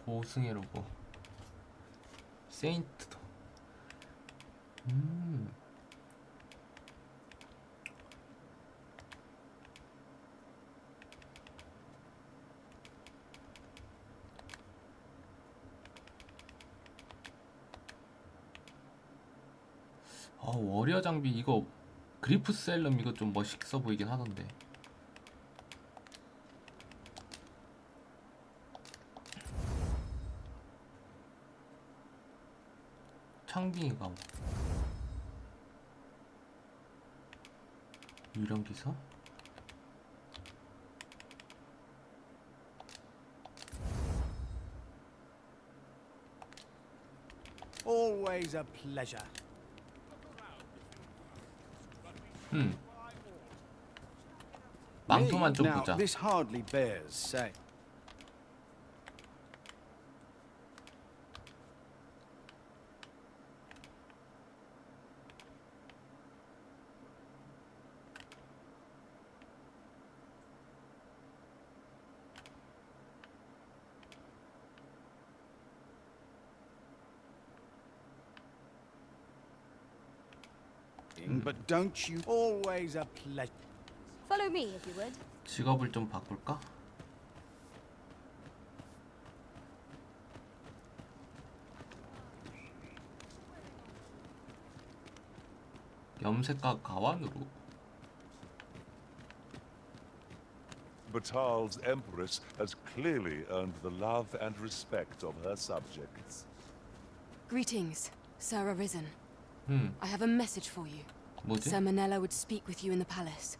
A: 고승의 로고. 세인트도. 워리어 장비 이거 그리프셀름 이거 좀 멋있어 보이긴 하던데. 창빙이가 유령기사?
F: Always a pleasure.
A: 망토만 좀
F: Now,
A: 보자.
F: this hardly bears saying. But don't you always a pleasure.
R: Follow me, if you would.
A: 직업을 좀 바꿀까? 염색과 가완으로.
C: Batal's empress has clearly earned the love and respect of her subjects.
Q: Greetings, Sir Arisen. I have a message for you.
A: 뭐지?
Q: Sir Manella would speak with you in the palace.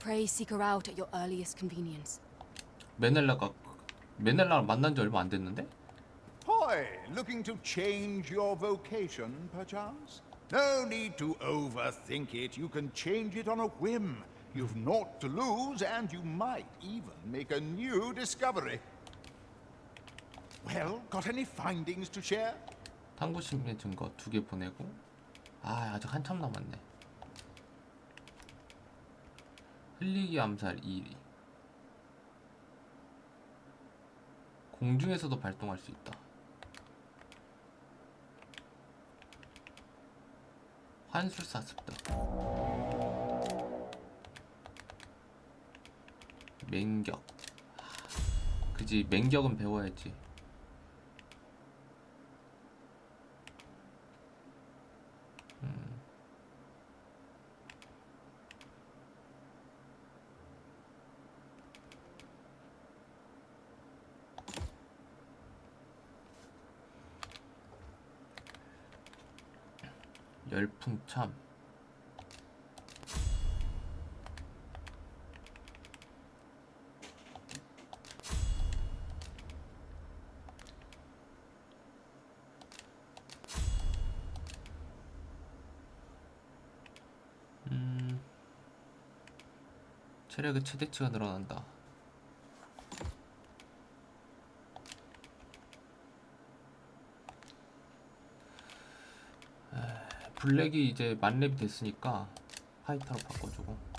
Q: Pray seek her out at your earliest convenience.
A: 메넬라랑 만난 지 얼마 안 됐는데?
M: Hoy, looking to change your vocation, perchance? No need to overthink it. You can change it on a whim. You've naught to lose, and you might even make a new discovery. Well, got any findings to share?
A: 탐구 신뢰 증거 2개 보내고. 아직 한참 남았네. 흘리기 암살 2위. 공중에서도 발동할 수 있다. 환술사 습득. 맹격. 그지, 맹격은 배워야지. 열풍참. 체력의 최대치가 늘어난다. 블랙이 이제 만렙이 됐으니까 파이터로 바꿔주고.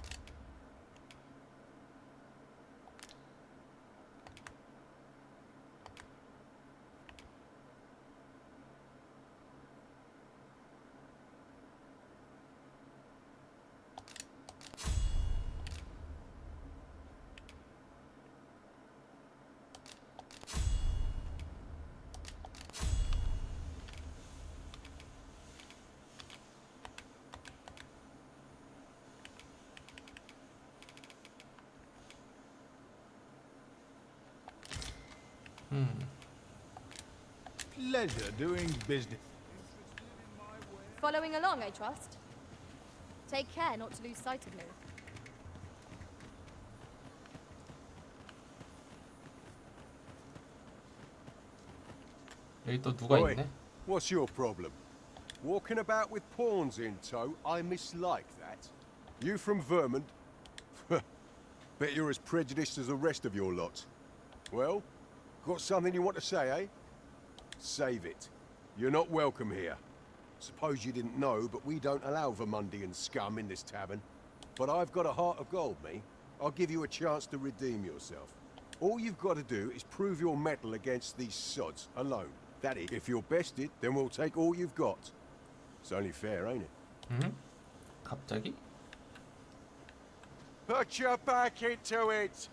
M: Pleasure doing business.
R: Following along, I trust. Take care not to lose sight of me.
A: 여기 또 누가
H: Oi,
A: 있네?
H: what's your problem? Walking about with pawns in tow? I mislike that. You from Vermont? Bet you're as prejudiced as the rest of your lot. Well, got something you want to say, eh? Save it. You're not welcome here. Suppose you didn't know, but we don't allow Vermundian scum in this tavern. But I've got a heart of gold, me. I'll give you a chance to redeem yourself. All you've got to do is prove your mettle against these sods, alone. That is, if you're bested, then we'll take all you've got. It's only fair, ain't it?
A: 갑자기?
H: Put your back into it!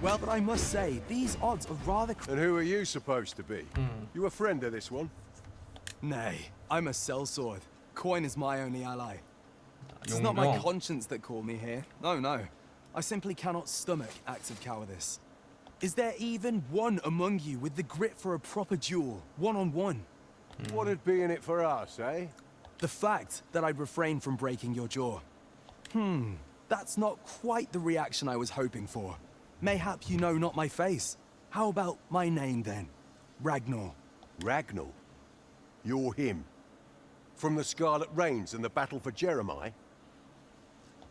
F: Well, but I must say, these odds are rather...
H: And who are you supposed to be? You a friend of this one?
F: Nay, I'm a sellsword. Coin is my only ally. It's not my conscience that called me here. No, no. I simply cannot stomach acts of cowardice. Is there even one among you with the grit for a proper duel, one-on-one?
H: What'd be in it for us, eh?
F: The fact that I'd refrain from breaking your jaw. That's not quite the reaction I was hoping for. Mayhap you know not my face. How about my name, then? Ragnar.
H: Ragnar? You're him. From the Scarlet Rains and the battle for Jeremiah?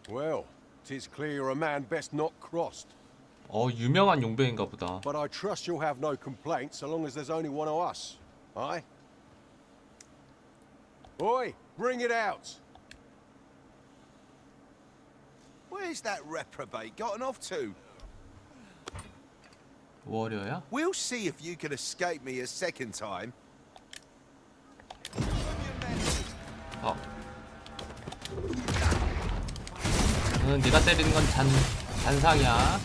H: Well, 'tis clear you're a man best not crossed.
A: 유명한 용병인가 보다.
H: But I trust you'll have no complaints so long as there's only one of us. Aye? Oi, bring it out!
P: Where's that reprobate gotten off to?
A: 워리어야?
P: We'll see if you can escape me a second time.
A: 네가 때리는 건 잔상이야.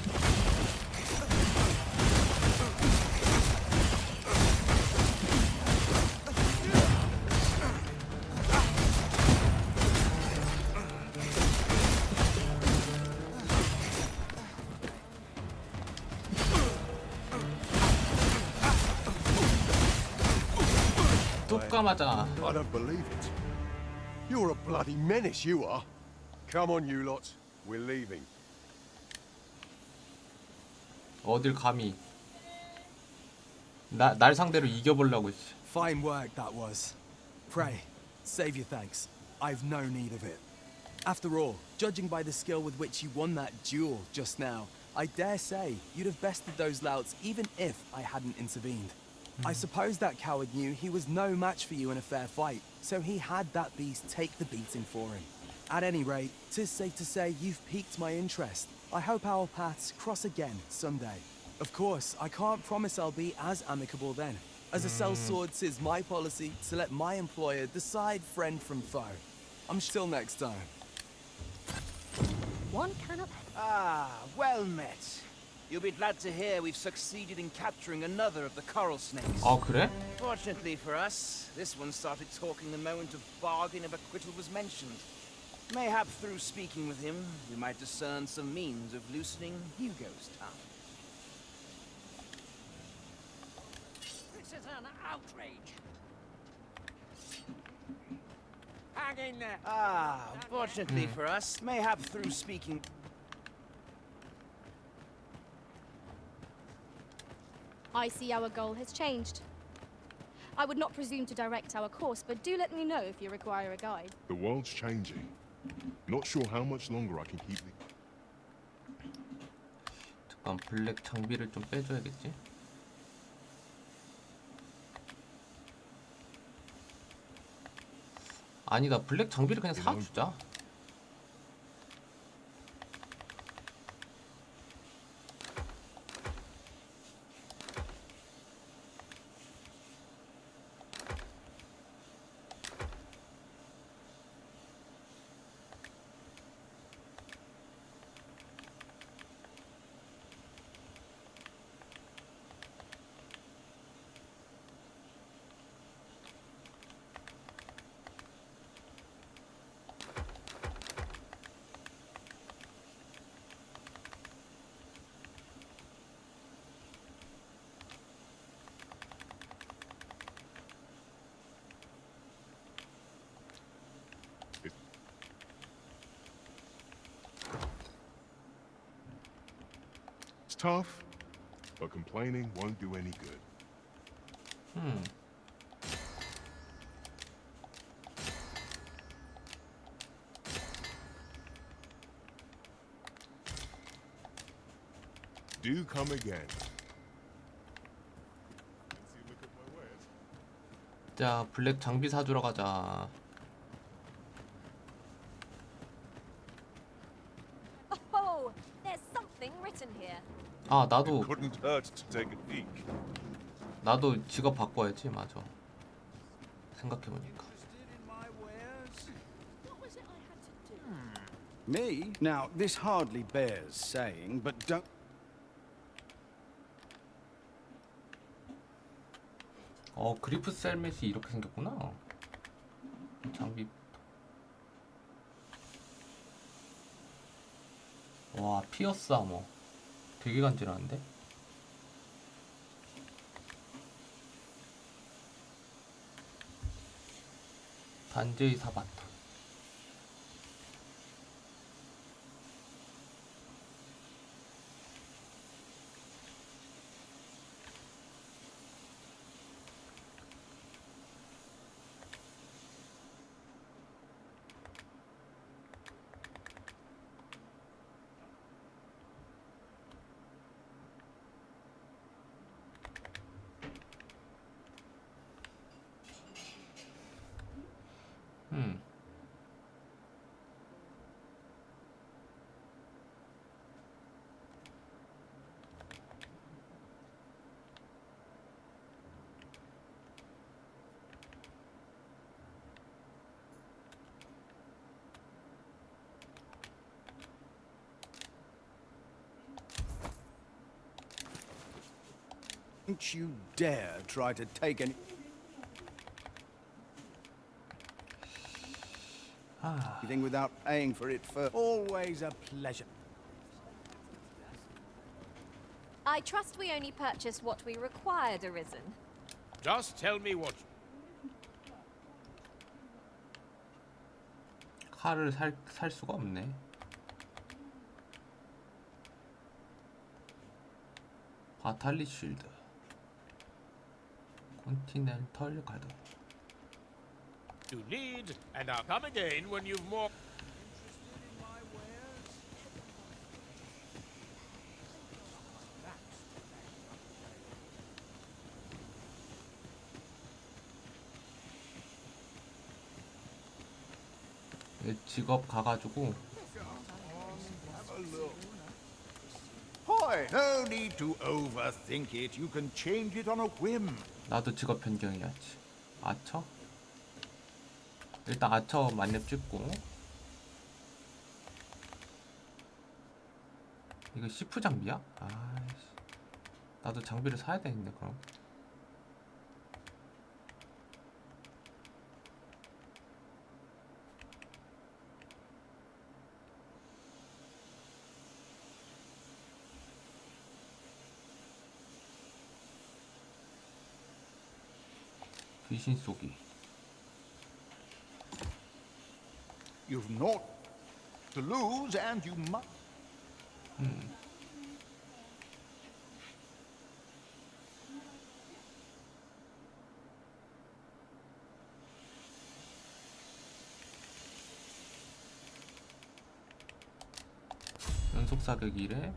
A: 뚝 까맞아.
H: I don't believe it. You're a bloody menace, you are. Come on, you lot. We're leaving.
A: 어딜 감히 날 상대로 이겨보려고.
F: Fine work that was. Pray, save your thanks. I've no need of it. After all, judging by the skill with which you won that duel just now, I dare say you'd have bested those louts even if I hadn't intervened. I suppose that coward knew he was no match for you in a fair fight, so he had that beast take the beating for him. At any rate, 'tis safe to say you've piqued my interest. I hope our paths cross again someday. Of course, I can't promise I'll be as amicable then. As a sellsword, 'tis my policy to let my employer decide friend from foe. I'm still next time.
R: One cannot...
I: Ah, well met. You'll be glad to hear we've succeeded in capturing another of the coral snakes.
A: 그래?
I: Fortunately for us, this one started talking the moment of bargain of acquittal was mentioned. Mayhap through speaking with him, we might discern some means of loosening Hugo's tongue.
J: This is an outrage. Hang in there.
I: Ah, fortunately for us, mayhap through speaking...
R: I see our goal has changed. I would not presume to direct our course, but do let me know if you require a guide.
L: The world's changing. Not sure how much longer I can keep it.
A: 잠깐 블랙 장비를 좀 빼줘야겠지? 아니다, 블랙 장비를 그냥 사주자.
L: It's tough, but complaining won't do any good. Do come again.
A: 자, 블랙 장비 사주러 가자.
E: Oh, there's something written here.
A: 아, 나도
C: Couldn't hurt to take a peek.
A: 나도 직업 바꿔야지. 맞아. 생각해보니까.
F: Me? Now, this hardly bears saying, but don't...
A: 그리프 셀멧이 이렇게 생겼구나. 장비. 와, 피어스 아머. 되게 간지나는데? 반제의 사바타.
F: Don't you dare try to take any... Anything without paying for it first. Always a pleasure.
E: I trust we only purchased what we required, Arisen.
G: Just tell me what.
A: 칼을 살 수가 없네. 바탈리 쉴드. 컨티넨털 가드.
G: You need, and I'll come again when you've more.
A: 직업 가가지고.
M: Boy, no need to overthink it. You can change it on a whim.
A: 나도 직업 변경해야지. 아처? 일단 아처 만렙 찍고. 이거 시프 장비야? 아이씨. 나도 장비를 사야 되겠네 그럼. 귀신 쏘기.
M: You've naught to lose, and you must.
A: 연속 사격 1회.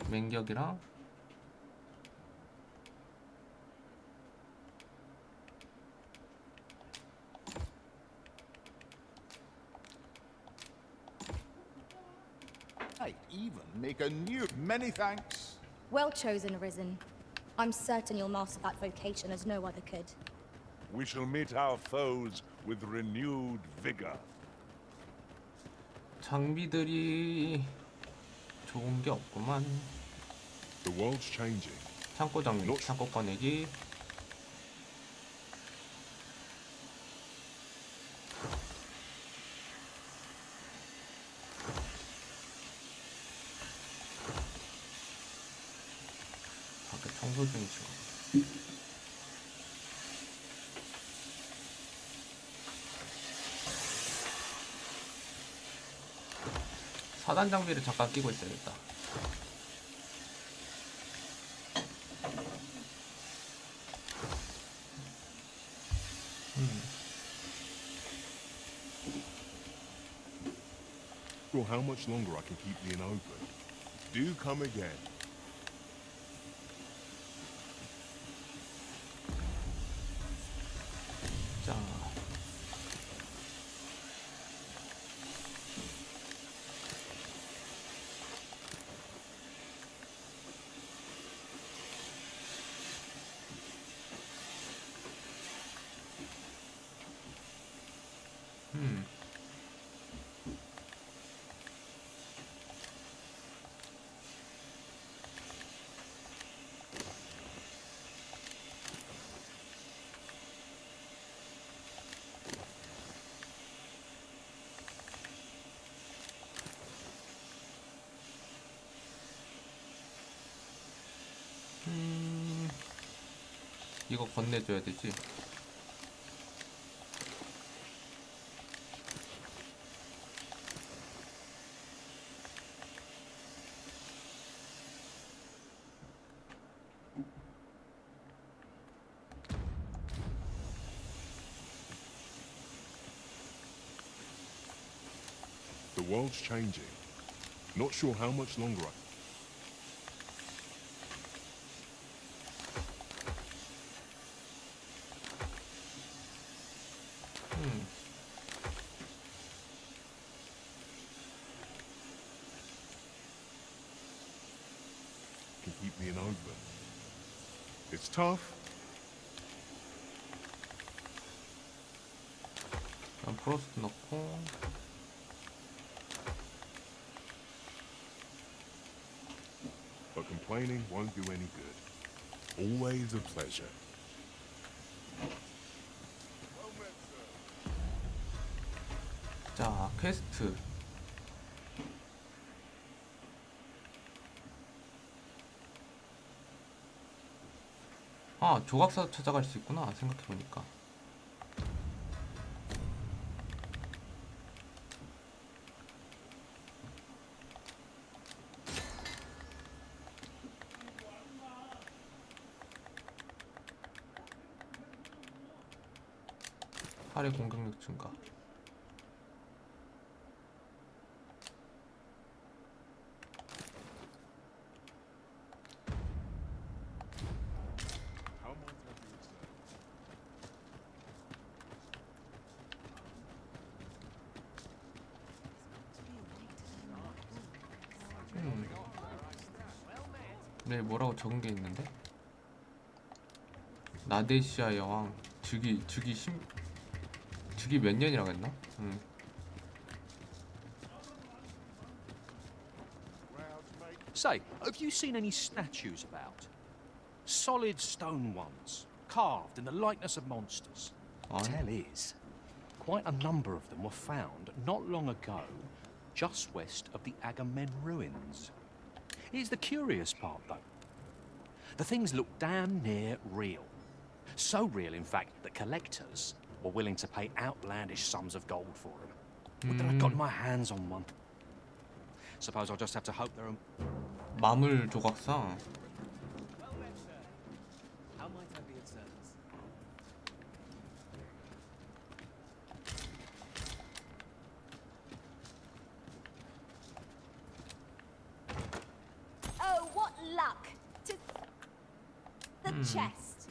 A: 맹격이랑
M: I even make a new. Many thanks.
R: Well chosen, Arisen. I'm certain you'll master that vocation as no other could.
C: We shall meet our foes with renewed vigor.
A: 장비들이 좋은 게 없구만.
L: The world's changing.
A: 창고 장비, 창고 꺼내기. 밖에 청소 중인 친구. 사단 장비를 잠깐 끼고 있어야겠다.
L: Well, how much longer I can keep the inn open? Do come again.
A: 자. 이거 건네줘야 되지.
L: The world's changing. Not sure how much longer I... Can keep the inn open. It's tough.
A: 그럼 프로스트 넣고.
L: But complaining won't do any good. Always a pleasure.
A: 자, 퀘스트. 아, 조각사도 찾아갈 수 있구나. 생각해보니까. 팔의 공격력 증가. 네, 뭐라고 적은 게 있는데? 나데시아 여왕 즉위 몇 년이라고 했나?
T: Say, have you seen any statues about? Solid stone ones, carved in the likeness of monsters. Tell is, quite a number of them were found not long ago, just west of the Agamemnon ruins. Here's the curious part, though. The things look damn near real. So real, in fact, that collectors were willing to pay outlandish sums of gold for them. Would that I'd got my hands on one. Suppose I'll just have to hope they're
A: 마물 조각상.
V: How might I be of service?
E: Oh, what luck! To the chest.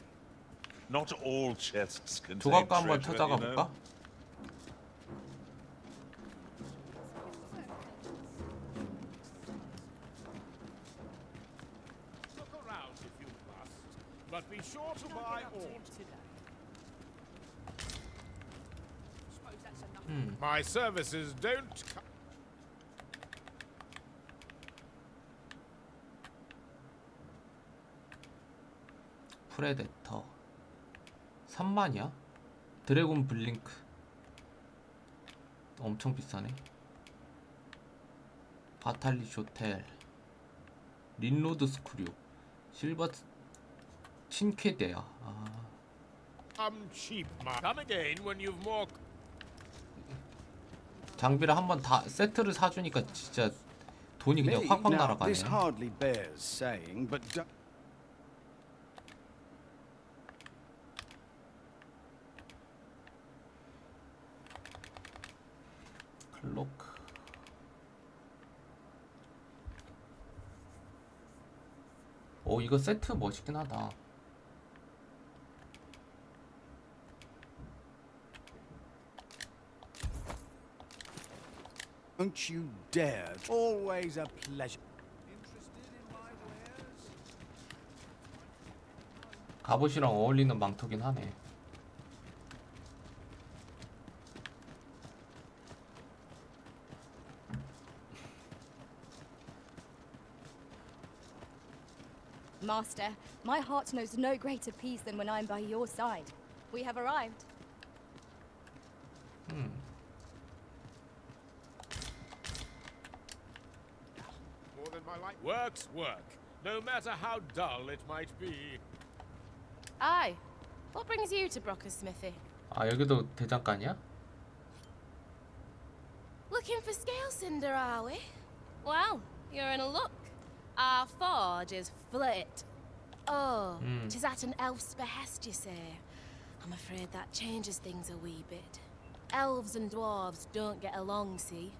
C: Not all chests contain
A: 조각가 한번
C: treasure,
A: 찾아가
C: you know.
A: 볼까?
G: Look around if you must, but be sure to buy all. My services don't.
A: 프레데터 3만이야? 드래곤 블링크 엄청 비싸네. 바탈리 쇼텔 린로드 스크류 실버 친쾌대야.
G: I'm cheap, come again when you've more.
A: 장비를 한번 다 세트를 사주니까 진짜 돈이 그냥 확확
F: Now,
A: 날아가네.
F: this hardly bears saying, but
A: 클로크 오, 이거 세트 멋있긴 하다.
F: don't you dare. Always a pleasure.
A: 갑옷이랑 어울리는 망토긴 하네.
R: Master, my heart knows no greater peace than when I am by your side. We have arrived.
G: More than my life. Work's work, no matter how dull it might be.
Q: Aye. What brings you to Brocker's smithy?
A: 아, 여기도 대장간이야?
Q: Looking for scale cinder, are we? Well, you're in a look. Our forge is flit. Oh, 'tis at an elf's behest, you say. I'm afraid that changes things a wee bit. Elves and dwarves don't get along, see?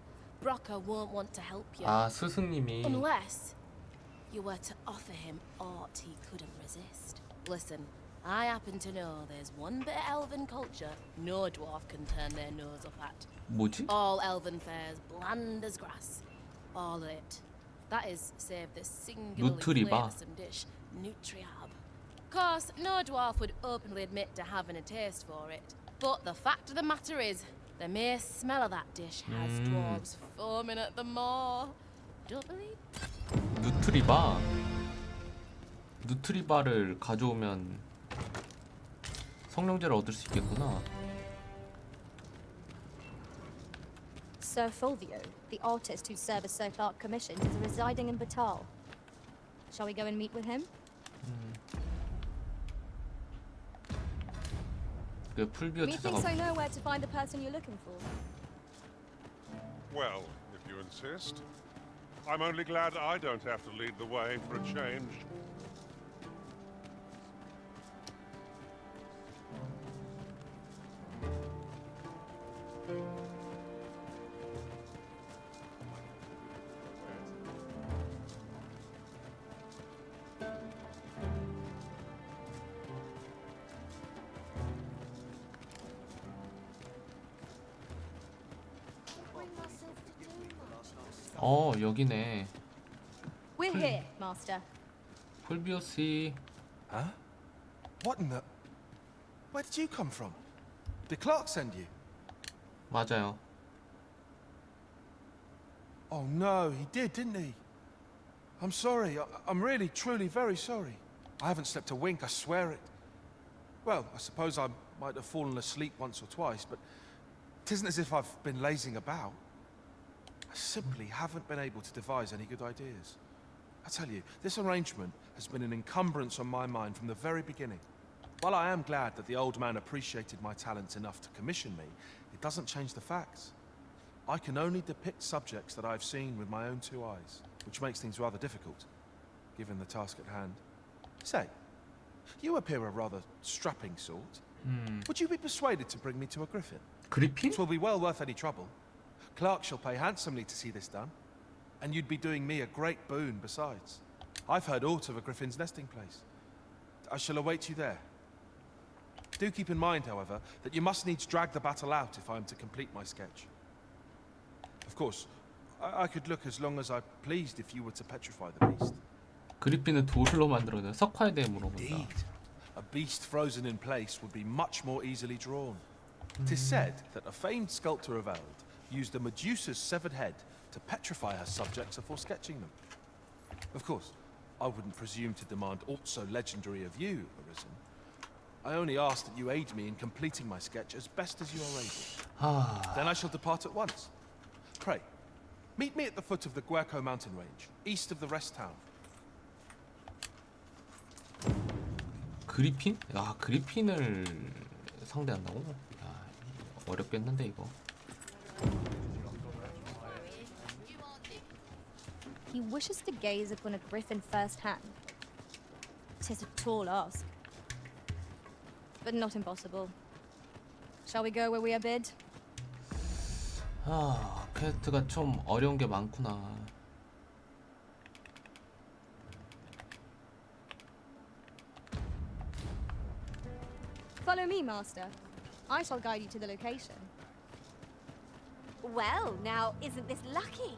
Q: Brocker won't want to help you.
A: 아, 스승님이
Q: Unless you were to offer him aught he couldn't resist. Listen, I happen to know there's one bit of elven culture no dwarf can turn their nose up at.
A: 뭐지?
Q: All elven fare's bland as grass. All of it. That is, save the singularly
A: 누트리바.
Q: flavoursome dish, Nutriab. Of course, no dwarf would openly admit to having a taste for it. But the fact of the matter is, the mere smell of that dish has dwarves foaming at the maw. Don't believe?
A: 누트리바. 누트리바를 가져오면 성령제를 얻을 수 있겠구나.
R: Sir Fulvio, the artist whose service Sir Clark commissioned, is residing in Batal. Shall we go and meet with him?
A: 그 풀비오
R: Methinks
A: 찾아가.
R: I know where to find the person you're looking for.
C: Well, if you insist. I'm only glad I don't have to lead the way for a change.
A: 어, 여기네.
R: We're here, Master.
A: 폴비오스.
B: Huh? What in the... Where did you come from? Did Clark send you?
A: 맞아요.
B: Oh no, he did, didn't he? I'm sorry. I'm really, truly very sorry. I haven't slept a wink, I swear it. Well, I suppose I might have fallen asleep once or twice, but it isn't as if I've been lazing about. I simply haven't been able to devise any good ideas. I tell you, this arrangement has been an encumbrance on my mind from the very beginning. While I am glad that the old man appreciated my talents enough to commission me, it doesn't change the facts. I can only depict subjects that I've seen with my own two eyes, which makes things rather difficult, given the task at hand. Say, you appear a rather strapping sort. Would you be persuaded to bring me to a griffin?
A: 그리핀?
B: It will be well worth any trouble. Clark shall pay handsomely to see this done, and you'd be doing me a great boon besides. I've heard aught of a griffin's nesting place. I shall await you there. Do keep in mind, however, that you must needs drag the battle out if I am to complete my sketch. Of course, I could look as long as I pleased if you were to petrify the beast.
A: 그리핀은 돌로 만들어내. 석화에 대해 물어본다.
B: Indeed. A beast frozen in place would be much more easily drawn. 'Tis said that a famed sculptor of Eld used a Medusa's severed head to petrify her subjects before sketching them. Of course, I wouldn't presume to demand aught so legendary of you, Arisen. I only ask that you aid me in completing my sketch as best as you are able. Then I shall depart at once. Pray, meet me at the foot of the Guerco mountain range, east of the rest town.
A: 그리핀? 야, 그리핀을 상대한다고? 야, 어렵겠는데 이거.
R: He wishes to gaze upon a griffin firsthand. 'Tis a tall ask, but not impossible. Shall we go where we are bid?
A: 아, 퀘스트가 좀 어려운 게 많구나.
R: Follow me, Master. I shall guide you to the location.
E: Well, now, isn't this lucky?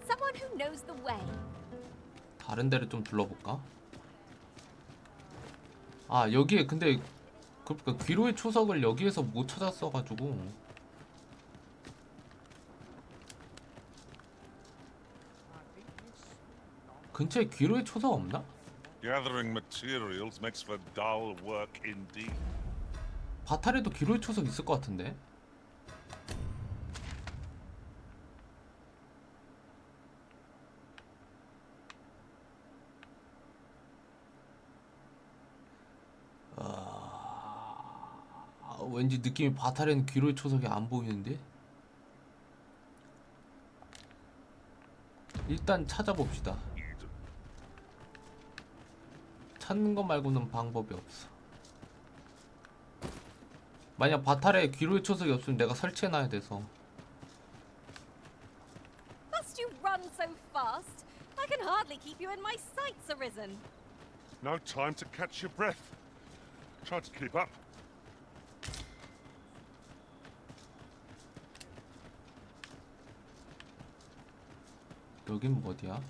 E: Someone who knows the way.
A: 다른 데를 좀 둘러볼까? 아, 여기에 근데 그러니까 귀로의 초석을 여기에서 못 찾았어가지고. 근처에 귀로의 초석 없나?
C: Gathering materials makes for dull work indeed.
A: 바탈에도 귀로의 초석 있을 것 같은데. 왠지 느낌이 바탈에는 귀로의 초석이 안 보이는데? 일단 찾아봅시다. 찾는 것 말고는 방법이 없어. 만약 바탈에 귀로의 초석이 없으면 내가 설치해놔야 돼서.
E: Must you run so fast? I can hardly keep you in my sights, Arisen.
C: No time to catch your breath. Try to keep up.
A: 여긴 어디야?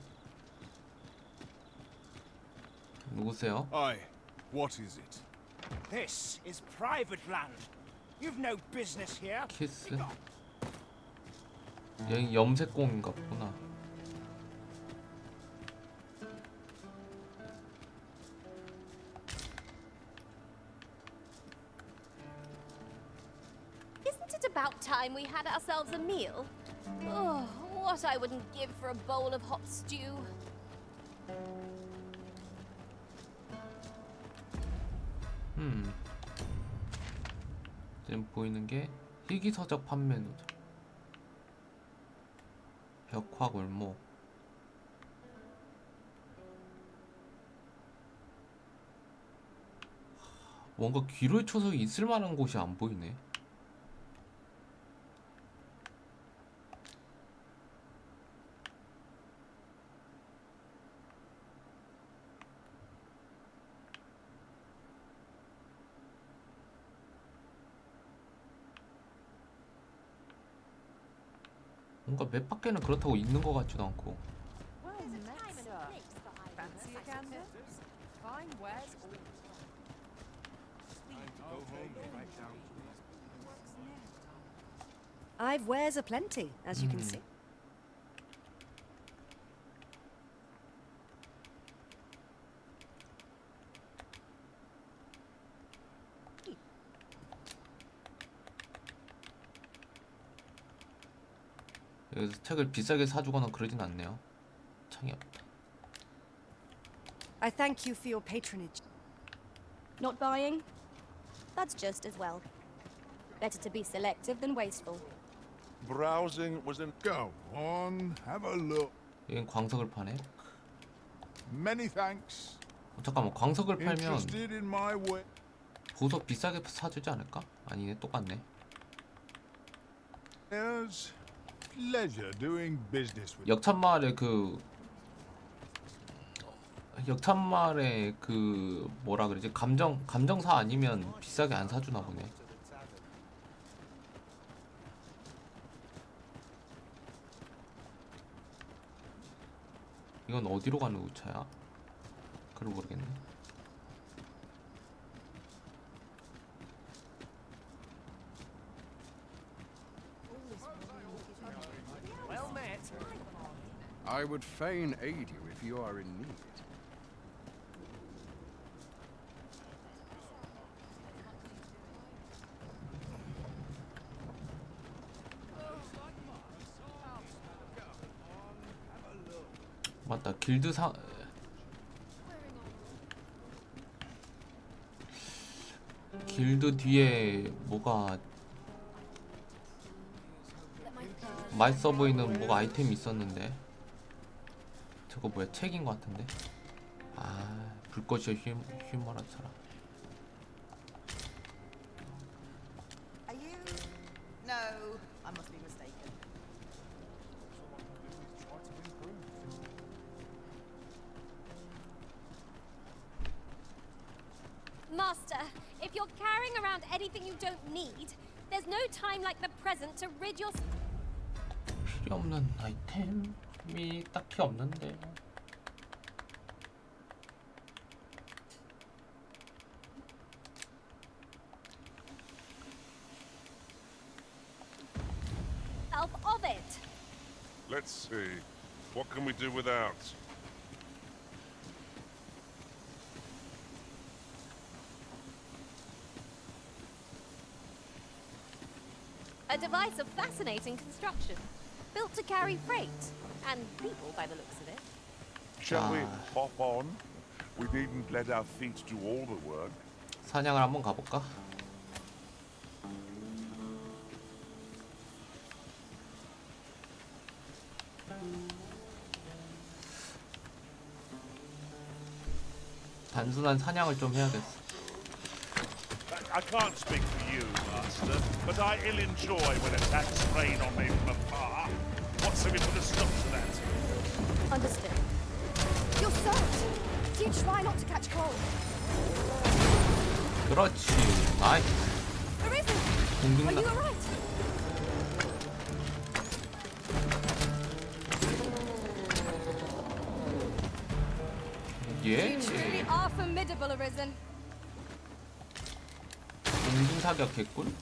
A: 누구세요?
J: Aye, what is it?
I: This is private land. You've no business here.
A: 키스? 여기 염색공인가 보구나.
E: Isn't it about time we had ourselves a meal? Oh, what I wouldn't give for a bowl of hot stew.
A: 지금 보이는 게 희귀서적 판매 노점, 벽화 골목. 뭔가 귀로의 초석이 있을 만한 곳이 안 보이네. 뭔가 맵 밖에는 그렇다고 있는 것 같지도 않고.
R: Well met, sir. Fancy a gander?
D: Fine wares all.
O: I've wares aplenty, as you can see.
A: 여기서 책을 비싸게 사주거나 그러진 않네요. 창이 없다.
O: I thank you for your patronage.
R: Not buying? That's just as well. Better to be selective than wasteful.
M: Browsing was in... Go on, have a look.
A: 여긴 광석을 파네.
M: Many thanks.
A: 잠깐만, 광석을 팔면
M: Interested in my way.
A: 보석 비싸게 사주지 않을까? 아니네, 똑같네.
M: There's pleasure doing business with.
A: 역참마을의 역참마을의 뭐라 그러지? 감정사 아니면 비싸게 안 사주나 보네. 이건 어디로 가는 우차야? 그걸 모르겠네.
U: Well met.
P: I would fain aid you if you are in need.
A: 맞다, 길드 뒤에 뭐가 맛있어 보이는 뭐가 아이템이 있었는데 저거 뭐야, 책인 것 같은데. 아, 불꽃이 휘몰아쳐라.
K: Are you? No, I must be mistaken.
E: Master, if you're carrying around anything you don't need, there's no time like the present to rid your...
A: 필요 없는 아이템이 딱히 없는데.
E: Self of it.
C: Let's see. What can we do without?
E: A device of fascinating construction, built to carry freight and people by the looks of it.
C: Shall we hop on? We needn't let our feet do all the work.
A: 사냥을 한번 가볼까? 단순한 사냥을 좀 해야겠어.
C: I can't speak for you, Master, but I ill enjoy when attacks rain on me from afar. What's there to put a stop to that?
R: Understood. You're soaked. Do you try not to catch cold?
A: 그렇지, 나이스.
R: Arisen! Are
A: 공중나.
R: you alright?
A: 예?
R: You truly are formidable, Arisen.
A: 공중 사격했군.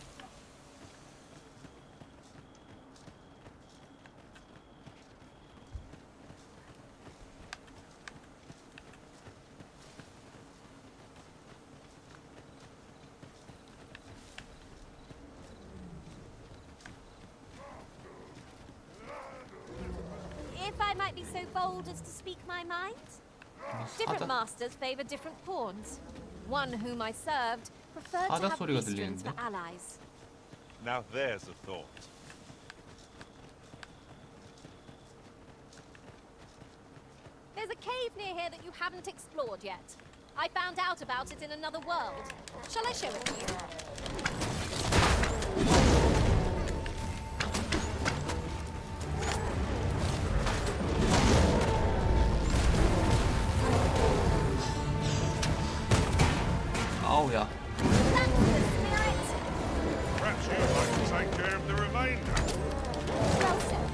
E: If I might be so bold as to speak my mind, different masters favor different pawns. One whom I served preferred to have peastrons for allies.
C: Now there's a thought.
E: There's a cave near here that you haven't explored yet. I found out about it in another world. Shall I show it to you?
A: 아우야.
C: Perhaps you'd like to take care of the remainder.
E: Well said.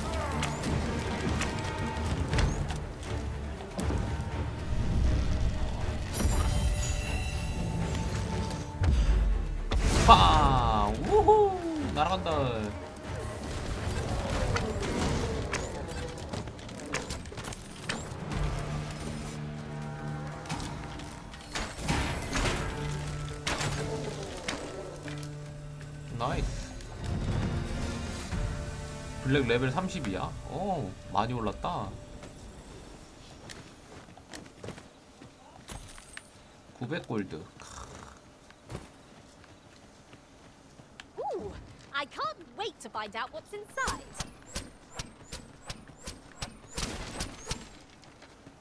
A: 간다. 나이스. 블랙 레벨 30이야? 오, 많이 올랐다. 900골드.
E: Ooh, I can't wait to find out what's inside.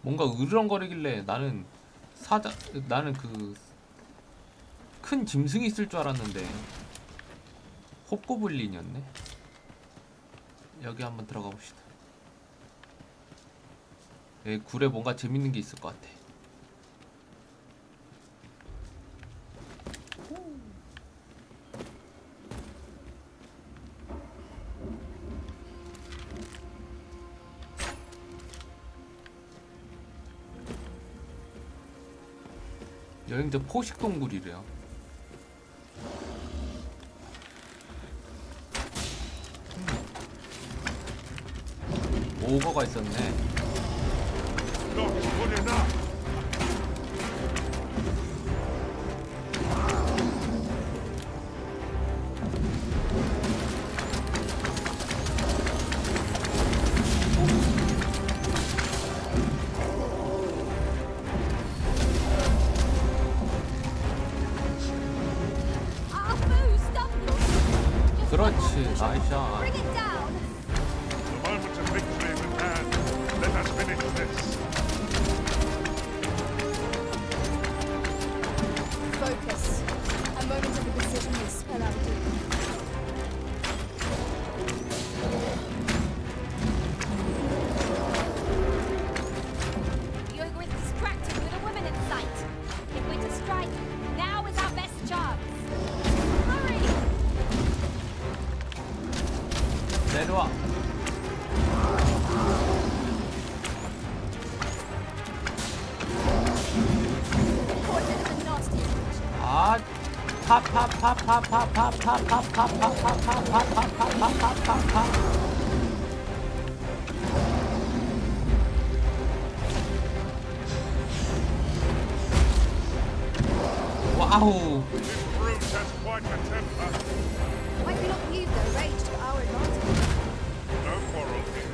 A: 뭔가 으르렁거리길래 나는 그 큰 짐승이 있을 줄 알았는데 홉고블린이었네. 여기 한번 들어가 봅시다. 여기 굴에 뭔가 재밌는 게 있을 것 같아. 여행자 포식동굴이래요. 오거가 있었네. 그렇지, 나이샤.
C: The moment of victory is at hand. Let us finish this.
R: Focus. A moment of indecision will spell out doom.
E: The ogre is distracted with a woman in sight. If we're to strike, now is our best chance. Hurry!
A: 내려와. 아, 와우.
C: This brute has quite a temper.
R: Why do we not use their rage to our advantage?
C: No quarrel here.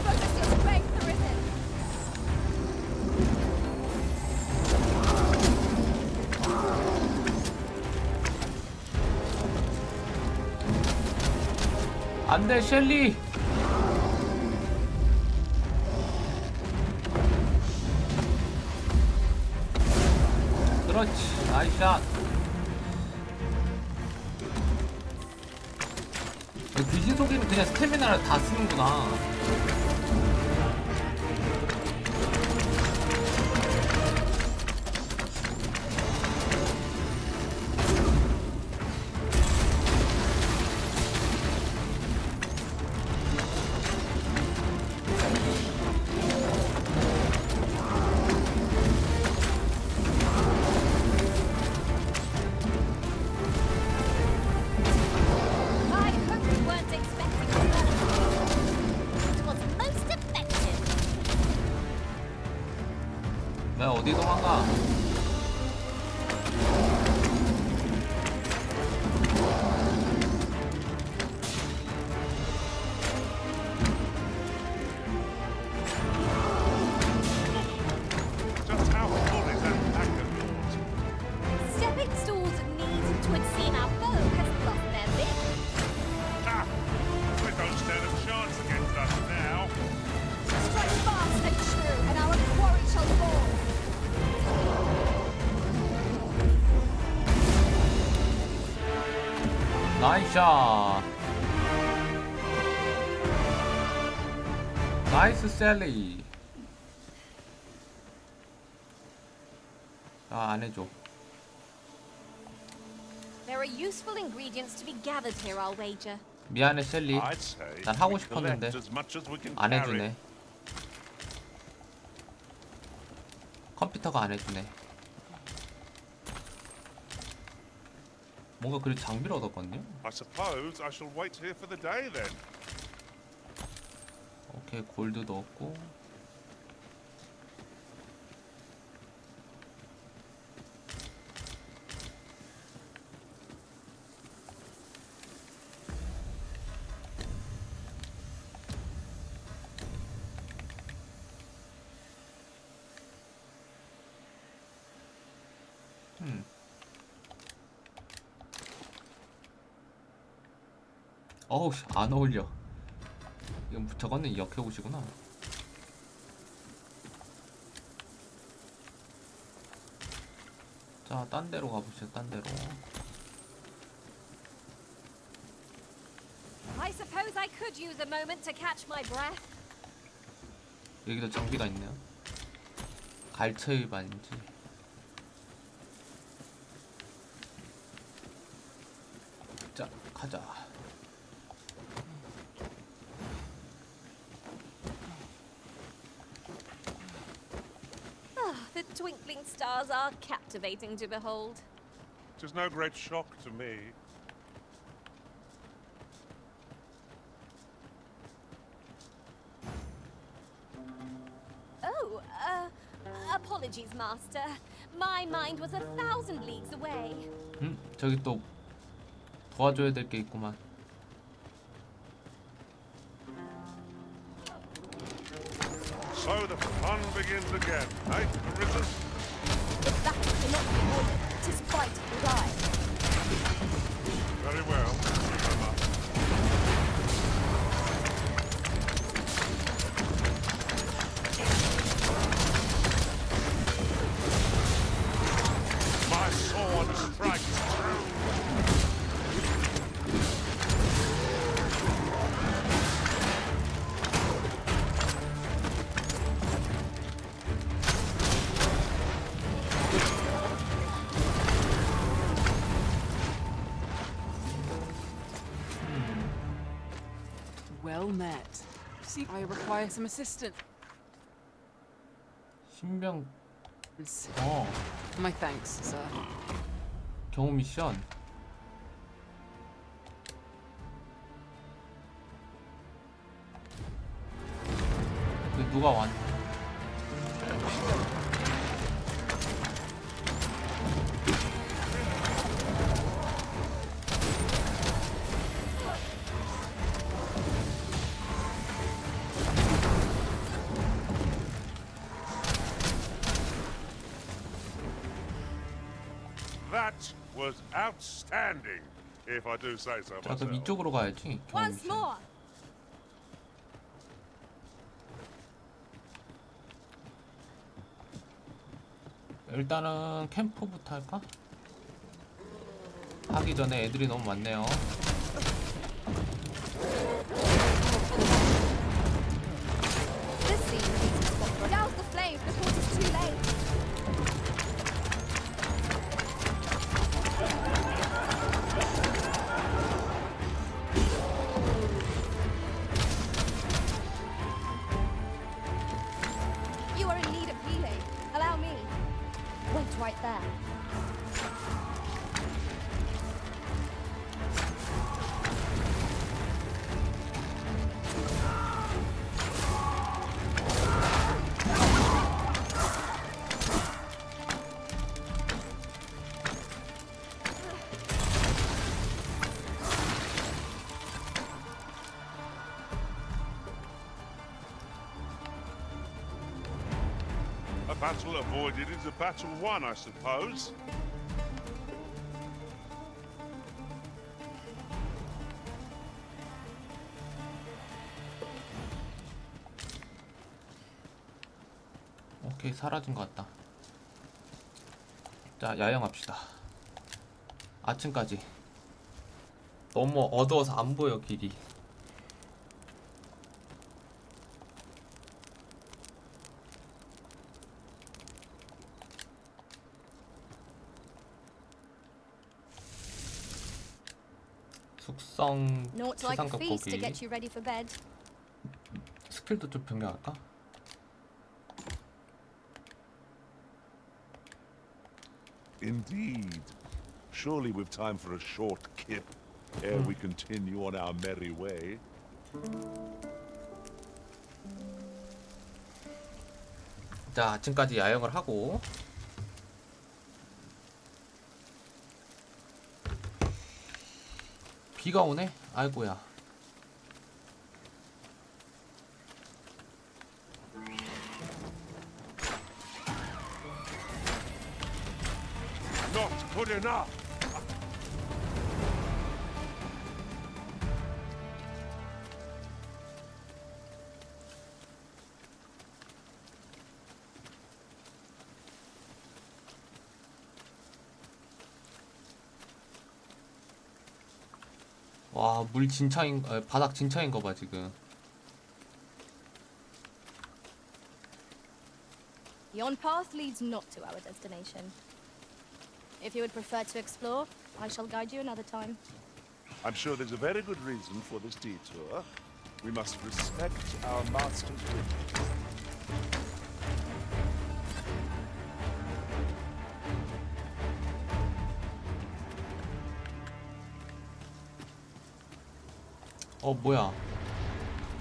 R: Focus your strength, Arisen.
A: 안돼, 셸리. 그렇지, 나이샷. 귀신 속이는 그냥 스태미나를 다 쓰는구나.
E: I hope you weren't expecting that. It was most effective.
A: 나 어디 도망가?
C: Just how full is that pack of yours?
E: Stepping stools need to have seen our foe has lost their bit.
C: Ah! We don't stand a chance against us now.
R: Strike fast and true, and our quarry shall fall.
A: 나이샷. 나이스 셀리. 아, 안 해줘.
E: There are useful ingredients to be gathered here, I'll wager.
A: 미안해 셀리.
C: I'd say
A: 난 하고
C: we
A: 싶었는데
C: collect as much as we can
A: 안
C: carry.
A: 해주네. 컴퓨터가 안 해주네. 뭔가 그리 장비를 얻었거든요.
C: I suppose I shall wait here for the day then.
A: 오케이, 골드도 얻고. 어우, 안 어울려. 이건 저거는 역해옷이구나. 자, 딴 데로 가보시죠. 딴 데로.
E: I suppose I could use a moment to catch my breath.
A: 여기도 장비가 있네요. 갈채의 반지. 자, 가자.
E: The twinkling stars are captivating to behold.
C: It is no great shock to me.
E: Oh, apologies, Master. My mind was 1,000 leagues away.
A: 저기 또 도와줘야 될 게 있구만.
C: So the fun begins again, eh, Marissa?
R: If that cannot be avoided, 'tis fight or die.
C: Very well. My sword strikes true.
D: Well met. See, I require some assistance.
A: 신병.
D: My thanks, sir.
A: 경호 미션. 누가 왔?
C: That was outstanding, if I do say so
A: 자, 그럼
C: myself.
A: 이쪽으로 가야지. 경호
E: Once
A: 미션.
E: more.
A: 일단은 캠프부터 할까? 하기 전에 애들이 너무 많네요.
R: This seems an easy spot for us. Douse the flames before it is too late. You are in need of healing. Allow me. Wait right there.
C: A battle avoided is a battle won, I suppose.
A: 오케이, 사라진 것 같다. 자, 야영합시다. 아침까지. 너무 어두워서 안 보여, 길이. 숙성
R: Naught like a
A: 최상급
R: feast to
A: 고기.
R: get you ready for bed.
A: 스킬도 좀 변경할까?
L: Indeed.
C: Surely we've time for a short kip ere we continue on our merry way.
A: 자, 아침까지 야영을 하고 비가 오네? 아이고야.
C: Not good enough.
A: 와, 물 진창인, 바닥 진창인 거 봐, 지금.
R: Yon path leads not to our destination. If you would prefer to explore, I shall guide you another time.
C: I'm sure there's a very good reason for this detour. We must respect our master's wishes.
A: 뭐야.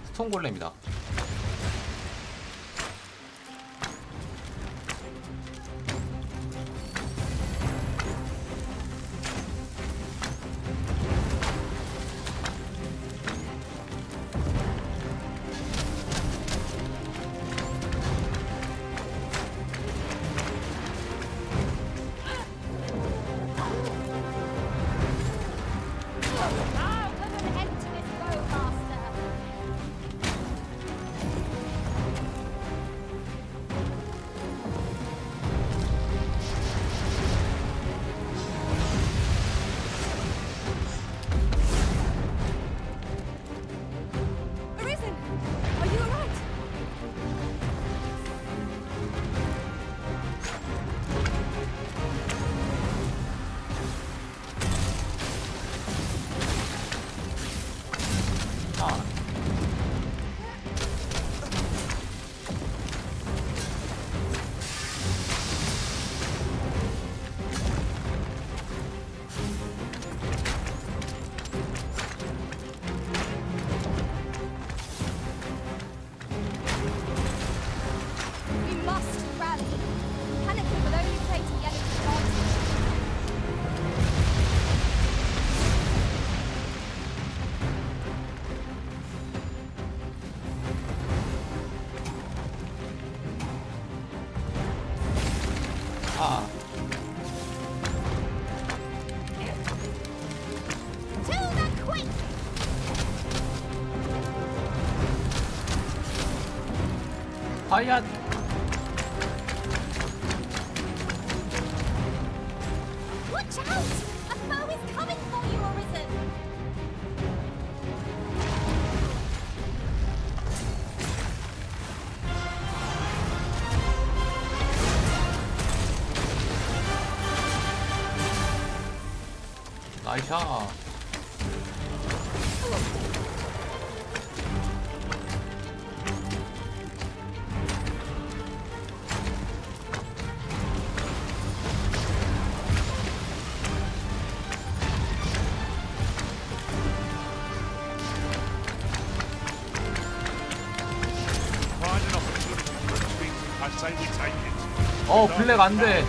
A: 스톤골렘이다. 과연
E: Watch out! A foe is coming for you, Arisen!
A: 나이샤. 블랙 안 돼.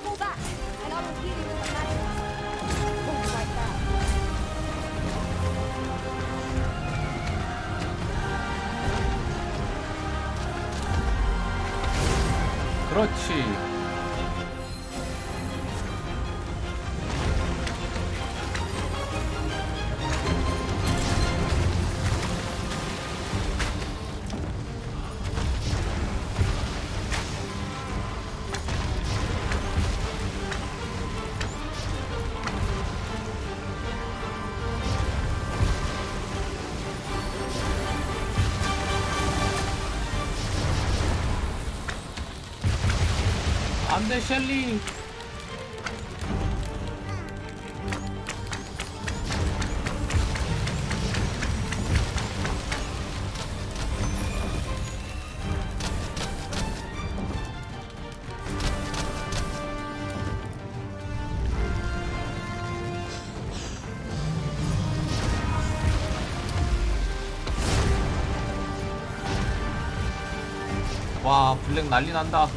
R: Pull back, and I will heal you with my magic. Hold right back.
A: 그렇지. 안돼 셸리. 와 블랙 난리 난다.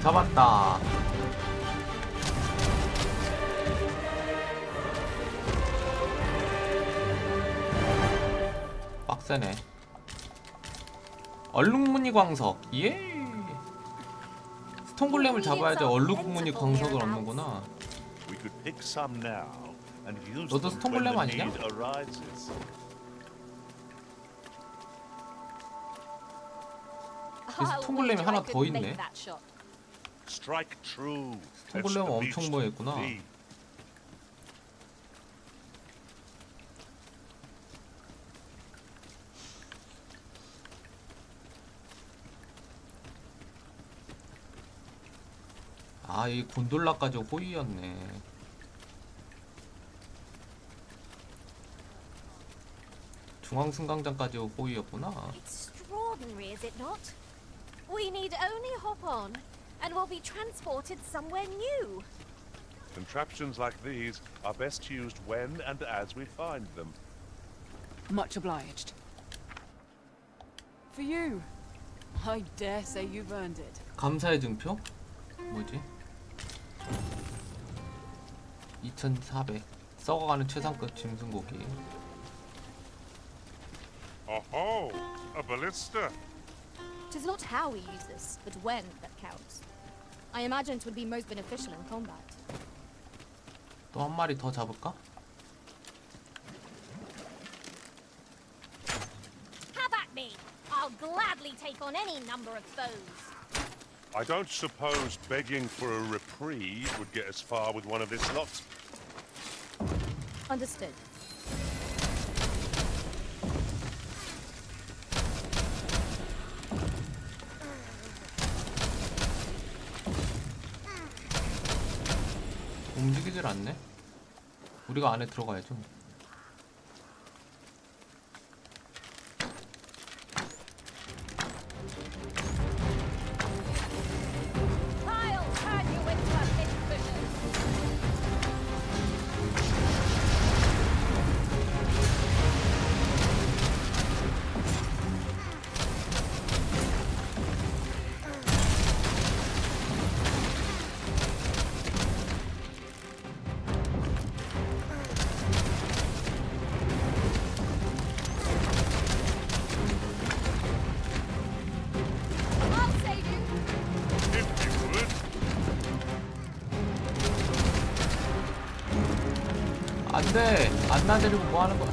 A: 잡았다. 빡세네. 얼룩무늬 광석. 예. 스톤골렘을 잡아야지 얼룩무늬 광석을 얻는구나. 너도 스톤골렘 아니냐? 스톤골렘이 하나 더 있네. 스톤골렘 엄청 뭐했구나. 아, 이 곤돌라까지 호위였네. 중앙승강장까지 호위였구나.
E: Extraordinary, is it not? We need only hop on, and we'll be transported somewhere new.
C: Contraptions like these are best used when and as we find them.
D: Much obliged. For you. I dare say you've earned it.
A: 감사의 증표? 뭐지? 2400 썩어가는 최상급 짐승고기.
C: Oh, a ballista.
R: It is not how we use this, but when that counts. I imagine it would be most beneficial in combat.
A: 또 한 마리 더 잡을까?
E: Have at me! I'll gladly take on any number of foes.
C: I don't suppose begging for a reprieve would get us far with one of this lot.
R: Understood.
A: 움직이질 않네? 우리가 안에 들어가야죠.
E: I'll turn you into a pinfish. I'll save you.
C: If you would.
A: 안돼! 안나 데리고 뭐 하는 거야?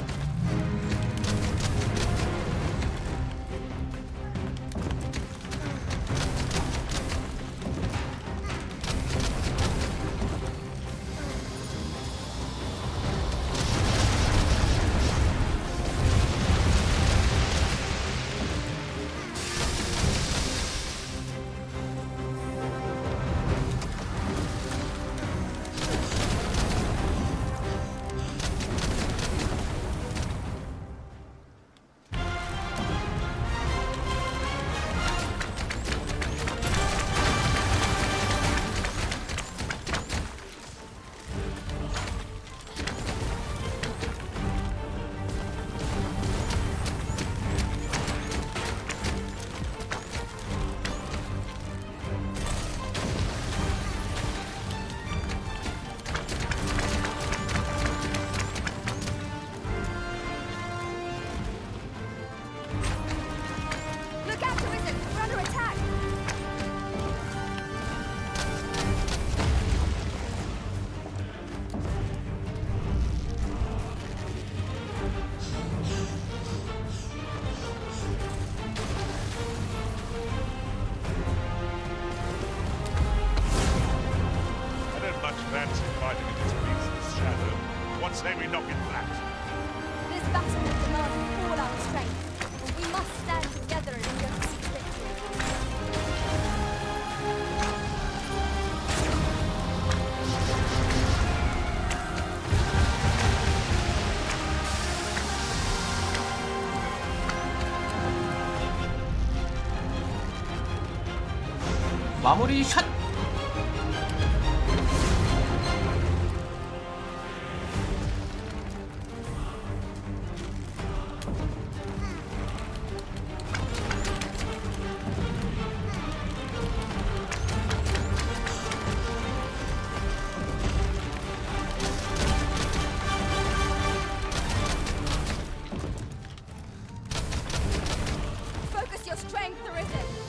A: 마무리 샷!
E: Focus your strength, Arisen.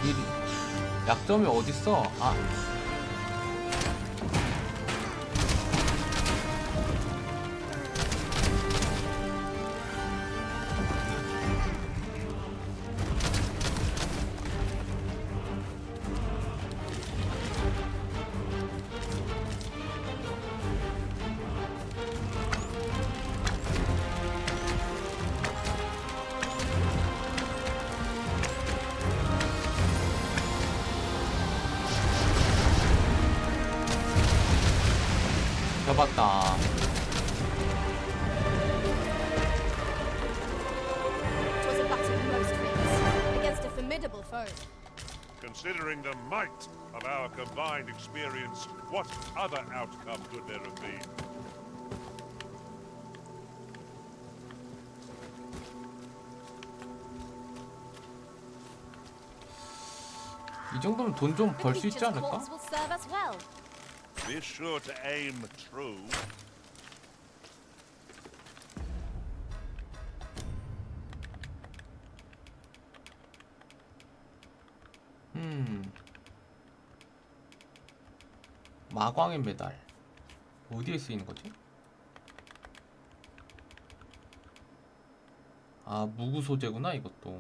A: 이 약점이 어딨어? 아. 잡았다.
E: It was a battle most fits against a formidable foe.
C: Considering the might of our combined experience, what other outcome could there have been?
A: 이 정도면 돈 좀 벌 수 있지
E: Creature's
A: 않을까?
E: claws will serve us well.
C: Be sure to aim true.
A: 마광의 메달 어디에 쓰이는 거지? 아, 무구 소재구나 이것도.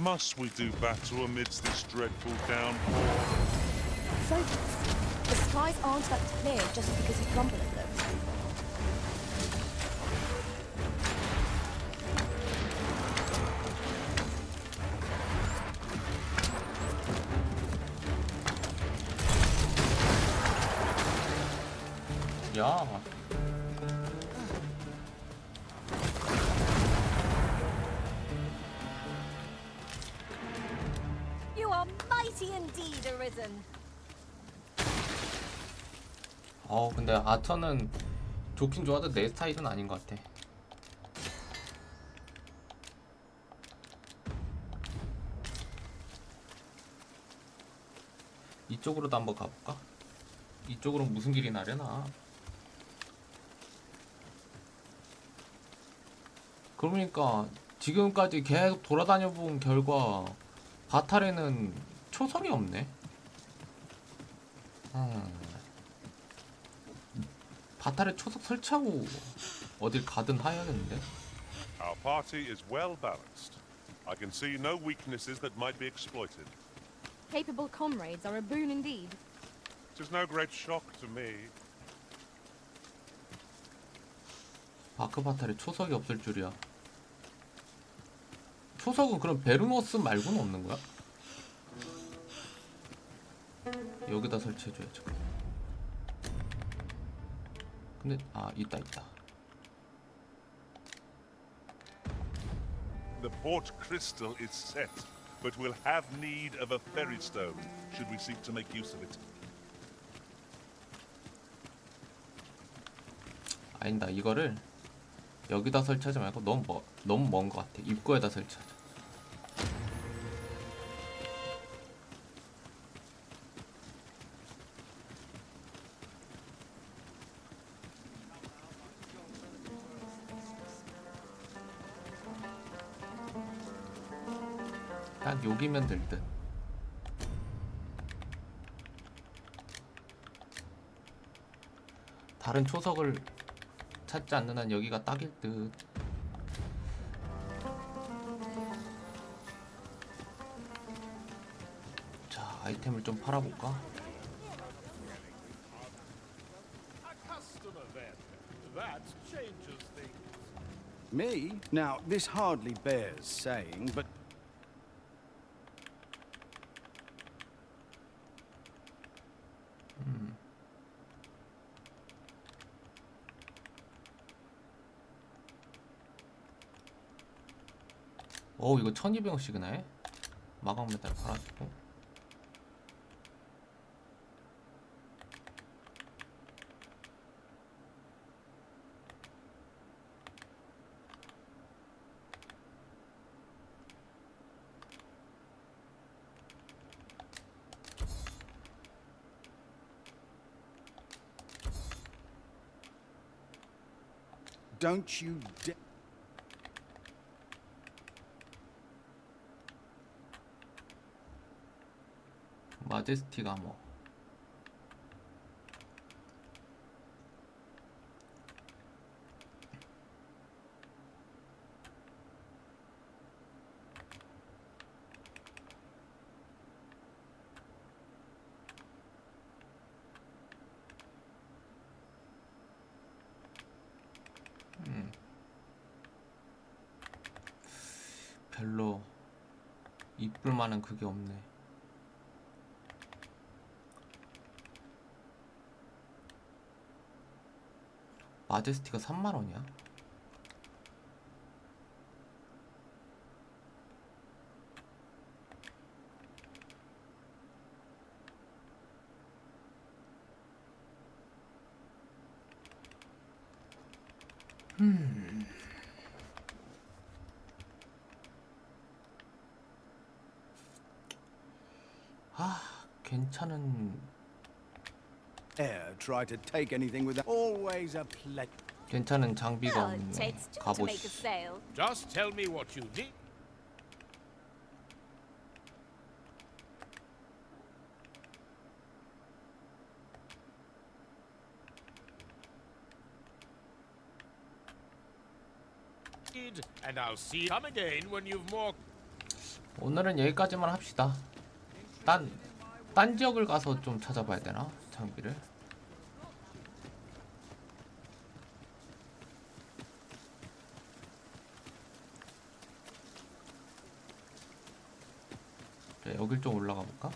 C: Must we do battle amidst this dreadful downpour?
R: Focus. The skies aren't that clear just because you grumble at them.
A: 야.
E: You are mighty indeed, Arisen.
A: 근데 아처는 좋긴 좋아도 내 스타일은 아닌 것 같아. 이쪽으로도 한번 가볼까? 이쪽으로 무슨 길이 나려나? 그러니까 지금까지 계속 돌아다녀 본 결과 바탈에는 초석이 없네. 바탈에 초석 설치하고 어딜 가든 해야겠는데.
C: Our party is well balanced. I can see no weaknesses that might be exploited.
R: Capable comrades are a boon indeed.
C: It is no great shock to me.
A: 바크 바탈에 초석이 없을 줄이야. 초석은 그럼 베르노스 말고는 없는 거야? 여기다 설치해줘야죠. 근데 있다.
C: The port crystal is set, but we'll have need of a ferry stone should we seek to make use of it.
A: 아니다. 이거를 여기다 설치하지 말고 너무 먼 것 같아. 입구에다 설치하자. 딱 여기면 될 듯. 다른 초석을 찾지 않는 한 여기가 딱일 듯. 자, 아이템을 좀 팔아볼까?
G: that changes things.
F: Me? Now, this hardly bears saying, but
A: 이거 1200원씩이네. 마감 메달 팔아주고.
F: don't you
A: 마제스틱 아머. 별로 이쁠 만한 그게 없네. 마제스티가 3만원이야? 괜찮은
F: try to take anything with always a pleasure.
A: 괜찮은 장비가
Q: Well, it
A: 없네.
Q: takes two to make a
A: 갑옷.
Q: sale.
G: Just tell me what you need. And I'll see you come again when you've more.
A: 오늘은 여기까지만 합시다. 딴 지역을 가서 좀 찾아봐야 되나? 장비를. 그래, 여길 좀 올라가 볼까?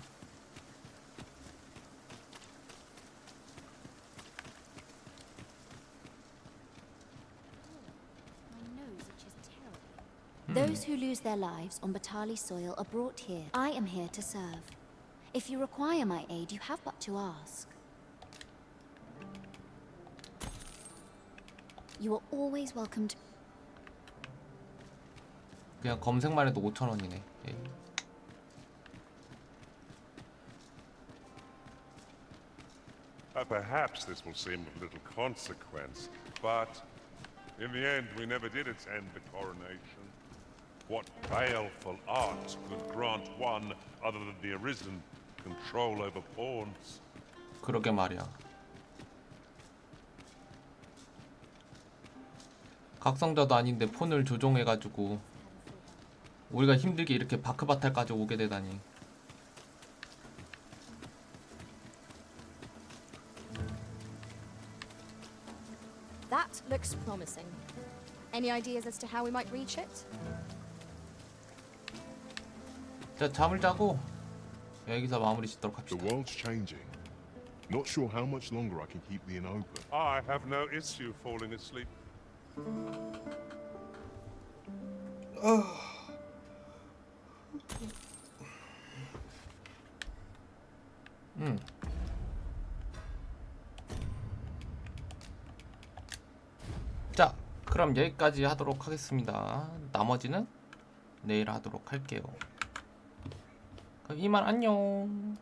N: Those who lose their lives on Batali soil are brought here. I am here to serve. If you require my aid, you have but to ask. You are always welcome to...
A: 그냥 검색만 해도 5,000원이네. 예.
C: Perhaps this will seem of little consequence, but in the end we never did attend the coronation. What baleful art could grant one other than the Arisen control over pawns?
A: 그러게 말이야. 각성자도 아닌데 폰을 조종해가지고 우리가 힘들게 이렇게 바크바탈까지 오게 되다니.
R: That looks promising. Any ideas as to how we might reach it?
A: 자, 잠을 자고 여기서 마무리 짓도록
L: The
A: 합시다.
L: world's changing. Not sure how much longer I can keep the inn open.
C: I have no issue falling asleep.
A: 자, 그럼 여기까지 하도록 하겠습니다. 나머지는 내일 하도록 할게요. 그럼 이만 안녕.